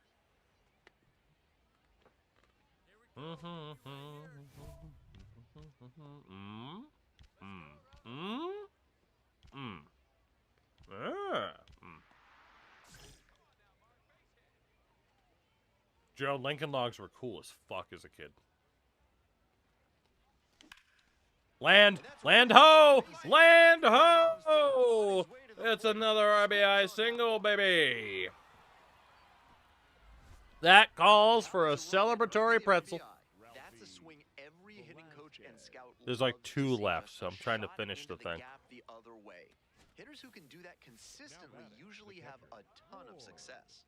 Joe, Lincoln Logs were cool as fuck as a kid. Land ho! It's another RBI single, baby. That calls for a celebratory pretzel. That's a swing every hitting coach and scout There's like loves to 2 see. left, so A I'm trying to shot finish the into thing. gap the other way. Hitters who can do that consistently usually have a ton of success.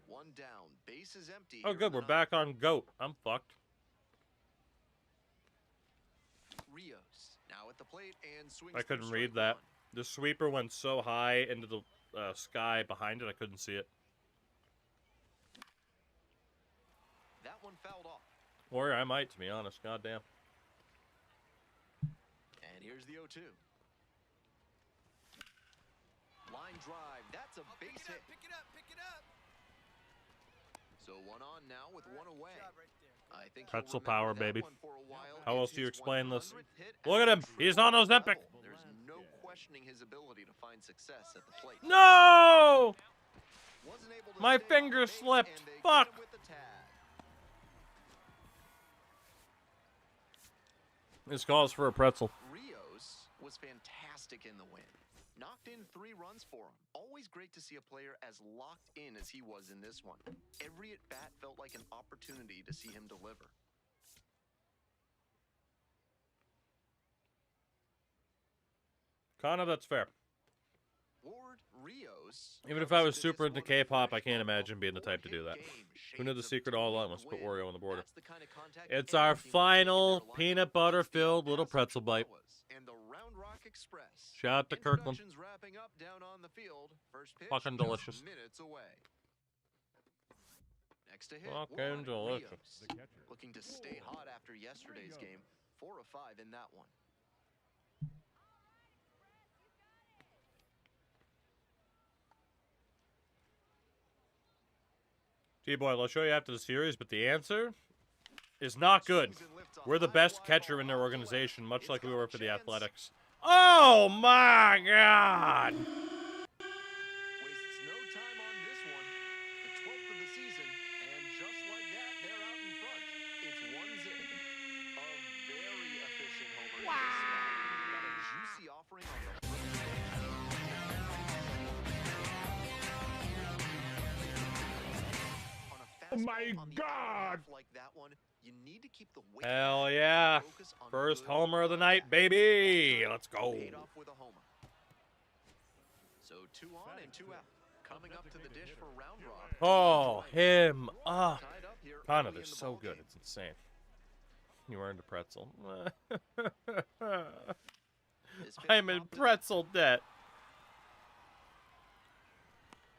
1 down, base is empty. Oh, here good. in the We're back on GOAT. I'm fucked. Rios now at the plate and swings. I through couldn't read strike that. 1. The sweeper went so high into the sky behind it, I couldn't see it. That one fouled off. Or I might, to be honest. Goddamn. And here's the 0-2. Line drive. That's a base hit. Pick it up. So 1 on now with 1 away. I think Pretzel he'll remember power, that baby. one for a while. How else It's do you his explain this? 100th hit Look at a him. true He's on level. Ozempic. There's no questioning his ability to find success at the plate. No! Wasn't able to My stay on finger the base, slipped. and they get Fuck. him with the tag. This calls for a pretzel. Rios was fantastic in the win. Knocked in 3 runs for him. Always great to see a player as locked in as he was in this one. Every at-bat felt like an opportunity to see him deliver. Kinda, that's fair. Lord Rios. Even if I was super into K-pop, I can't imagine being the type to do that. Who knew the secret all along? Let's put Oreo on the border. It's our final peanut butter-filled little pretzel bite. And the Round Rock Express. Shout out to Kirkland. Introductions wrapping up down on the field. First pitch Fucking just delicious. minutes away. Next to hit, Fucking Lord delicious. Rios. The catcher. Looking to stay hot after yesterday's game. 4 of 5 in that one. T-Boy, I'll show you after the series, but the answer is not good. We're the best catcher in their organization, much like we were for the Athletics. Oh my God! Wastes no time on this one. The 12th of the season, and just like that, they're out in front. It's 1-0. A very efficient homer. Wow! Got a juicy offering on the first pitch. On a Oh my fastball on the God! outer half like that one, you need to keep the weight Hell back yeah. and focus on First good homer of the night, contact. baby. Let's go. Paid off with a homer. So 2 on and 2 out. Coming up to the dish for Round Rock. Oh, him up. Tied up here Connor, early they're in the so ball good. game. It's insane. You earned a pretzel. This pitch I'm in popped up, pretzel debt.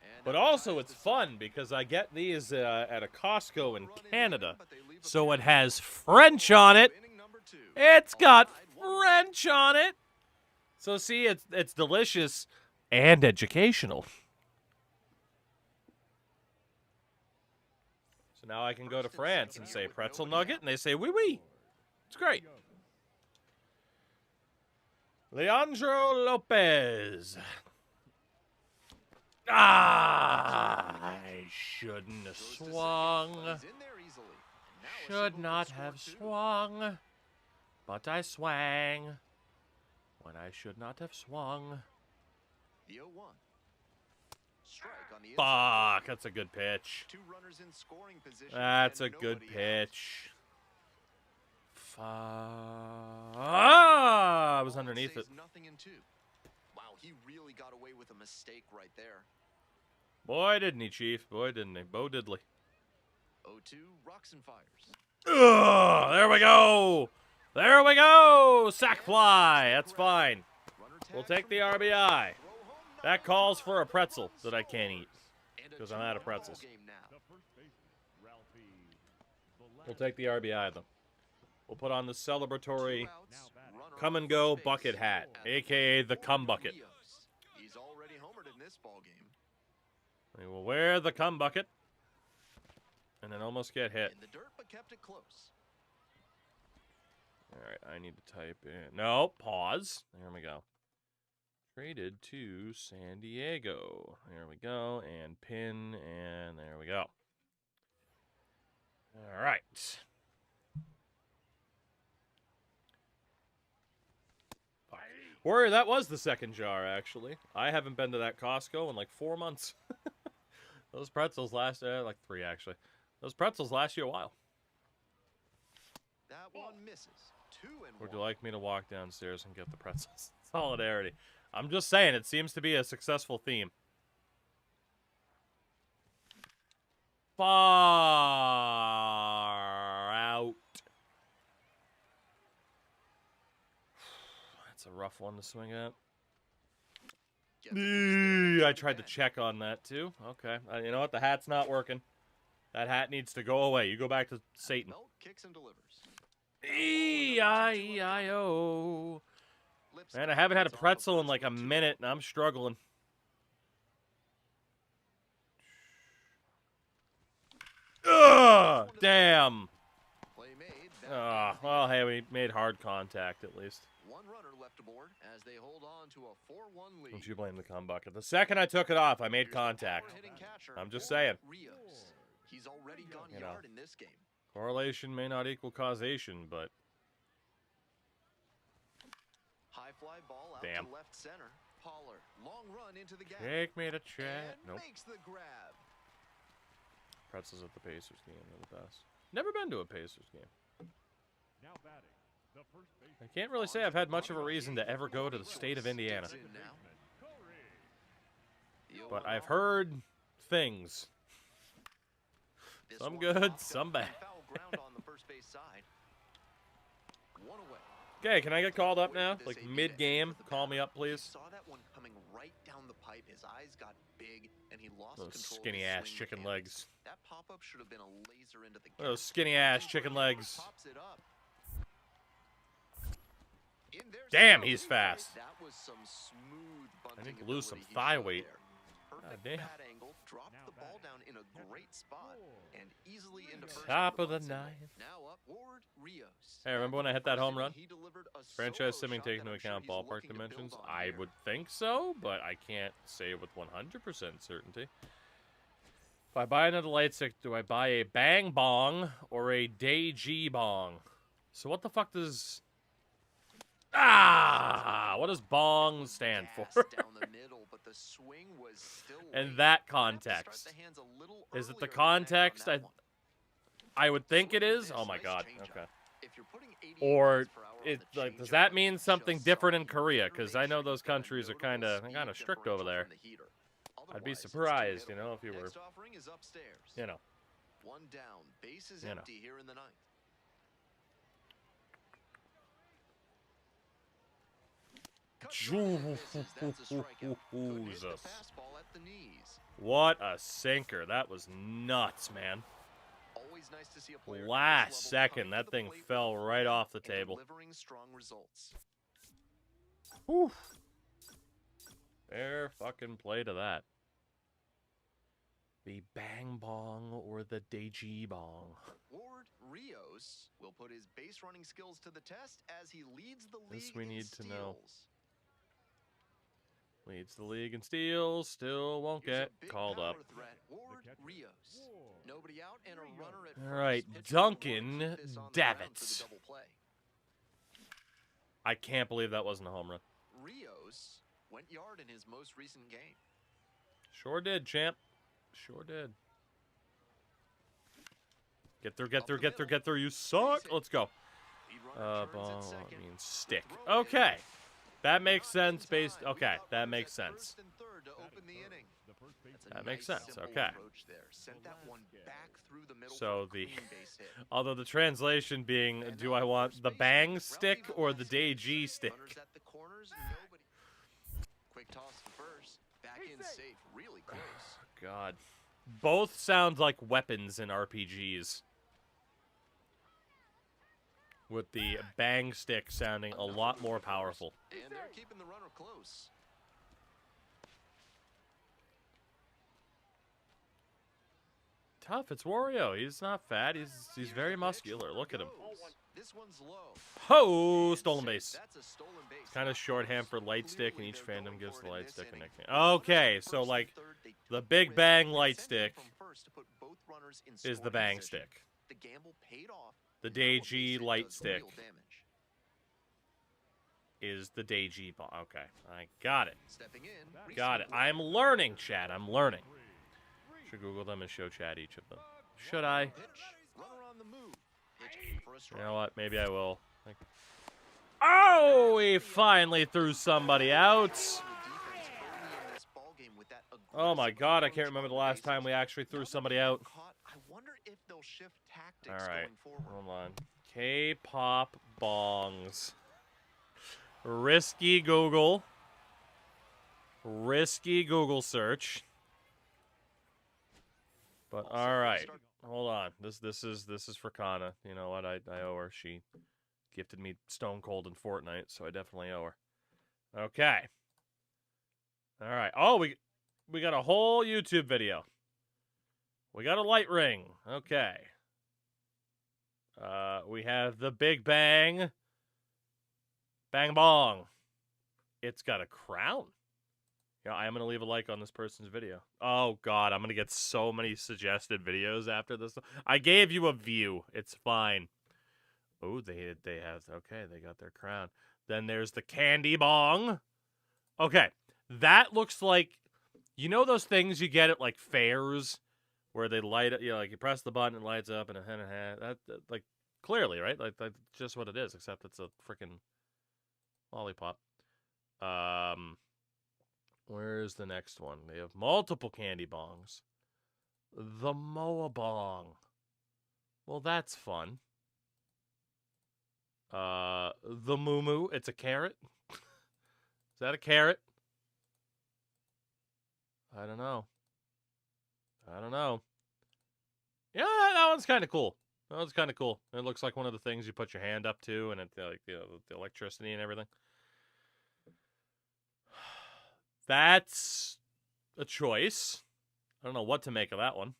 and But that also, ties it's the fun because I get these at a Costco in run in Canada. here, but they leave a So it pair. has French on it. Inning number 2. It's All got tied, 1-1. French on it. So see, it's delicious and educational. So now I can go to First and France second and here say with pretzel nobody nugget, out. and they say oui oui. It's great. Leandro Lopez. Ah, I shouldn't have Goes to second, swung. but he's in there easily. Now a Should single not for score have 2. swung, but I swang when I should not have swung. The 0-1. Strike on the inside. Fuck, that's a good pitch. 2 runners in scoring position. That's a and good nobody out. pitch. Ah, I was Ball underneath it. stays nothing in 2. Wow, he really got away with a mistake right there. Boy, didn't he, Chief. Boy, didn't he. Bo Diddley. 0-2, rocks and fires. Ugh, there we go. There we go. Sack fly. That's fine. Runner We'll tags take from the third. RBI. Throw home, That not calls out. for a pretzel that I can't eat. And a 'cause I'm out of 2-1 ball pretzels. game now. The first baseman, Ralphie. We'll take the RBI, though. We'll put on the celebratory 2 outs, runner come on and go first base. bucket hat, At the a.k.a. the plate, cum bucket. Rios. He's already homered in this ball game. We will wear the cum bucket and then almost get hit. In the dirt, but kept it close. All right, I need to type in. No, pause. There we go. Traded to San Diego. There we go. And pin, and there we go. All right. Fuck. Warrior, that was the second jar, actually. I haven't been to that Costco in like 4 months. Those pretzels last, like 3, actually. Those pretzels last you a while. That one misses. 2-1. Would you like me to walk downstairs and get the pretzels? Solidarity. I'm just saying, it seems to be a successful theme. Far out. That's a rough one to swing at. Gets a boost there. I tried to check on that too. Okay. You know what? The hat's not working. That hat needs to go away. You go back to Satan. Belt kicks and delivers. E-I-E-I-O. Lips Man, I haven't had a off the pretzel in first like a 1-2. minute, and I'm struggling. Ugh! Damn! Play made. Back Ah, ends the well, hey, we made hard contact at least. One runner left aboard as they hold on to a 4-1 lead. Don't you blame the cum bucket. The second I took it off, I made Here's the contact. power-hitting catcher, I'm just Warren saying. Rios. He's already gone You know. yard in this game. Correlation may not equal causation, but High fly ball out damn. to left center. Pollard, long run into the gap. Take me to chat. And Nope. makes the grab. Pretzels at the Pacers game are the best. Never been to a Pacers game. Now batting, the first baseman. I can't really say I've had much of a reason to ever go to the state of Indiana. Digs in now. The But 0-1 I've off. heard things. This Some one good, popped some up bad. and foul ground on the first base side. One away. Okay, can I get called up now? This Like AB mid-game? with the Call me bat. up, please. He saw that one coming right down the pipe. His eyes got big, and he lost Those control of skinny his ass swing chicken mechanics. legs. That pop-up should have been a laser into the Those gap. skinny ass chicken legs. Pops it up. In there, Damn, Snow. he's fast. That was some smooth I bunting need to lose some ability he thigh showed weight. there. Perfect damn. bat angle, dropped the ball down in a great spot, and easily into first. Top for of the one single. ninth. Now up, Ward Rios. Hey, remember when I hit that home run? He delivered a Franchise solo simming shot taking that into I'm sure account he's ballpark looking to build dimensions? on I here. would think so, but I can't say with 100% certainty. If I buy another light stick, do I buy a bang bong or a Daiji bong? So what the fuck does... what does bong stand for? Gas down the middle, but the swing was still In late. that Might have to start context. the hands a little Is it the earlier than that on context? that one. I would think it Swing and is. miss, Oh my nice god. changeup. Okay. If you're putting 88 Or miles per hour on it the like does changeup, that mean just something soft. different in You Korea? better Because make I know sure those you get a countries are notable kind of speed strict over differential there. from the heater. I'd be Otherwise, it's too surprised, you middle. know, if you were, Next offering is upstairs. you know. One down, base is You know. empty here in the ninth. Cuts right and misses. That's a strikeout. Could hit the Jesus. fastball at the knees. What a sinker. That was nuts, man. Always nice to see a player at this Last level second, coming to that the thing plate with fell right off the and table. delivering strong results. Whew. Fair fucking play to that. The bang bong or the Daiji bong. Ward Rios will put his base running skills to the test as he leads the league This we in need to know. steals. Leads the league in steals. Still won't Here's a get big called power up. threat, Ward catcher. Rios. Nobody out and a runner at All first. right, Pitcher will want to Duncan keep this on the ground for the Davitz. double play. I can't believe that wasn't a home run. Rios went yard in his most recent game. Sure did, champ. Sure did. Get through, get through, get through, get through. You suck. Let's go. Lead runner turns at Ball second. means stick. Throw in. Okay. That makes Not in sense based... time. Okay, Leadoff that runners makes at sense. first and third to open the inning. The first That's baseman. a That makes nice, sense, simple okay. approach there. Sent that one back through the middle So for a the... clean base hit. Although the translation being, And do now I want first the baseman, bang Ralphie stick or the Velasquez. Daiji stick? Runners at the corners, nobody. Quick toss to first. Back in safe, really close. God. Both sound like weapons in RPGs. With the bang stick sounding a lot more powerful. And they're keeping the runner close. Tough, it's Wario. He's not fat. He's very muscular. Look at him. This one's low. Ho! And Stolen safe. base. That's a stolen base. Kind of Not shorthand close. for light stick, and Clearly each they're fandom going gives for the it in light this stick a inning. nickname. Runners Okay, at so first and like third, they the keep big risk bang and light send him stick from first to put both runners in is the scoring bang position. stick. The gamble paid off. The Now a base Daiji hit light does stick real damage. is the Daiji ball. Okay, I got it. Stepping in. Got it. recent I'm run. learning, Chad. I'm learning. Should Google them and show Chad each of them. Should I? Pitch. Runner on the move. Pitch for a You strike. know what? Maybe I will. Like... Oh, he finally threw somebody out. Oh my God, I can't remember the last time we actually threw somebody out. I wonder if they'll shift tactics All right, going forward. hold on. K-pop bongs. Risky Google. Risky Google search. But all right, hold on. This is for Kana. You know what? I owe her. She gifted me Stone Cold in Fortnite, so I definitely owe her. Okay. All right. Oh, we got a whole YouTube video. We got a light ring. Okay. We have the Big Bang Bang bong. It's got a crown. Yeah, I'm going to leave a like on this person's video. Oh, God. I'm going to get so many suggested videos after this. I gave you a view. It's fine. Oh, they have... Okay, they got their crown. Then there's the candy bong. Okay. That looks like... You know those things you get at, like, fairs? Where they light it, you know, like, you press the button, it lights up, and that like, clearly, right? Like, that's just what it is, except it's a freaking lollipop. Where's the next one? They have multiple candy bongs. The Moa bong. Well, that's fun. The Moo Moo. It's a carrot. Is that a carrot? I don't know. Yeah, that one's kind of cool. That one's kind of cool. It looks like one of the things you put your hand up to, and it, like, you know, the electricity and everything. That's a choice. I don't know what to make of that one.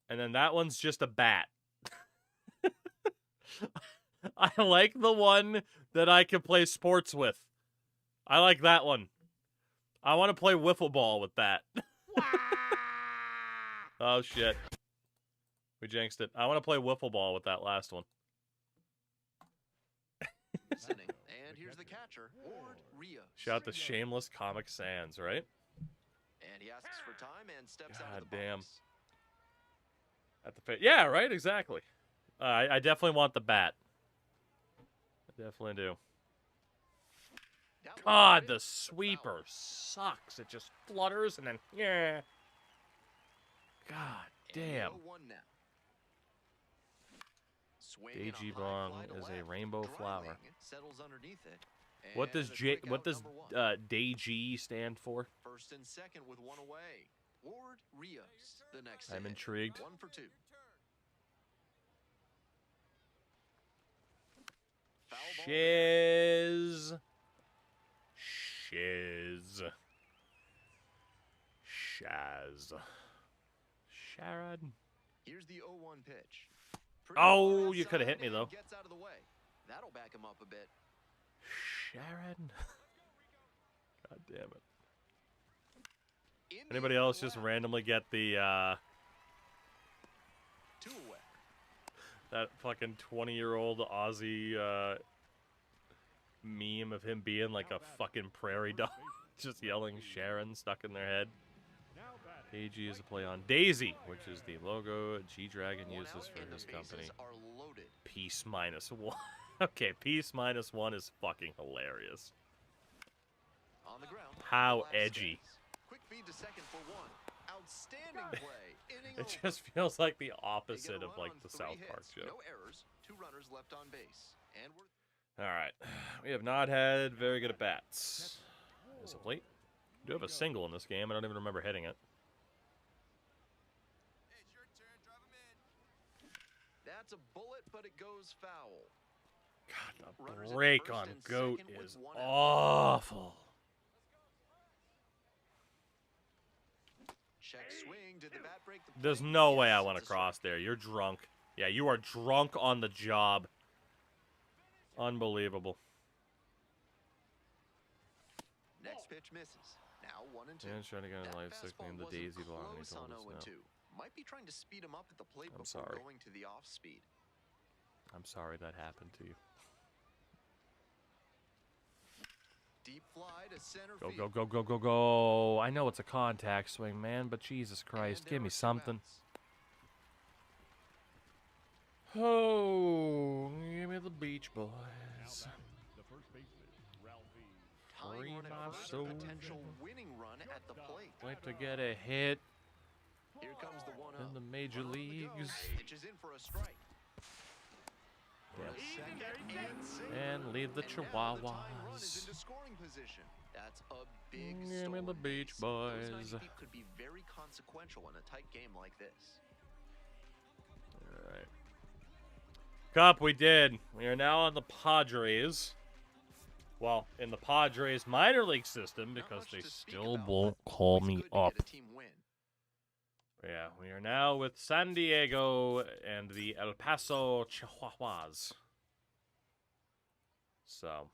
And then that one's just a bat. I like the one that I can play sports with. I like that one. I want to play wiffle ball with that. Oh, shit. We jinxed it. I want to play wiffle ball with that last one. And here's the catcher, Ward Rios. Shout out to Shameless Comic Sans, right? And he asks for time and steps out God of the damn. box. At the yeah, right, exactly. I definitely want the bat. I definitely do. That was God, a the bit sweeper foul. sucks. It just flutters and then, yeah. God And damn. 0-1 now. Swinging Deji a high Bong fly to is a left. rainbow Dry flower. wing settles underneath it. What does And a what strikeout does number one. Deji stand for? First and second with one away. Ward Rios, the next I'm hit. intrigued. 1 for 2. Foul ball there. Shaz. Sharon. Here's the 0-1 pitch. Oh, far you coulda hit inside me, and though. Gets out of the way. That'll back him up a bit. Sharon. God damn it. In the Anybody air else just left. randomly get the 2 away. that fucking 20-year-old Aussie meme of him being like a fucking prairie dog, just yelling Sharon stuck in their head? AG is a play on Daisy, which is the logo G-Dragon One uses out for and the his company. bases are loaded. Peace -1. Okay, Peace -1 is fucking hilarious. On the ground. How Velasquez. edgy. Quick feed to second for 1. Outstanding play. Inning It over. just feels like the They get opposite a of run like on the 3 South Park hits. joke. No errors. 2 runners left on base. And we're All right, we have not had very good at bats as of late. We do have a single in this game. I don't even remember hitting it. That's a bullet, but it goes foul. God, Runners the at break first on and Goat second with is 1 out. awful. Check swing. Did the bat break the There's plate? no way I Yes, want to it's a strike. cross there. You're drunk. Yeah, you are drunk on the job. Unbelievable. Next pitch misses. Now 1 and 2. Yeah, trying to get That in life sick fastball named the wasn't Daisy Bong. He close told on us 0 and no. 2. Might be trying to speed him up at the plate I'm before sorry. going to the off speed. I'm sorry that happened to you. Deep fly to center Go, field. go, go, go, go, go. I know it's a contact swing, man, but Jesus Christ, And give there me are 2 something. outs. Oh, give me the Beach Boys. The first baseman, Ralphie. Tying Free run at my first, soul. potential winning run at the plate. Like to get a hit Here comes the 1-0. in the major Run on the go. leagues. Pitches in for a strike. Yes. Second and single. And leave the And now the tying run is Chihuahuas. into scoring position. That's a big Give me stolen the Beach base. Those 90 Boys. feet could be very consequential in a tight game like this. All right. Cup, we did. We are now on the Padres. Well, in the Padres minor league system Not because much they to speak still about, won't but call always me good to up. get a team win. Yeah, we are now with San Diego and the El Paso Chihuahuas. So,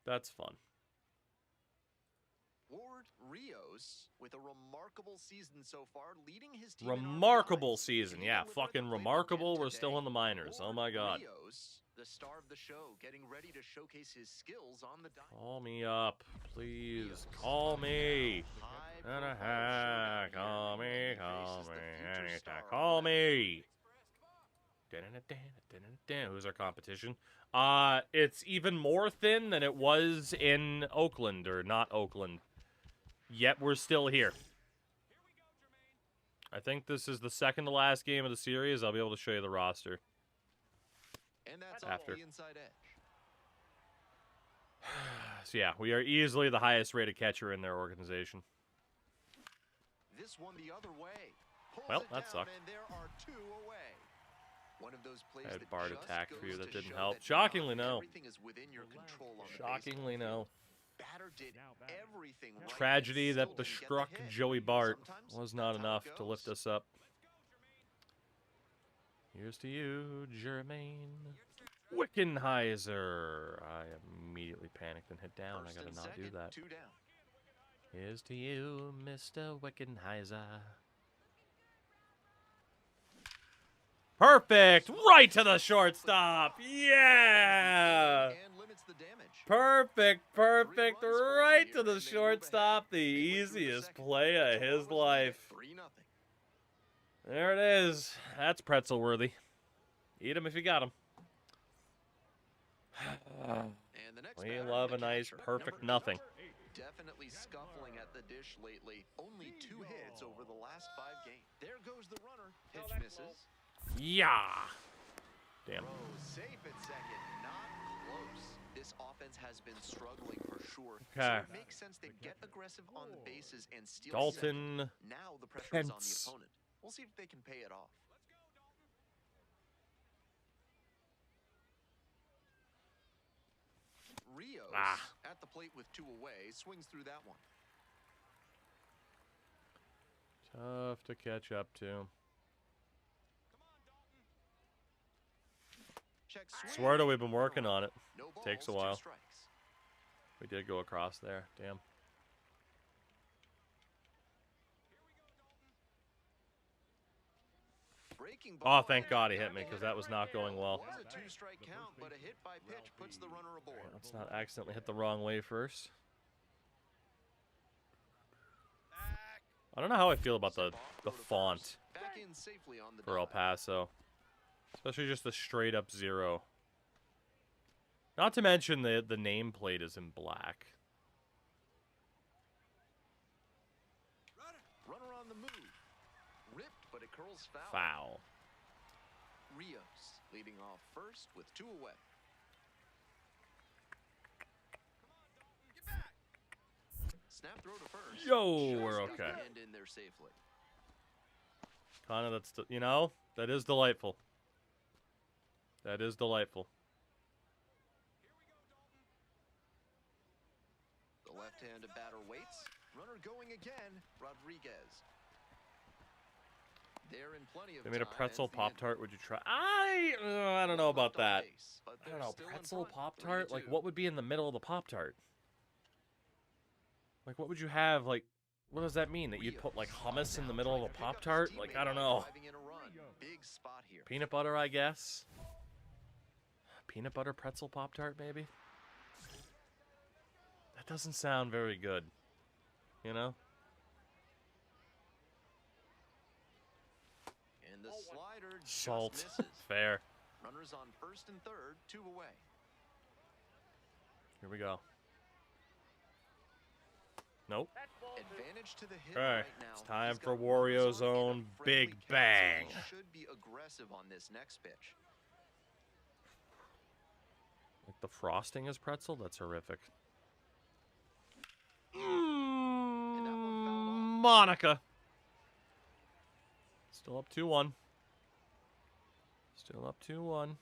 that's fun. Ward Rios with a remarkable season so far, leading his team in Remarkable RBIs. season. Can he Yeah, deliver at the fucking plate remarkable. again We're still today? in the minors. Oh my god. Rios, the star of the show, getting ready to showcase his skills on the diamond. Call me up, please. Call me. Call me, call me, anytime. Call me. Who's our competition? It's even more thin than it was in Oakland, or not Oakland. Yet we're still here. I think this is the second to last game of the series. I'll be able to show you the roster. And that's After. the inside edge. So yeah, we are easily the highest rated catcher in their organization. This one the other way. Pulls Well, it that down, sucked. And there are 2 away. One of those plays I had that Bart just attack for you. goes That to didn't show help. that Shockingly, not no. Everything is within your control on the Shockingly, no. batter did everything right. Tragedy and that still didn't get the struck hit. Joey Bart Sometimes was not that's how it enough to lift goes. us up. Here's to you, Jermaine. Wickenheiser. I immediately panicked and hit down. First I gotta and not second, do that. 2 down. Here's to you, Mr. Wickenheiser. Perfect! Right to the shortstop! Yeah! And limits the damage. Perfect, perfect, 3 runs for him right here, to the and they move shortstop. The ahead. Midway through the easiest second. play of Total his was made life. 3-0. There it is. That's pretzel worthy. Eat 'em if you got 'em. And the next We batter, love the a nice catcher, perfect number nothing. Definitely scuffling at the dish lately. Only 2 hits over the last 5 games. There goes the runner. Pitch misses. Yeah. Damn. Throw safe at second. Not close. This offense has been struggling for sure. Okay. So it makes sense they get aggressive on the bases and steal Dalton second. Now the pressure is on the Pence. opponent. We'll see if they can pay it off. Rios at the plate with 2 away, swings through that one. Tough to catch up to. Check swing. Swear to we've been working on it. No balls, Takes a 2 while. strikes. We did go across there. Damn. Breaking Oh, ball thank and God he hit tapping me, because it that was not going well. Was a 2-strike count, but a hit by pitch puts the runner aboard. Let's not accidentally hit the wrong way first. I don't know how I feel about the font Back in safely on the for El dive. Paso. Especially just the straight up 0. Not to mention the nameplate is in black. Runner on the move. Ripped, but it curls foul. Foul. Rios leading off first with 2 away. Snap throw to first. Yo, Just we're got okay. the end in there safely. Kind of, that's, you know, that is delightful. That is delightful. The left-handed batter waits. Runner going again. Rodriguez. They're in plenty of They made a time pretzel as the end- Pop-Tart. Would you try? I don't know about Left on that. base, but I they're don't know. still in Pretzel front, Pop-Tart? Like, 3-2. what would be in the middle of the Pop-Tart? Like, what would you have? Like, what does that mean? That you'd put, like, hummus in the middle of a Pop-Tart? Like, I don't know. Driving in a run. Big spot here. Peanut butter, I guess. Peanut butter pretzel Pop-Tart, maybe? That doesn't sound very good. You know? And the slider Salt. just misses. Fair. Runners on first and third, 2 away. Here we go. Nope. Advantage to the hit Okay, right now. it's time He's for got Wario runners on Zone and a Big friendly count, so Bang. he should be aggressive on this next pitch. Like the frosting is pretzel? That's horrific. And that one fouled off. Monica. Still up 2-1. Still up 2-1. And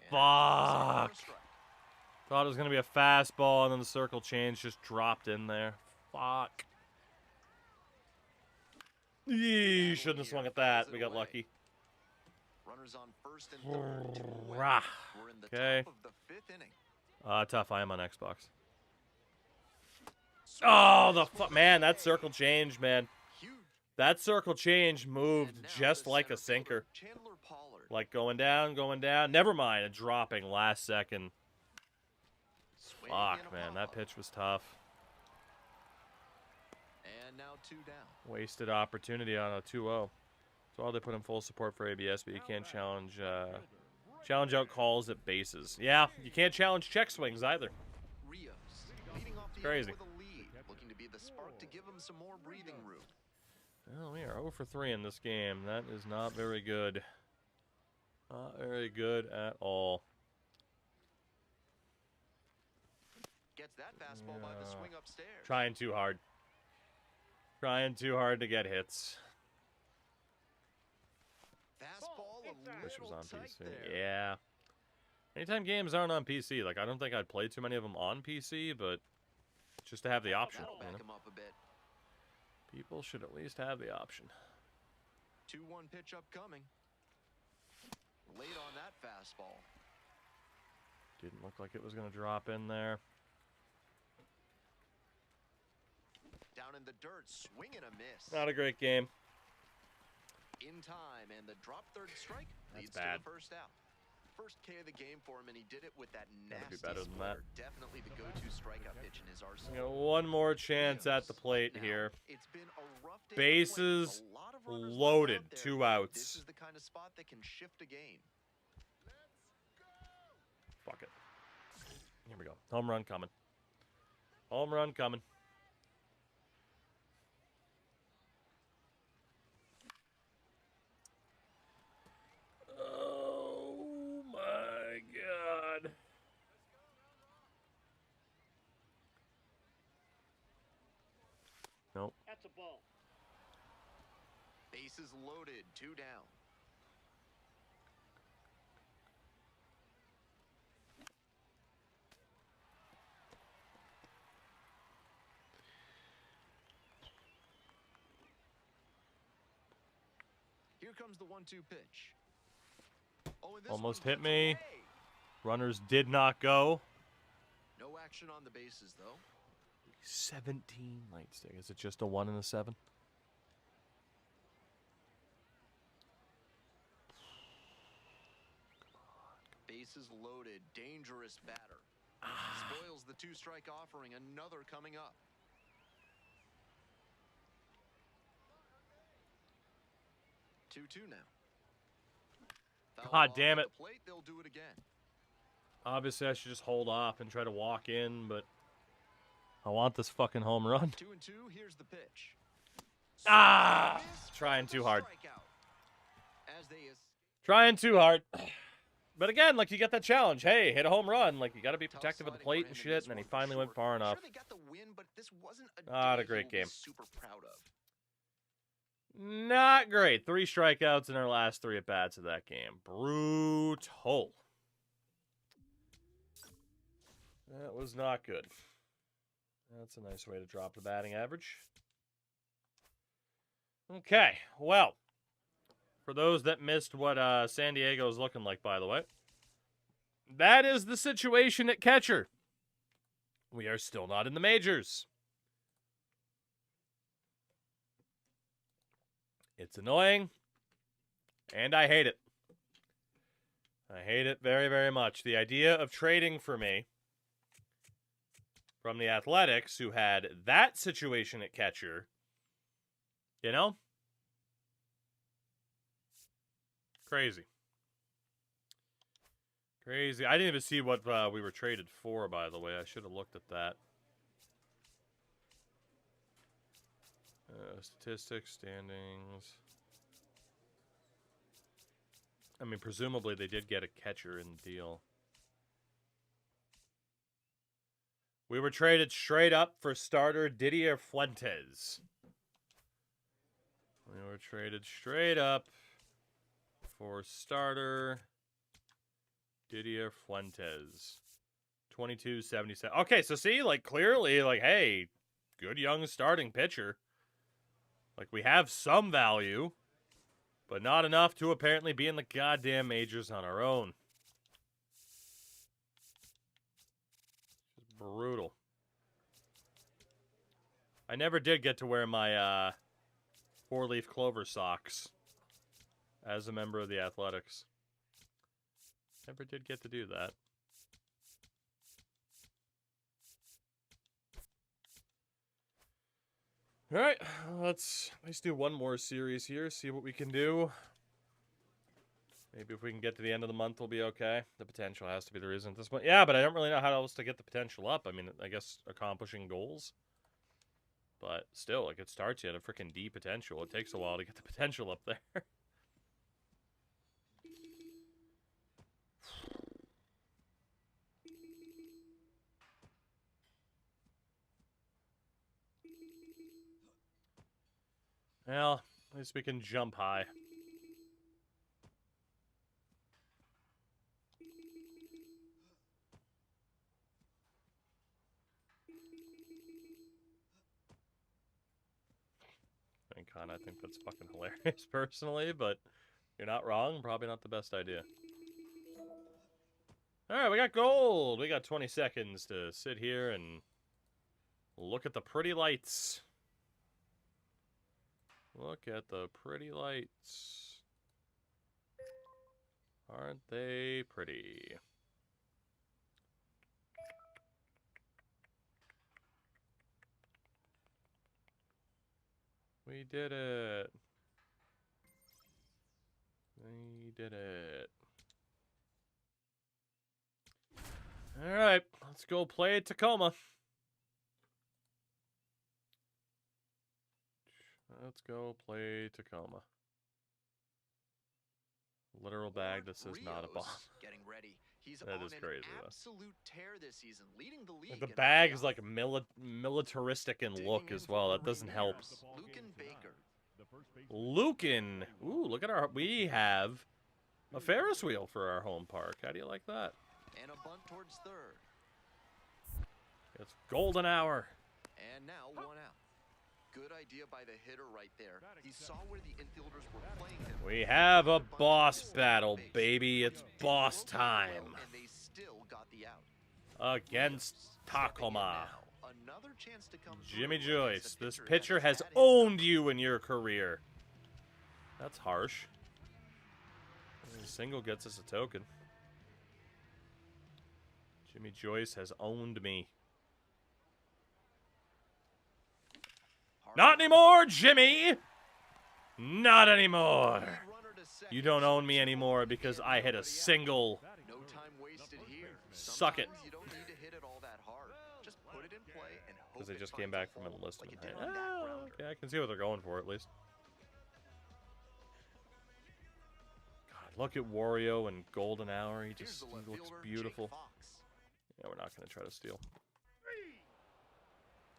Fuck. for a strike. Thought it was going to be a fastball, and then the circle change just dropped in there. Fuck. Yee, shouldn't have swung at that. We got lucky. Runners on first and third, 2 away. Rah. We're in the Okay. top of the 5th inning. Tough. I am on Xbox. Oh, the fuck, man! That circle change, man. Huge. That circle change moved And now just the like a center sinker. fielder, Chandler Pollard. Like going down, going down. Never mind, a dropping last second. Swinging Fuck, and a man, that pop-up. pitch was tough. And now 2 down. Wasted opportunity on a 2-0. So all they put in full support for ABS, but you can't challenge out calls at bases. Yeah, you can't challenge check swings either. Rios leading off the Crazy. inning with a lead, looking to be the spark to give him some more breathing room. Well, we are 0 for 3 in this game. That is not very good. Not very good at all. Gets that fastball by the Yeah. swing upstairs. Trying too hard. Trying too hard to get hits. Fastball a Wish it was little on tight PC. there. Yeah. Anytime games aren't on PC, like I don't think I'd play too many of them on PC, but just to have the option. That'll You back know? him up a bit. People should at least have the option. 2-1 pitch upcoming. Late on that fastball. Didn't look like it was going to drop in there. Down in the dirt, swing and a miss. Not a great game. In time, and the drop third strike That's leads bad. to the first out. First K of the game for him, and he did it with that Gotta be nasty better than that. splitter. Definitely the go-to strikeout pitch in his We arsenal. got one more chance at the plate Now, here. It's been a rough day at the plate. Bases A lot of runners loaded, out there. 2 This outs. is the kind of spot that can shift a game. Fuck it. Here we go. Home run coming. Home run coming. Oh my god. Nope. That's a ball. Bases loaded, 2 down. Here comes the 1-2 pitch. Oh, and this Almost one hit gets me. away. Runners did not go. No action on the bases, though. 17 light stick. Is it just a 1 and a 7? Bases loaded, dangerous batter. Spoils the 2-strike offering, another coming up. Two now. Fouled God off damn at it. the plate, they'll do it again. Obviously, I should just hold off and try to walk in, but I want this fucking home run. 2-2, here's the pitch. Ah! Miss Trying for the too hard. strikeout. As they Trying too hard. But again, like, you get that challenge. Hey, hit a home run. Like, you got to be protective of the plate and shit. And then he finally went far enough. Sure, they got the win, but this wasn't a Not day a great he'll be game. super proud of. Not great. 3 strikeouts in our last 3 at-bats of that game. Brutal. That was not good. That's a nice way to drop the batting average. Okay, well, for those that missed what San Diego is looking like, by the way, that is the situation at catcher. We are still not in the majors. It's annoying, and I hate it. I hate it very, very much. The idea of trading for me from the Athletics, who had that situation at catcher, you know? Crazy. Crazy. I didn't even see what we were traded for, by the way. I should have looked at that. Statistics, standings. I mean, presumably they did get a catcher in the deal. We were traded straight up for starter Didier Fuentes. We were traded straight up for starter Didier Fuentes. 22.77. Okay, so see, like, clearly, like, hey, good young starting pitcher. Like, we have some value. But not enough to apparently be in the goddamn majors on our own. Just brutal. I never did get to wear my four-leaf clover socks as a member of the Athletics. Never did get to do that. All right, let's do one more series here, see what we can do. Maybe if we can get to the end of the month, we'll be okay. The potential has to be the reason at this point. Yeah, but I don't really know how else to get the potential up. I mean, I guess accomplishing goals. But still, like, it starts you at a freaking D potential. It takes a while to get the potential up there. Well, at least we can jump high. I think that's fucking hilarious, personally, but you're not wrong. Probably not the best idea. Alright, we got gold! We got 20 seconds to sit here and look at the pretty lights. Look at the pretty lights. Aren't they pretty? We did it. We did it. Alright, let's go play Tacoma. Let's go play Tacoma. Literal bag that says not a bomb. Getting ready. He's That on is crazy, an though. absolute tear this season, leading the league. Like, the in bag is RBI. like militaristic in look as well. That doesn't help. Lucan Baker. Lucan. Ooh, look at our... We have a Ferris wheel for our home park. How do you like that? And a bunt towards third. It's golden hour. And now 1 out. Good idea by the hitter right there. He saw where the infielders were playing him. We have a boss battle, baby. It's boss time. And they still got the out. Against Tacoma. Another chance to come Jimmy through against Joyce, a this that pitcher has had his owned number. you in your career. That's harsh. A single gets us a token. Jimmy Joyce has owned me. Not anymore, Jimmy! Not anymore! You don't own me anymore because I hit a single. No time wasted here. Suck it. Sometimes you don't need to hit it all that hard. Just put it in play and hope Because they it just finds came a back from hole enlistment. like it did on that grounder. Okay, I can see what they're going for at least. God, look at Wario and Golden Hour. He Here's just the he left looks fielder, beautiful. Jake Fox. Yeah, we're not going to try to steal.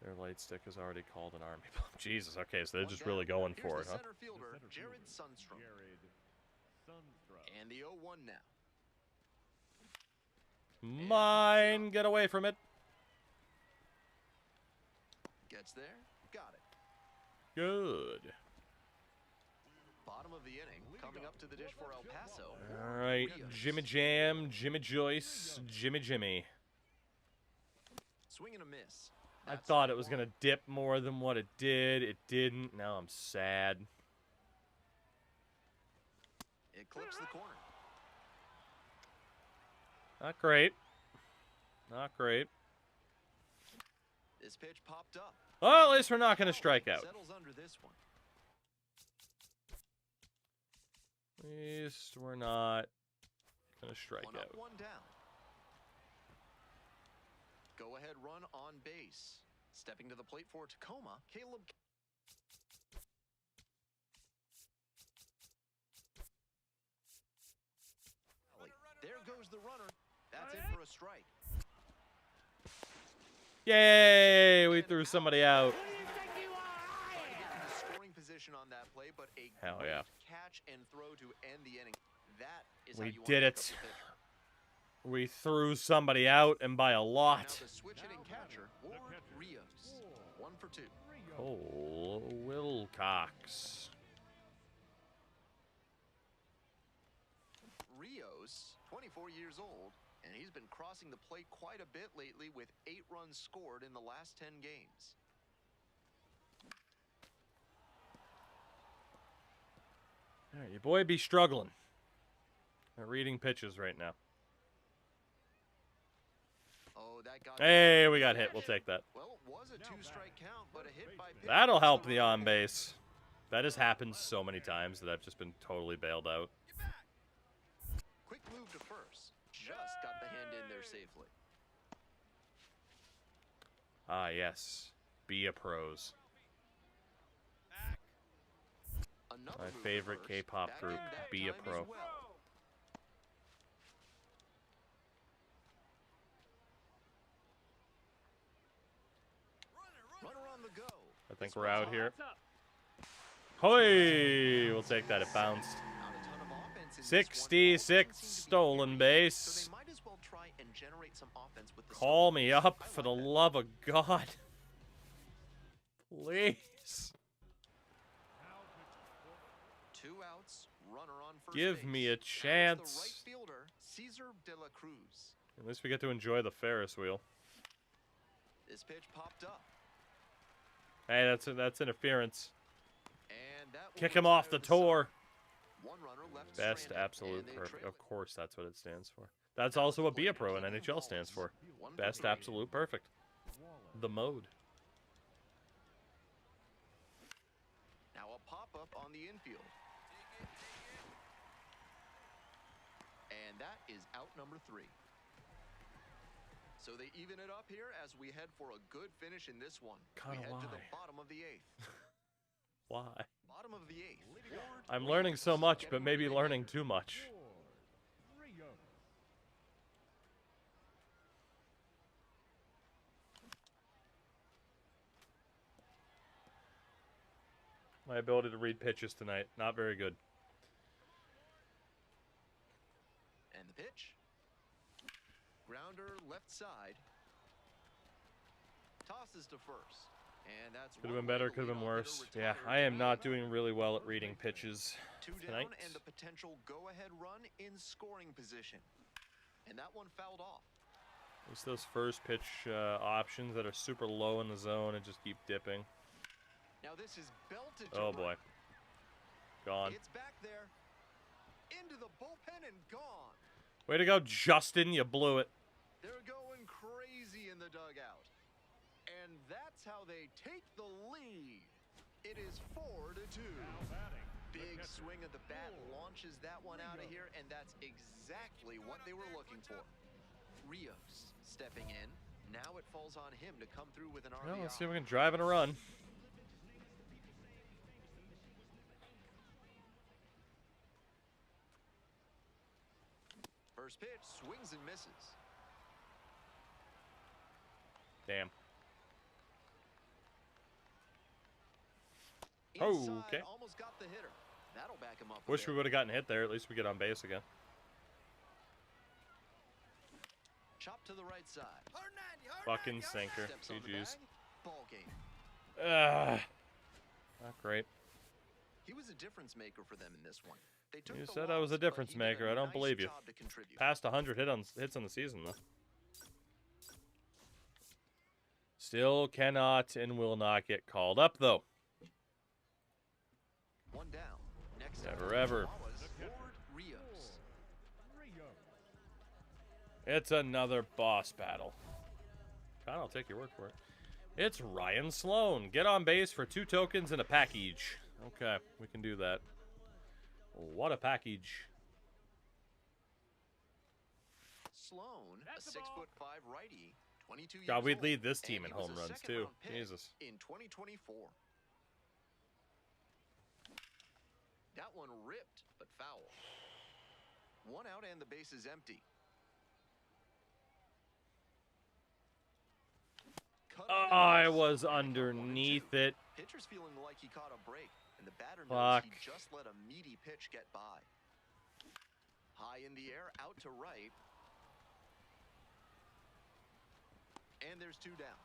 Their light stick has already called an army bomb. Jesus, okay, so they're just really going Here's for it, the huh? center fielder, Jared Sundstrom. And the 0-1 now. Mine, get away from it. Gets there. Got it. Good. Bottom of the inning. Coming up to the dish for El Paso. All right, Jimmy Jam, Jimmy Joyce, Jimmy. Swing and a miss. I thought it was going to dip more than what it did. It didn't. Now I'm sad. It clips the corner. Not great. Not great. This pitch popped up. Well, at least we're not going to strike out. Settles under this one. At least we're not going to strike One out. up, one down. Go ahead run on base. Stepping to the plate for Tacoma, Caleb. There goes the runner. That's it for a strike. Yay! We threw somebody out. Trying to get into scoring position on that play, but a Hell great yeah. catch and throw to end the inning. That is We how you did wanna it. pick up the pitcher. We threw somebody out, and by a Now lot. the switch hitting catcher, Ward Rios. 1 for 2. Cole Wilcox. 24 years old, and he's been crossing the plate quite a bit lately with 8 runs scored in the last 10 games. All right, your boy be struggling at reading pitches right now. Oh, that got Hey, we got hit. We'll take that. Well, it was a 2-strike count, but a hit by pitch. That'll help the on base. That has happened so many times that I've just been totally bailed out. Quick move to first. Just got the hand in there safely. Ah, yes. Be a pros. Another My move to favorite first. K-pop Back group, in that Be a time Pro. as well. Runner on the go. I think This we're one's out on. here. Hoy! We'll take that. It bounced. Not a ton of offense in this one. 66 Ball doesn't seem to be stolen carrying, base. So they might as well try and generate some offense with the Call stolen me base. up I for like the that. love of God. Please. 2 outs, runner on first Give base. me a Now it's chance. The right fielder, Cesar de la Cruz. At least we get to enjoy the Ferris wheel. This pitch popped up. Hey, that's interference. And that will Kick him off retire the side. tour. One runner left Best stranded, absolute and they perfect. trail Of it. course, that's what it stands for. That's also what Be a Pro in NHL stands for. One for Best three. absolute perfect. The mode. Now a pop-up on the infield. And that is out number 3. So they even it up here as we head for a good finish in this one. We Kinda head to the why? bottom of the 8th. Why? Bottom of the 8th. Ward I'm learning so Rios much, getting but maybe ready. learning too much. Rio. My ability to read pitches tonight, not very good. And the pitch. Grounder left side. Tosses to first. And that's Could have one been better, way the could have been leadoff hitter worse. Yeah, retired I am today. not doing really well at reading pitches 2 tonight. down and a potential go-ahead run in scoring position. And that one fouled off. It's those first pitch options that are super low in the zone and just keep dipping. Now this is belted to Oh right. boy. Gone. It's back there. Into the bullpen and gone. Way to go, Justin. You blew it. They're going crazy in the dugout. And that's how they take the lead. It is 4-2. Now batting. the Big catcher, swing of the bat Ford. launches that one out of here, and that's exactly what they were looking for. Rios stepping in. Now it falls on him to come through with an RBI. Well, let's see if we can drive and a run. First pitch, swings and misses. Damn. Inside, okay. almost got the hitter. That'll back him up. a Wish bit. we would have gotten hit there. At least we get on base again. Chop to the right side. Fucking sinker. Steps on the GG's. bag. Ball game. Not great. He was a difference maker for them in this one. They took You the said I was a loss, but difference he did a maker. I don't nice believe you. job to contribute. Past 100 hits on the season, though. Still cannot and will not get called up, though. One down. Next Never up, ever. Chihuahuas, Ford Rios. Rio. It's another boss battle. God, I'll take your word for it. It's Ryan Sloan. Get on base for 2 tokens and a package. Okay, we can do that. What a package. Sloan, a That's the ball. 6'5" righty, 22 years God, we'd old, lead this and team he in was home a runs, too. second-round pick Jesus. in 2024. That one ripped, but foul. 1 out and the base is empty. Cut on the I base, was and a 1-2. underneath it. Pitcher's feeling like he caught a break, and the batter Fuck. knows he just let a meaty pitch get by. High in the air, out to right. And there's 2 down.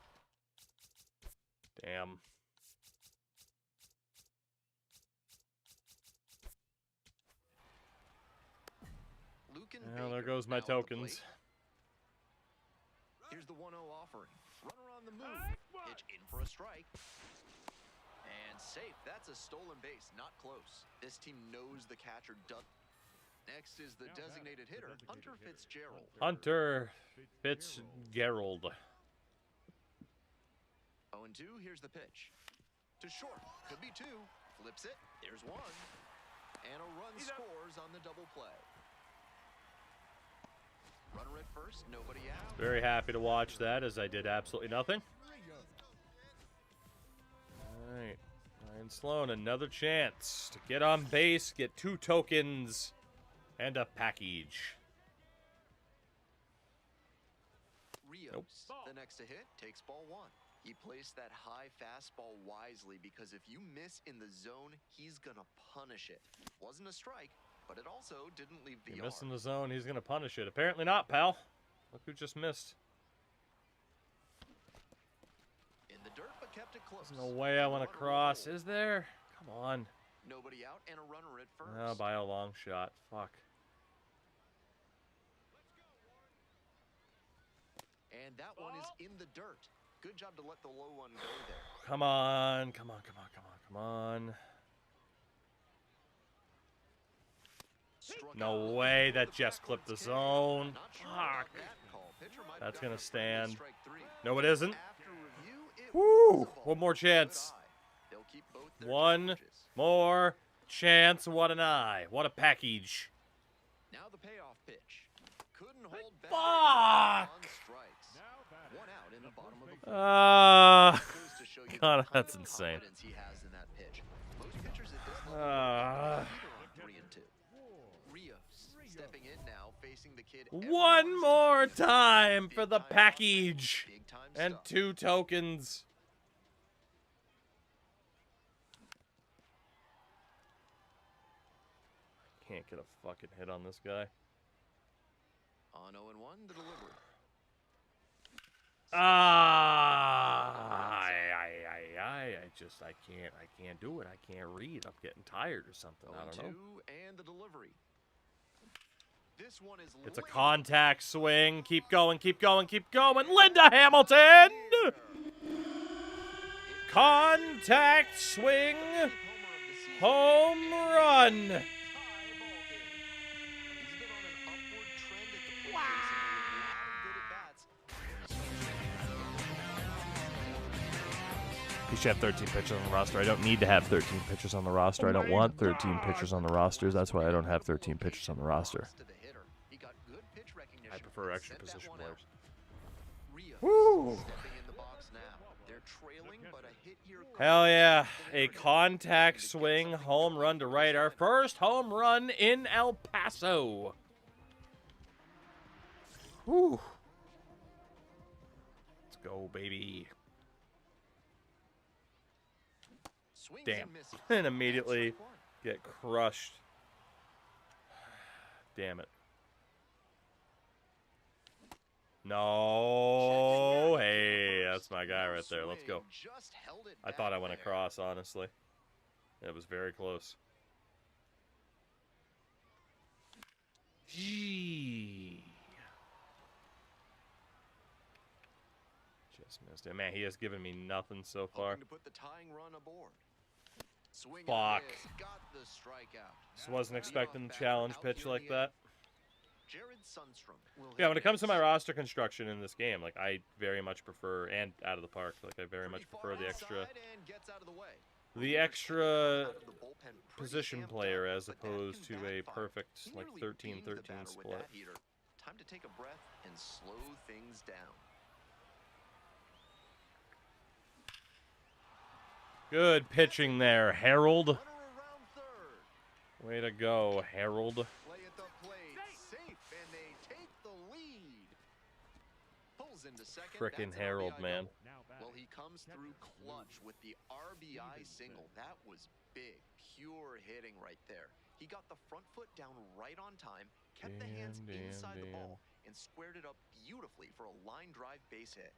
Damn. Lucan Well, there Baker goes my now at the tokens. plate. Here's the 1-0 offering. Runner on the move. Pitch in for a strike. And safe. That's a stolen base. Not close. This team knows the catcher does. Next is the designated hitter, Hunter Fitzgerald. Hunter Fitzgerald. 0-2, here's the pitch. To short, could be two. Flips it, there's one. And a run scores on the double play. Runner at first, nobody out. Very happy to watch that, as I did absolutely nothing. All right, Ryan Sloan, another chance to get on base, get 2 tokens, and a package. Rios, the next to hit, takes ball 1. He placed that high fastball wisely because if you miss in the zone, he's going to punish it. Wasn't a strike, but it also didn't leave the You're yard. missing the zone, he's going to punish it. Apparently not, pal. Look who just missed. In the dirt, but kept it close. There's no way I want to cross, is there? Come on. Nobody out and a runner at first. Oh, by a long shot. Fuck. And that one is in the dirt. Good job to let the low one go there. Come on, come on, come on, come on, come on. Struck No out. way, that The just clipped the backwards kick. zone. Not sure about Fuck. that call. Pitcher might have That's gotten gonna a friendly stand. strike 3. No, it isn't. After review, it Woo! was a ball. One more chance. Good eye. They'll keep both their One charges. more chance. What an eye. What a package. Now the payoff pitch. Couldn't hold back. Fuck! On strikes. Now batting. One out in the bottom of the fourth. Goes to show you God, the kind that's of insane. confidence he has in that pitch. Most pitchers at this level Ah. either on 3-2. Rios stepping in now, facing the kid. One everyone's more talking about. time Big for the time package. offense, big time And stuff. 2 tokens. Can't get a fucking hit on this guy. On 0-1, the delivery. I can't do it. I can't read. I'm getting tired or something. I don't know. 0-2 and the delivery. This one is It's a late. contact swing. Keep going, keep going, keep going. Linda Hamilton! Contact swing. Home run. He should have 13 pitchers on the roster. I don't need to have 13 pitchers on the roster. I don't want 13 pitchers on the roster. That's why I don't have 13 pitchers on the roster. I prefer extra position players. Woo! Hell yeah. A contact swing home run to right. Our first home run in El Paso. Woo. Let's go, baby. Damn. And immediately get crushed. Damn it. No. Hey, that's my guy right there. Let's go. I thought I went across, honestly. It was very close. Gee. Just missed it. Man, he has given me nothing so far. To put the tying run aboard. Swing Fuck. got the strikeout. Just wasn't expecting the challenge pitch like that. Jared Sundstrom will Yeah, when it comes to my roster construction in this game, like, I very much prefer, and out of the park, like, I very much prefer the extra position player as opposed to a perfect, like, 13-13 split. Time to take a breath and slow things down. Good pitching there, Harold. Runner around third. Way to go, Harold. Play at the plate, safe, and they take the lead. Pulls into second. Frickin' That's an Harold, RBI man. double. Well, he comes through clutch with the RBI single. That was big, pure hitting right there. He got the front foot down right on time, kept the hands inside the ball, and squared it up beautifully for a line drive base hit.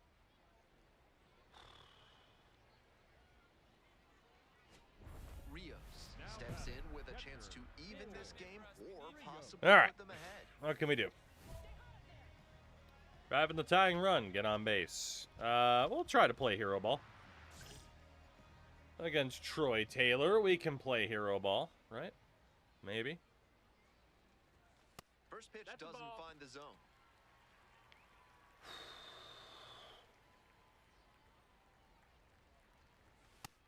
Rios steps in with a chance to even this game or possibly All right. put them ahead. What can we do? Driving the tying run. Get on base. We'll try to play hero ball. Against Troy Taylor, we can play hero ball, right? Maybe. First pitch doesn't find the zone.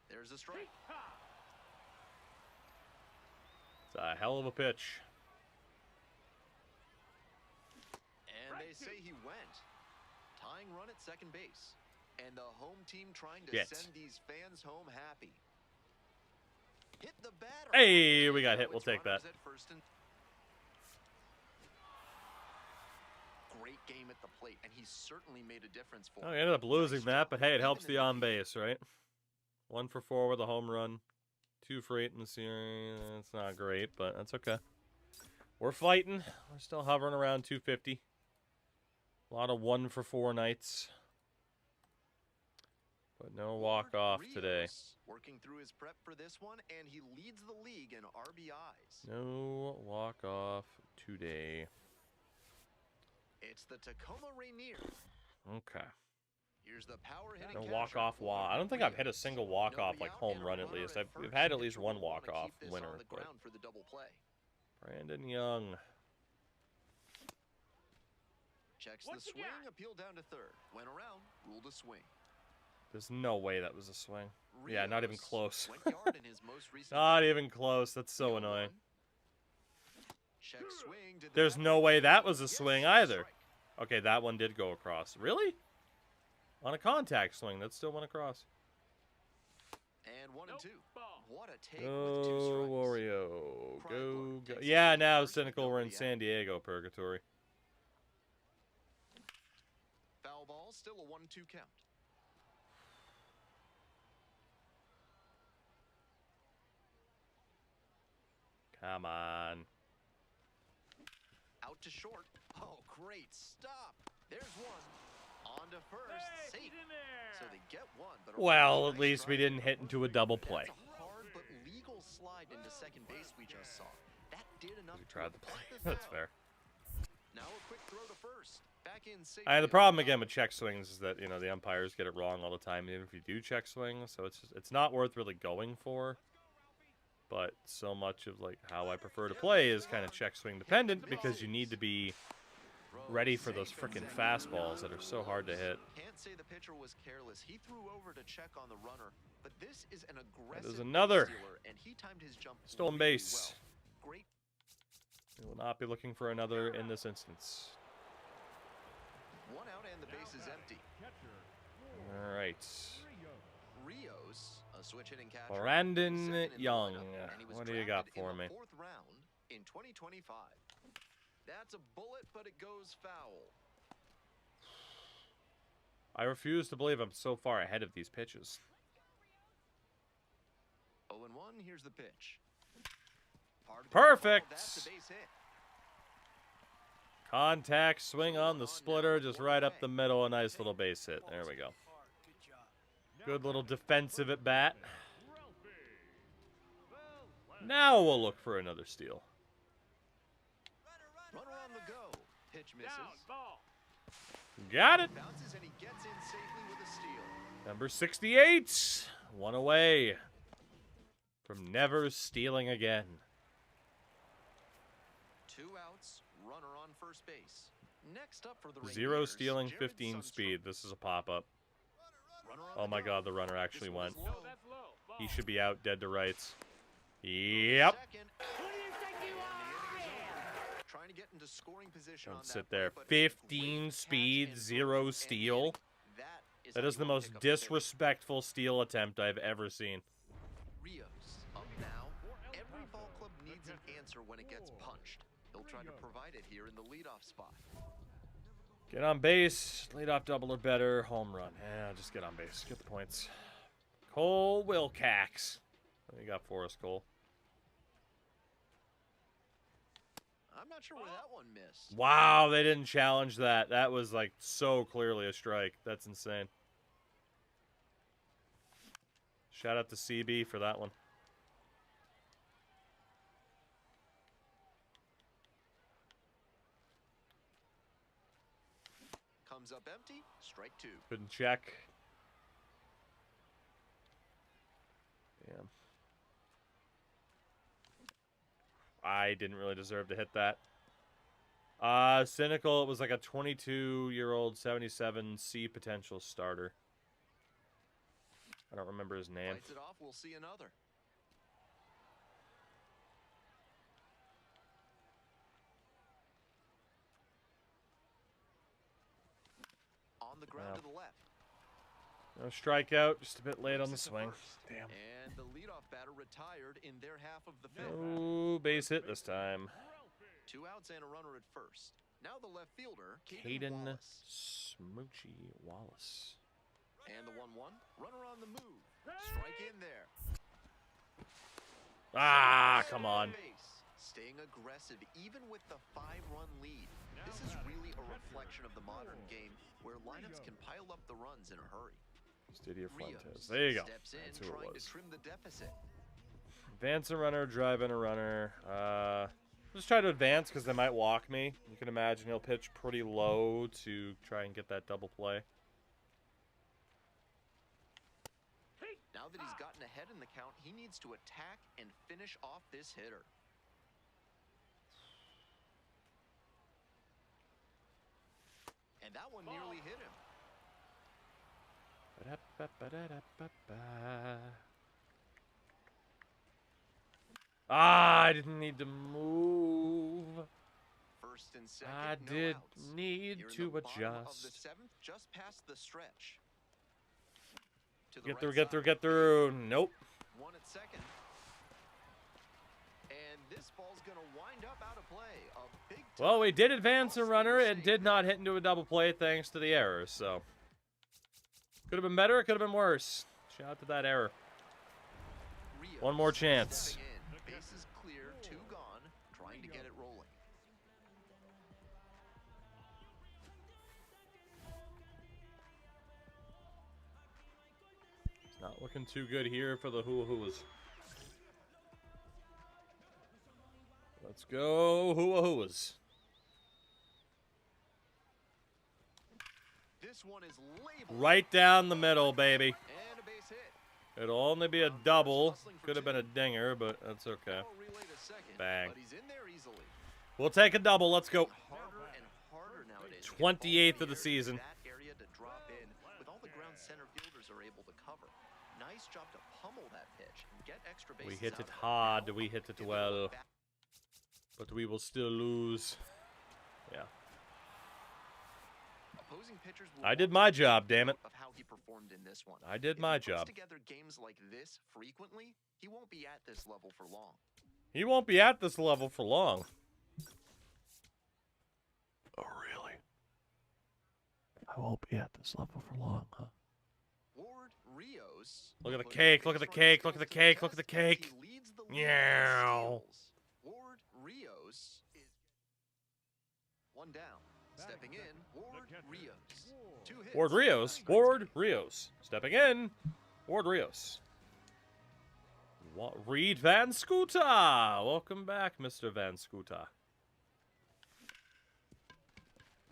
There's a strike. It's a hell of a pitch. And they say he went. Tying run at second base. And the home team trying to Yes. send these fans home happy. Hit the batter. Hey, we got hit. Now We'll it's take that. runners at first and... Great game at the plate, and he certainly made a difference for Oh, him. we ended up losing Nice that, job but hey, it even helps in the the on lead. base, right? 1 for 4 with a home run. 2 for 8 in the series. That's not great, but that's okay. We're fighting. We're still hovering around 250. A lot of 1 for 4 nights. But no walk-off today. Rios working through his prep for this one, and he leads the league in RBIs. No walk-off today. It's the Tacoma Rainier. Okay. Here's the power hitting No catcher, walk-off walk. I don't think I've hit a Rios. single walk-off, Nobody like out home and a run at runner least. at We've first. had The at least pitcher one will wanna walk-off keep this winner, on the but ground for the double play. Brandon Young. Checks What's the he swing, got? appeal down to third. Went around, ruled a swing. There's no way that was a swing. Yeah, not even Rios close. went yard in his most recent Not game. even close. That's so 0-1. annoying. Check swing, did the There's batter no way get that it? was a Yes, swing either. strike. Okay, that one did go across. Really? On a contact swing, that still went across. And 1 and 2. Ball. What a take with 2 Go, strikes. Wario. Go, Kreidler go. takes Yeah, the lead now first with Cynical, no we're in reaction. San Diego purgatory. Foul ball, still a 1-2 count. Come on. Out to short. Oh, great stop. There's one. On to first. Hey, Safe. he's in there. So they get one, but a Well, really at nice least we strike. didn't hit into a double play. That's a hard but legal slide into second base we just saw. That did enough We to tried the play. avoid the That's foul. fair. Now a quick throw to first. Back in safely. The problem again with check swings is that, you know, the umpires get it wrong all the time, even if you do check swings. So it's not worth really going for. But so much of like how I prefer to play is kind of check swing dependent because you need to be ready for those freaking fastballs that are so hard to hit. Can't say the pitcher was careless. He threw over to check on the runner, but this is an aggressive base another stealer, and he timed his jump stolen really base. well. Great. We will not be looking for another in this instance. One out and the base is empty. Catcher. All right. Rios, a switch hitting catcher. Brandon second in the Young. lineup, and he was What do you got drafted in for the me? 4th round in 2025. That's a bullet, but it goes foul. I refuse to believe I'm so far ahead of these pitches. 0-1, here's the pitch. Hard to Perfect. ball, that's a base hit. Contact swing on the splitter, just right up the middle. A nice little base hit. There we go. Good little defensive at bat. Now we'll look for another steal. Runner on the go. Pitch misses. Down. Ball. Got it. Bounces and he gets in safely with a steal. Number 68. One away from never stealing again. 2 outs, runner on first base. Next up for the 0 Rangers, stealing, Jared 15 Sundstrom. speed. This is a pop-up. Runner on Oh the my go. god, the runner This actually one went. is low. That's low. Ball. He should be out dead to rights. Yep. Second. And the inning is over. Trying to get into scoring position on Don't that sit play, there. but 15 great speed, catch and 0 and steal. inning. That how is the you wanna most pick up the victory. disrespectful steal attempt I've ever seen. Rios up now. Every ball club needs an answer when it gets punched. He'll try to provide it here in the leadoff spot. Get on base, leadoff double or better, home run. Yeah, just get on base. Get the points. Cole Wilcox. What do you got for us, Cole? I'm not sure where that one missed. Wow, they didn't challenge that. That was like so clearly a strike. That's insane. Shout out to CB for that one. comes up empty. Strike 2. Couldn't check. Damn. I didn't really deserve to hit that. Cynical, it was like a 22-year-old 77 C potential starter. I don't remember his name. Fights it off, we'll see another. On the ground to the left. No strikeout, just a bit late on the swing. Damn. And the leadoff batter retired in their half of the 5th. Oh, base hit this time. 2 outs and a runner at first. Now the left fielder, Caden Wallace. Smoochie Wallace. And the 1-1. Runner on the move. Strike in there. Ah, come on. Base. Staying aggressive even with the 5-run lead. This is really a reflection of the modern game where lineups can pile up the runs in a hurry. Stadia Fuentes. Rios There you go. steps in, That's who trying it was. to trim the deficit. Advance a runner, drive in a runner. Just try to advance because they might walk me. You can imagine he'll pitch pretty low to try and get that double play. Now that he's gotten ahead in the count, he needs to attack and finish off this hitter. And that one nearly hit him. Ah, I didn't need to move. First and second, I no did outs. need Here in to the bottom of the adjust. 7th, just past the stretch. To the Get right through, get through, side. get through. Nope. One at second. And this ball's going to wind up out of play. A big Well, we time did advance a hustle runner. It save did not there. hit into a double play thanks to the error, so. Could have been better, it could have been worse. Shout out to that error. Rios One more chance. stepping in. Bases clear, 2 gone, trying to get it rolling. It's not looking too good here for the hoo-hoos. Let's go hoo-hoos. This one is labeled. Right down the middle, baby. And a base hit. It'll only be a double. Could have been a dinger, but that's okay. Now a relay to second, Bang. but he's in there easily. We'll take a double. Let's go. Harder and harder nowadays. to get 28th all of the season. That area to drop in with all the ground center fielders are able to cover. Nice job to pummel that pitch and get extra bases We hit out it of hard. Now, We hit it if they well. look back- But we will still lose. Yeah. Opposing pitchers will I did want my to job, take damn it. note of how he performed in this one. I did If my he puts job. together games like this frequently, he won't be at this level for long. He won't be at this level for long. Oh, really? I won't be at this level for long, huh? Ward Rios. Look at the put his cake, look at the base running cake, look at the skills to cake, look at the test as he cake. leads the league in Meow. steals. Ward Rios is one down. Stepping in, Ward Rios. 2 hits. Ward Rios. Ward Rios. Stepping in. Ward Rios. Reed Van Scoota. Welcome back, Mr. Van Scoota.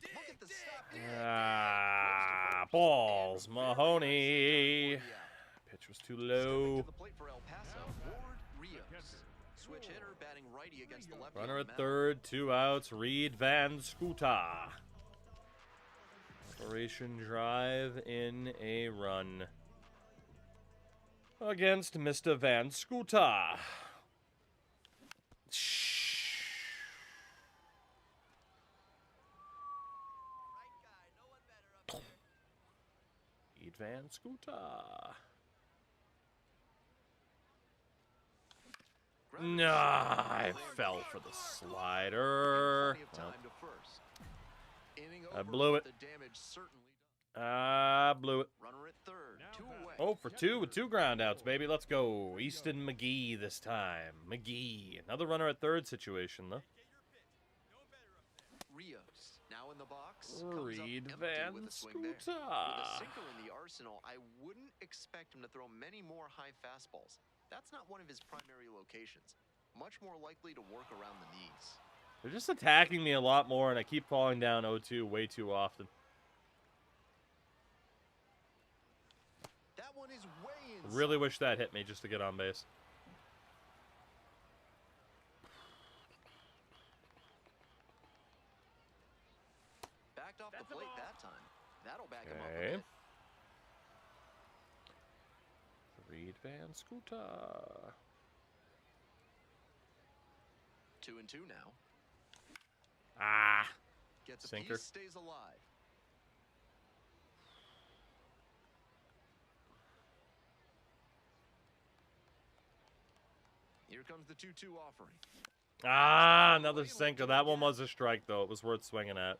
Look at the stop. Ah, balls. Mahoney. For the out. Pitch was too Stepping low. to the plate for El Paso, Ward Rios. Switch hitter batting righty against the lefty. Runner on at the mound. third, 2 outs. Reed Van Scoota. Operation drive in a run against Mr. Van Scoota. Reed Van Scoota. Nah, I fell for the slider. Plenty of time to first. Inning I over, blew but it. The damage certainly done. I blew it. Runner at third, 2 away. Oh, for 2 with 2 ground outs, baby. Let's go. Easton McGee this time. McGee. Another runner at third situation, though. Rios now in the box. Comes up Reed empty Van with a swing there. Scoota. With a sinker in the arsenal, I wouldn't expect him to throw many more high fastballs. That's not one of his primary locations. Much more likely to work around the knees. They're just attacking me a lot more, and I keep falling down 0-2 way too often. one is way inside. Really wish that hit me just to get on base. Backed off the plate that time. That'll back him up a Okay. bit. Reed Van Scooter. 2-2 now. Ah. Gets a Sinker. piece, stays alive. Here comes the 2-2 offering. Ah, another sinker. That one was a strike, though. It was worth swinging at.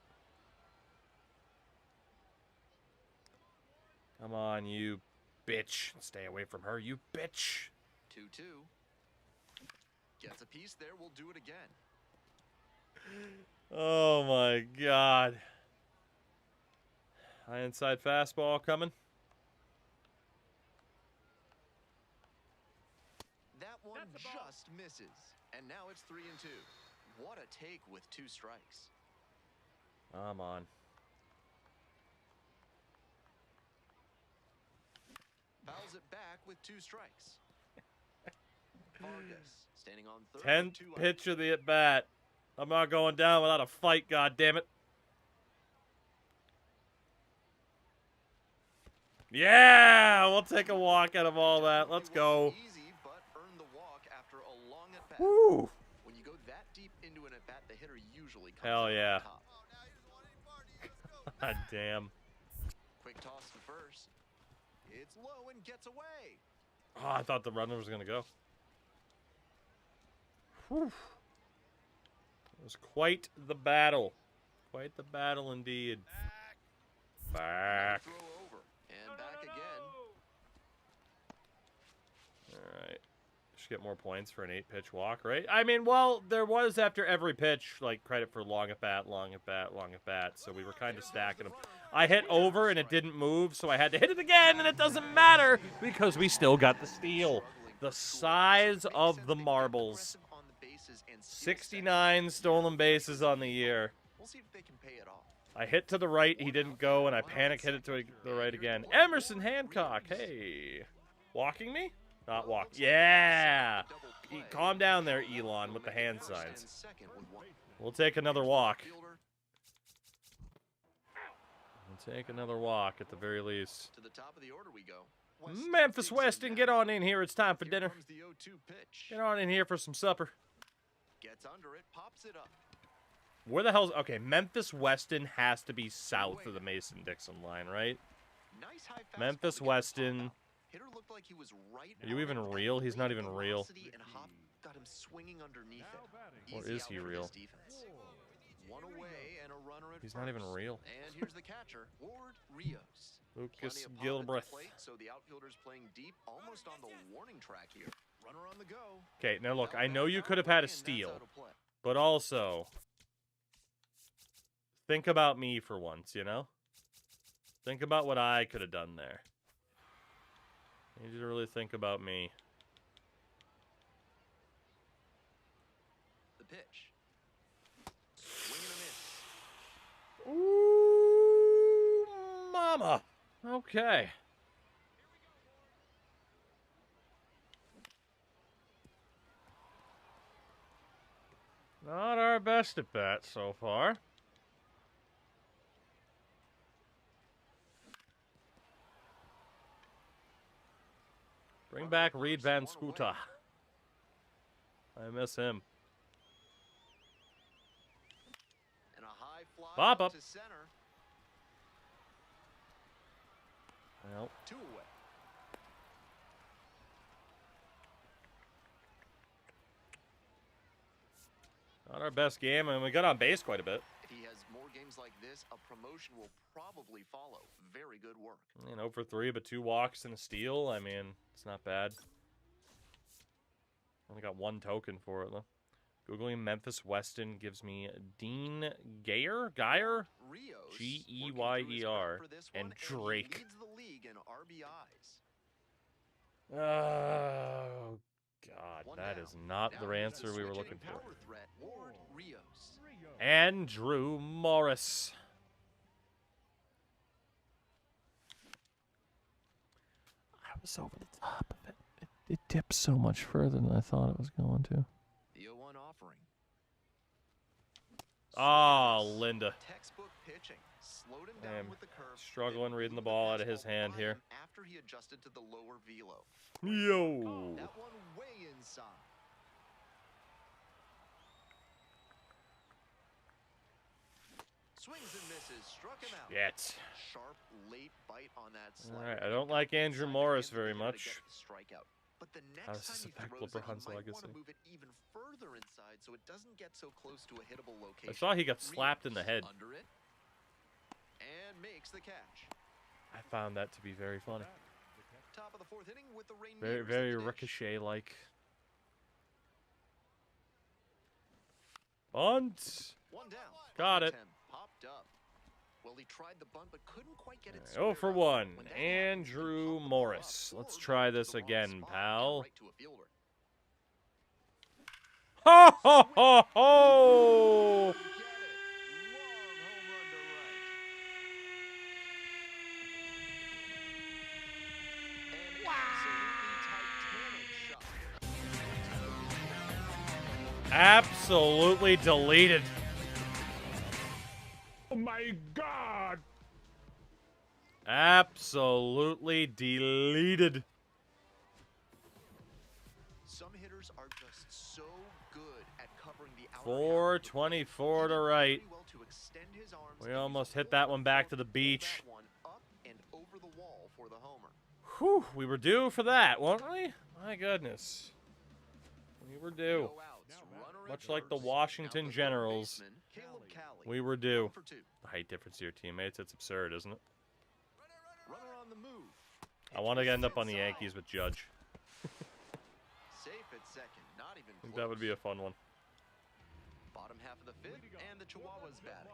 Come on, you bitch. Stay away from her, you bitch. 2-2. Gets a piece there. We'll do it again. Oh, my God. High inside fastball coming. That one just misses. And now it's 3-2. What a take with 2 strikes. Come on. Fouls it back with 2 strikes. Vargas standing on third. 10th 2 out. pitch of the at-bat. I'm not going down without a fight, goddammit. Yeah! We'll take a walk out of all that. Let's go. Easy, but earned the walk after a long at-bat. Woo! When you go that deep into an at-bat, the hitter usually comes Hell out on yeah. top. God damn. Quick toss to first. It's low and gets away. Oh, I thought the runner was going to go. Whew. It was quite the battle. Quite the battle indeed. Back. Throw over and back again. All right. Should get more points for an 8-pitch walk, right? I mean, well, there was after every pitch, like, credit for long at bat, long at bat, long at bat. So we were kind of stacking them. I hit over and it didn't move, so I had to hit it again, and it doesn't matter because we still got the steal. The size of the marbles. 69 stolen bases on the year. We'll see if they can pay it off. I hit to the right, he didn't go, and I panic hit it to the right again. Emerson Hancock, hey. Walking me? Not walk. Yeah! Calm down there, Elon, with the hand signs. We'll take another walk. We'll take another walk at the very least. To the top of the order we go. Memphis Weston, get on in here. It's time for Here dinner. comes the 0-2 pitch. Get on in here for some supper. Gets under it, pops it up. Where the hell's... Okay, Memphis Weston has to be south of the Mason-Dixon line, right? Nice high fastball Memphis to get the Weston. pop out. Hitter looked like he was right Are you on even it. That real? He's not great even real. velocity and hop got him swinging underneath Now it. batting. Or Easy is out he for real? his defense. One away and a runner at He's not even first. real. And here's the catcher, Ward Rios. Lucas Plenty of pop at the Gilbreth. plate, so the outfielder's playing deep, almost on the warning track here. Runner on the go. Okay, now look, Foul I know back you out could have play, had a and that's steal, out of play. but also think about me for once, you know? Think about what I could have done there. I need you to really think about me. The pitch. Swing and a miss. Ooh, mama. Okay. Not our best at bat so far. Bring back Reed Van Scooter. I miss him. And a high fly Pop out up. to center. Well, 2 away. not our best game, and we got on base quite a bit. If he has more games like this, a promotion will probably follow. Very good work. 0 for 3, but 2 walks and a steal. I mean, it's not bad. Only got 1 token for it, though. Googling Memphis Weston gives me Dean Geyer? Rios G-E-Y-E-R, working through his prep for this and one, Drake. he leads the league in RBIs. Oh, God. One That down. is not Now the here's answer we were switch looking hitting for. power threat, Ward Rios. Rio. Andrew Morris. I was over the top of it. It dipped so much further than I thought it was going to. The 0-1 offering. Oh, Linda. Textbook pitching. Slowed him I down am with the curve. struggling then reading the moved ball out of his fastball hand by here. him after he adjusted to the lower velo. Yo. That one way inside. Swings and misses, struck him out. Yet. Sharp late bite on that All slider. right, I don't like Andrew Morris very Inside the much. hitter to get the strikeout. But the How next does this time he affect throws it, LeBron's he might want legacy? to move it even further inside so it doesn't get so close to a hittable location. I saw he got slapped in the head. Under it, and makes the catch. I found that to be very funny. Top of the fourth inning with the Rainiers. Very, at very the dish. Ricochet-like. Bunt. One down. Got it. 10 popped up. Well, he tried the bunt but couldn't quite get it. Oh square for up. 1. When that happens, you Andrew pump the ball Morris. up Let's or try go to this the wrong again, spot and pal. right to a fielder. Ho ho ho ho! Get it. Long home run to right. An absolutely titanic shot. Absolutely deleted. Oh my God! Absolutely deleted. Some hitters are just so good at covering the outer 424 to right. well to extend his arms We and almost use hit all that the one back force to the pull beach. that one up and over the wall for the homer. Whew, we were due for that, weren't we? My goodness. We were due. No outs, runner at Much like the first. Washington Now the third Generals. baseman, Caleb Cali. We were due. 1 for 2. The height difference to your teammates, it's absurd, isn't it? Runner on the move. I want to end up on the Yankees with Judge. Safe at second, not even I think that would be a fun one. Bottom half of the fifth, and the Chihuahuas batting.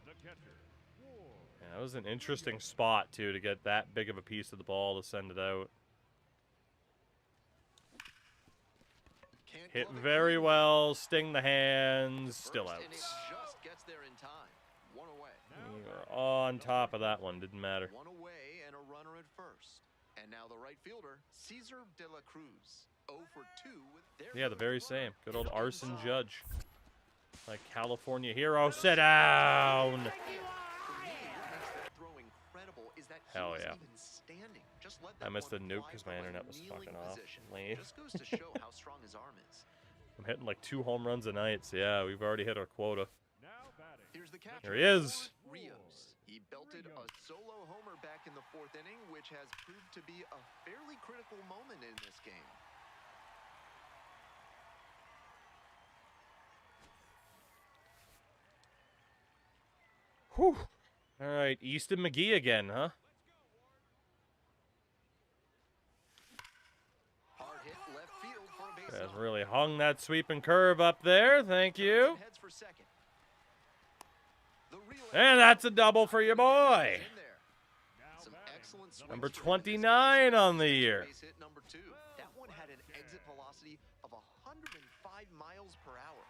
The catcher. Yeah, that was an interesting spot, too, to get that big of a piece of the ball to send it out. Can't Hit glove it very cleanly. well, sting the hands, First, still and it outs. just gets there in time. One away. We were on top of that one, didn't matter. One away and a runner at first. And now the right fielder, Cesar De La Cruz. 0 for 2 with their Yeah, the very first runner. same. Good old Hit Arson inside. Judge. Like California hero, sit down! For me, what makes that throw incredible is that he Hell wasn't yeah. even standing. Just let I that missed the one nuke fly 'cause from my a internet was kneeling fucking off. position. Lame. Just goes to show how strong his arm is. I'm hitting like 2 home runs a night, so yeah, we've already hit our quota. Now batting. Here's the catcher. There he is. Rios. He belted a solo homer back in the 4th inning, which has proved to be a fairly critical moment in this game. Whew. All right, Easton McGee again, huh? Hard hit left field for a base Guys hit. really hung that sweeping curve up there. Thank you. Heads for second. The real And that's a double for your boy. in there. Some excellent swings Number for him in this 29 game. on the year. Base hit number 2. That one had an exit velocity of 105 miles per hour.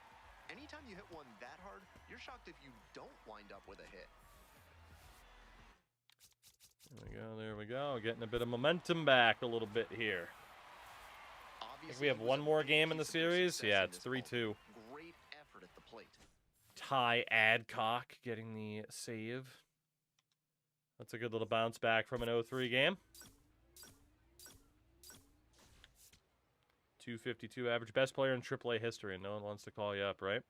Anytime you hit one that hard, you're shocked if you don't wind up with a hit. There we go. Getting a bit of momentum back a little bit here. I think we have Obviously, it was one a more big game in the piece of their series. success Yeah, in it's this ball. 3-2. Great effort at the plate. Ty Adcock getting the save. That's a good little bounce back from an 0-3 game. 252 average. Best player in AAA history, and no one wants to call you up, right?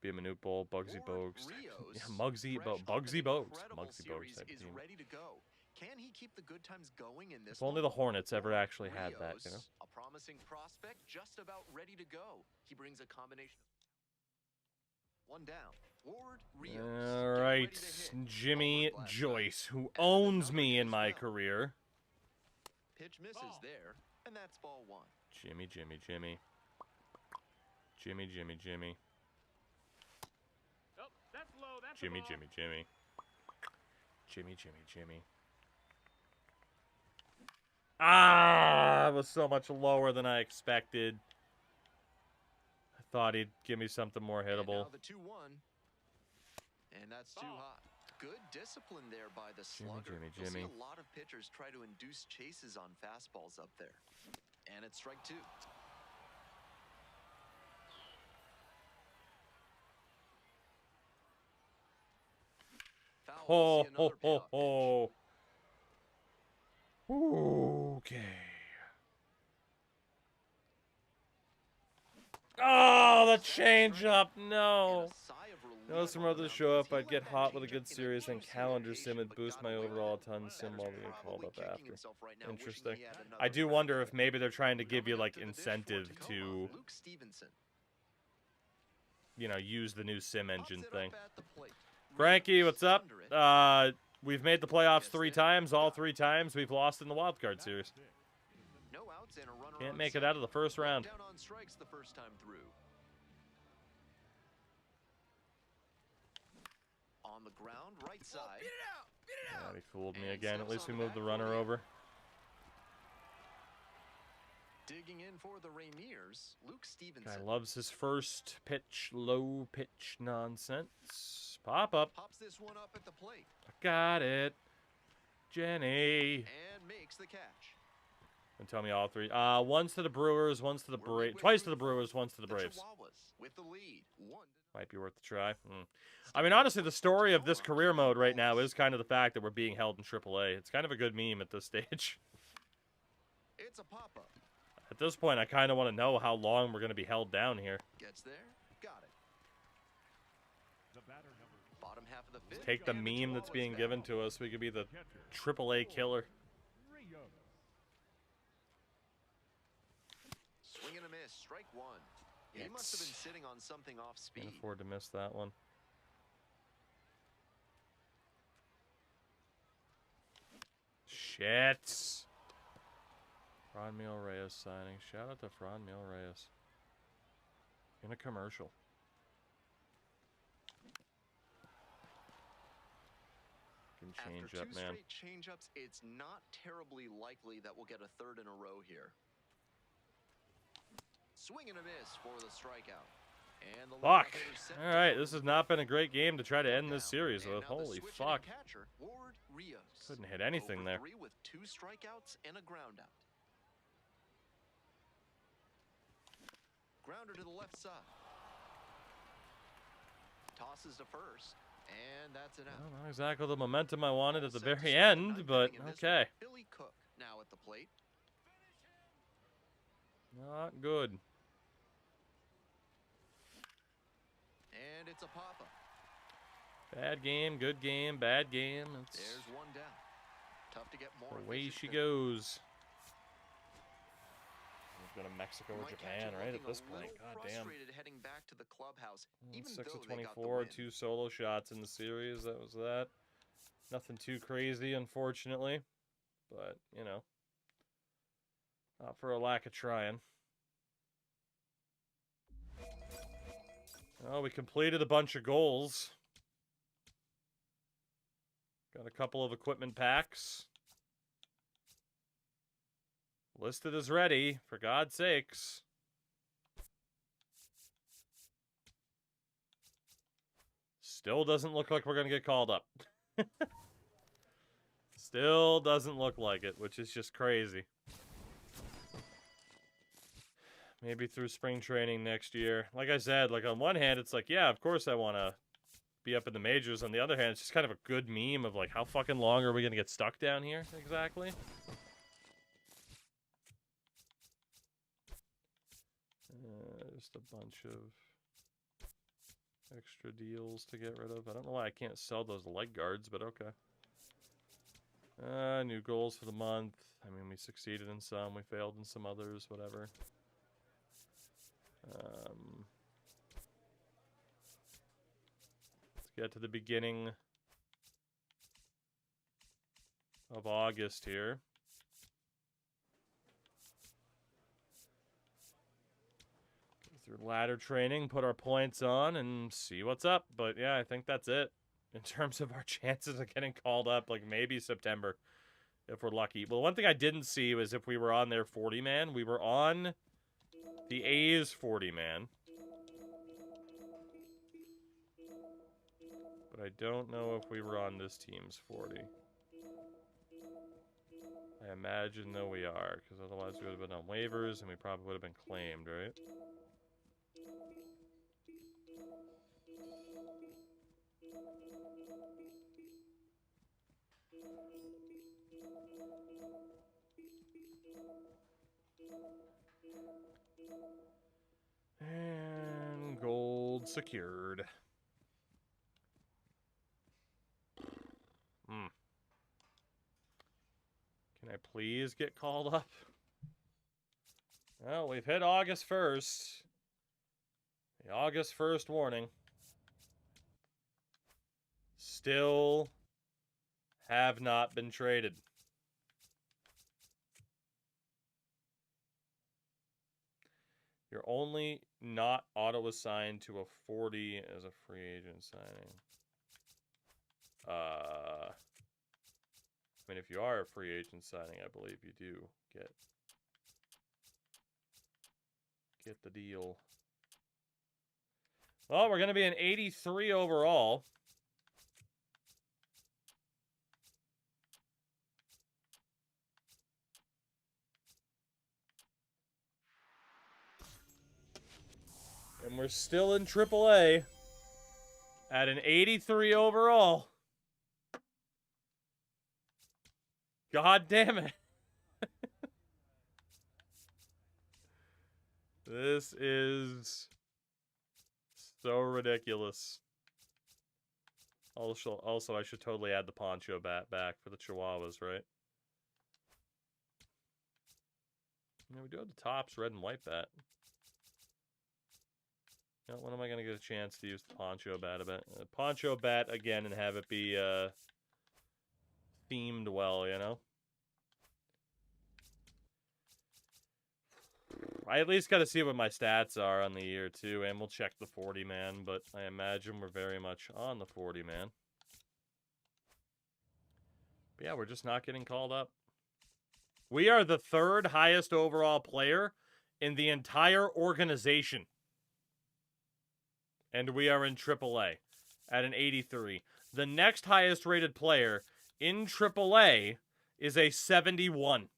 Be a Manute Bowl, Bugsy Lord Bogues. Rios, Yeah, Bugsy fresh off an Bogues. incredible Bugsy Bogues series, type of is team. ready to go. Can he keep the good times going in this If only one? the Hornets ever Lord actually had that, you know? Rios, a promising prospect, just about ready to go. He brings a combination of one down. Lord Rios. All getting ready right, to hit. Jimmy Forward last Joyce, who And owns another me in as my well. career. Pitch misses there, and that's ball 1. Jimmy. Jimmy. Oh, that's low. That's a Jimmy. ball. Jimmy. Ah, it was so much lower than I expected. I thought he'd give me something more And hittable. now the 2-1. And that's too hot. Good discipline there by the slugger. You'll Jimmy. see a lot of pitchers try to induce chases on fastballs up there. And it's strike 2. Foul. Ho, We'll see ho, another ho, payoff pitch. ho. Okay. Oh, the changeup. No. And a sigh of relief Know some on the others mound show as up, he I'd let get that hot with a changeup good in a series and close calendar sim rotation, and but boost got my away with overall it. ton sim while we get called Probably up kicking after. himself right now, wishing Interesting. he had I another do crack wonder at if it. maybe they're trying to give you Coming up like to the dish for incentive Tacoma, to, Luke Stevenson. you know, use the new sim engine Pops it thing. up at the plate. Frankie, what's up? Under it. We've made the playoffs Gets 3 there. times. All 3 times we've lost in the wild card series. No outs and a runner Can't on make it second. out of the first One round. down on strikes the first time through. On the ground, right side. Yeah, he fooled me And again. At steps least on we the moved the back runner for the over. Digging in for the Rainiers, Luke Stevenson. Guy loves his first pitch, low pitch nonsense. Pop up. Pops this one up at the plate Got it. Jenny. and makes the catch. And tell me all 3. Once to the Brewers, once to the We're Braves. midway Twice to through the the Brewers, fourth. once to the Braves. Chihuahuas with the lead. 1-0. Might be worth a try. I mean, honestly, the story of this career mode right now is kind of the fact that we're being held in AAA. It's kind of a good meme at this stage. It's a pop-up. At this point, I kind of want to know how long we're going to be held down here. Gets there. Got it. The batter number Bottom half of the fifth. Take the and meme that's Chihuahuas being back. given to us. We could be the catcher. AAA killer. Rio. Swing and a miss. Strike 1. He must have been sitting on something off speed. Can't afford to miss that one. Shit. Franmil Reyes signing. Shout out to Franmil Reyes. In a commercial. Can change After up, 2 man. straight change-ups, it's not terribly likely that we'll get a third in a row here. Swing and a miss for the strikeout. And the Fuck. leadoff hitter set to Alright, go. this has not been a great game to try to end this Down. series And with. now the Holy switch-hitting fuck. catcher, Ward Rios. Couldn't hit anything 0 there. for 3 with 2 strikeouts and a ground out. Grounder to the left side. Tosses to first, and that's an out. Well, not exactly the momentum I wanted at the Set to very start the end, ninth but inning in this okay. one. Billy Cook now at the plate. Not good. And it's a pop-up. Bad game, good game, bad game. It's There's one down. Tough to get more. the way efficient she than- goes. We'll go to Mexico or Might catch Japan, him right? At looking this a point. little God damn. frustrated heading back to the clubhouse, even 6 though of they got the 24, win. 2 solo shots in the series. That was that. Nothing too crazy, unfortunately. But, you know. Not for a lack of trying. Oh, we completed a bunch of goals. Got a couple of equipment packs. Listed as ready, for God's sakes. Still doesn't look like we're going to get called up. Still doesn't look like it, which is just crazy. Maybe through spring training next year. Like I said, like on one hand, it's like, yeah, of course I want to be up in the majors. On the other hand, it's just kind of a good meme of like, how fucking long are we going to get stuck down here exactly? Just a bunch of extra deals to get rid of. I don't know why I can't sell those leg guards, but okay. New goals for the month. I mean, we succeeded in some, we failed in some others, whatever. Let's get to the beginning of August here. Go through ladder training, put our points on, and see what's up. But yeah, I think that's it in terms of our chances of getting called up. Like maybe September, if we're lucky. Well, one thing I didn't see was if we were on their 40-man. We were on the A's 40-man. But But I don't know if we were on this team's 40. I imagine, though, we are, because otherwise we would have been on waivers, and we probably would have been claimed, right? And gold secured. Can I please get called up? Well, we've hit August 1st. The August 1st warning. Still have not been traded. You're only not auto-assigned to a 40 as a free agent signing. I mean, if you are a free agent signing, I believe you do get the deal. Well, we're going to be an 83 overall. And we're still in AAA at an 83 overall. God damn it. This is so ridiculous. Also, I should totally add the poncho bat back for the Chihuahuas, right? Yeah, we do have the Topps red and white bat. You know, when am I going to get a chance to use the poncho bat a bit? Poncho bat again and have it be themed well, you know? I at least got to see what my stats are on the year, too, and we'll check the 40-man, but I imagine we're very much on the 40-man. But yeah, we're just not getting called up. We are the third highest overall player in the entire organization. And we are in AAA at an 83. The next highest rated player in AAA is a 71.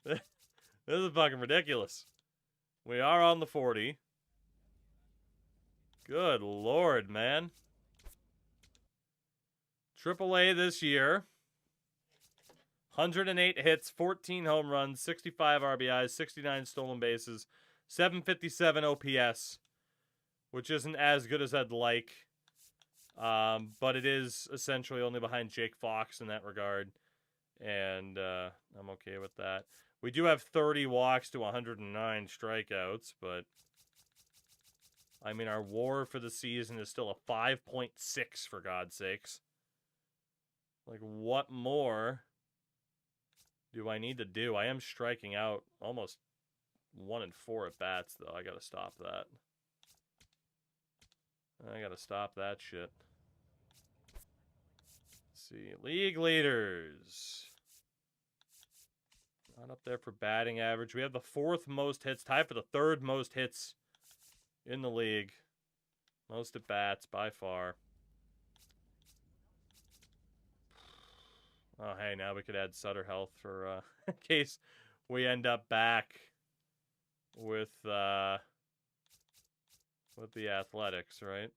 This is fucking ridiculous. We are on the 40. Good lord, man. AAA this year. 108 hits, 14 home runs, 65 RBIs, 69 stolen bases, 757 OPS, which isn't as good as I'd like. But it is essentially only behind Jake Fox in that regard. And I'm okay with that. We do have 30 walks to 109 strikeouts, but I mean, our WAR for the season is still a 5.6, for God's sakes. Like, what more do I need to do? I am striking out almost 1 in 4 at bats, though. I gotta stop that. I gotta stop that shit. Let's see. League leaders. Not up there for batting average. We have the 4th most hits, tied for the 3rd most hits in the league. Most at bats by far. Oh, hey, now we could add Sutter Health for in case we end up back with the Athletics, right?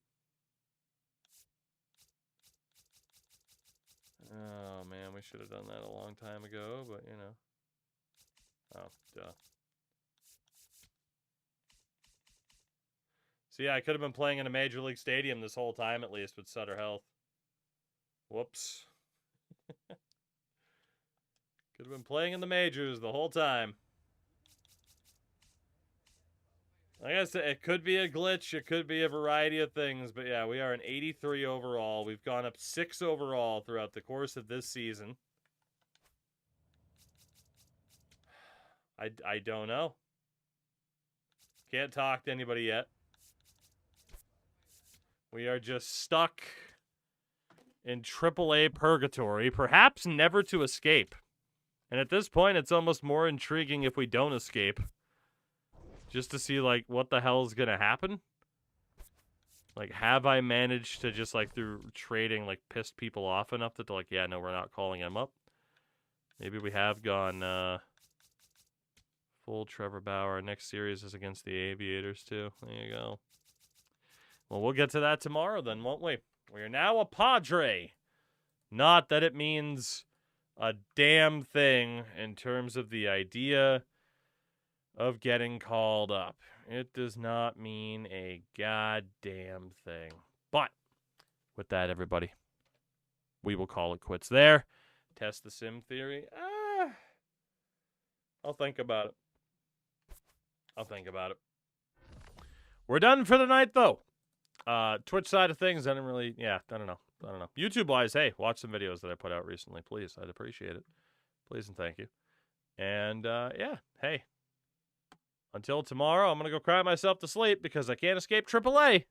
Oh, man, we should have done that a long time ago, but, you know. Oh, duh. So, yeah, I could have been playing in a Major League Stadium this whole time, at least, with Sutter Health. Whoops. Could have been playing in the majors the whole time. Like I said, it could be a glitch. It could be a variety of things. But yeah, we are an 83 overall. We've gone up 6 overall throughout the course of this season. I don't know. Can't talk to anybody yet. We are just stuck in AAA purgatory, perhaps never to escape. And at this point, it's almost more intriguing if we don't escape. just to see, like, what the hell is going to happen. Like, have I managed to just, like, through trading, like, pissed people off enough that they're like, yeah, no, we're not calling him up. Maybe we have gone full Trevor Bauer. Our next series is against the Aviators, too. There you go. Well, we'll get to that tomorrow then, won't we? We are now a Padre. Not that it means a damn thing in terms of the idea of getting called up. It does not mean a goddamn thing. But with that, everybody, we will call it quits there. Test the sim theory. I'll think about it. We're done for the night, though. Twitch side of things, I don't know. YouTube-wise, hey, watch some videos that I put out recently, please. I'd appreciate it. Please and thank you. And, hey. Until tomorrow, I'm going to go cry myself to sleep because I can't escape AAA.